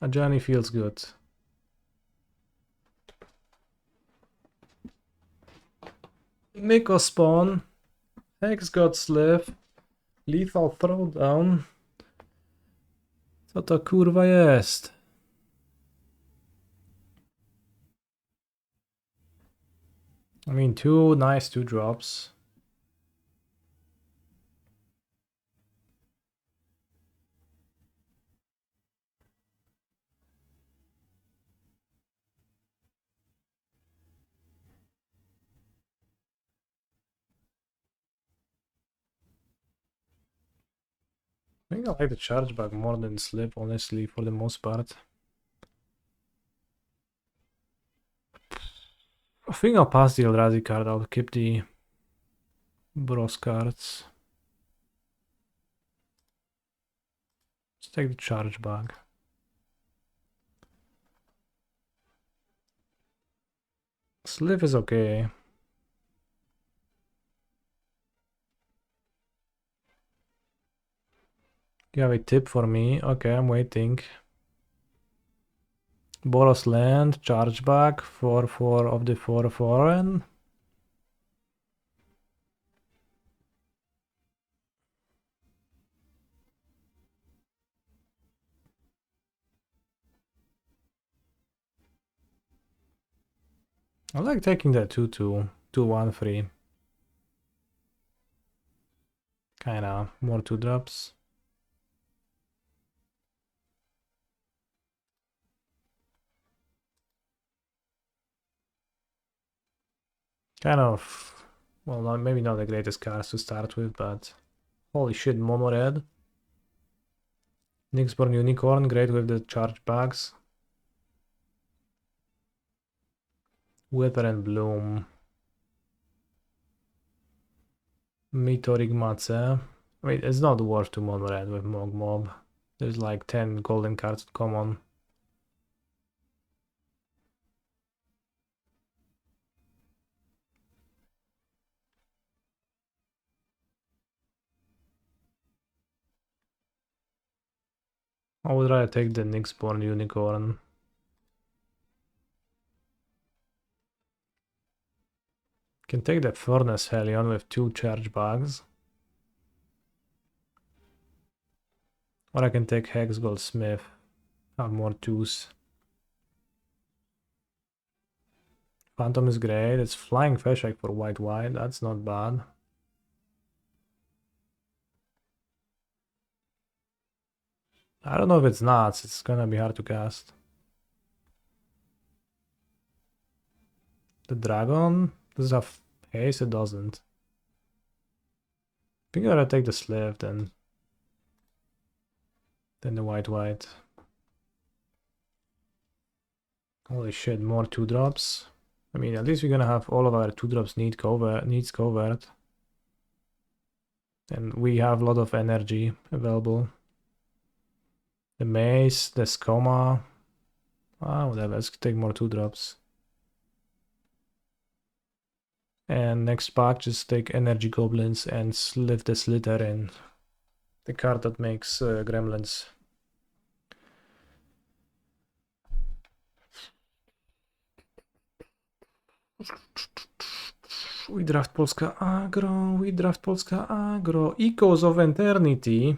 Ajani feels good. Miko Spawn. Hex God Slave. Lethal Throwdown. Co to kurwa jest? I mean, two nice 2-drops. I think I like the charge back more than slip, honestly, for the most part. I think I'll pass the Eldrazi card, I'll keep the Bros cards. Let's take the charge back. Slip is okay. You have a tip for me? Okay, I'm waiting. Boros land, charge back, 4-4 of the 4 foreign. I like taking that 2-2, 2-1-3. Kinda more 2-drops. Kind of, well, maybe not the greatest cards to start with, but holy shit, Mono Red. Nyxborn Unicorn, great with the charge bags. Wither and Bloom. Meteoric Matze. I mean, it's not worth to mono red with Mog Mob. There's like 10 golden cards common. I would rather take the Nyxborn Unicorn. Can take the Furnace Hellion with 2 charge bugs. Or I can take Hex Goldsmith. Have more 2s. Phantom is great. It's Flying Feshek for white. That's not bad. I don't know if it's nuts. It's gonna be hard to cast. The Dragon? Does it have haste? It doesn't. I think I'll take the Slave then the white. Holy shit, more 2-drops. I mean, at least we're gonna have all of our 2-drops needs covered. And we have a lot of energy available. The Mace, the Skoma. Ah, whatever, let's take more 2-drops. And next pack, just take Energy Goblins and lift the Slither in. The card that makes gremlins. We draft Polska Agro. Echoes of Eternity.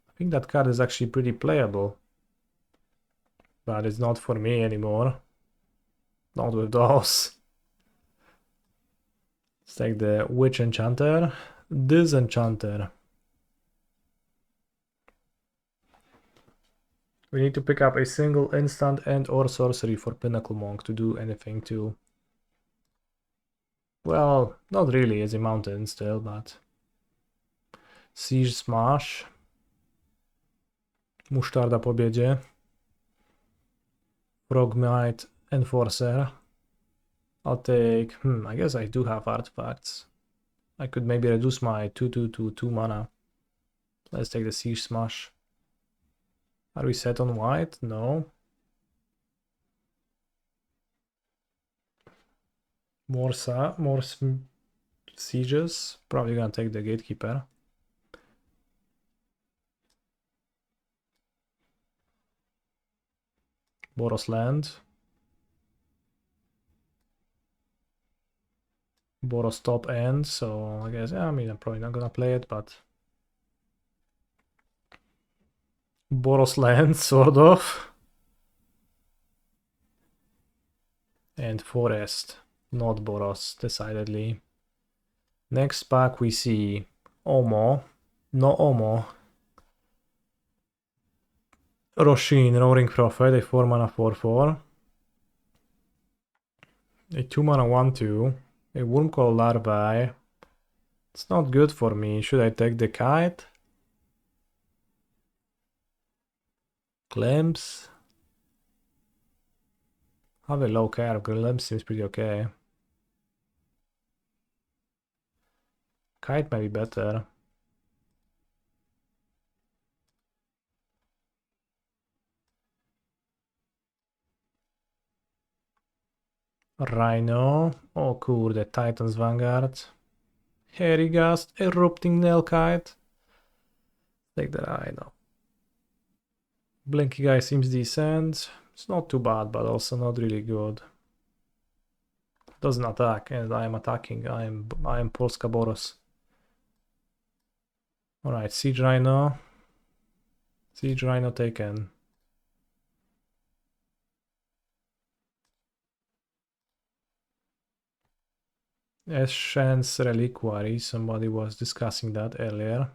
I think that card is actually pretty playable. But it's not for me anymore. Not with those. Let's take the Witch Enchanter. Disenchanter. We need to pick up a single instant and or sorcery for Pinnacle Monk to do anything to... Well, not really, it's a mountain still, but... Siege Smash. Musztarda po biedzie. Frogmite Enforcer. I'll take... I guess I do have artifacts. I could maybe reduce my 2/2 to 2 mana. Let's take the Siege Smash. Are we set on white? No. More sieges. Probably gonna take the Gatekeeper. Boros Land. Boros top end, so I guess, yeah, I mean, I'm probably not gonna play it, but... Boros Land, sort of. And Forest. Not Boros, decidedly. Next pack we see Omo. No Omo. Roshin, Roaring Prophet, a 4 mana 4/4. A 2 mana 1/2. A Wormcoil Larvae. It's not good for me. Should I take the Kite? Glimpse. Have a low care. Glimpse seems pretty okay. Kite might be better. Rhino. Oh, cool. The Titan's Vanguard. Hairy Gust. Erupting Nailkite. Take the Rhino. Blinky Guy seems decent. It's not too bad, but also not really good. Doesn't attack, and I am attacking. I am Polska Boros. Alright, Siege Rhino. Siege Rhino taken. Eshen's Reliquary. Somebody was discussing that earlier.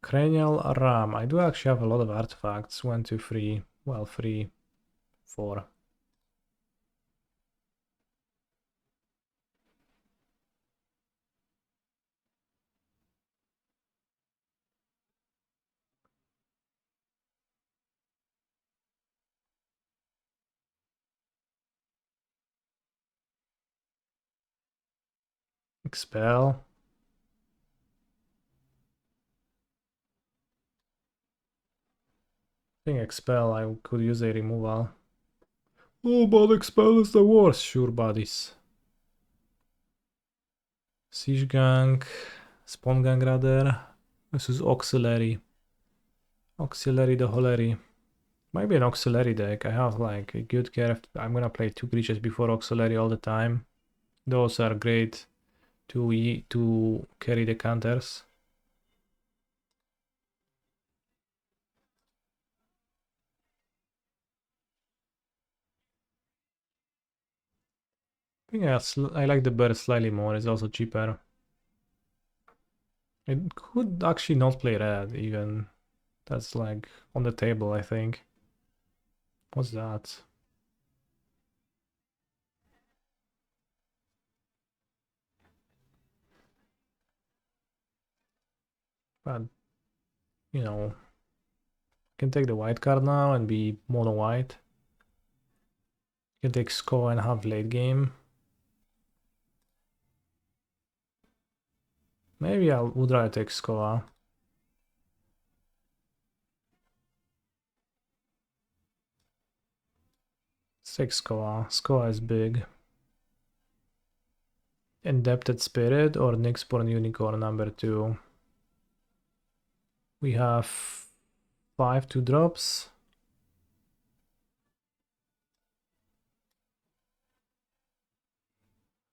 Cranial Ram. I do actually have a lot of artifacts. 1, 2, 3. Well, 3, 4. Expel. I think Expel, I could use a removal. Oh, but Expel is the worst. Sure, buddies. Siege Gang. Spawn Gang rather. This is Auxiliary. Auxiliary the Holeri. Might be an Auxiliary deck. I have like a good care if I'm gonna play 2 creatures before Auxiliary all the time. Those are great to carry the counters. I think I like the bird slightly more. It's also cheaper. It could actually not play red even. That's like on the table, I think. What's that? But, you know, can take the white card now and be mono white. Can take Sko and have late game. Maybe I would rather take Skoa. Let's take Skoa. Skoa is big. Indebted Spirit or Nyxborn Unicorn number 2. We have 5 2-drops.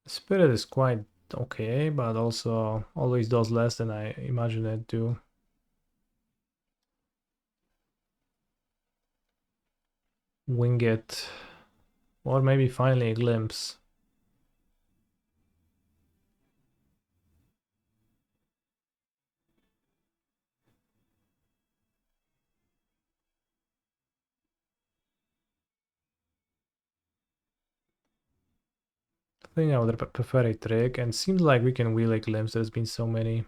Spirit is quite okay, but also always does less than I imagined it to. Wing it. Or maybe finally a glimpse. I think I would prefer a trick, and seems like we can wheel a glimpse. There's been so many.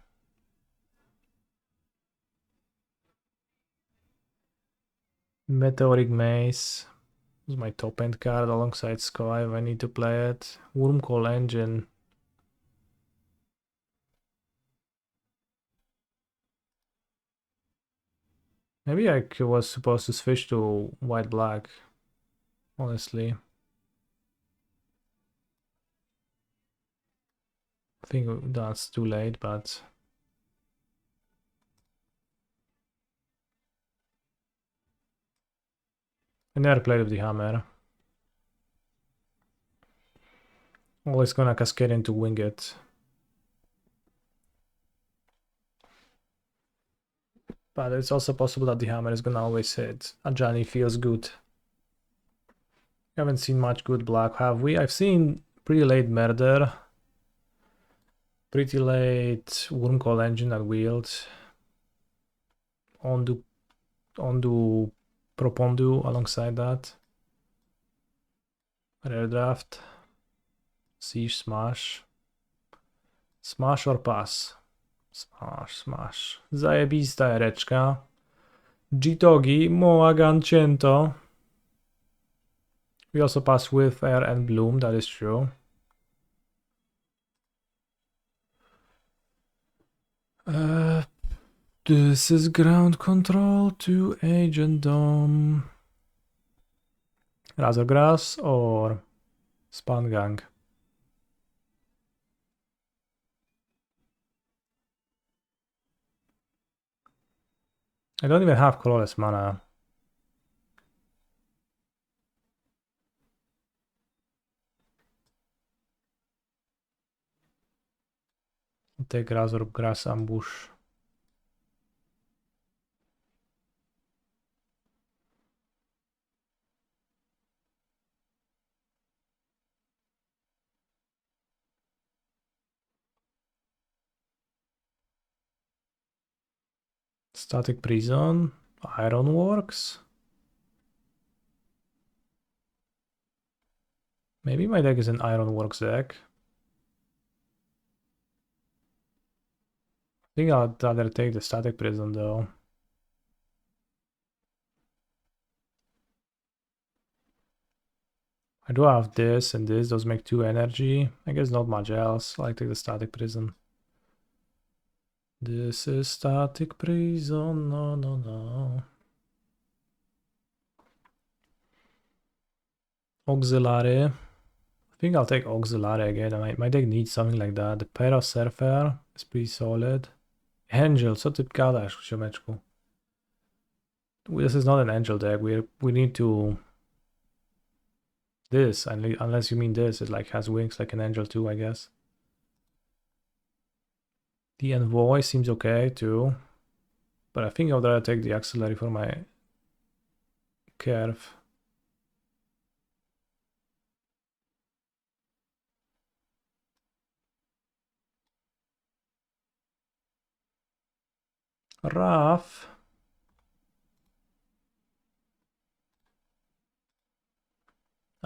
Meteoric Maze is my top end card alongside Sky if I need to play it. Wormcall Engine. Maybe I was supposed to switch to white black, honestly. I think that's too late, but I never played with the hammer. Always gonna cascade into wing it. But it's also possible that the hammer is gonna always hit. Ajani feels good. Haven't seen much good black, have we? I've seen pretty late Murder. Pretty late Wormcall Engine at Wield. Ondu Propondu alongside that. Rare Draft. Siege Smash. Smash or pass? Smash. Zajebista ereczka. Jitogi, Moagan Ciento. We also pass with Air and Bloom, that is true. This is ground control to Agent Dome. Razorgrass or Spawn Gang? I don't even have colorless mana. I'll take Razorgrass Ambush. Static Prison. Ironworks. Maybe my deck is an Ironworks deck. I think I'd rather take the Static Prison though. I do have this and this. Those make 2 energy. I guess not much else. I take the static prison. This is static prison. No, no, no. Auxiliary. I think I'll take auxiliary again. My deck needs something like that. The Para Surfer is pretty solid. Angel, co ty gadasz, ziomeczku? This is not an angel deck. We need to this, unless you mean this. It like has wings like an angel too, I guess. The envoy seems okay too, but I think I'd rather take the auxiliary for my curve. Rough.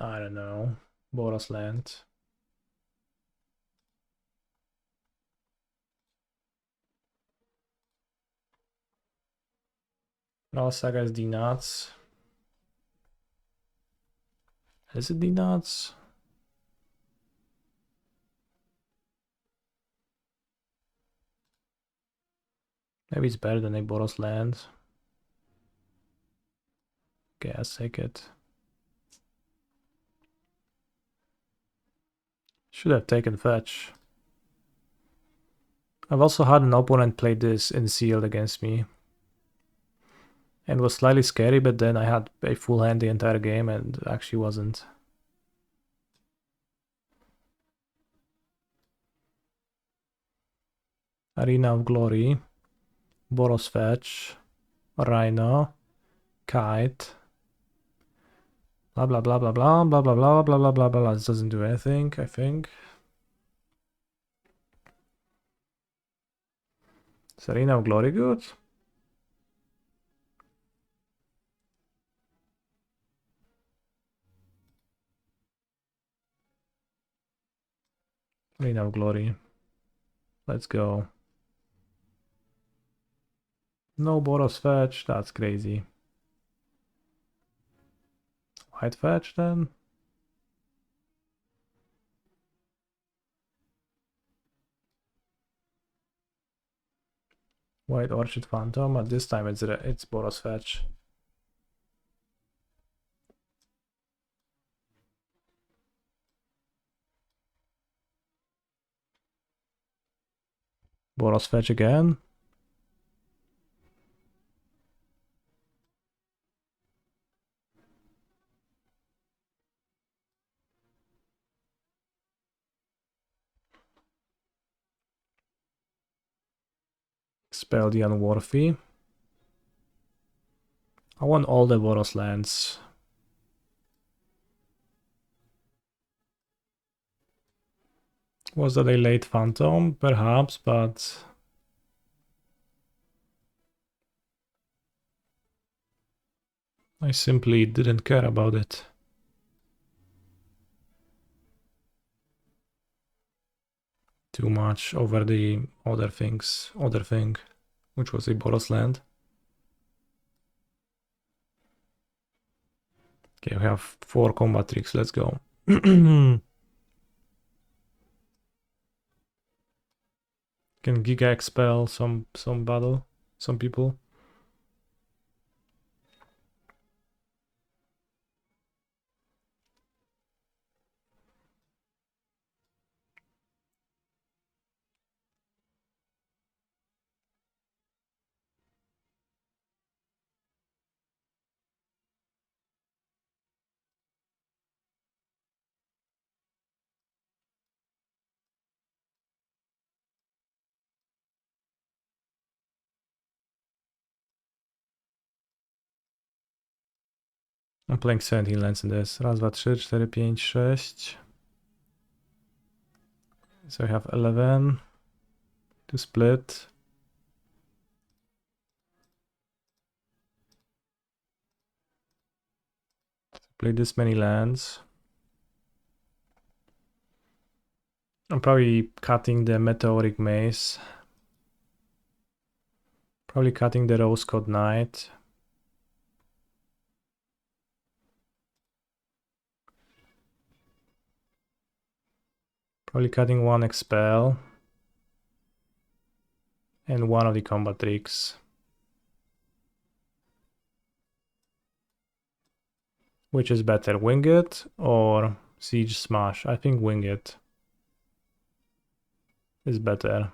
I don't know. Boros land. Ral Saga is D-Nuts. Is it D-Nuts? Maybe it's better than a Boros land. Okay, I'll take it. Should have taken fetch. I've also had an opponent play this in sealed against me. And was slightly scary, but then I had a full hand the entire game and actually wasn't. Arena of Glory. Boros fetch. Rhino. Kite. Blah blah blah blah blah blah blah blah blah blah blah blah. This doesn't do anything, I think. Is Arena of Glory good? Arena of Glory. Let's go. No Boros fetch, that's crazy. White fetch then? White Orchid Phantom, but this time it's Boros fetch. Boros fetch again. Spell the Unworthy. I want all the Boros lands. Was that a late Phantom? Perhaps, but I simply didn't care about it too much over the other thing, which was a Boros land. Okay, we have 4 combat tricks, let's go. Can Giga expel some battle, some people. I'm playing 17 lands in this. Raz, dwa, trzy, cztery, pięć, sześć. So I have 11 to split. Play this many lands. I'm probably cutting the Meteoric Maze. Probably cutting the Rose Code Knight. Probably cutting one expel and one of the combat tricks. Which is better, Wing It or Siege Smash? I think Wing It is better.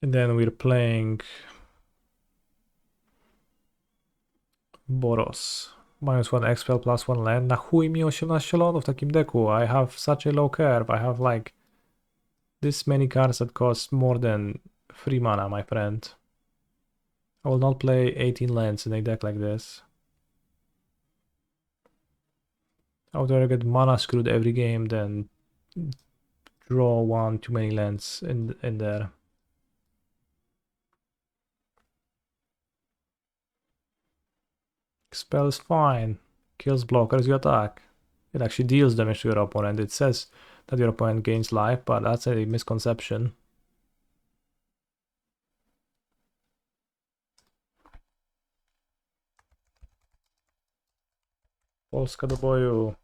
And then we're playing Boros. -1 expel, +1 land. Na chuj mi 18 lotów w takim deku. I have such a low curve. I have like this many cards that cost more than 3 mana, my friend. I will not play 18 lands in a deck like this. I would rather get mana screwed every game than draw one too many lands in there. Expel is fine. Kills blockers you attack. It actually deals damage to your opponent. It says that your opponent gains life, but that's a misconception. Polska do boju.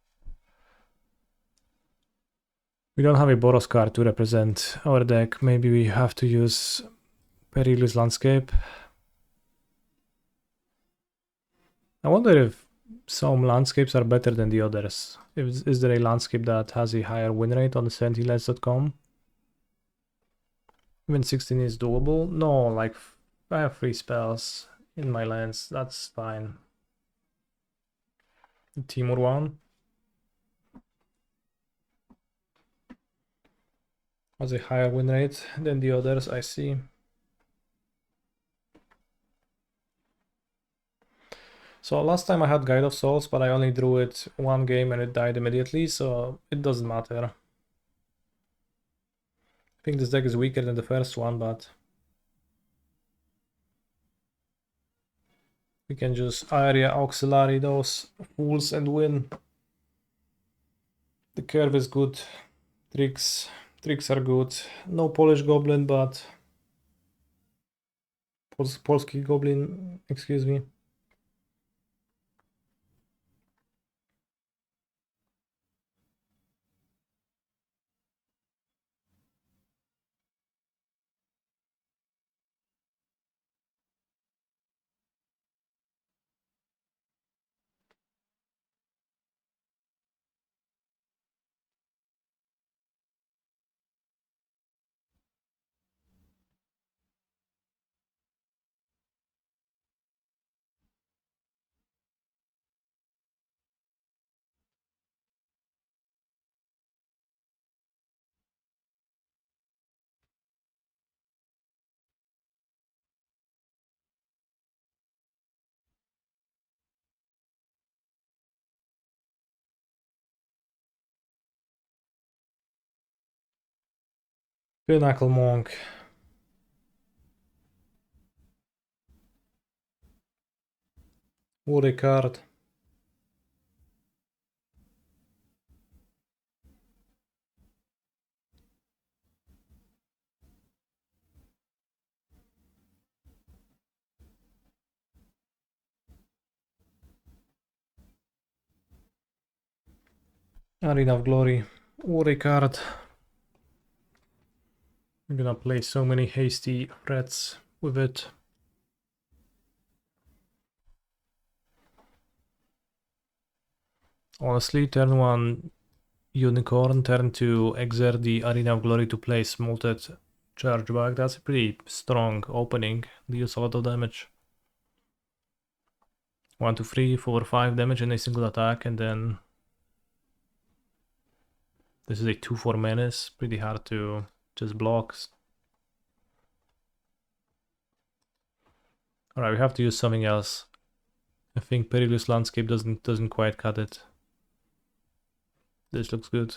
We don't have a Boros card to represent our deck. Maybe we have to use Perilous Landscape. I wonder if some landscapes are better than the others. Is there a landscape that has a higher win rate on the sentinels.com? Even 16 is doable? No, like I have 3 spells in my lands. That's fine. Timur one has a higher win rate than the others, I see. So last time I had Guide of Souls, but I only drew it one game and it died immediately, so it doesn't matter. I think this deck is weaker than the first one, but we can just area auxiliary those fools and win. The curve is good. Tricks are good. No Polish Goblin, but Polski Goblin, excuse me. Pinnacle Monk. What a card. Arena of Glory. What a card. I'm gonna play so many hasty threats with it. Honestly, turn 1 Unicorn, turn 2 exert the Arena of Glory to play Smolted Chargeback. That's a pretty strong opening. Deals a lot of damage. 1, 2, 3, 4, 5 damage in a single attack, and then this is a 2/4 menace. Pretty hard to just block. Alright, we have to use something else. I think Perilous Landscape doesn't quite cut it. This looks good.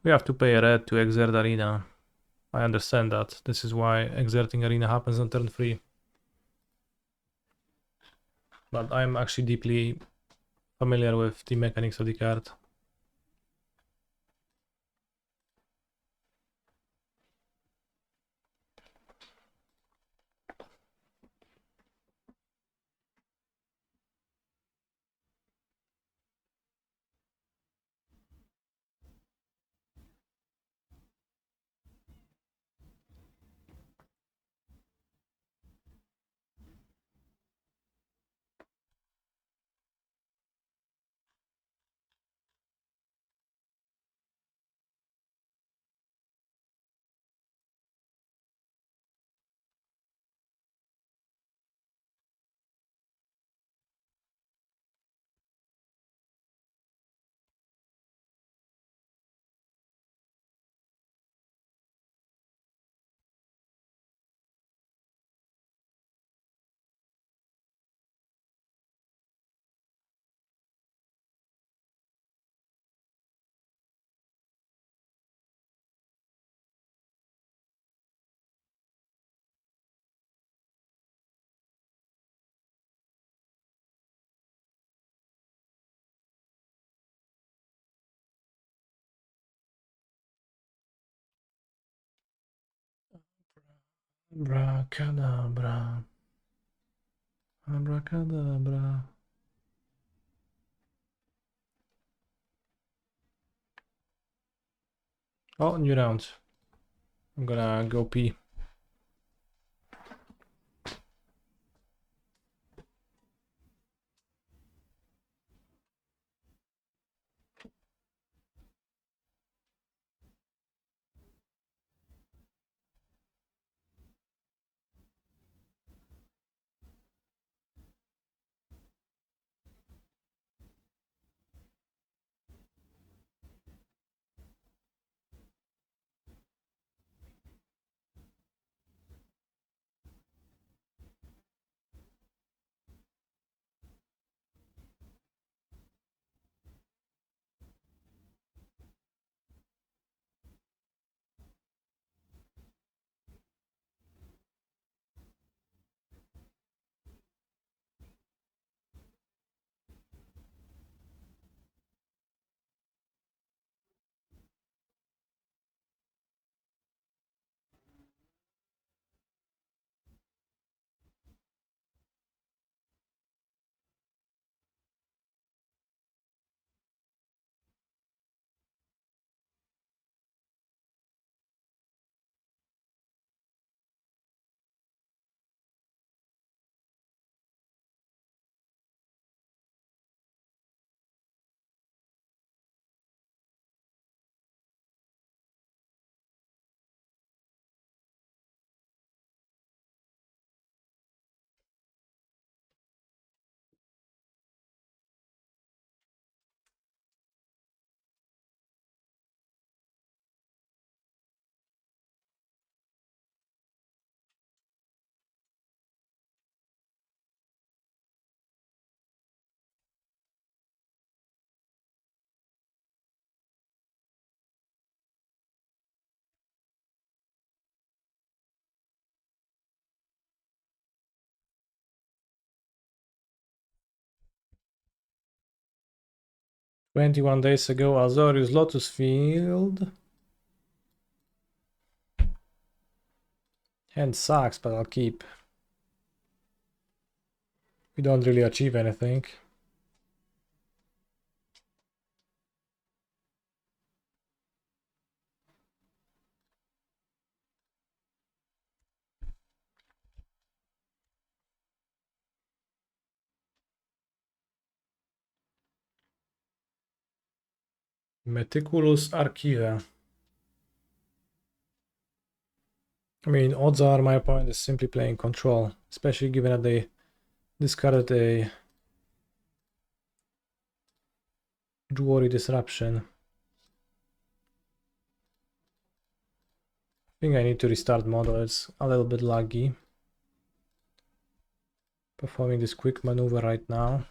We have to pay a red to exert Arena. I understand that. This is why exerting Arena happens on turn 3. But I'm actually deeply familiar with the mechanics of the card. Abracadabra. Abracadabra. Oh, new round. I'm gonna go pee. "21 days ago, Azorius Lotus Field. Hand sucks, but I'll keep. We don't really achieve anything. Meticulous Archiva. I mean, odds are my opponent is simply playing control, especially given that they discarded a Jewelry Disruption. I think I need to restart model, it's a little bit laggy. Performing this quick maneuver right now.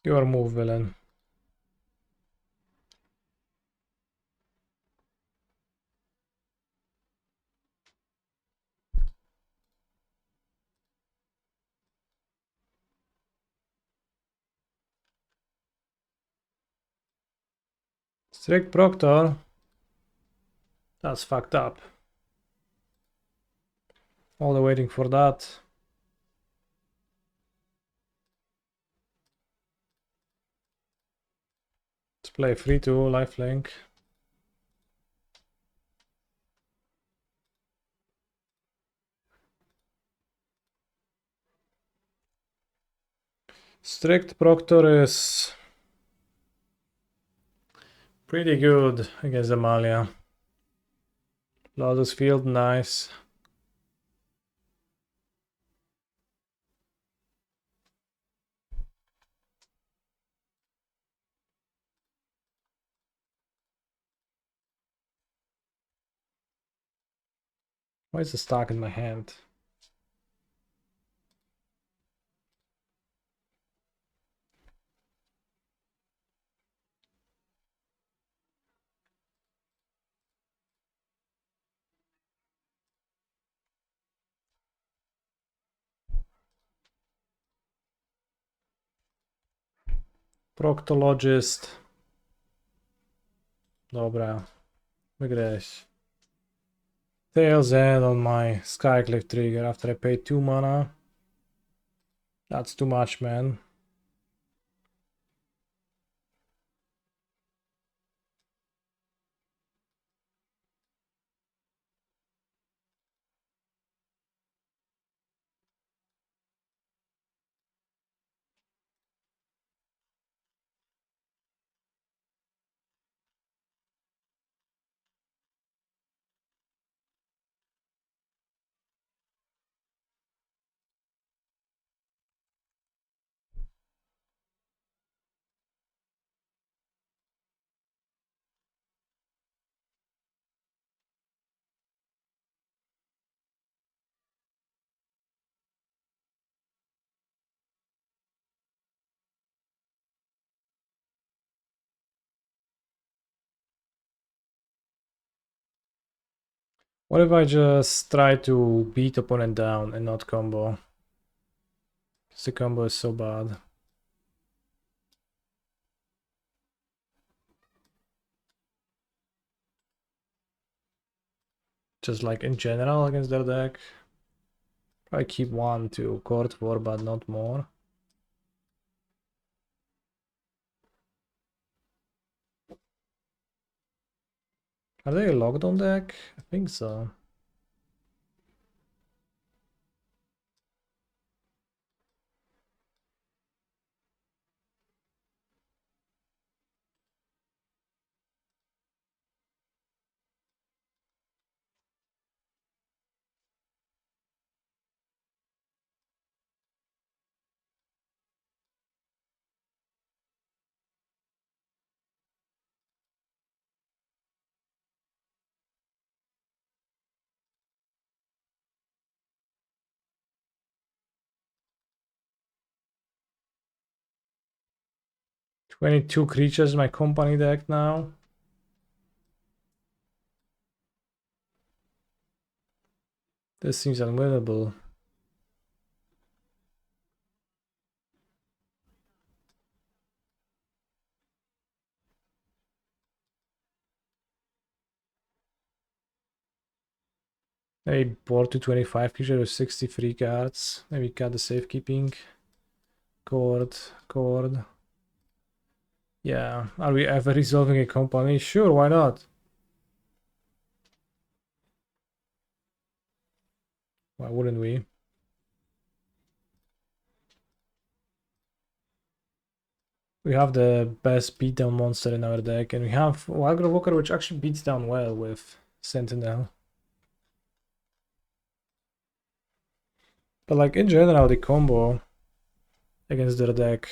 Your move, villain. Strict Proctor. That's fucked up. Only waiting for that. Let's play 3-2, lifelink. Strict Proctor is pretty good against Amalia. Lotus Field, nice. Why is the stock in my hand? Proctologist. Dobra. Wygrałeś. Tails End on my Skycliff trigger after I paid 2 mana. That's too much, man. What if I just try to beat opponent down and not combo? Because the combo is so bad. Just like in general against their deck. Probably keep 1 to court 4, but not more. Are they locked on deck? I think so. "22 creatures in my company deck now. This seems unwinnable. Maybe board to 25 creatures with 63 cards. Maybe cut the safekeeping. Cord. Yeah. Are we ever resolving a company? Sure, why not? Why wouldn't we? We have the best beatdown monster in our deck, and we have Aggro Walker, which actually beats down well with Sentinel. But like in general, the combo against their deck,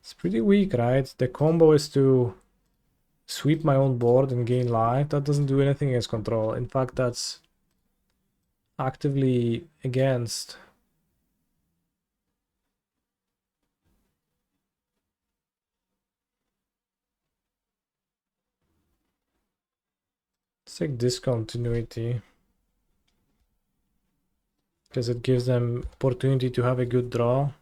it's pretty weak, right? The combo is to sweep my own board and gain life. That doesn't do anything against control. In fact, that's actively against Let's take discontinuity, because it gives them opportunity to have a good draw.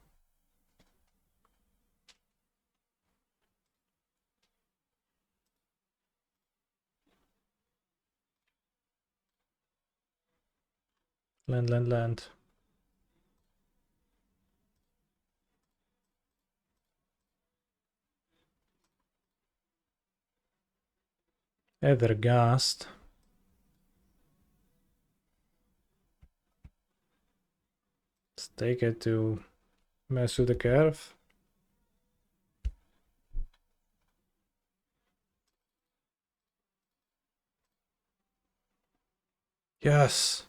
Land, land, land. Ethergast. Let's take it to mess with the curve. Yes.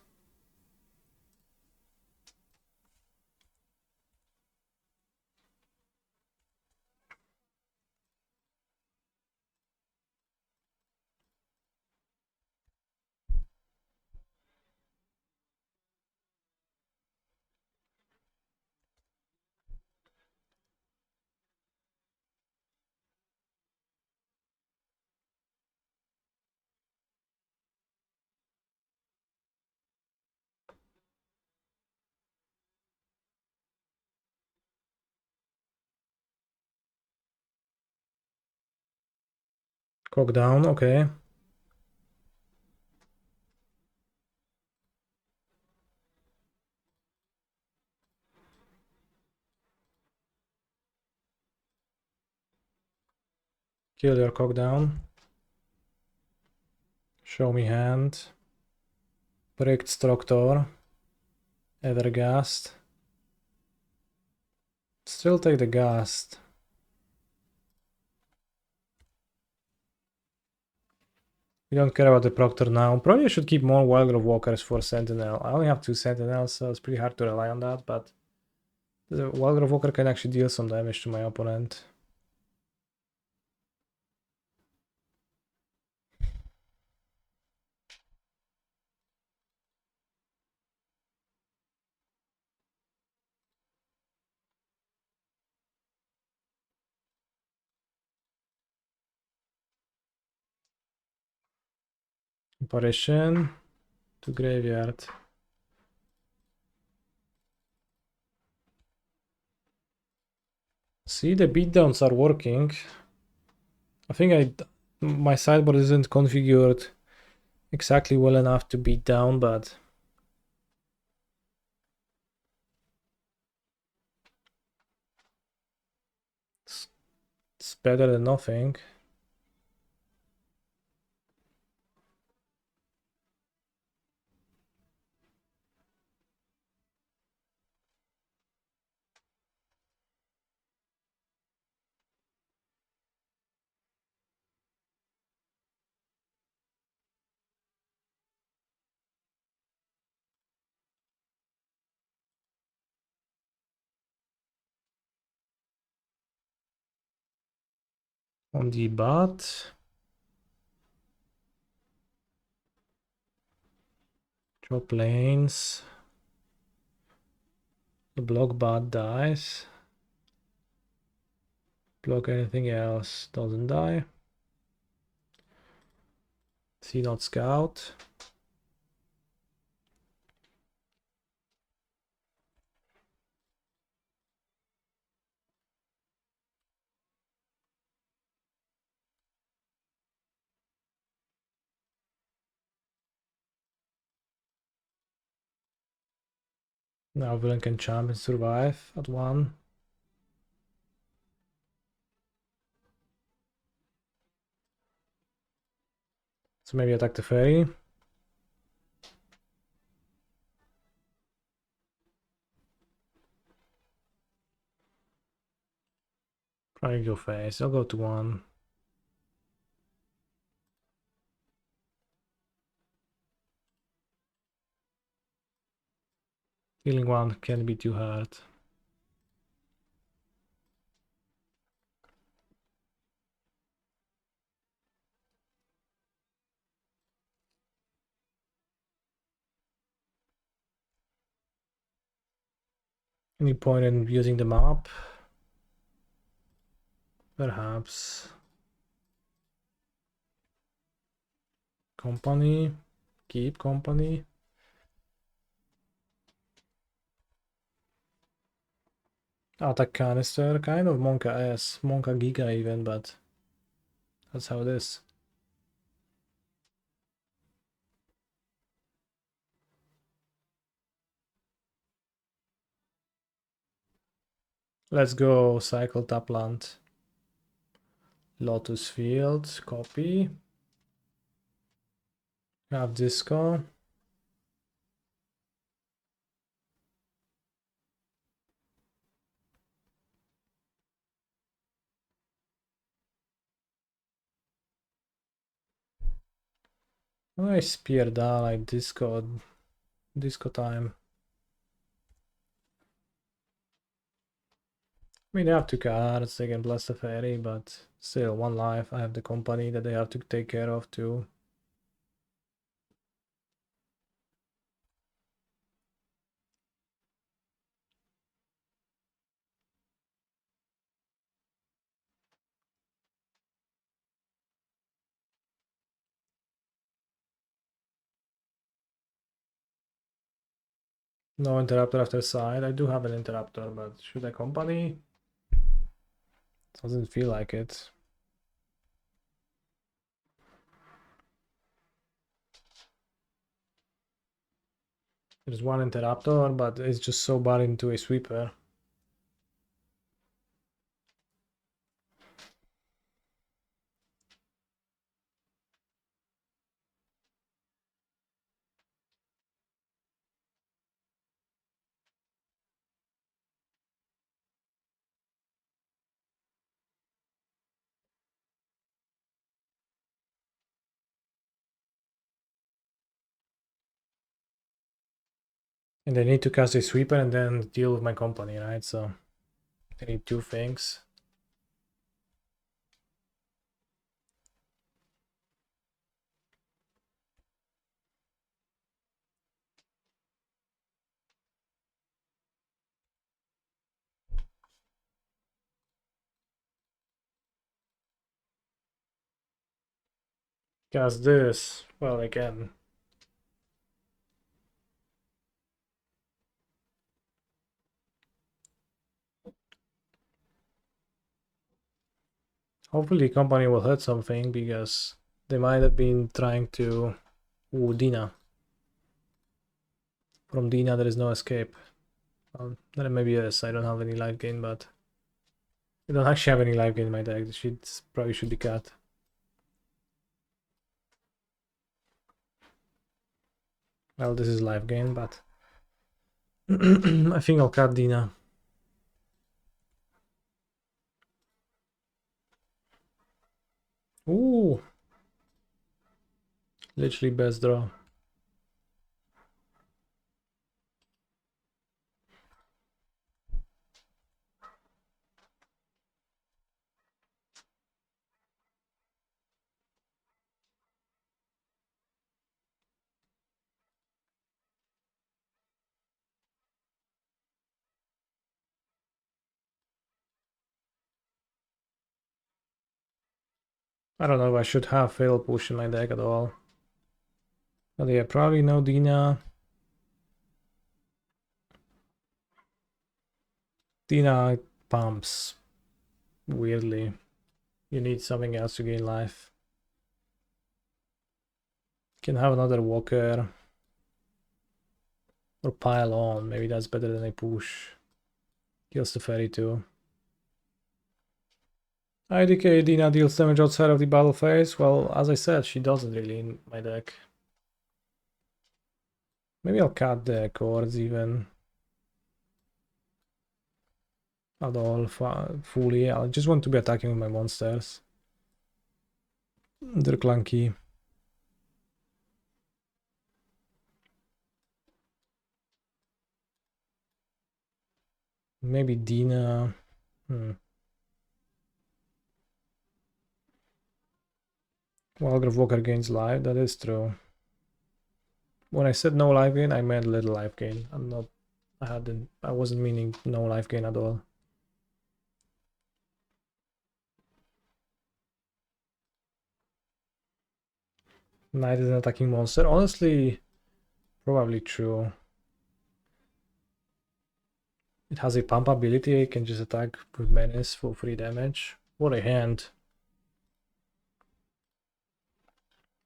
Cock down, okay. Kill your cock down. Show me hand. Bricked Structor. Ethergast. Still take the Gast. We don't care about the Proctor now. Probably I should keep more Wildgrove Walkers for Sentinel. I only have 2 Sentinels, so it's pretty hard to rely on that, but the Wildgrove Walker can actually deal some damage to my opponent. Apparition to graveyard. See, the beatdowns are working. I think my sideboard isn't configured exactly well enough to beat down, but it's better than nothing. On the bot. Drop lanes. The block bot dies. Block anything else, doesn't die. See not scout. Now villain can champ and survive at 1. So maybe attack the fairy. Probably go face. I'll go to 1. Healing 1 can't be too hard. Any point in using the map? Perhaps. Company. Keep company. Attack canister. Kind of Monka S. Monka Giga even, but that's how it is. Let's go cycle Tapland. Lotus Field. Copy. Have Disco. Nice spear down like disco time. I mean, they have 2 cards, they can blast the fairy, but still 1 life. I have the company that they have to take care of too. No interrupter after side. I do have an interrupter, but should I company? Doesn't feel like it. There's 1 interrupter, but it's just so bad into a sweeper. And I need to cast a sweeper and then deal with my company, right? So I need 2 things. Cast this. Well, again. Hopefully company will hurt something because they might have been trying to... Ooh, Dina. From Dina there is no escape. Then maybe yes, I don't have any life gain, but... I don't actually have any life gain in my deck. She probably should be cut. Well, this is life gain, but... I think I'll cut Dina. Ooh! Literally best draw. I don't know if I should have Fatal Push in my deck at all. But yeah, probably no Dina. Dina pumps. Weirdly. You need something else to gain life. Can have another Walker. Or pile on. Maybe that's better than a push. Kills the fairy too. IDK Dina deals damage outside of the battle phase. Well, as I said, she doesn't really in my deck. Maybe I'll cut the chords even. At all, fully. I just want to be attacking with my monsters. They're clunky. Maybe Dina. Walgrave Walker gains life, that is true. When I said no life gain, I meant little life gain. I wasn't meaning no life gain at all. Knight is an attacking monster. Honestly, probably true. It has a pump ability. It can just attack with menace for 3 damage. What a hand.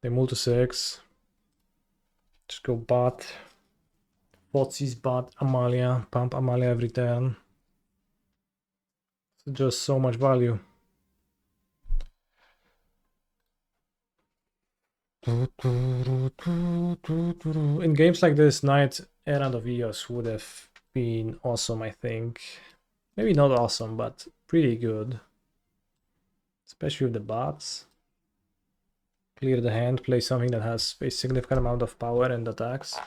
They move to 6. Just go bot. Fotzi's bot. Amalia. Pump Amalia every turn. Just so much value. In games like this, Knight Errand of Eos would have been awesome, I think. Maybe not awesome, but pretty good. Especially with the bots. Clear the hand, play something that has a significant amount of power and attacks.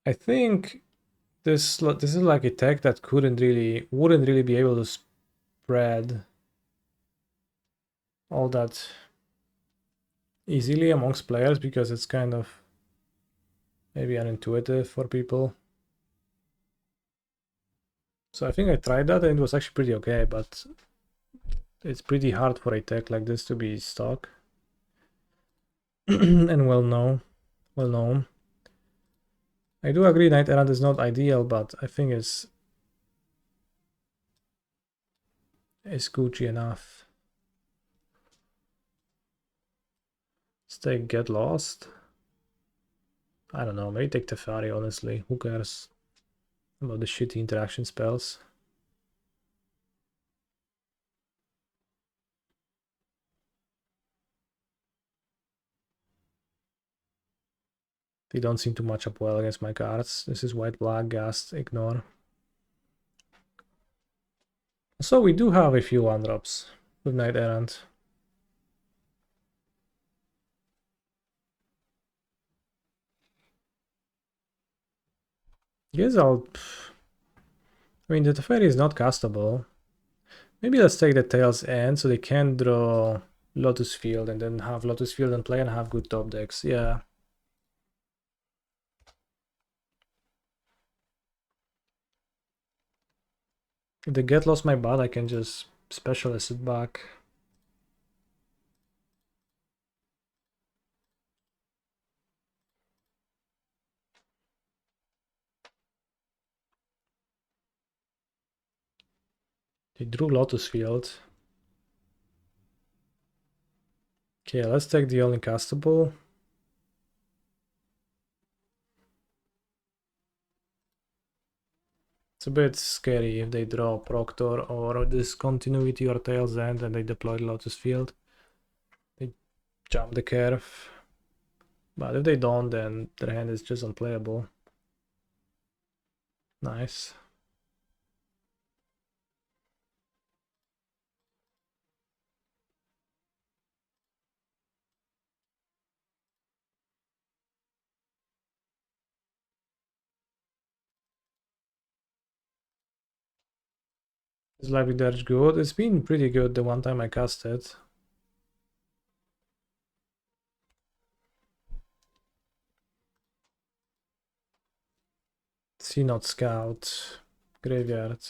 I think this is like a tech that wouldn't really be able to spread all that easily amongst players because it's kind of maybe unintuitive for people. So I think I tried that and it was actually pretty okay, but it's pretty hard for a tech like this to be stock and well known. I do agree Knight Errant is not ideal, but I think it's Gucci enough. Stay Get Lost. I don't know, maybe take Teferi, honestly. Who cares about the shitty interaction spells? They don't seem to match up well against my cards. This is white, black, Ghast, ignore. So we do have a few 1-drops with Knight Errant. Guess I'll... I mean, the Teferi is not castable. Maybe let's take the Tail's End so they can draw Lotus Field and then have Lotus Field and play and have good top decks. Yeah. If they get lost my bot, I can just specialist it back. They drew Lotus Field. Okay, let's take the only castable. It's a bit scary if they draw Proctor or Discontinuity or Tail's End and they deploy Lotus Field. They jump the curve. But if they don't, then their hand is just unplayable. Nice. Is Lively Dirge good? It's been pretty good the one time I cast it. See not Scout. Graveyard.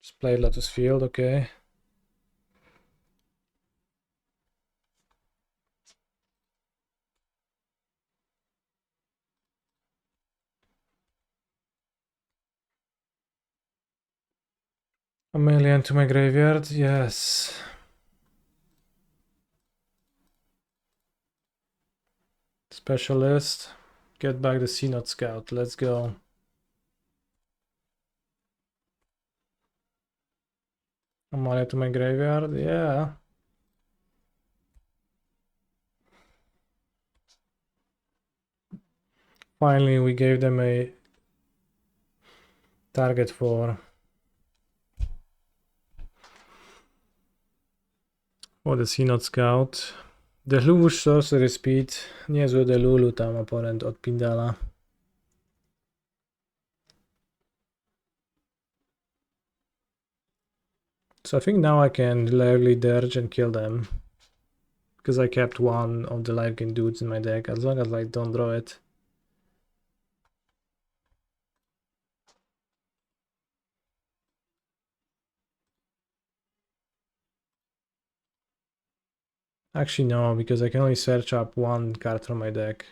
Just play Lotus Field, okay. Amalia into my graveyard, yes. Specialist. Get back the C-Node Scout. Let's go. Amalia to my graveyard. Yeah. Finally, we gave them a target for the C-Node Scout. Deluge Sorcery Speed. Niezłe Delulu tam oponent odpindala. So I think now I can reliably dirge and kill them. Because I kept one of the life gain dudes in my deck, as long as I don't draw it. Actually no, because I can only search up one card from my deck.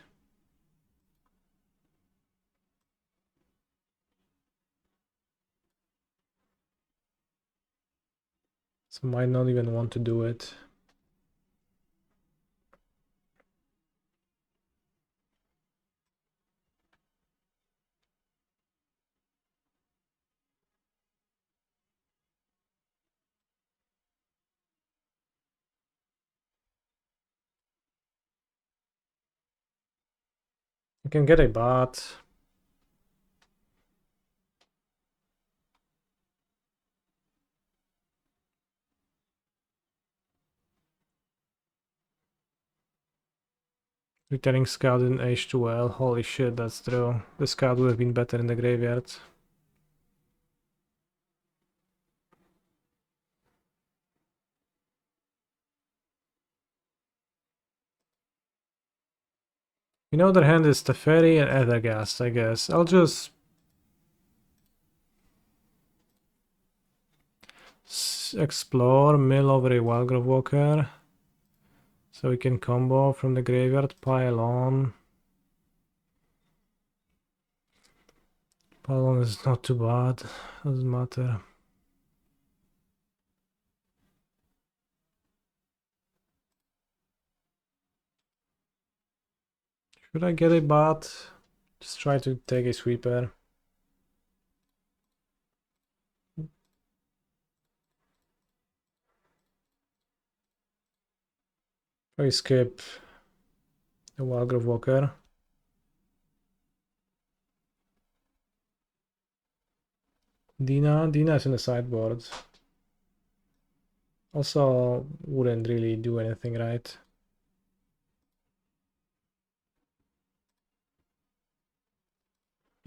So might not even want to do it. I can get a bot. Returning Scout in H2L. Holy shit, that's true. The Scout would have been better in the graveyard. In other hand is Teferi and Ethergast, I guess. I'll just explore, mill over a Wildgrove Walker. So we can combo from the graveyard, pile on. Pile on is not too bad, doesn't matter. Should I get a bot? Just try to take a sweeper. I skip the Wildgrove Walker. Dina is in the sideboard. Also wouldn't really do anything right.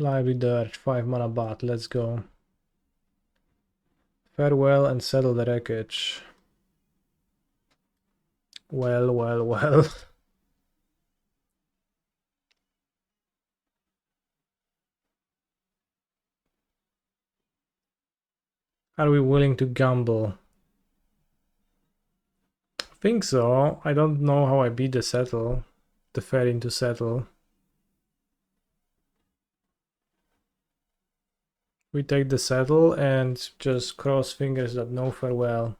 Lively Dirge, 5 mana bot, let's go. Farewell and settle the wreckage. Well, well, well. Are we willing to gamble? I think so. I don't know how I beat the settle. The fair into settle. We take the settle and just cross fingers that no farewell.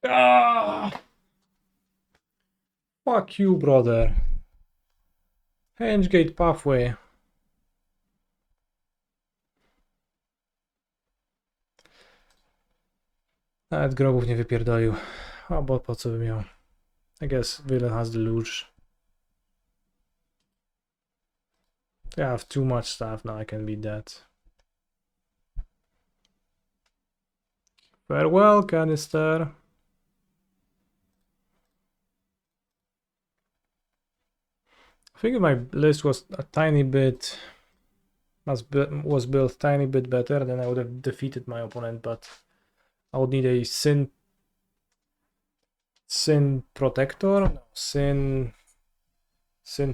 Ah! Fuck you, brother. Hengate pathway. Nawet grobów nie wypierdolił. A bo po co by miał? I guess villain has the luge. I have too much stuff now, I can beat that. Farewell, canister. I think if my list was a tiny bit was built tiny bit better, then I would have defeated my opponent, but I would need a Sin Protector, no, Sin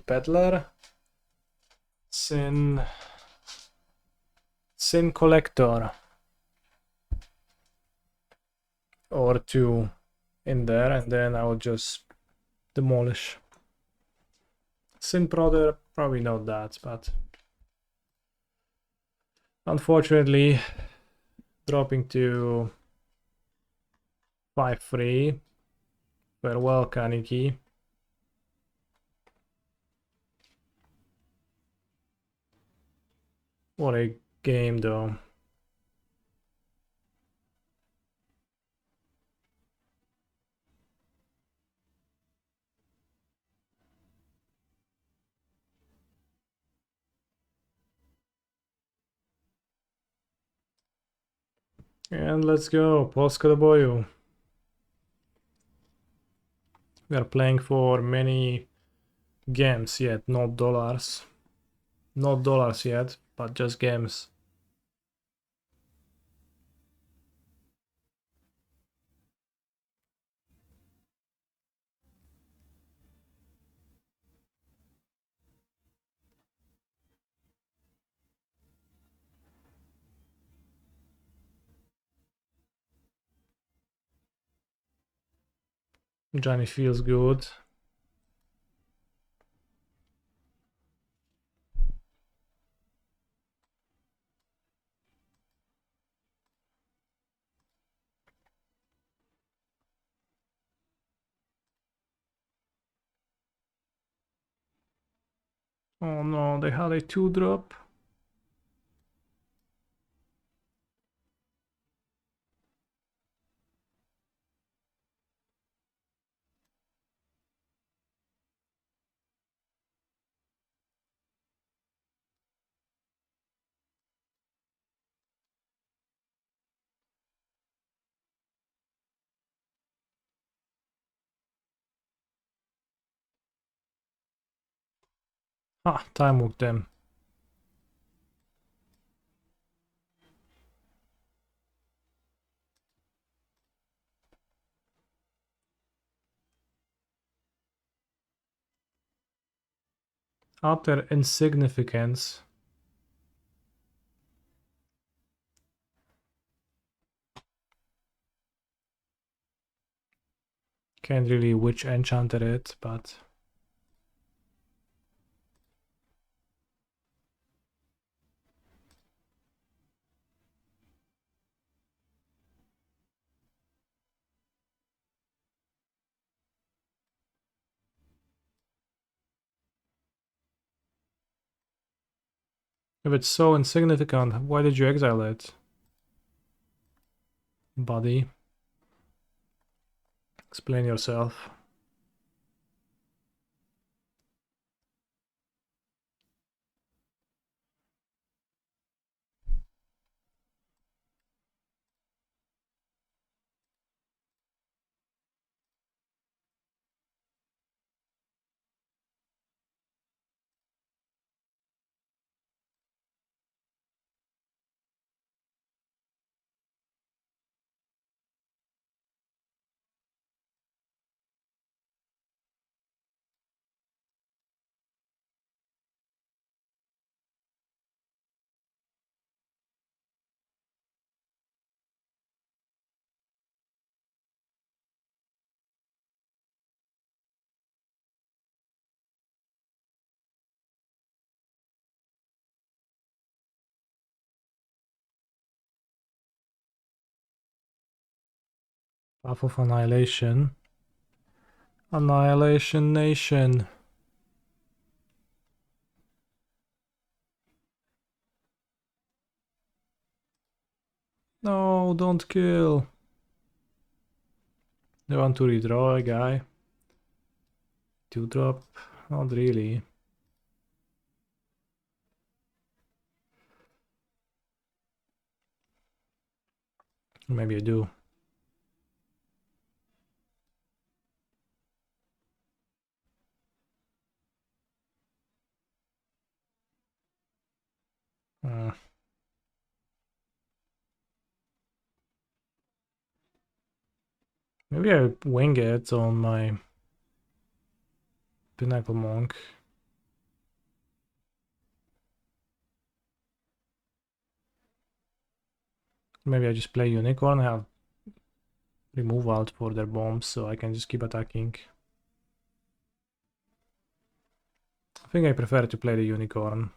Peddler, Sin Collector. or two in there, and then I will just demolish. Synth Brother, probably not that, but unfortunately, dropping to 5-3. Farewell, Kaneki. What a game, though. And let's go, Polska do boju. We are playing for many games yet, not dollars. Not dollars yet, but just games. Johnny feels good. Oh no, they had a 2-drop. Ah, time walked them. Utter insignificance. Can't really witch enchanted it, but if it's so insignificant, why did you exile it? Buddy. Explain yourself. Path of Annihilation. Annihilation Nation. No, don't kill. They want to redraw a guy. 2-drop? Not really. Maybe I do. Uh, Maybe I wing it on my Pinnacle Monk. Maybe I just play Unicorn, have remove out for their bombs, so I can just keep attacking. I think I prefer to play the unicorn.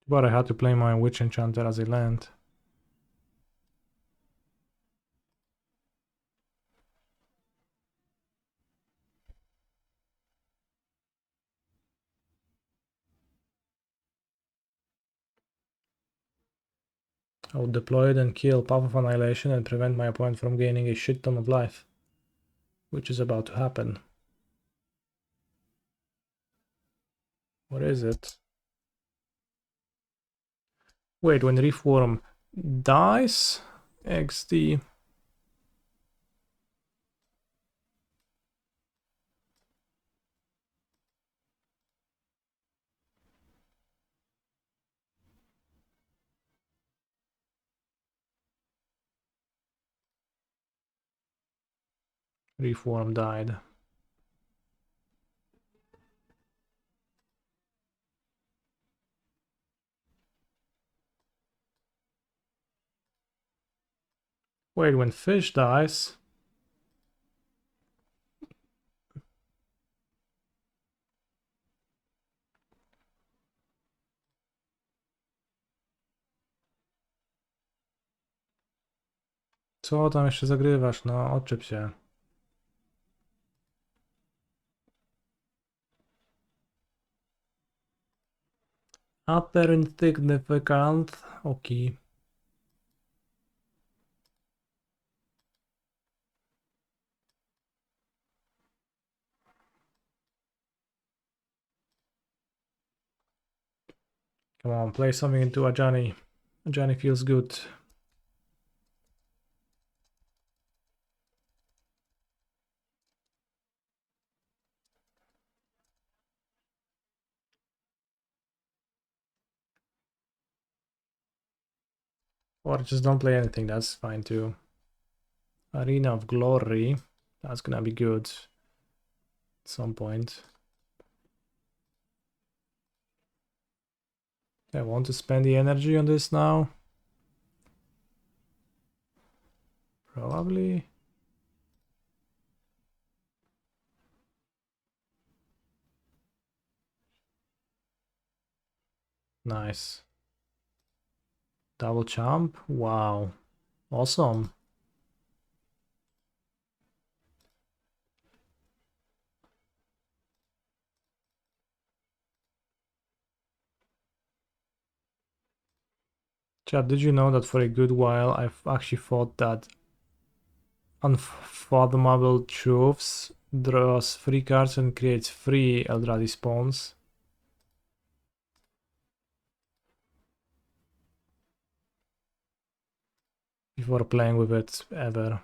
But I had to play my witch enchanter as a land. I would deploy it and kill Path of Annihilation and prevent my opponent from gaining a shit ton of life, which is about to happen. What is it? Wait, when Reform dies? XD. Reform died. Wait, when Fish dies? Co tam jeszcze zagrywasz? No, odczep się. Upper insignificant. Okay. Come on, play something into Ajani. Ajani feels good. Or just don't play anything, that's fine too. Arena of Glory. That's gonna be good. At some point. I want to spend the energy on this now. Probably. Nice. Double jump. Wow. Awesome. Chad, did you know that for a good while I've actually thought that Unfathomable Truths draws 3 cards and creates 3 Eldrazi spawns? Before playing with it ever.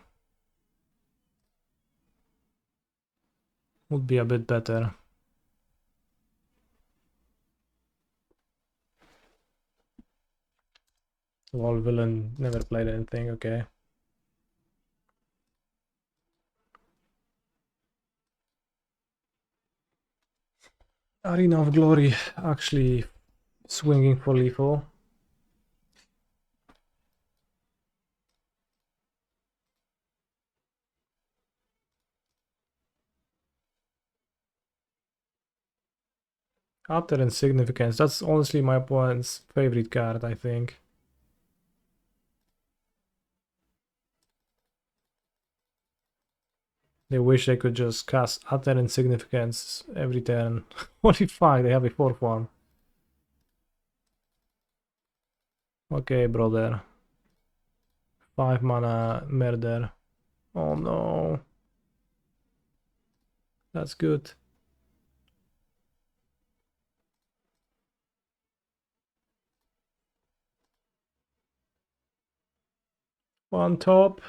Would be a bit better. Wall villain never played anything, okay. Arena of Glory actually swinging for lethal. Utter Insignificance, that's honestly my opponent's favorite card, I think. They wish they could just cast Utter Insignificance every turn. Holy fuck, they have a 4th one. Okay, brother. 5 mana murder. Oh no. That's good. One top.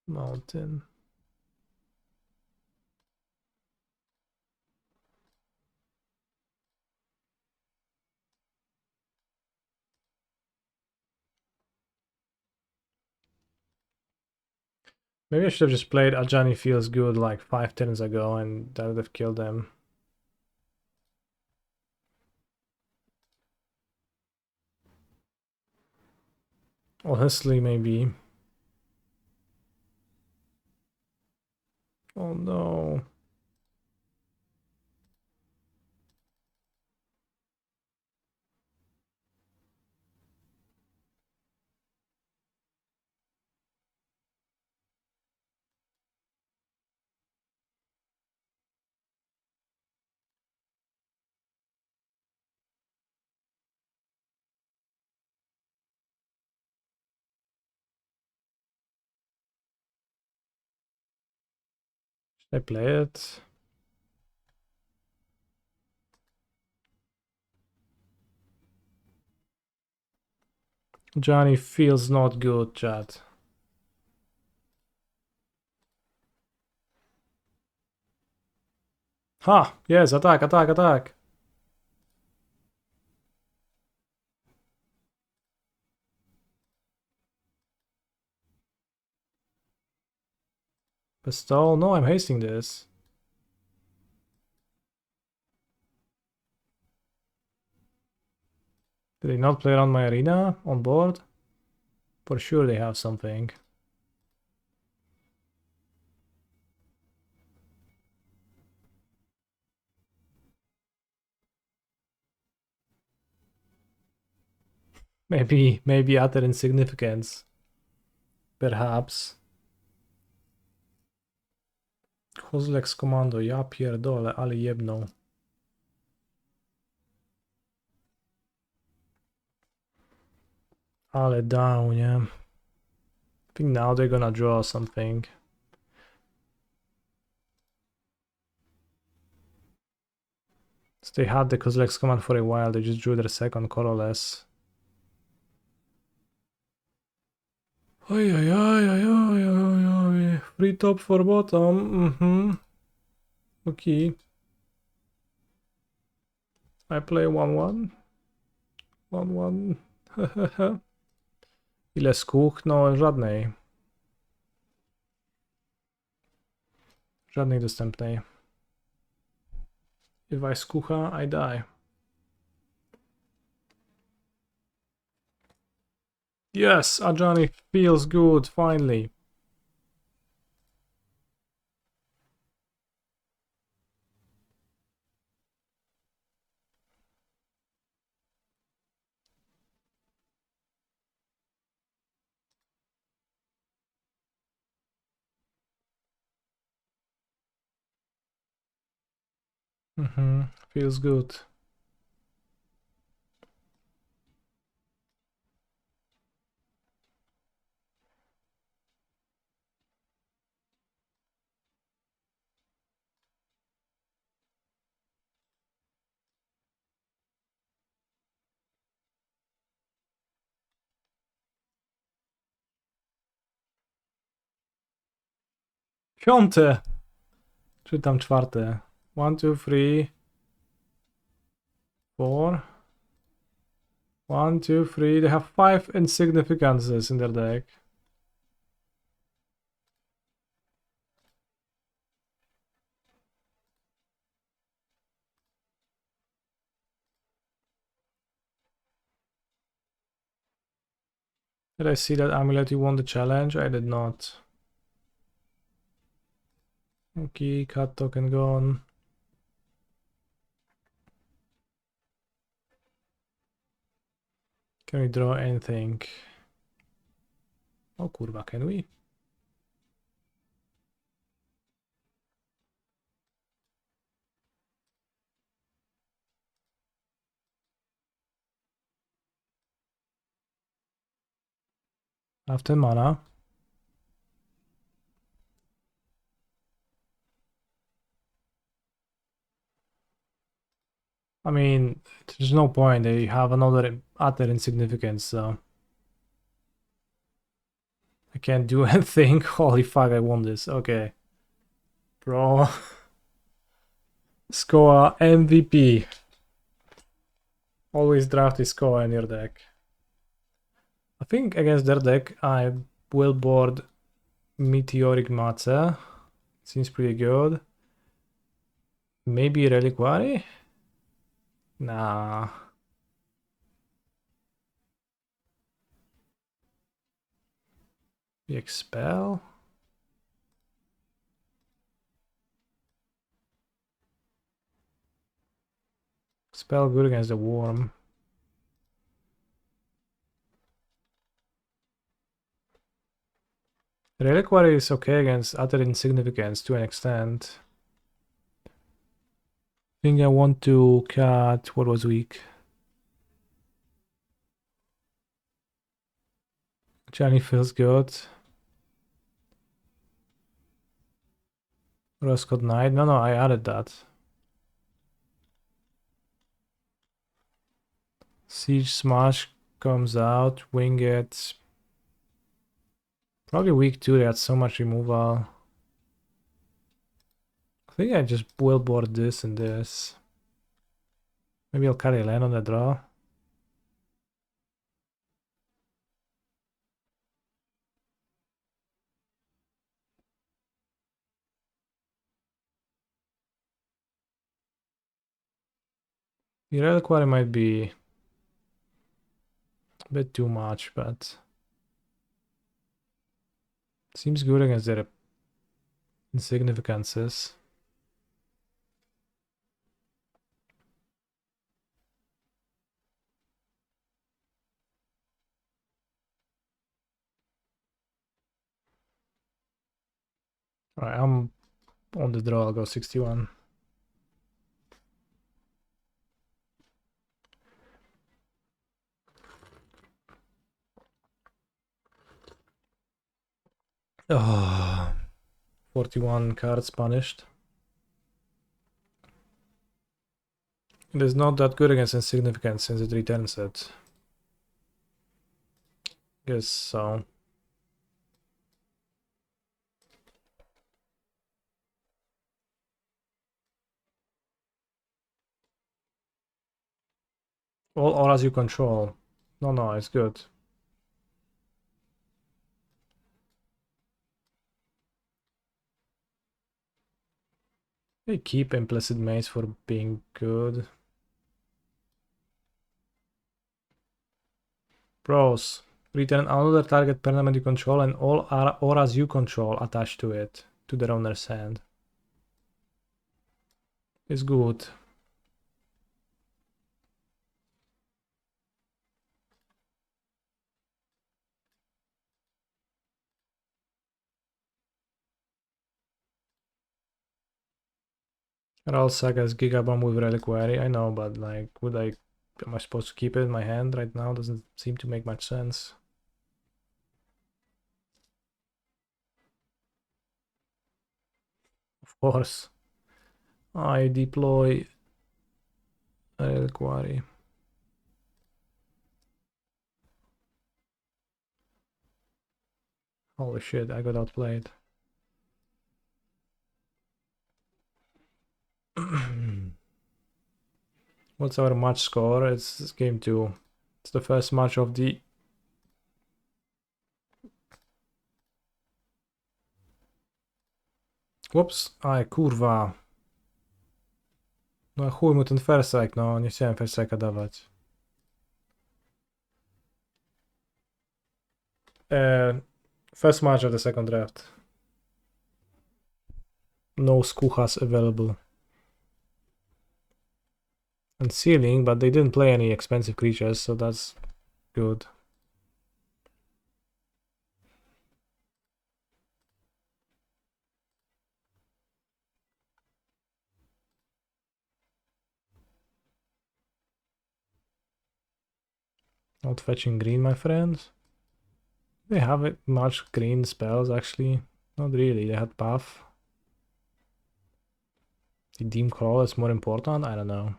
Mountain. Maybe I should have just played Ajani Feels Good like 5 turns ago and that would have killed them. Honestly, maybe. Oh no. Should I play it? Johnny feels not good, chat. Ha! Yes, attack, attack, attack! Pistol? No, I'm hasting this. Did they not play around my arena on board? For sure they have something. Maybe utter insignificance. Perhaps. Kozlek's komando, ja pierdolę, ale jebną. Ale down, yeah. I think now they're gonna draw something. So they had the Kozlek's command for a while, they just drew their second colorless. Ay, ay, ay, ay, ay, ay, ay. Free top for bottom. Okay. I play 1-1. 1-1. Ile skóch? No, żadnej. Żadnej dostępnej. If I skucha, I die. Yes, Ajani feels good, finally. Feels good. Piąte! Czy tam czwarte? 1, 2, 3, 4. 1, 2, 3. They have 5 insignificances in their deck. Did I see that Amulet you won the challenge? I did not. Okay, cut token gone. Can we draw anything? Oh kurwa, can we? I have 10 mana. I mean, there's no point. They have another utter insignificance, so I can't do anything. Holy fuck, I won this. Okay. Bro. Score MVP. Always draft his score in your deck. I think against their deck I will board Meteoric Matze. Seems pretty good. Maybe Reliquary? Nah. We expel? Spell good against the worm. Reliquary is okay against other insignificance to an extent. I think I want to cut what was weak. Johnny feels good. Roscott Knight. No, I added that. Siege Smash comes out. Wing it. Probably weak too. They had so much removal. I think I just will board this and this. Maybe I'll carry land on the draw. The Reliquary might be a bit too much, but seems good against their insignificances. Alright, I'm on the draw. I'll go 61. Oh, 41 cards punished. It is not that good against insignificance since it returns it. Guess so. All auras you control. No, it's good. They keep implicit maze for being good. Bros, return another target permanent you control and all auras you control attached to it, to their owner's hand. It's good. Ral Saga's Gigabomb with Reliquary, I know, but like, am I supposed to keep it in my hand right now? Doesn't seem to make much sense. Of course. I deploy Reliquary. Holy shit, I got outplayed. What's our match score? It's game 2. It's the first match of the... Whoops, aj kurwa. No chuj mu ten fersek, no nie chciałem ferseka dawać. First match of the second draft. No skuchas available. And ceiling, but they didn't play any expensive creatures, so that's good. Not fetching green, my friends. They have it much green spells actually. Not really, they had buff. The Deem Crawl is more important? I don't know.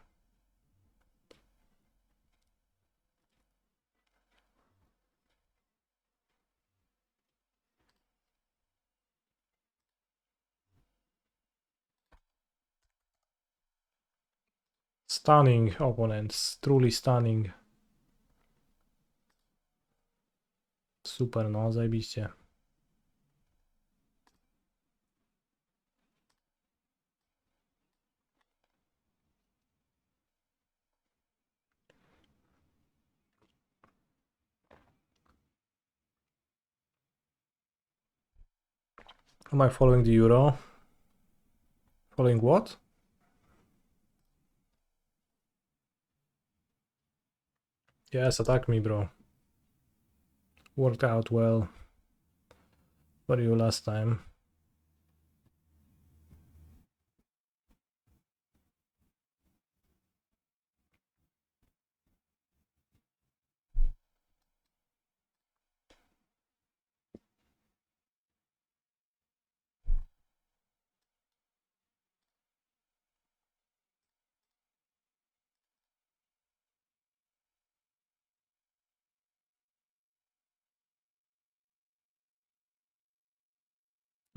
Stunning opponents, truly stunning. Super, no, zajebiście. Am I following the Euro? Following what? Yes, attack me, bro. Worked out well for you last time.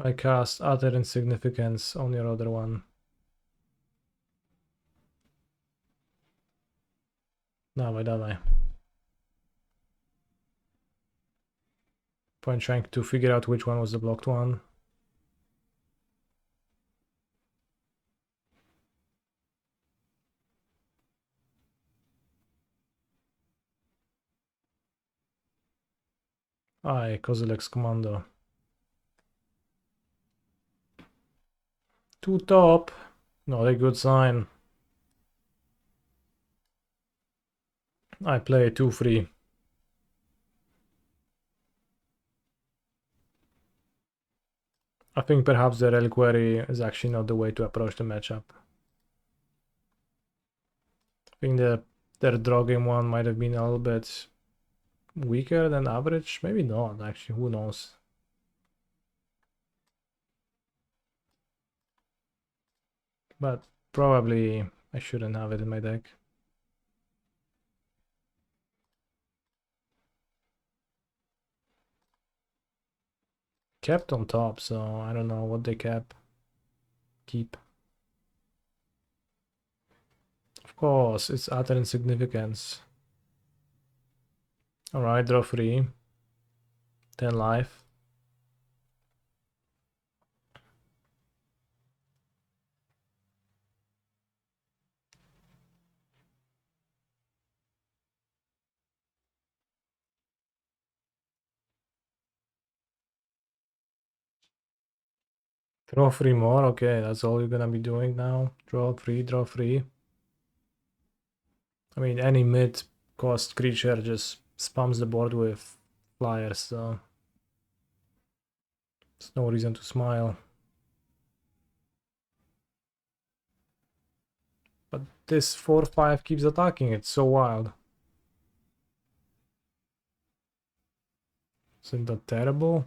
I cast Utter Insignificance on your other one. Dawaj, dawaj. Point trying to figure out which one was the blocked one. Aye, Kozilek's Commando. Two top. Not a good sign. I play 2-3. I think perhaps the Reliquary is actually not the way to approach the matchup. I think their draw game one might have been a little bit weaker than average. Maybe not, actually. Who knows? But probably I shouldn't have it in my deck. Kept on top, so I don't know what they keep. Of course, it's utter insignificance. Alright, draw 3. 10 life. Draw 3 more, okay, that's all you're gonna be doing now. Draw 3, draw 3. I mean, any mid-cost creature just spams the board with flyers, so there's no reason to smile. But this 4-5 keeps attacking, it's so wild. Isn't that terrible?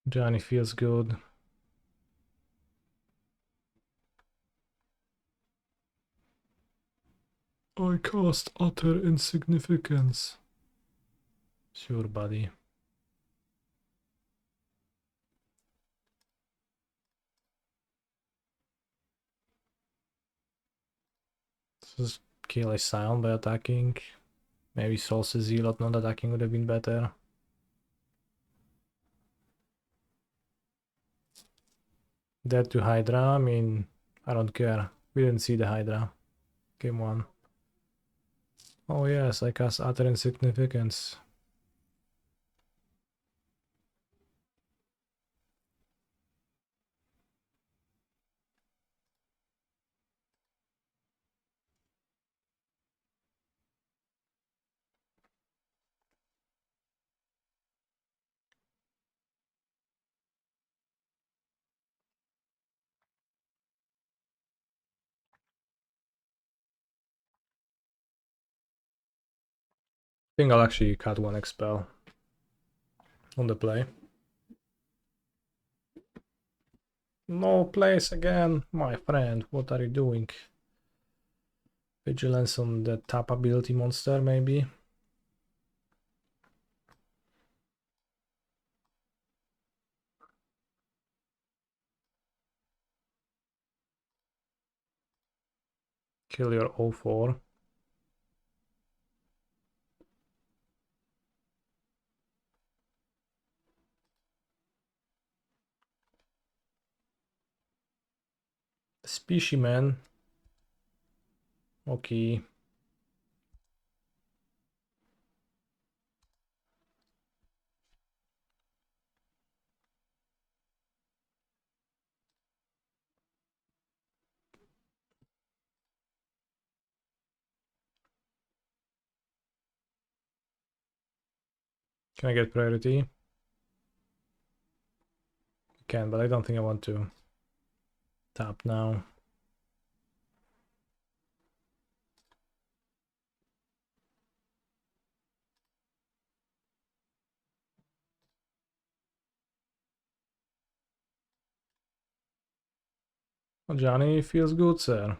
Johnny feels good. I cast utter insignificance. Sure, buddy. Just kill a Scion by attacking. Maybe Solstice Zealot not attacking would have been better. Dead to Hydra, I mean, I don't care. We didn't see the Hydra. Game 1. Oh yes, I cast Utter Insignificance. think I'll actually cut one expel on the play. No place again, my friend. What are you doing? Vigilance on the tap ability monster, maybe. Kill your 0-4. Species man. Okay. Can I get priority? Can, but I don't think I want to tap now. Well, Johnny feels good, sir.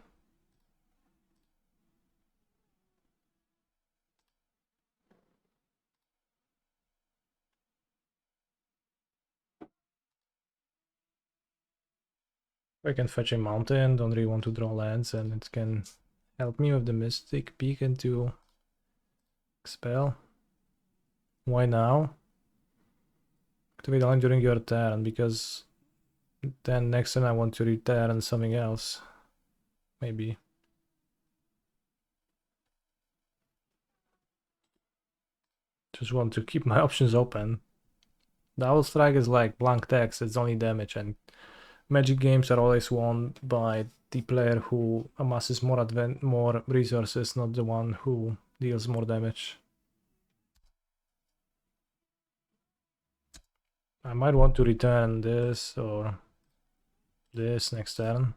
I can fetch a mountain, don't really want to draw lands, and it can help me with the Mystic Peak into expel. Why now? Activate only during your turn, because then next turn I want to return something else. Maybe. Just want to keep my options open. Double Strike is like blank text, it's only damage, and Magic games are always won by the player who amasses more resources, not the one who deals more damage. I might want to return this or this next turn.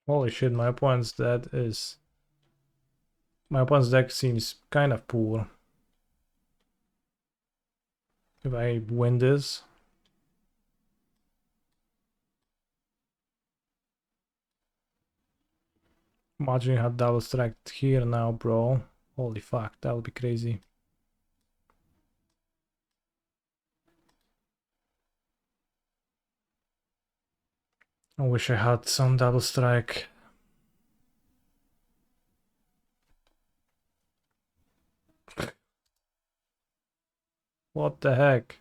Holy shit, my opponent's deck seems kind of poor. If I win this, imagine you had double strike here now, bro. Holy fuck, that would be crazy. I wish I had some double strike. What the heck?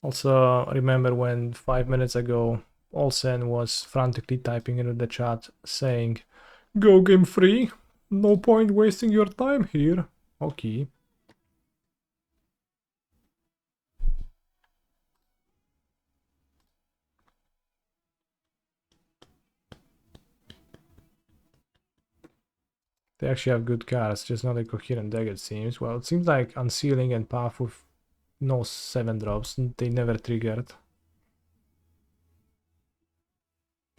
Also, remember when 5 minutes ago Olsen was frantically typing into the chat saying, "Go game free? No point wasting your time here." Okay. They actually have good cards, just not a coherent deck it seems. Well, it seems like Unsealing and Path with no 7-drops, they never triggered.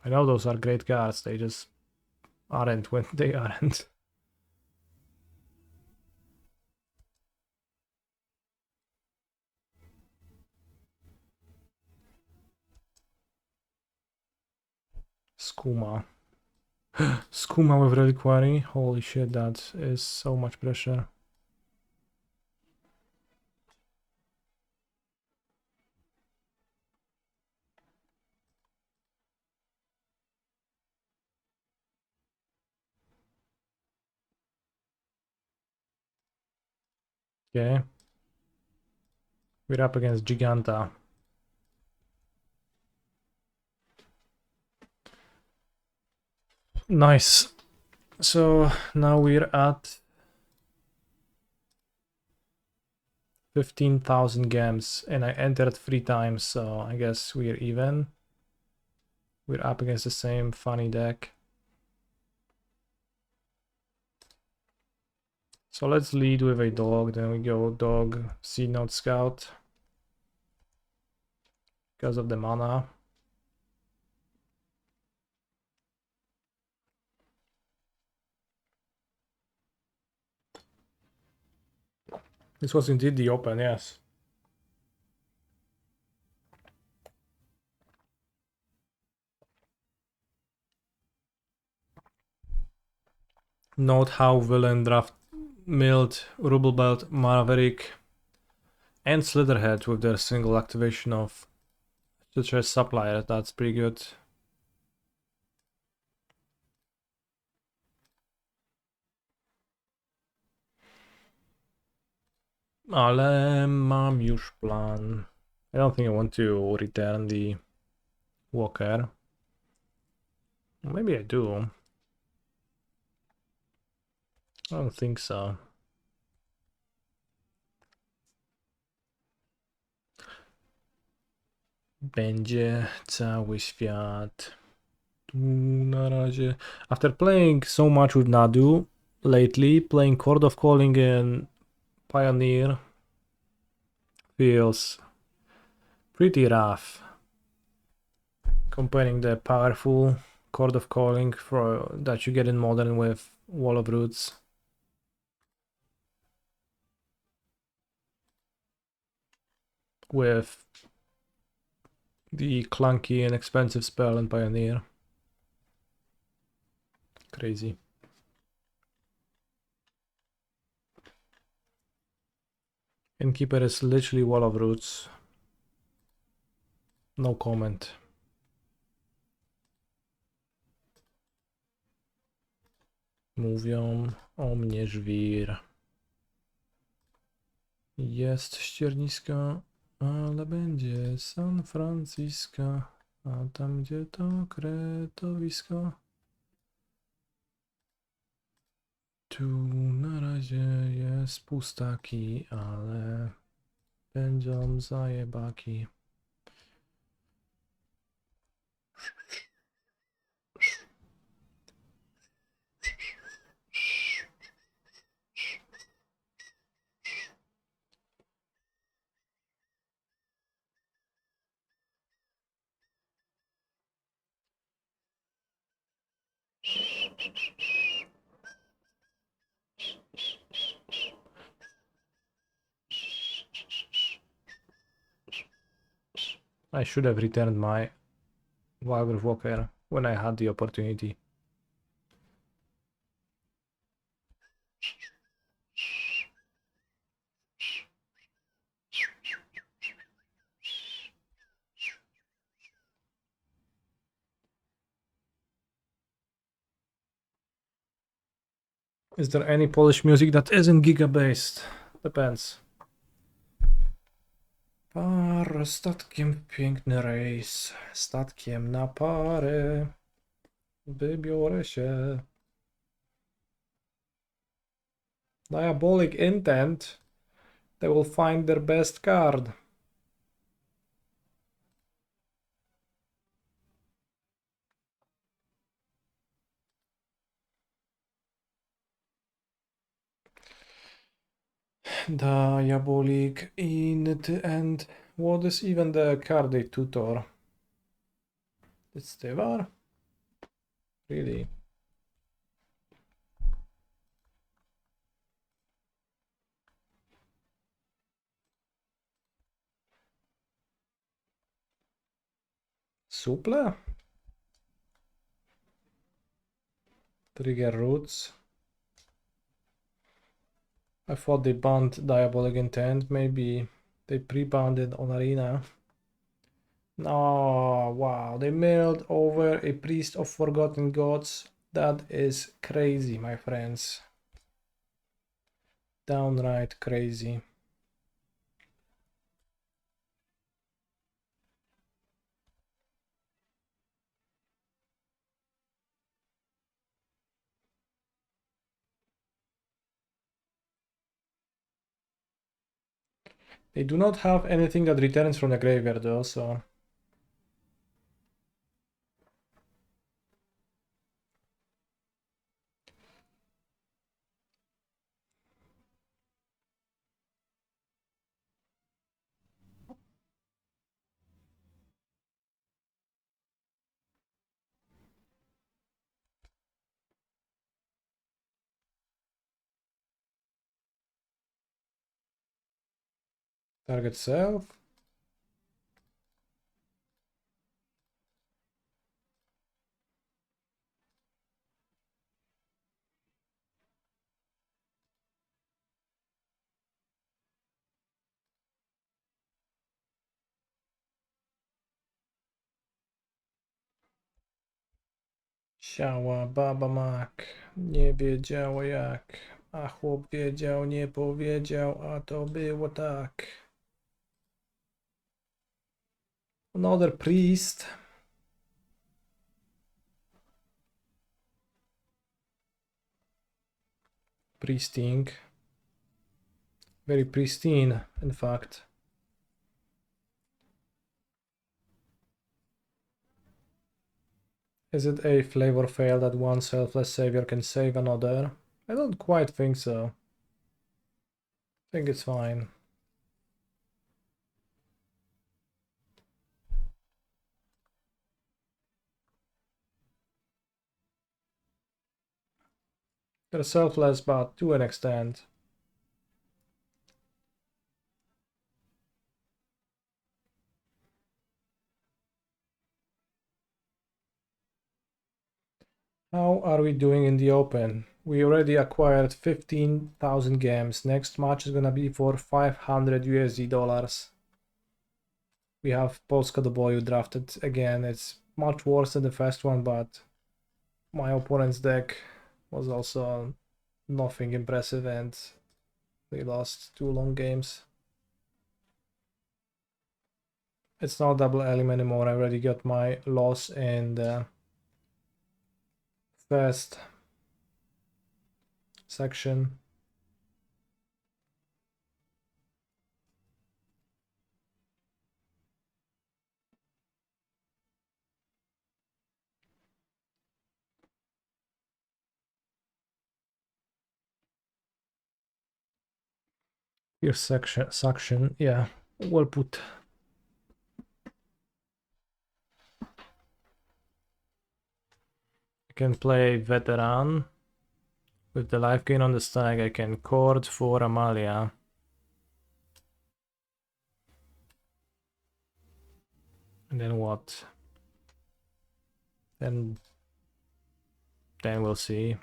I know those are great cards, they just aren't when they aren't. Skooma. Skooma with Reliquary, holy shit, that is so much pressure. Okay. We're up against Giganta. Nice. So now we're at 15,000 gems and I entered 3 times, so I guess we're even. We're up against the same funny deck. So let's lead with a dog, then we go dog, seed note scout. Because of the mana. This was indeed the open, yes. Note how villain draft milled Rubblebelt, Maverick, and Slitherhead with their single activation of such as supplier. That's pretty good. Ale mam już plan. I don't think I want to return the Walker. Maybe I do. I don't think so. Będzie cały świat. Tu na razie. After playing so much with Nadu lately, playing Chord of Calling and Pioneer feels pretty rough. Comparing the powerful Chord of Calling that you get in Modern with Wall of Roots. With the clunky and expensive spell in Pioneer. Crazy. Innkeeper is literally Wall of Roots. No comment. Mówią o mnie żwir. Jest ściernisko, ale będzie San Francisco. A tam gdzie to kretowisko? Tu na razie jest pustaki, ale będą zajebaki. I should have returned my Wild Walker when I had the opportunity. Is there any Polish music that isn't giga-based? Depends. Par statkiem piękny rejs, statkiem na parę wybiorę się. Diabolic intent, they will find their best card. Diabolic intent. What is even the card they tutor? It's Tevar? Really? Suple? Trigger roots. I thought they banned Diabolic Intent. Maybe they pre-banned it on Arena. Oh, wow. They mailed over a Priest of Forgotten Gods. That is crazy, my friends. Downright crazy. They do not have anything that returns from the graveyard though, so... Target self. Siała baba mak, nie wiedziała jak, a chłop wiedział, nie powiedział, a to było tak. Another priest. Priesting. Very pristine, in fact. Is it a flavor fail that one selfless savior can save another? I don't quite think so. I think it's fine. They're selfless, but to an extent. How are we doing in the open? We already acquired 15,000 games. Next match is gonna be for 500 USD dollars. We have Polska do boju drafted again. It's much worse than the first one, but my opponent's deck was also nothing impressive and they lost 2 long games. It's not double elim anymore. I already got my loss in the first section. Here section, yeah, well put. I can play veteran. With the life gain on the stack, I can chord for Amalia. And then what? Then we'll see.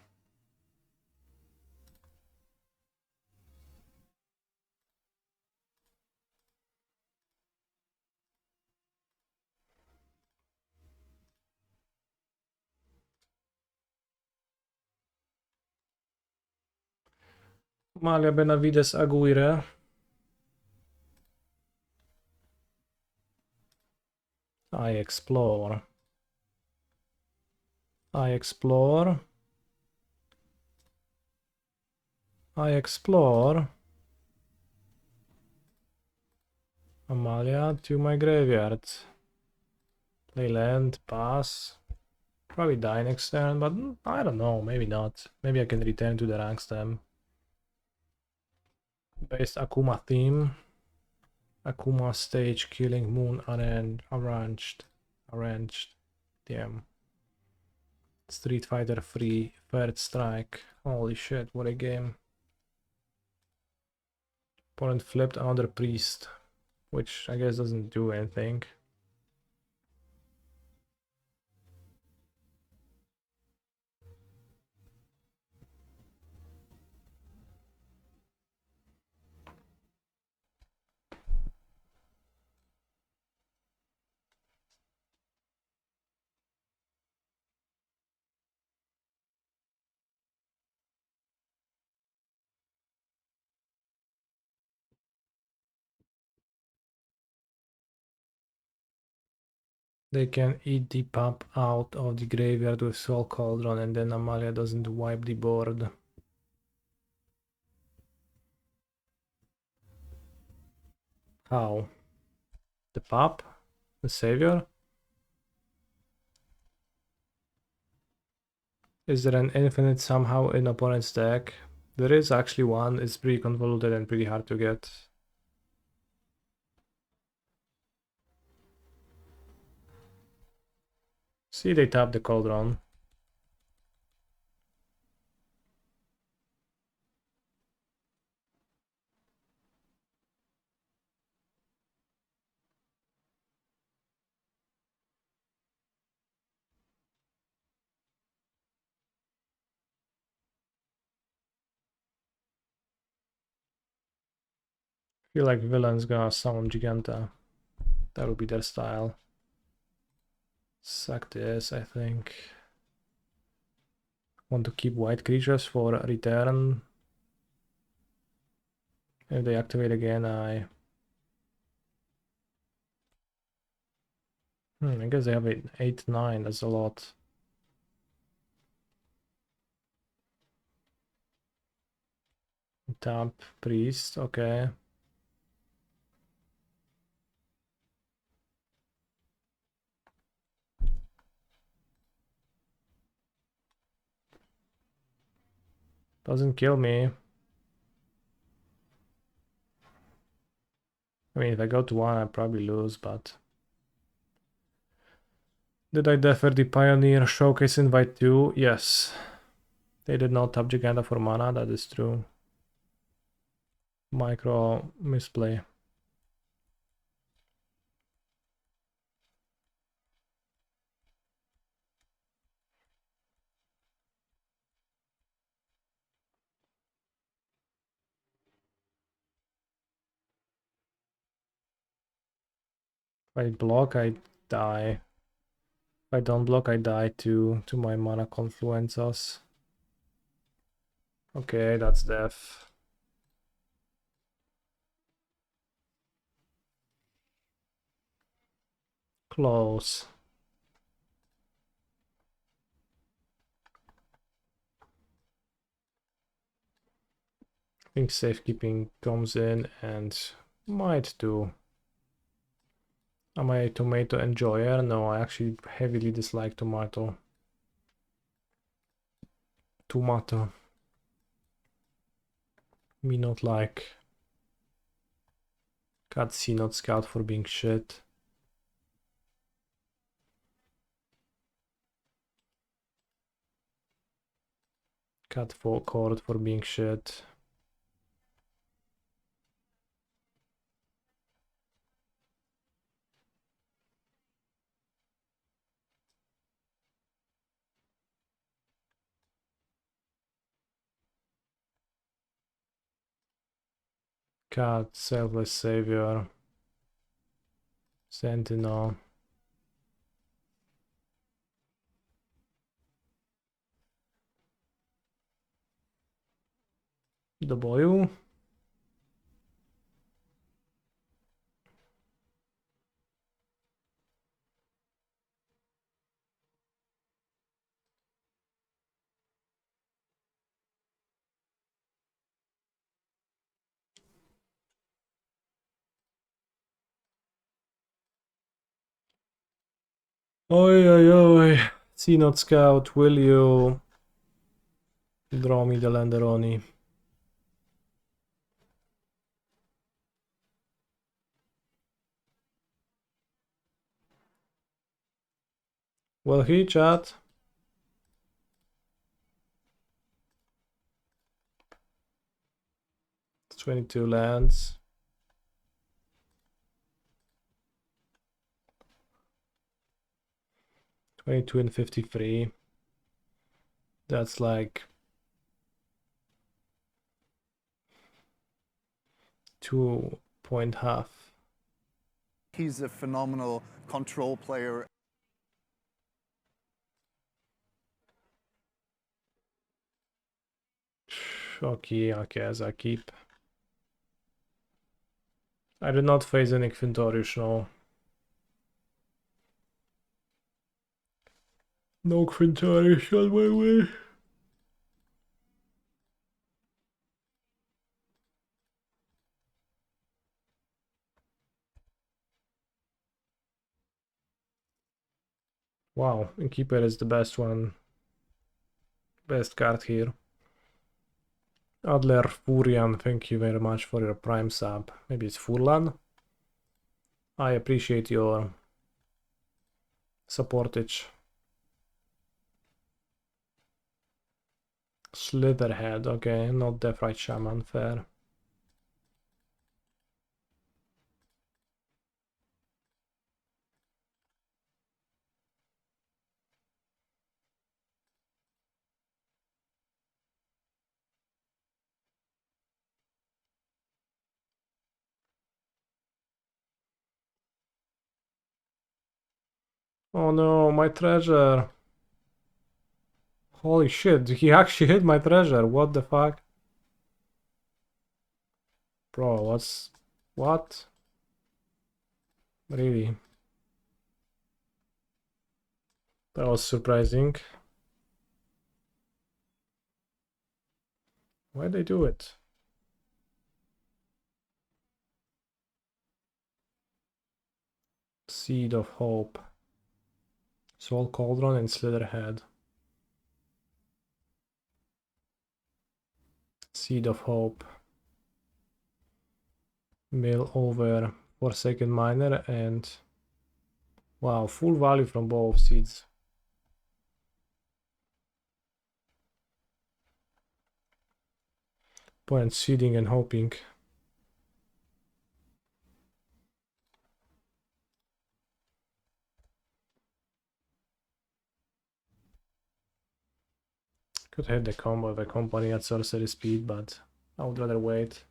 Amalia Benavides Aguirre. I explore. I explore. I explore. Amalia to my graveyard. Play land, pass. Probably die next turn, but I don't know, maybe not. Maybe I can return to the rank stem. Based Akuma theme. Akuma stage killing moon arranged. Damn. Street Fighter 3 third strike. Holy shit, what a game. Opponent flipped another priest, which I guess doesn't do anything. They can eat the pop out of the graveyard with Soul Cauldron and then Amalia doesn't wipe the board. How? The pop? The savior? Is there an infinite somehow in opponent's deck? There is actually one. It's pretty convoluted and pretty hard to get. See, they tap the Cauldron. Feel like villain's gonna summon Giganta. That would be their style. Suck this, I think. Want to keep white creatures for return. If they activate again, I guess they have 8, 9, that's a lot. Tap, priest, okay. Doesn't kill me. I mean, if I go to 1, I probably lose, but... Did I defer the Pioneer Showcase invite too? Yes. They did not tap Giganta for mana, that is true. Micro misplay. If I block, I die. If I don't block, I die to my mana confluencers. Okay, that's death. Close. I think safekeeping comes in and might do. Am I a tomato enjoyer? No, I actually heavily dislike tomato. Tomato. Me not like. Cut C, not scout for being shit. Cut for cord for being shit. Cut, selfless savior. Sentinel. The boy. Oi, oi, oi. See not scout, will you draw me the Landeroni? Will he, chat? It's 22 lands. 22 and 53. That's like 2.5. He's a phenomenal control player. Okay, as I keep. I did not face an Inventorious, no. No Quintarish on my way. Wow, Innkeeper is the best one. Best card here. Adler Furian, thank you very much for your prime sub. Maybe it's Furlan. I appreciate your supportage. Slitherhead, okay, not Deathrite Shaman, fair. Oh no, my treasure. Holy shit, he actually hit my treasure, what the fuck? Bro, what's... what? Really? That was surprising. Why'd they do it? Seed of Hope. Soul Cauldron and Slitherhead. Seed of Hope. Mill over Forsaken Miner and... wow, full value from both seeds. Point seeding and hoping. Could hit the combo of a company at sorcery speed, but I would rather wait.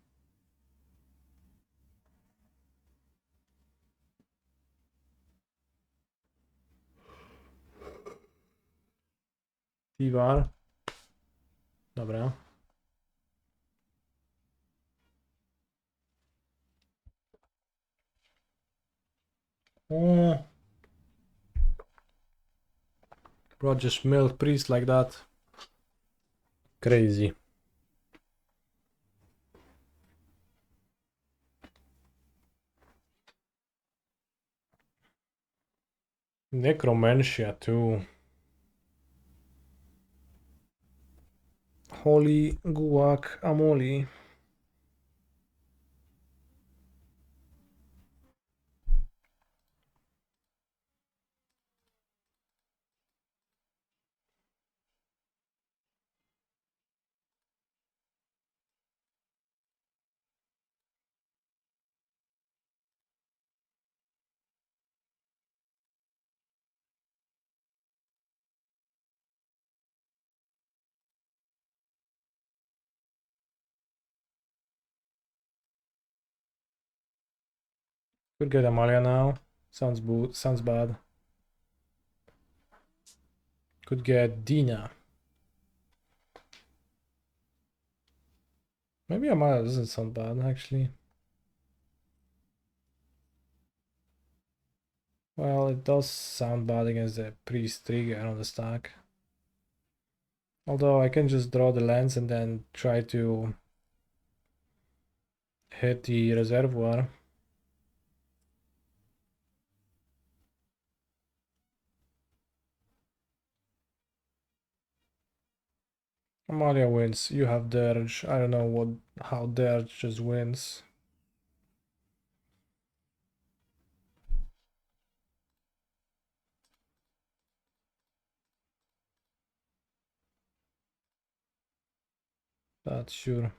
Tivar. Dobra. Oh. Bro, just milled priest like that. Crazy. Necromancia too. Holy guac amoli. Could get Amalia now. Sounds bad. Could get Dina. Maybe Amalia doesn't sound bad actually. Well, it does sound bad against the priest trigger on the stack. Although I can just draw the lands and then try to hit the reservoir. Amalia wins. You have Dirge. I don't know how Dirge just wins. But sure. I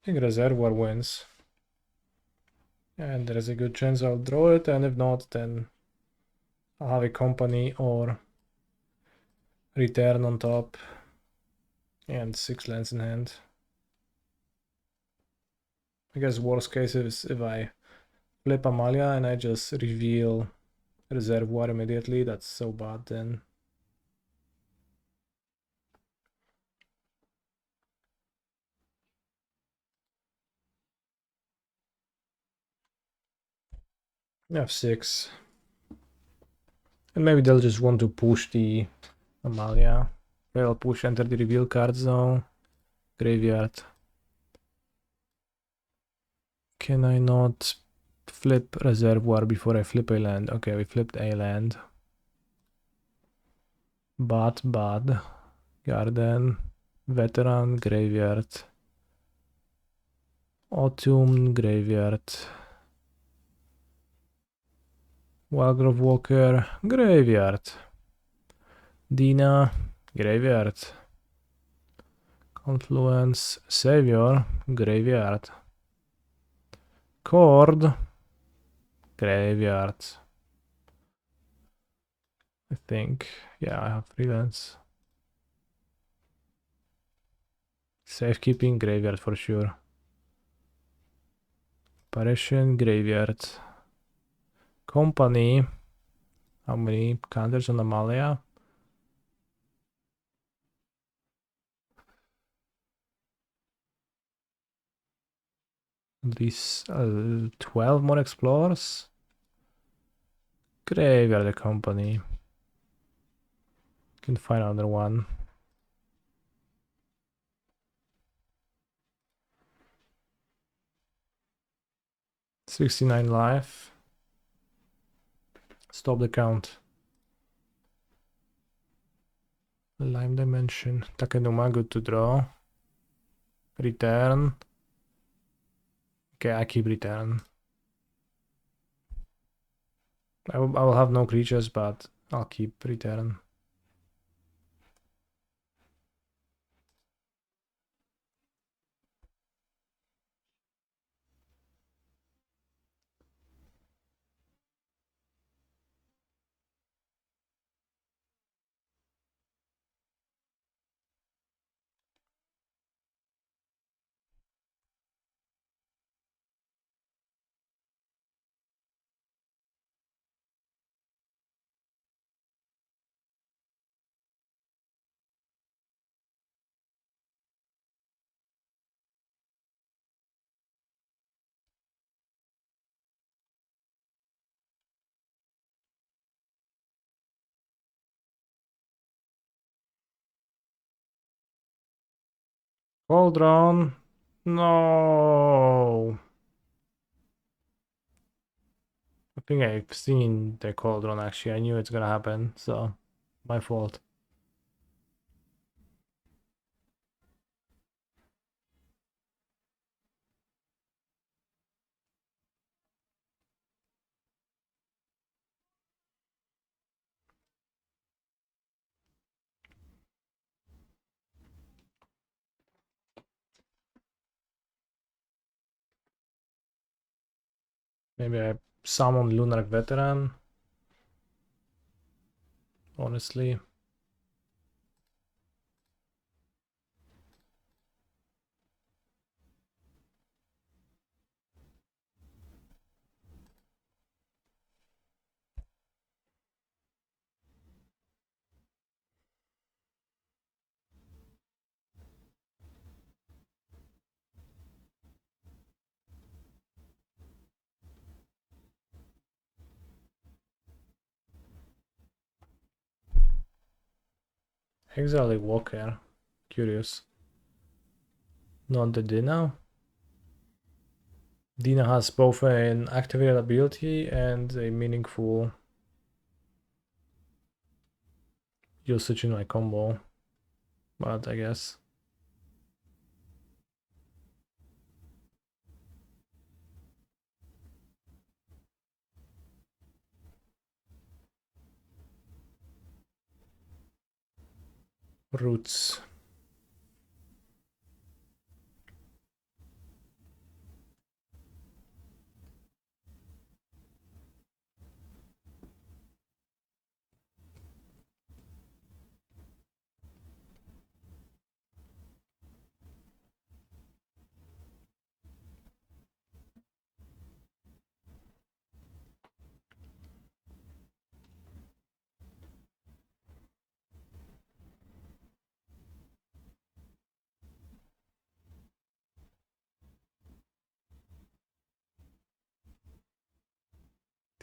think reservoir wins. And there is a good chance I'll draw it, and if not, then I'll have a company or return on top. And 6 lands in hand. I guess worst case is if I flip Amalia and I just reveal reservoir immediately. That's so bad then. F6. And maybe they'll just want to push the Amalia. They'll push enter the reveal card zone. Graveyard. Can I not flip reservoir before I flip a land? Okay, we flipped a land. Bad. Garden. Veteran. Graveyard. Autumn. Graveyard. Wildgrove Walker. Graveyard. Dina. Graveyard. Confluence. Savior. Graveyard. Cord. Graveyard. I think. Yeah, I have freelance. Safekeeping. Graveyard for sure. Apparition. Graveyard. Company. How many counters on Amalia? At least 12 more explorers. Graveyard the company. Can find another one. $69 life. Stop the count. Lime Dimension. Takenuma, good to draw. Return. Okay, I keep return. I will have no creatures, but I'll keep return. Cauldron. No. I think I've seen the Cauldron actually. I knew it's gonna happen, so my fault. Maybe I summon Lunar Veteran. Honestly. Exile a Walker. Curious. Not the Dina. Dina has both an activated ability and a meaningful usage in my combo. But I guess. Roots.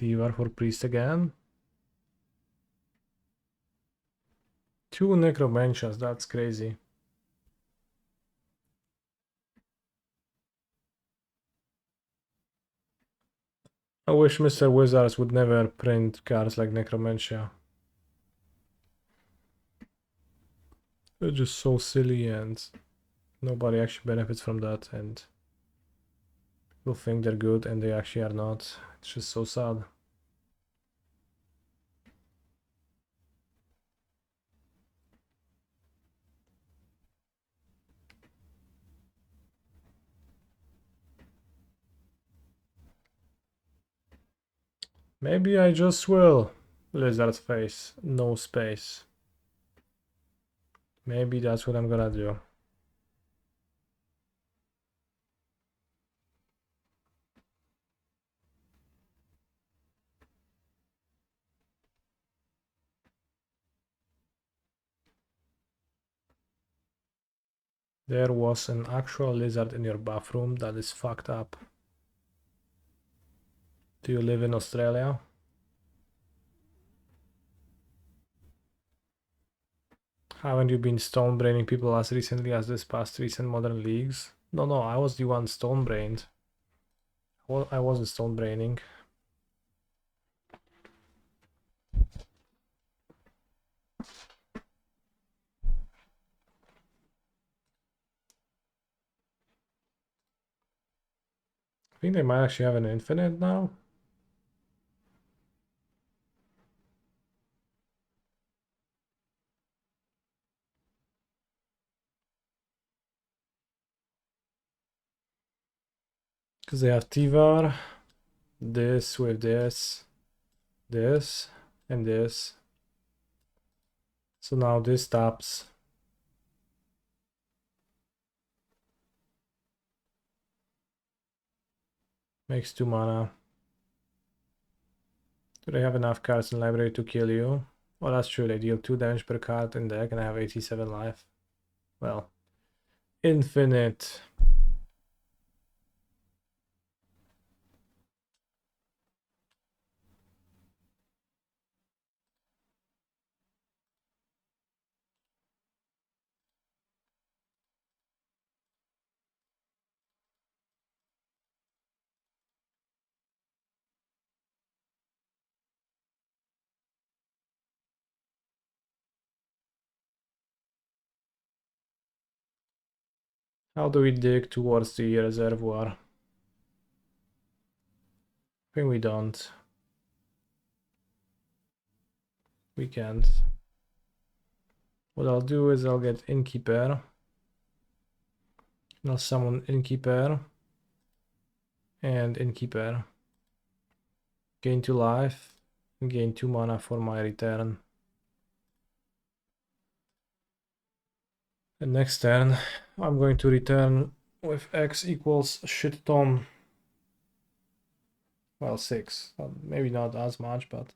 Divar for priest again. 2 necromancias, that's crazy. I wish Mr. Wizards would never print cards like Necromancia. They're just so silly and nobody actually benefits from that, and people think they're good and they actually are not. It's just so sad. Maybe I just will. Lizard face, no space. Maybe that's what I'm gonna do. There was an actual lizard in your bathroom. That is fucked up. Do you live in Australia? Haven't you been stone braining people as recently as this past recent modern leagues? No, I was the one stone brained. Well, I wasn't stone braining. I think they might actually have an infinite now. Because they have Tivar, this with this, and this. So now this taps. Makes 2 mana. Do they have enough cards in library to kill you? Well, that's true. They deal 2 damage per card in deck and I have 87 life. Well, infinite. How do we dig towards the reservoir? I think we don't. We can't. What I'll do is I'll get Innkeeper. I'll summon Innkeeper. And Innkeeper. Gain 2 life. And gain 2 mana for my return. And next turn, I'm going to return with X equals shit ton. Well, 6. Well, maybe not as much, but...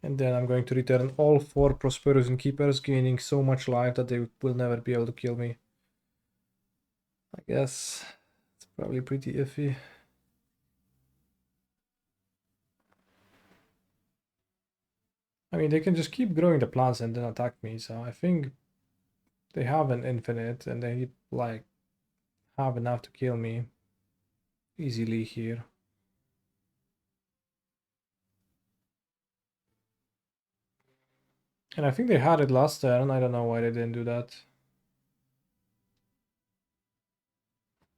And then I'm going to return all 4 Prosperous Innkeepers, gaining so much life that they will never be able to kill me. I guess it's probably pretty iffy. I mean, they can just keep growing the plants and then attack me, so I think they have an infinite and they, like, have enough to kill me easily here. And I think they had it last turn, I don't know why they didn't do that.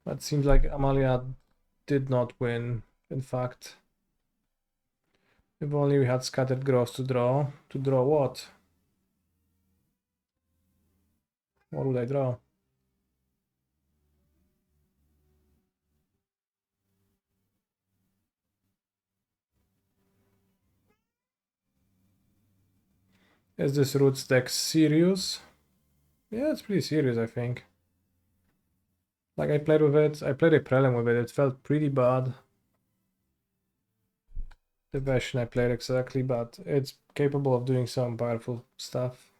But seems like Amalia did not win, in fact. If only we had Scattered Growth to draw. To draw what? What would I draw? Is this Roots deck serious? Yeah, it's pretty serious, I think. Like, I played with it, I played a prelim with it, it felt pretty bad. The version I played exactly, but it's capable of doing some powerful stuff.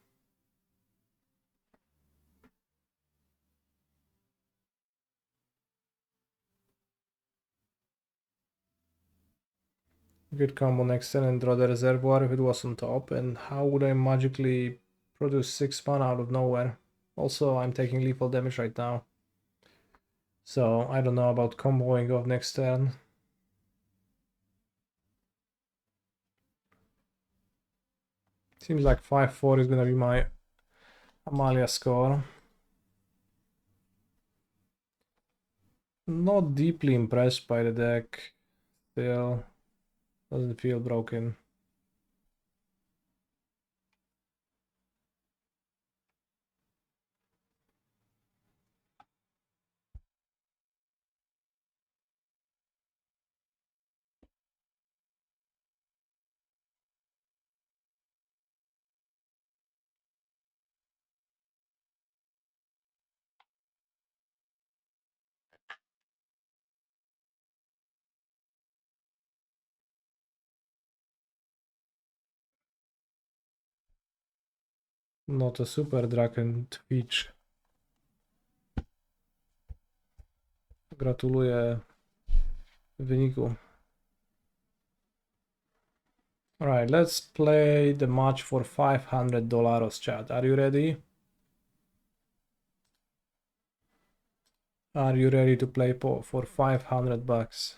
Good combo next turn and draw the reservoir if it was on top. And how would I magically produce 6 mana out of nowhere? Also, I'm taking lethal damage right now. So I don't know about comboing off next turn. Seems like 5-4 is gonna be my Amalia score. Not deeply impressed by the deck. Still doesn't feel broken. Not a super Draken Twitch. Gratuluję wyniku. Alright, let's play the match for $500, chat. Are you ready? Are you ready to play for 500 bucks?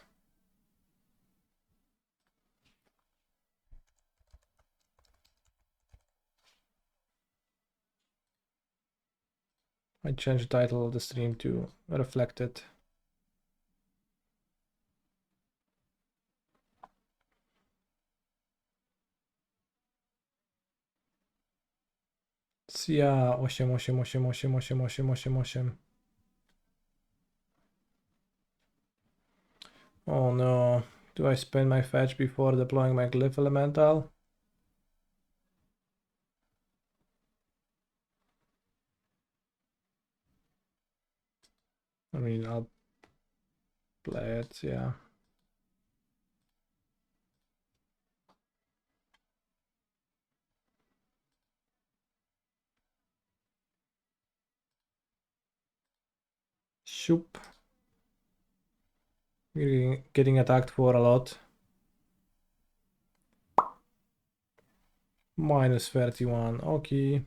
I changed the title of the stream to reflect it. Ja 8. Oh no. Do I spend my fetch before deploying my glyph elemental? I mean, I'll play it, yeah. Shoop. Getting attacked for a lot. -31, okay.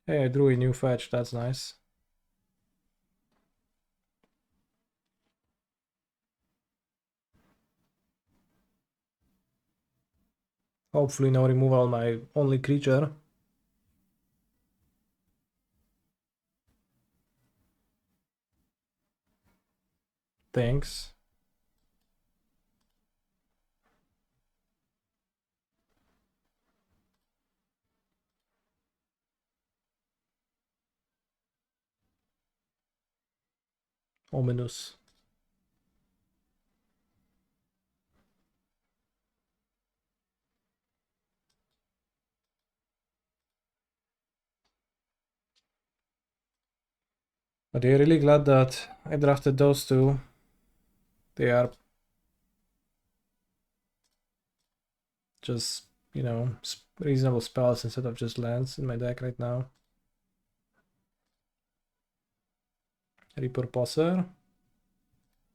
Hey, I drew a new fetch, that's nice. Hopefully no removal on my only creature. Thanks. Ominous. But I'm really glad that I drafted those two. They are just, you know, reasonable spells instead of just lands in my deck right now. Repurposer.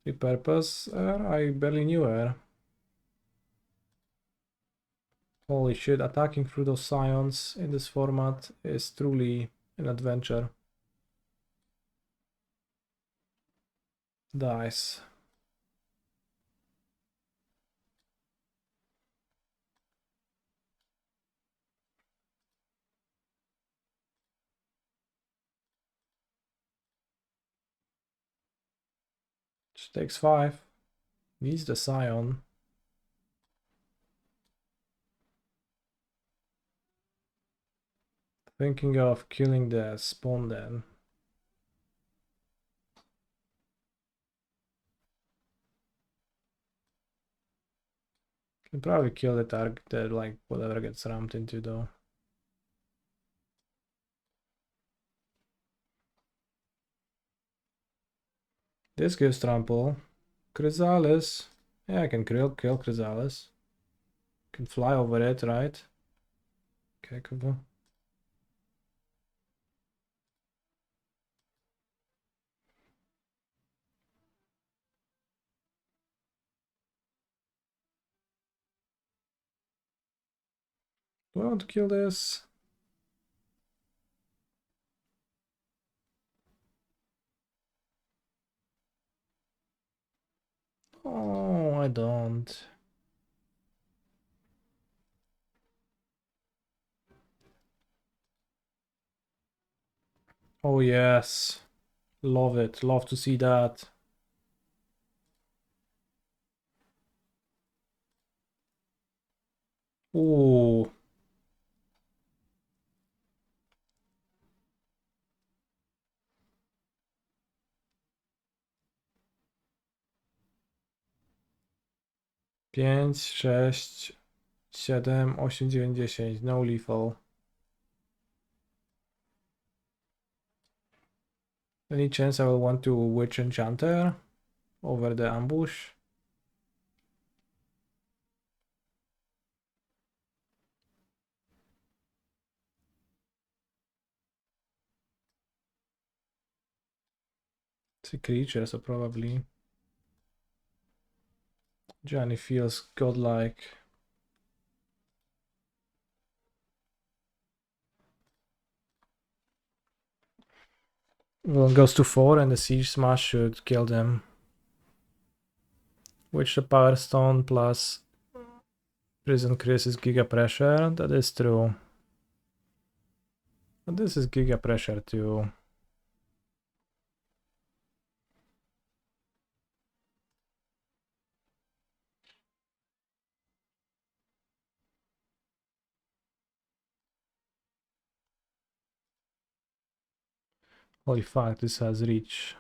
Repurposer. I barely knew her. Holy shit, attacking through those scions in this format is truly an adventure. Dice. Just takes 5. Needs the scion. Thinking of killing the spawn then. Can probably kill the target, like whatever gets rammed into though. This gives trample. Chrysalis. Yeah, I can kill Chrysalis. Can fly over it, right? Okay, cool. Do I want to kill this? Oh, I don't. Oh yes. Love it. Love to see that. Ooh. Pięć, 6, 7, 8, 9, 10. No lethal. Any chance I will want to Witch Enchanter over the ambush? It's a creature, so probably. Johnny feels godlike. Well, goes to 4 and the Siege Smash should kill them. Which the Power Stone plus Prison Chris is Giga Pressure. That is true. But this is Giga Pressure too. Holy fuck, this has reach.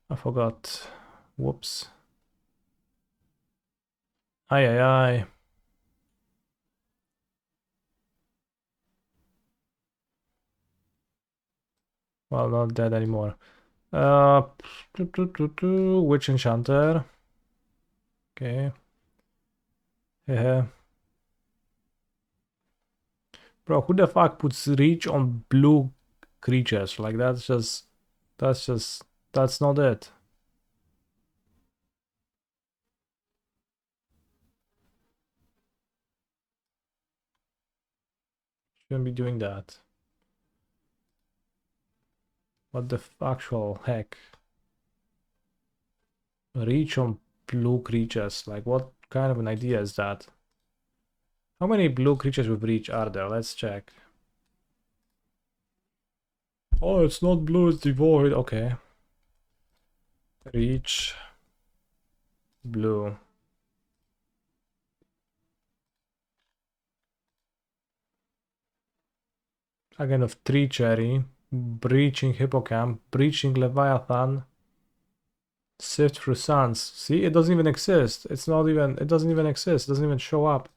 I forgot. Whoops. Aye aye aye. Well, not dead anymore. Witch Enchanter. Okay. Yeah. Bro, who the fuck puts reach on blue creatures? Like that's not it. Shouldn't be doing that. What the actual heck? Reach on blue creatures. Like what kind of an idea is that? How many blue creatures with reach are there? Let's check. Oh, it's not blue, it's devoid. Okay. Reach. Blue. Again of Tree Cherry. Breaching Hippocamp. Breaching Leviathan. Sift through Suns. See, it doesn't even exist. It's not even, it doesn't even exist. It doesn't even show up.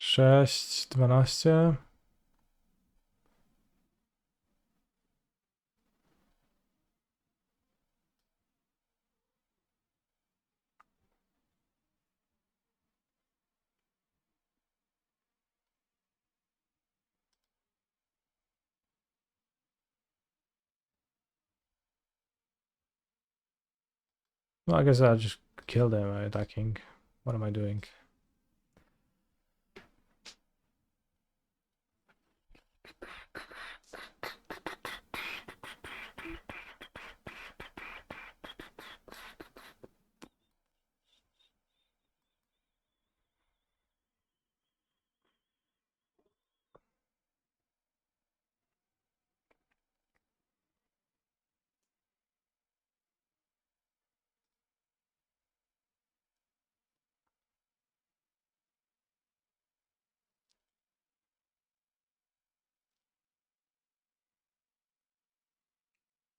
Sześć, 12. Well, I guess I'll just kill them by attacking. What am I doing?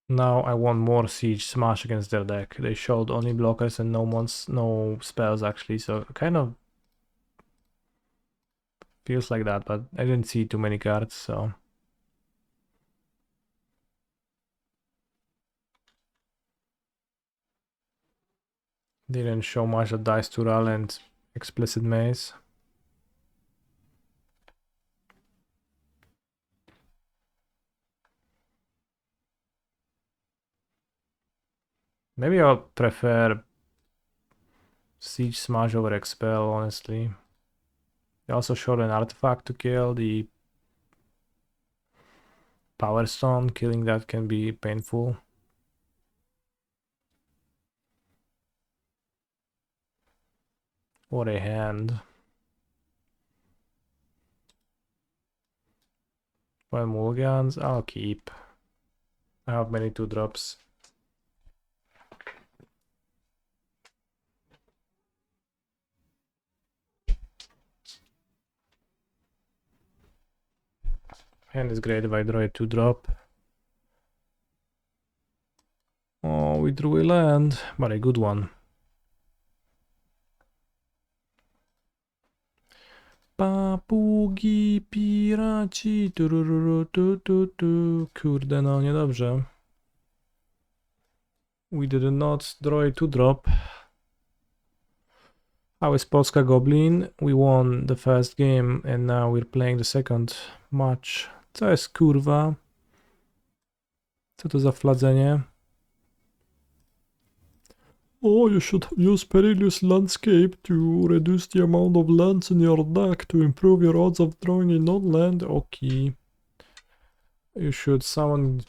Now I want more Siege Smash against their deck. They showed only blockers and no spells actually, so kind of feels like that, but I didn't see too many cards, so Didn't show much of dice to roll and explicit maze. Maybe I'll prefer Siege Smash over Expel, honestly. They also showed an artifact to kill, the Power Stone. Killing that can be painful. What a hand. Well, mulligans, I'll keep. I have many 2-drops. Hand is great if I draw a 2-drop. Oh, we drew a land, but a good one. Papugi, piraci, turururu, tu, tu, tu. Kurde, no niedobrze. We did not draw a 2-drop. How is Polska Goblin? We won the first game and now we're playing the second match. Co jest kurwa? Co to za fladzenie? Oh, you should use Perilous Landscape to reduce the amount of lands in your deck to improve your odds of drawing a non-land. Okay. You should summon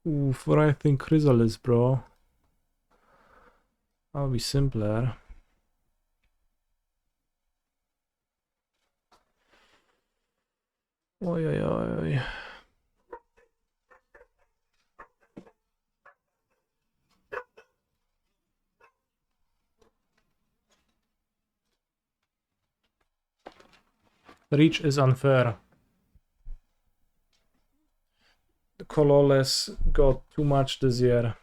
Writhing Chrysalis, bro. That'll be simpler. Oi, oi, oi. Reach is unfair. The Colorless got too much this year.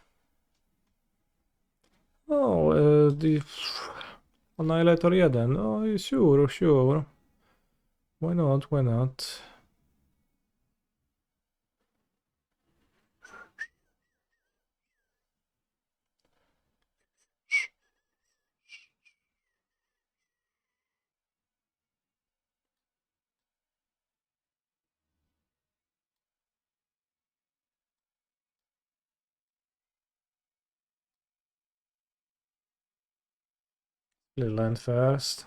Oh, the Annihilator 1. Oh, sure, sure. Why not, why not? Little land first.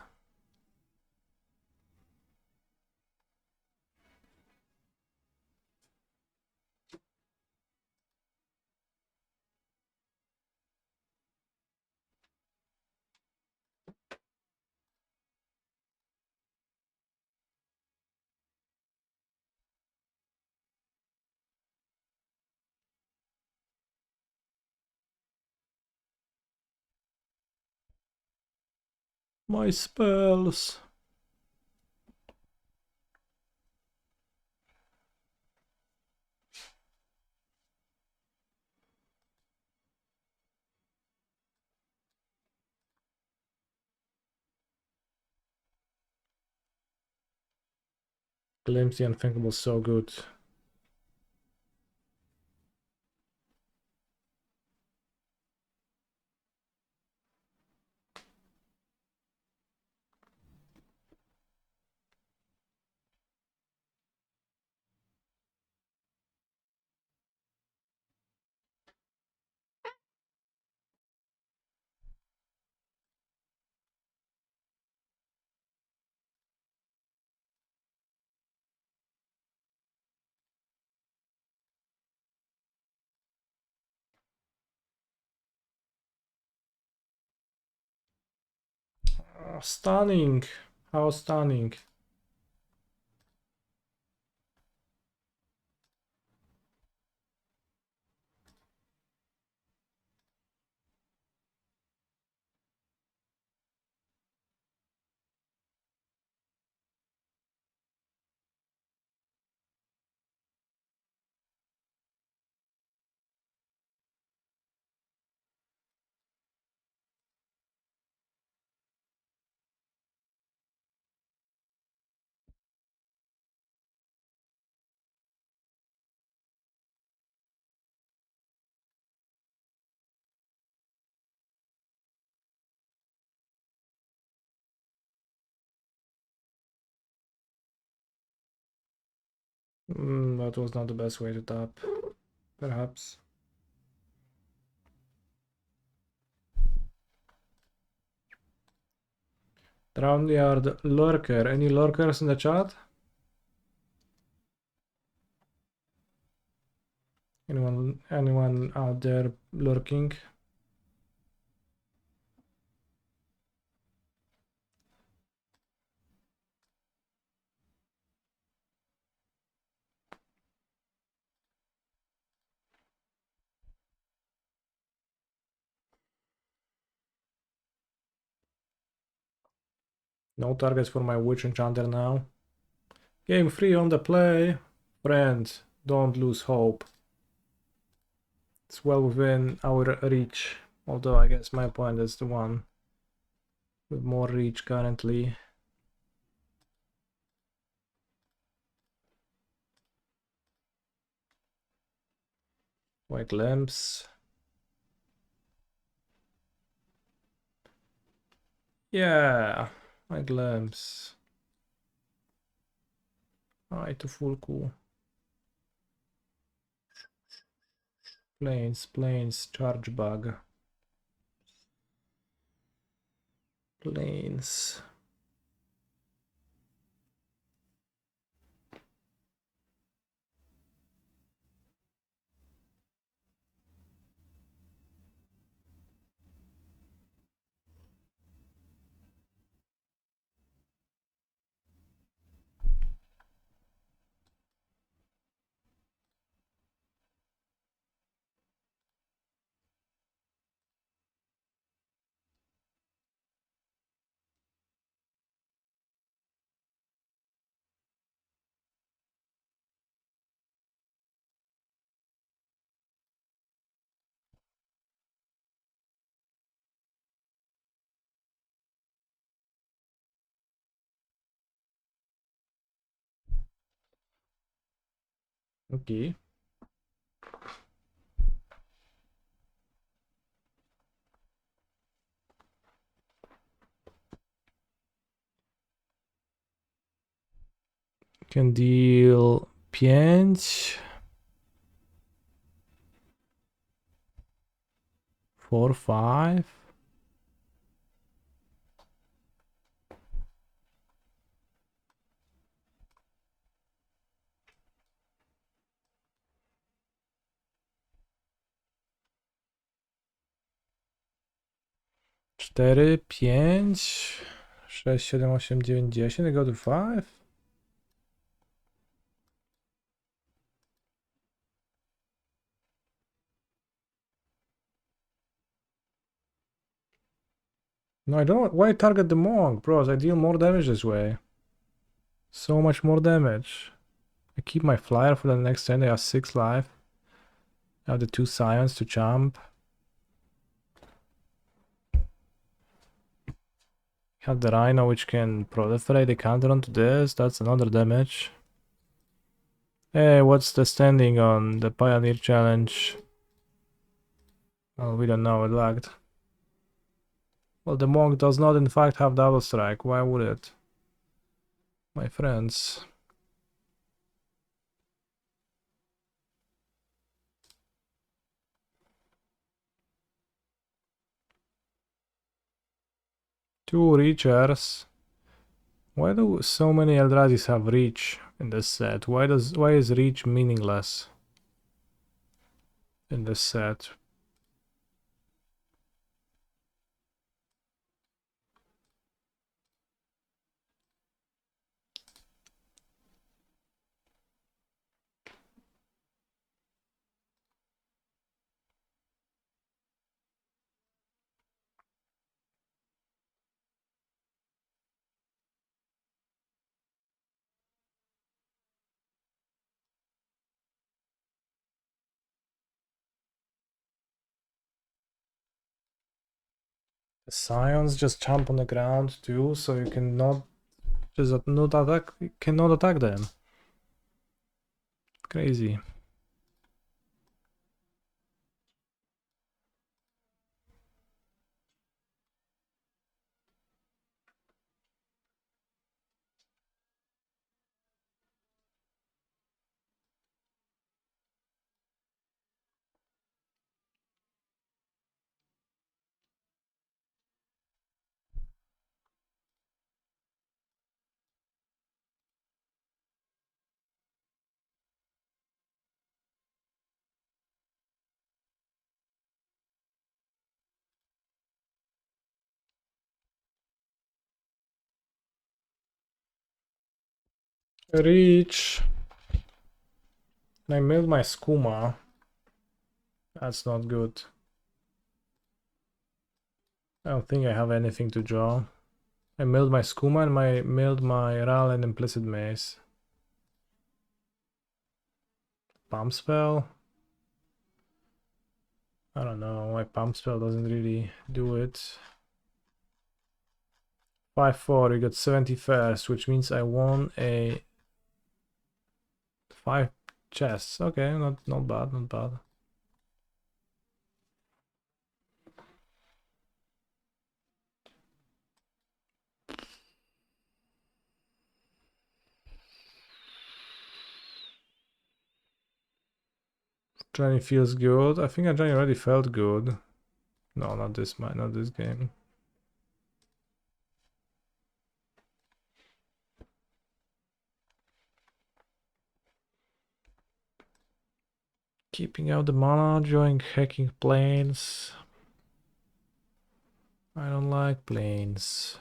My spells. Glimpse the Unthinkable so good. Oh, stunning. How stunning. That was not the best way to tap, perhaps. Drown Yard Lurker. Any lurkers in the chat? Anyone out there lurking? No targets for my Witch Enchanter now. Game 3 on the play. Friend, don't lose hope. It's well within our reach. Although I guess my opponent is the one with more reach currently. White lamps. Yeah, white lamps. Eye to full cool. Planes, charge bug. Planes. Okay. Can deal 5, 4, 5. Cztery, 5, 6, 7, 8, 9, 10. I go to 5. No, I don't. Why target the monk, bros? I deal more damage this way. So much more damage. I keep my flyer for the next turn. They have 6 life. I have the 2 scions to jump. Have the rhino which can proliferate the counter onto this. That's another damage. Hey, what's the standing on the Pioneer Challenge? Oh, we don't know, it lagged. Well, the monk does not in fact have double strike. Why would it? My friends. Two reachers. Why do so many Eldrazi's have reach in this set? Why is reach meaningless in this set? The scions just jump on the ground too, so you cannot cannot attack them. Crazy. Reach. I milled my skooma. That's not good. I don't think I have anything to draw. I milled my skooma and milled my Ral and implicit maze. Pump spell. I don't know, my pump spell doesn't really do it. 5-4, we got 71st, which means I won a 5 chests. Okay, not bad, not bad. Johnny feels good. I think Johnny already felt good. No, not this game. Keeping out the mana, drawing hacking planes. I don't like planes.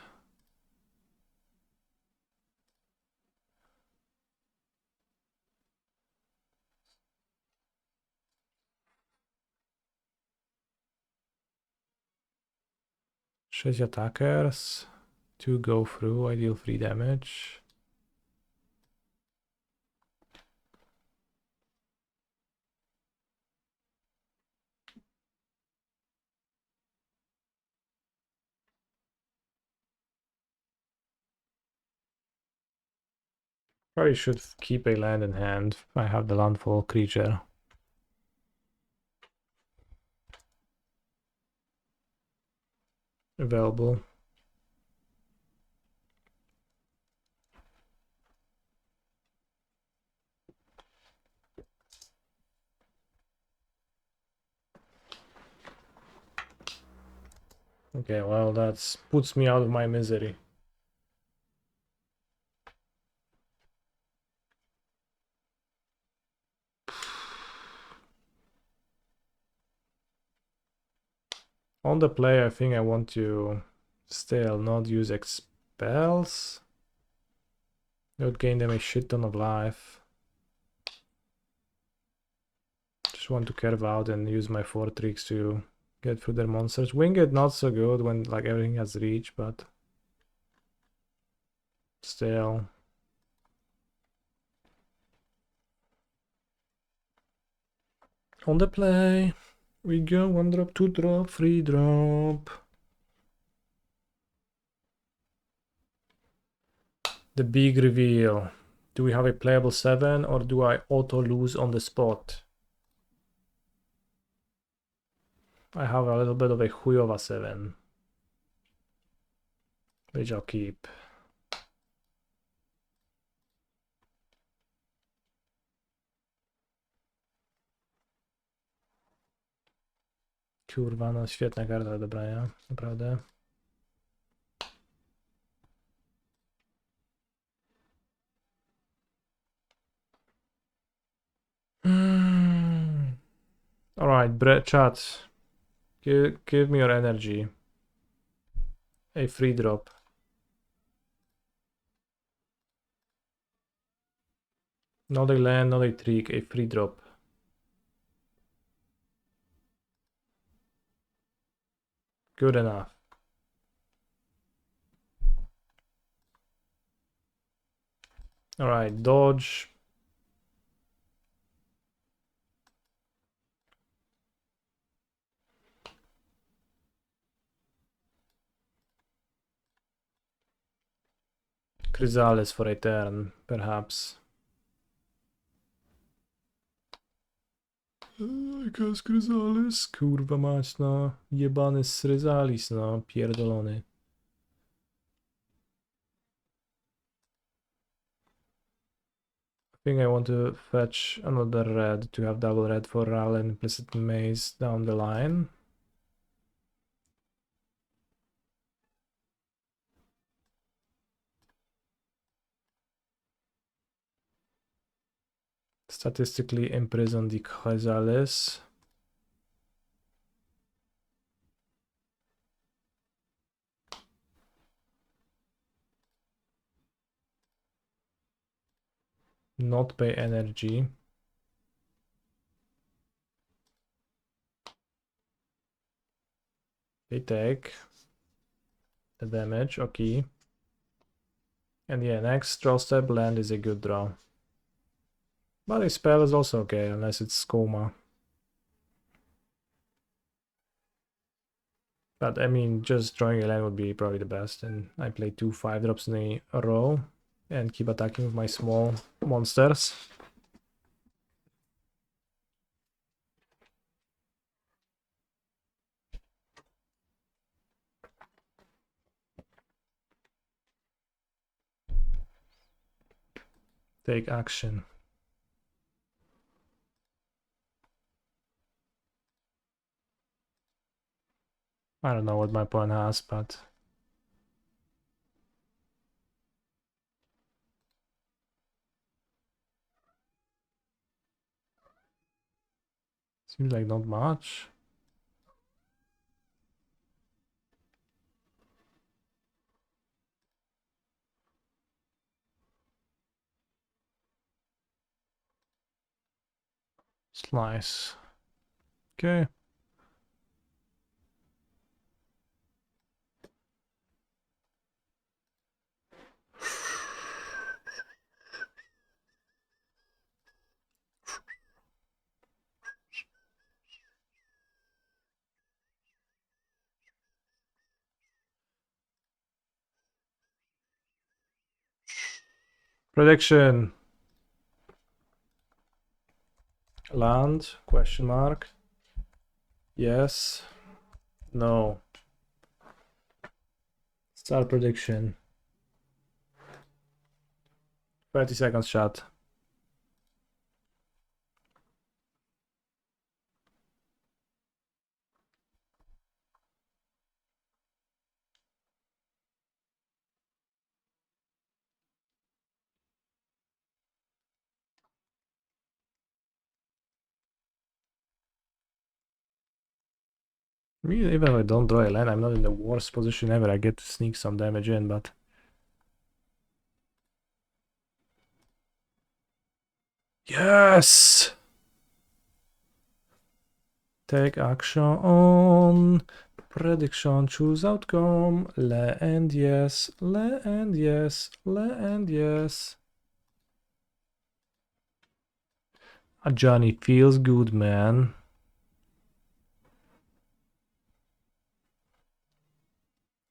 Six attackers. 2 go through, I deal 3 damage. Probably should keep a land in hand. I have the landfall creature available. Okay, well, that puts me out of my misery. On the play, I think I want to still not use expels. Not gain them a shit ton of life. Just want to curve out and use my 4 tricks to get through their monsters. Winged not so good when like everything has reach, but still. On the play, we go 1 drop, 2 drop, 3 drop. The big reveal. Do we have a playable 7 or do I auto lose on the spot? I have a little bit of a chujowa 7, which I'll keep. Kurwa, no świetna karta do brania, naprawdę. Alright, chat. Give me your energy. A free drop. Not a land, not a trick, a free drop. Good enough. Alright, dodge. Chrysalis for a turn, perhaps. Jaka Chrysalis? Kurwa mać, no. Jebany Chrysalis, no. Pierdolony. I think I want to fetch another red to have double red for Ral and implicit maze down the line. Statistically imprison the Chrysalis. not pay energy. They take the damage, okay. And yeah, next draw step land is a good draw. But a spell is also okay, unless it's coma. But I mean, just drawing a land would be probably the best. And I play 2 5-drops in a row and keep attacking with my small monsters. Take action. I don't know what my pawn has, but seems like not much. Slice. Okay. Prediction. Land? Question mark. Yes. No. Start prediction. 30 seconds shot. Even if I don't draw a land, I'm not in the worst position ever. I get to sneak some damage in, but... Yes! Take action on prediction, choose outcome, land yes, land yes, land yes. Johnny feels good, man.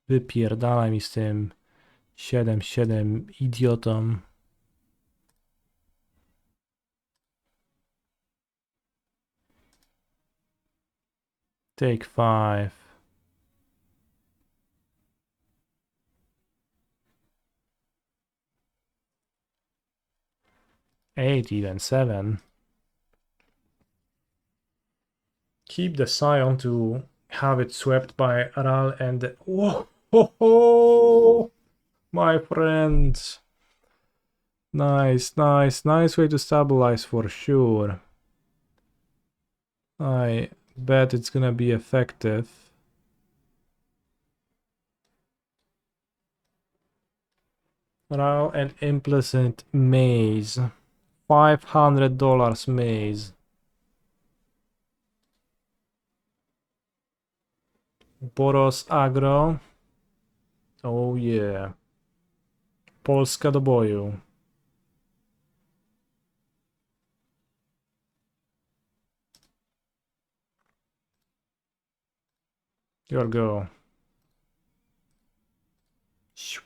Wypierdalaj mi z tym 7-7 idiotą. Take 5. 8, even 7. Keep the Scion to have it swept by Aral and the... Whoa! Ho, ho! My friends! Nice, nice, nice way to stabilize for sure. I bet it's gonna be effective. Aral and implicit maze. $500 maze. Boros agro. Oh yeah. Polska do boju. Your go. Shoop.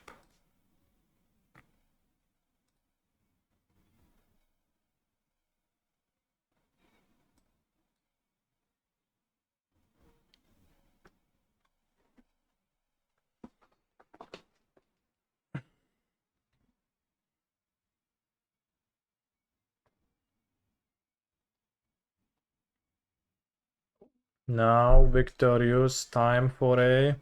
Now victorious time for a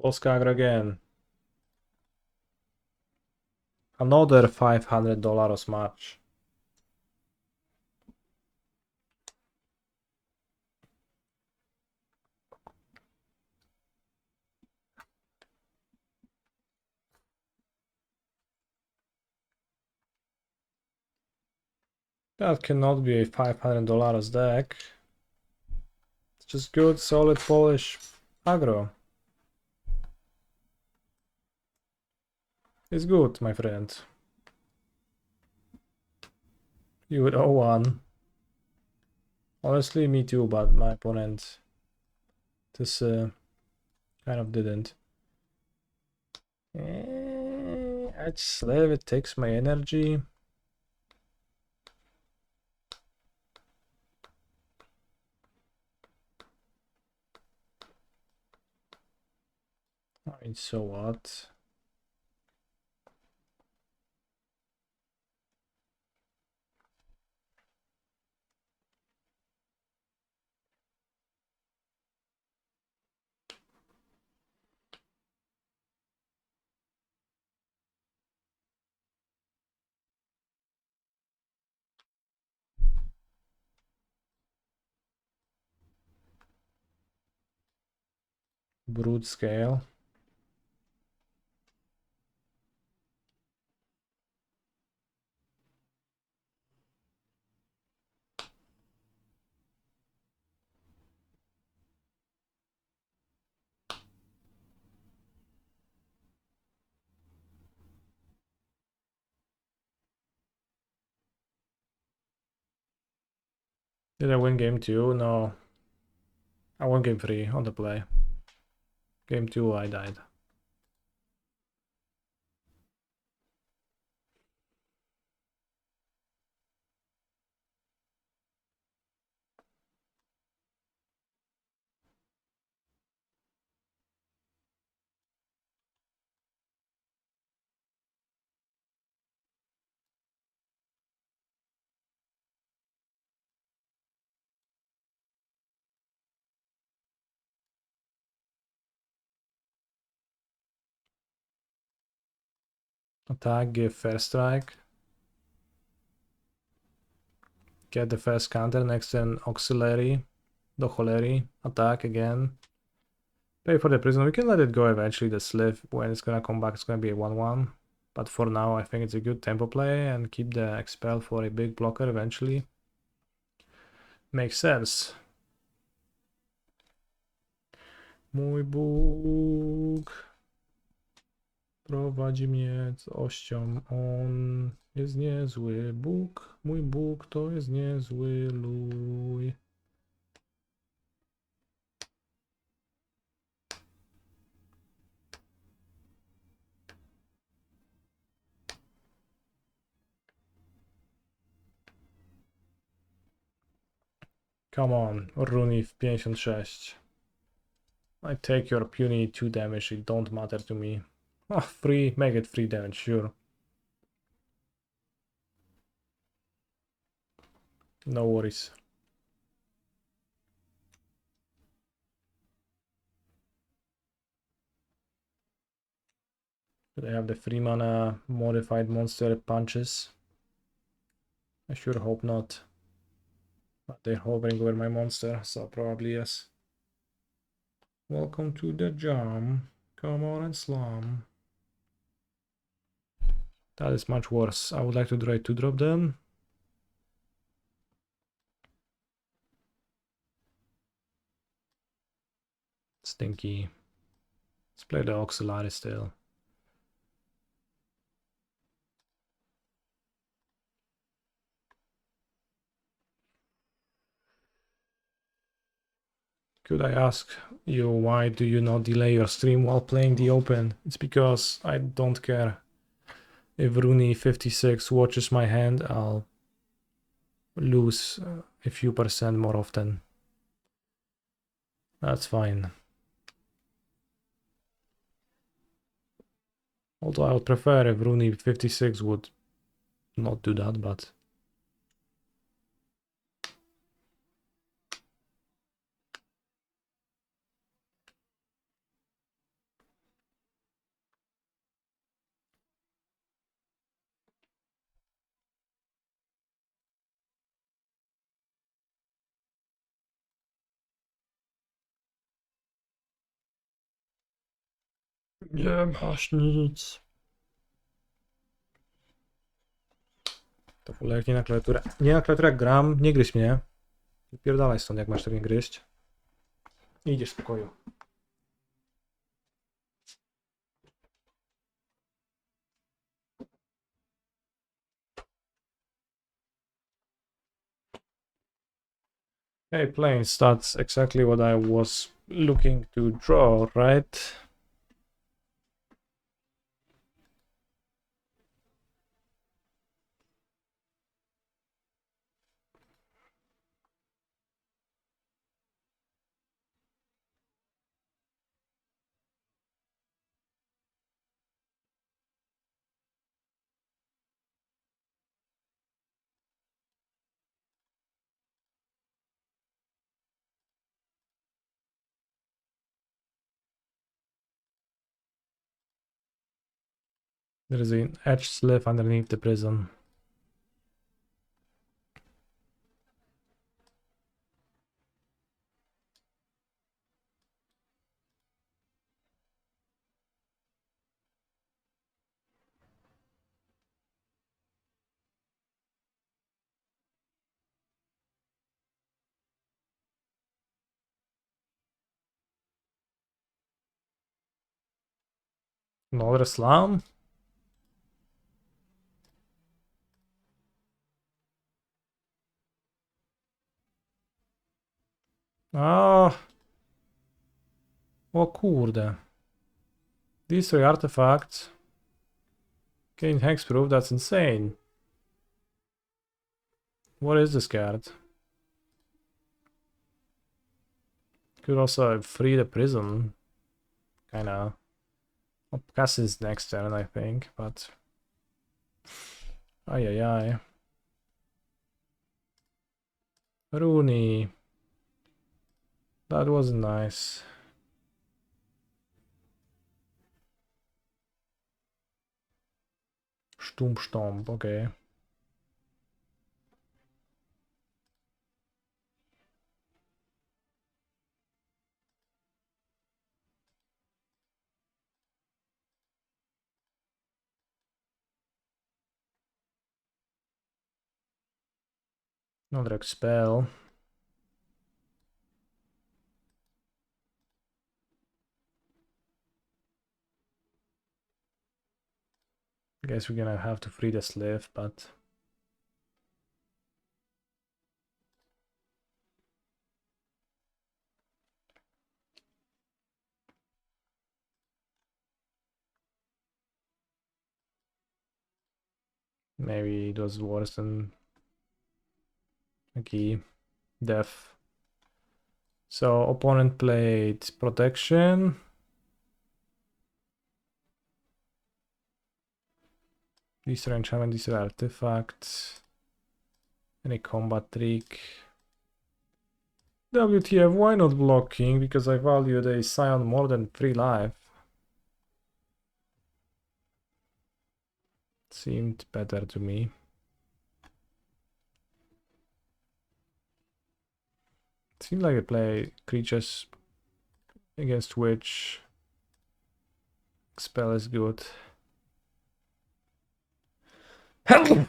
Oscar again. Another $500 match. That cannot be a $500 deck. It's just good, solid Polish aggro. It's good, my friend. You would owe one. Honestly, me too, but my opponent just kind of didn't. I slave, it takes my energy. I mean, so what? Brute scale. Did I win game 2? No. I won game 3 on the play. Game 2 I died. Attack, give first strike. Get the first counter, next turn auxiliary. Docholery. Attack again. Pay for the prison. We can let it go eventually, the Sliv. When it's gonna come back, it's gonna be a 1-1. But for now, I think it's a good tempo play and keep the expel for a big blocker eventually. Makes sense. Mój Bóg prowadzi mnie z ością. On jest niezły. Bóg, mój Bóg to jest niezły luj. Come on, Rooney w 56. I take your puny 2 damage, it don't matter to me. Oh, free, make it 3 damage, sure. No worries. Do they have the free mana modified monster punches? I sure hope not. But they're hovering over my monster, so probably yes. Welcome to the jam. Come on and slam. That is much worse. I would like to try to drop them. Stinky. Let's play the auxiliary still. Could I ask you why do you not delay your stream while playing the open? It's because I don't care. If Rooney 56 watches my hand, I'll lose a few percent more often. That's fine. Although I would prefer if Rooney 56 would not do that, but Nie masz nic. To wolę jak nie na klawiaturę. Nie na klawiaturę jak gram, nie gryź mnie. Wypierdalaj stąd, jak masz tak nie gryźć. I idziesz w spokoju. Hey, planes, that's exactly what I was looking to draw, right? There is an edge sleeve underneath the prison. Another slam? Ah, o kurde. These three artifacts gain hexproof, that's insane. What is this card? Could also free the prison. Kinda. I'll cast this next turn, I think, but... Ay ay ay. Rooney. That wasn't nice. Stumpstomp, okay. Another expel. Guess we're gonna have to free the slave, but... Maybe it was worse than a key. Death. So opponent played protection. These are enchantment, these are artifacts. Any combat trick. WTF, why not blocking? Because I valued a Scion more than 3 life. Seemed better to me. Seemed like I play creatures against which spell is good. Can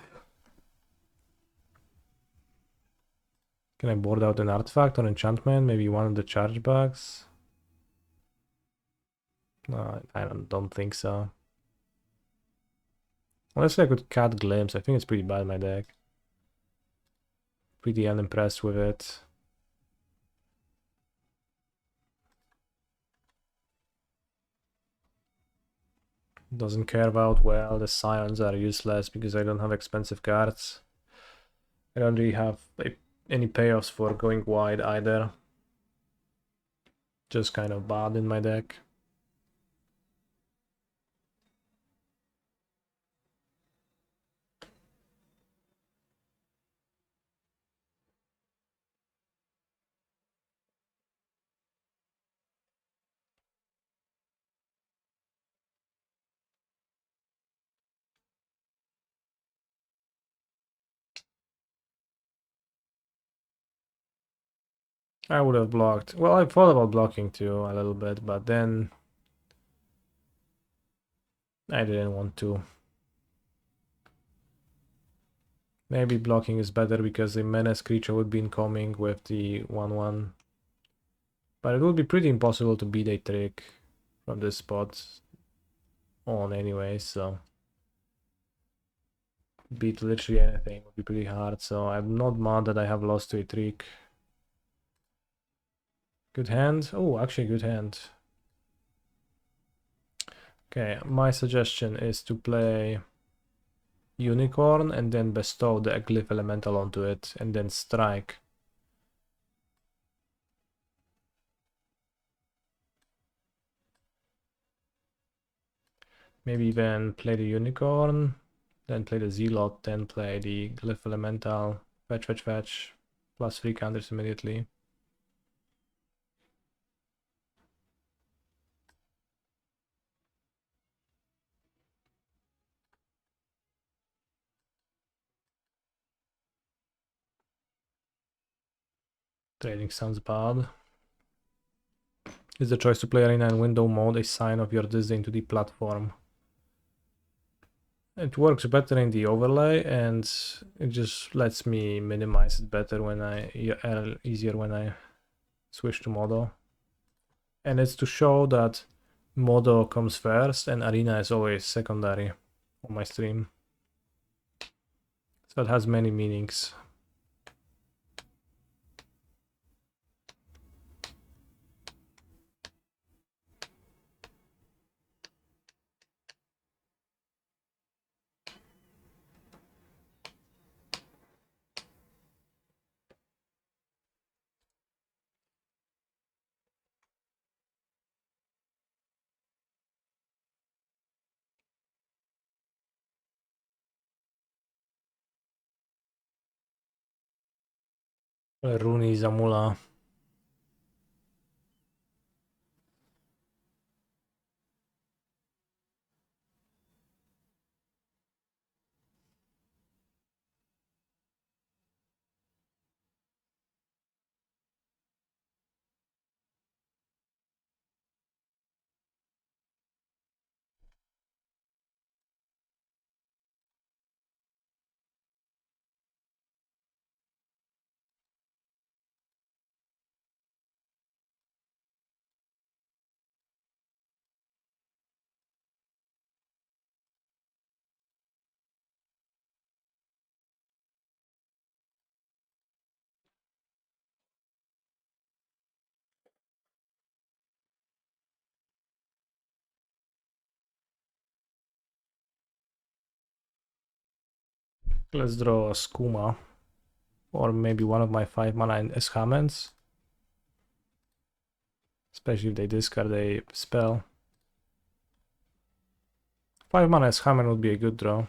I board out an artifact or enchantment? Maybe one of the chargebacks? No, I don't think so. Unless I could cut Glimpse. I think it's pretty bad, my deck. Pretty unimpressed with it. Doesn't care out well. The Scions are useless because I don't have expensive cards. I don't really have any payoffs for going wide either. Just kind of bad in my deck. I would have blocked. Well, I thought about blocking too a little bit, but then I didn't want to. Maybe blocking is better because the menace creature would be incoming with the 1/1. But it would be pretty impossible to beat a trick from this spot on anyway, so beat literally anything would be pretty hard, so I'm not mad that I have lost to a trick. Good hand. Oh, actually good hand. Okay, my suggestion is to play Unicorn and then bestow the Glyph Elemental onto it and then strike. Maybe even play the Unicorn, then play the Zealot, then play the Glyph Elemental, fetch, fetch, fetch, plus 3 counters immediately. Trading sounds bad. Is the choice to play Arena in window mode a sign of your disdain to the platform? It works better in the overlay and it just lets me minimize it better easier when I switch to Modo. And it's to show that Modo comes first and Arena is always secondary on my stream. So it has many meanings. Rooney Zamula. Let's draw a Skooma. Or maybe one of my 5 mana Eshamens. Especially if they discard a spell. 5 mana Eshamen would be a good draw.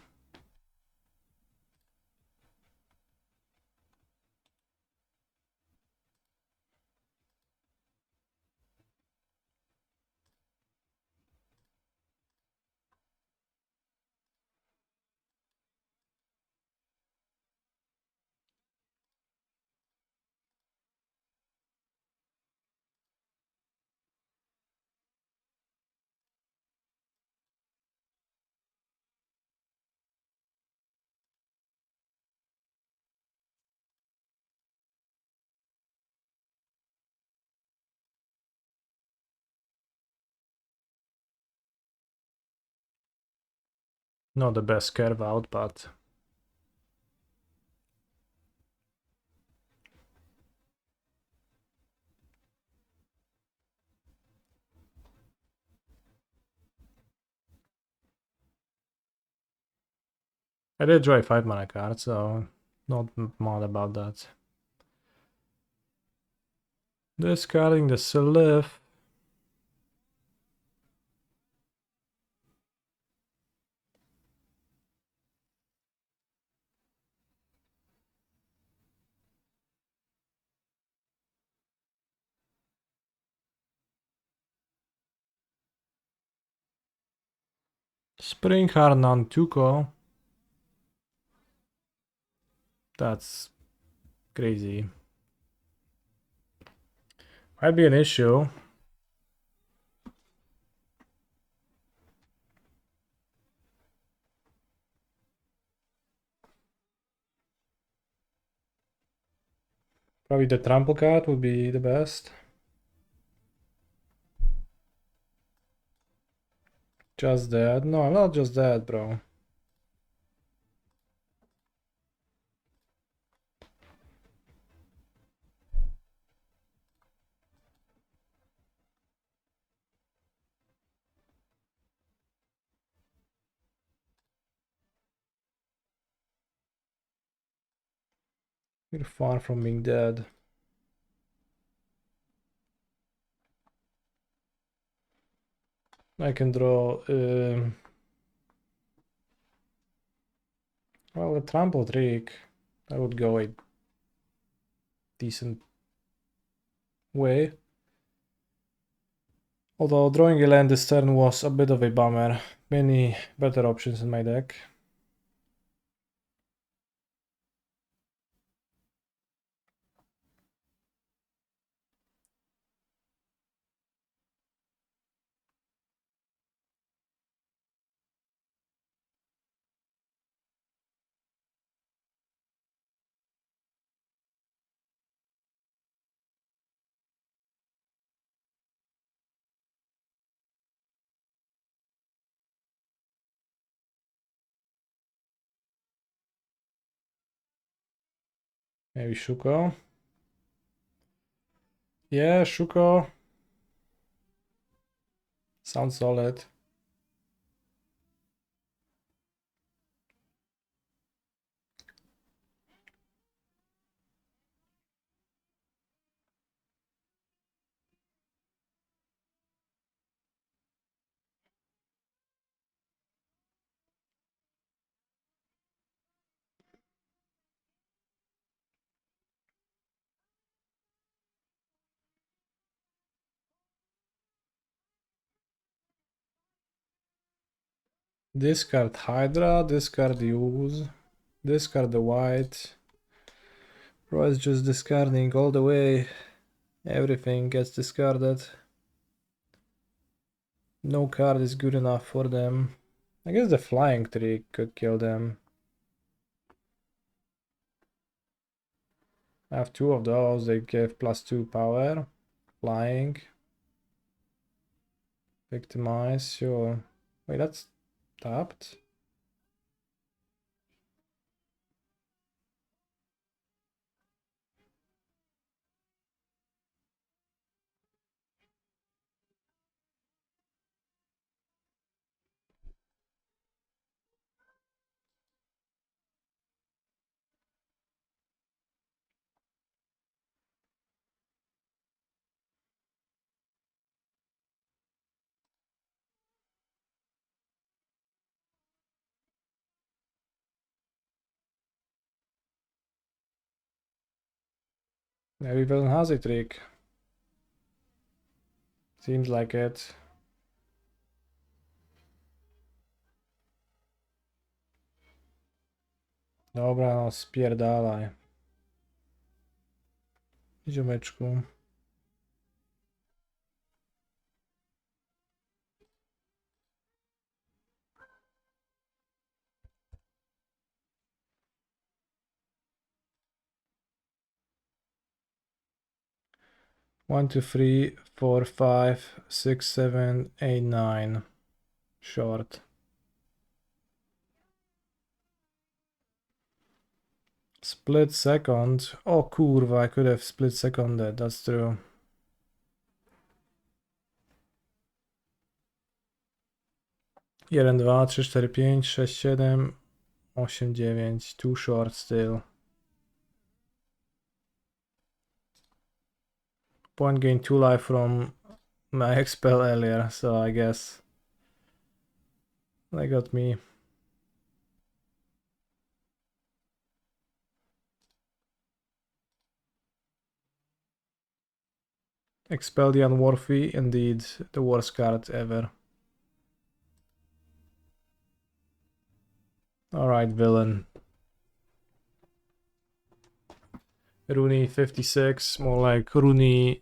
Not the best curve out, but I did draw a 5 mana card, so not mad about that. Discarding the Sylph. Springheart Nantuko. That's crazy. Might be an issue. Probably the trample card would be the best. Just that. No, not just that, bro. You're far from being dead. I can draw. Well, a trample trick. I would go a decent way. Although drawing a land this turn was a bit of a bummer. Many better options in my deck. Maybe Shuko. Yeah, Shuko. Sounds solid. Discard Hydra, discard use, discard the white. Bro is just discarding all the way. Everything gets discarded. No card is good enough for them. I guess the flying trick could kill them. I have two of those, they give +2 power. Flying. Victimize, sure. Wait, that's tapped? Maybe villain has a trick. Seems like it. Dobra, no spierdalaj. Ziomeczku. One, two, three, four, 5, 6, 7, 8, 9. Short. Split second. O kurwa, I could have split seconded, that's true. Jeden, 2, 3, 4, 5, 6, 7, 8, 9. Too short still. Point gain 2 life from my expel earlier, so I guess they got me. Expel the unworthy, indeed the worst card ever. Alright, villain. Rooney 56, more like Rooney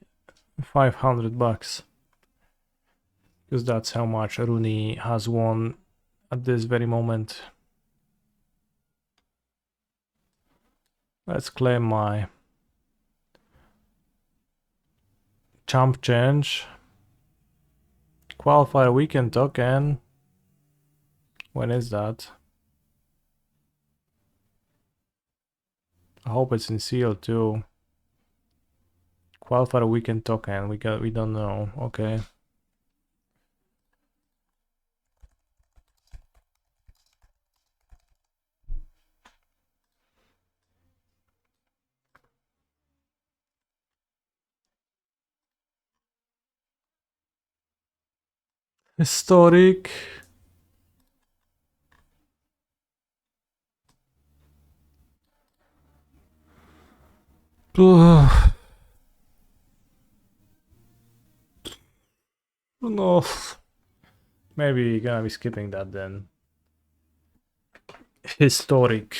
$500. Because that's how much Rooney has won at this very moment. Let's claim my Chump change. Qualifier weekend token. When is that? I hope it's in seal too. Qualifier weekend token. We don't know. Okay. Historic. No. Maybe gonna be skipping that then. Historic.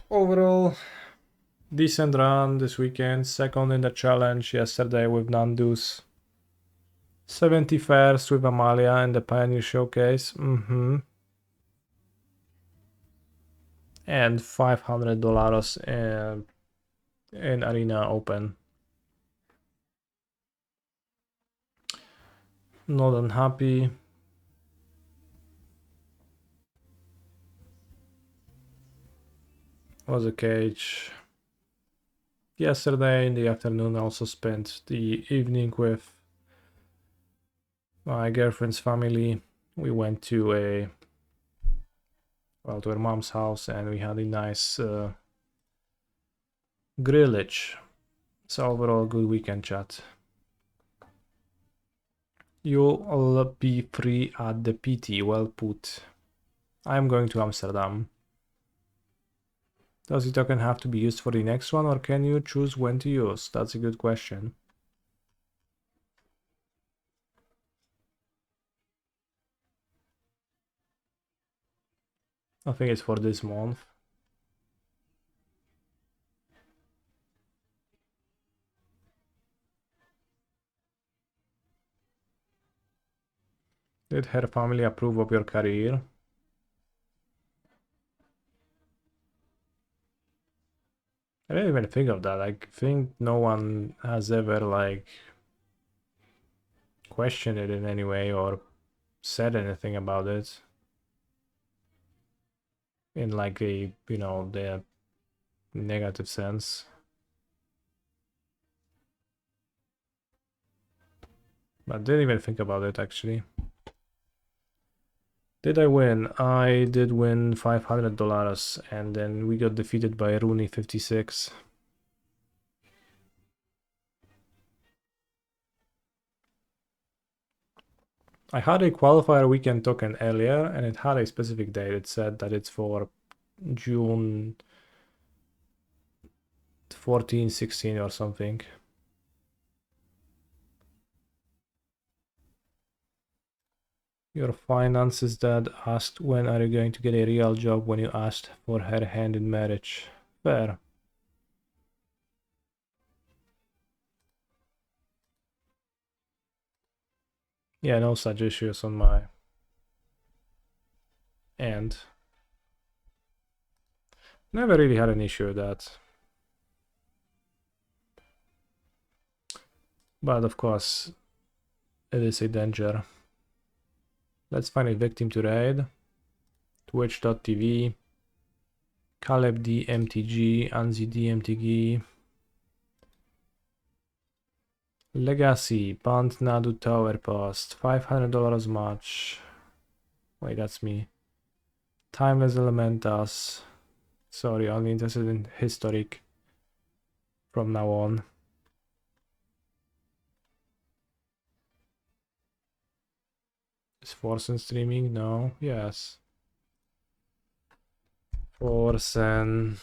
Overall, decent run this weekend. Second in the challenge yesterday with Nandus. 71st with Amalia in the Pioneer Showcase. And $500 in Arena Open. Not unhappy. Was a cage. Yesterday in the afternoon, I also spent the evening with my girlfriend's family. We went to to her mom's house and we had a nice grillage. So overall, good weekend, chat. You'll be free at the PT. Well put. I'm going to Amsterdam. Does the token have to be used for the next one, or can you choose when to use? That's a good question. I think it's for this month. Did her family approve of your career? I didn't even think of that. I think no one has ever like questioned it in any way or said anything about it in like a, you know, the negative sense. But didn't even think about it actually. Did I win? I did win $500 and then we got defeated by Rooney 56. I had a qualifier weekend token earlier and it had a specific date. It said that it's for June 14, 16 or something. Your finances dad asked when are you going to get a real job when you asked for her hand in marriage. Fair. Yeah, no such issues on my end. Never really had an issue with that. But of course, it is a danger. Let's find a victim to raid. Twitch.tv. Caleb D MTG, Anzi D MTG. Legacy, Band Nadu Tower Post, $500 match. Wait, that's me. Timeless Elementas. Sorry, only interested in historic from now on. Is Forsen streaming? No. Yes. Forsen.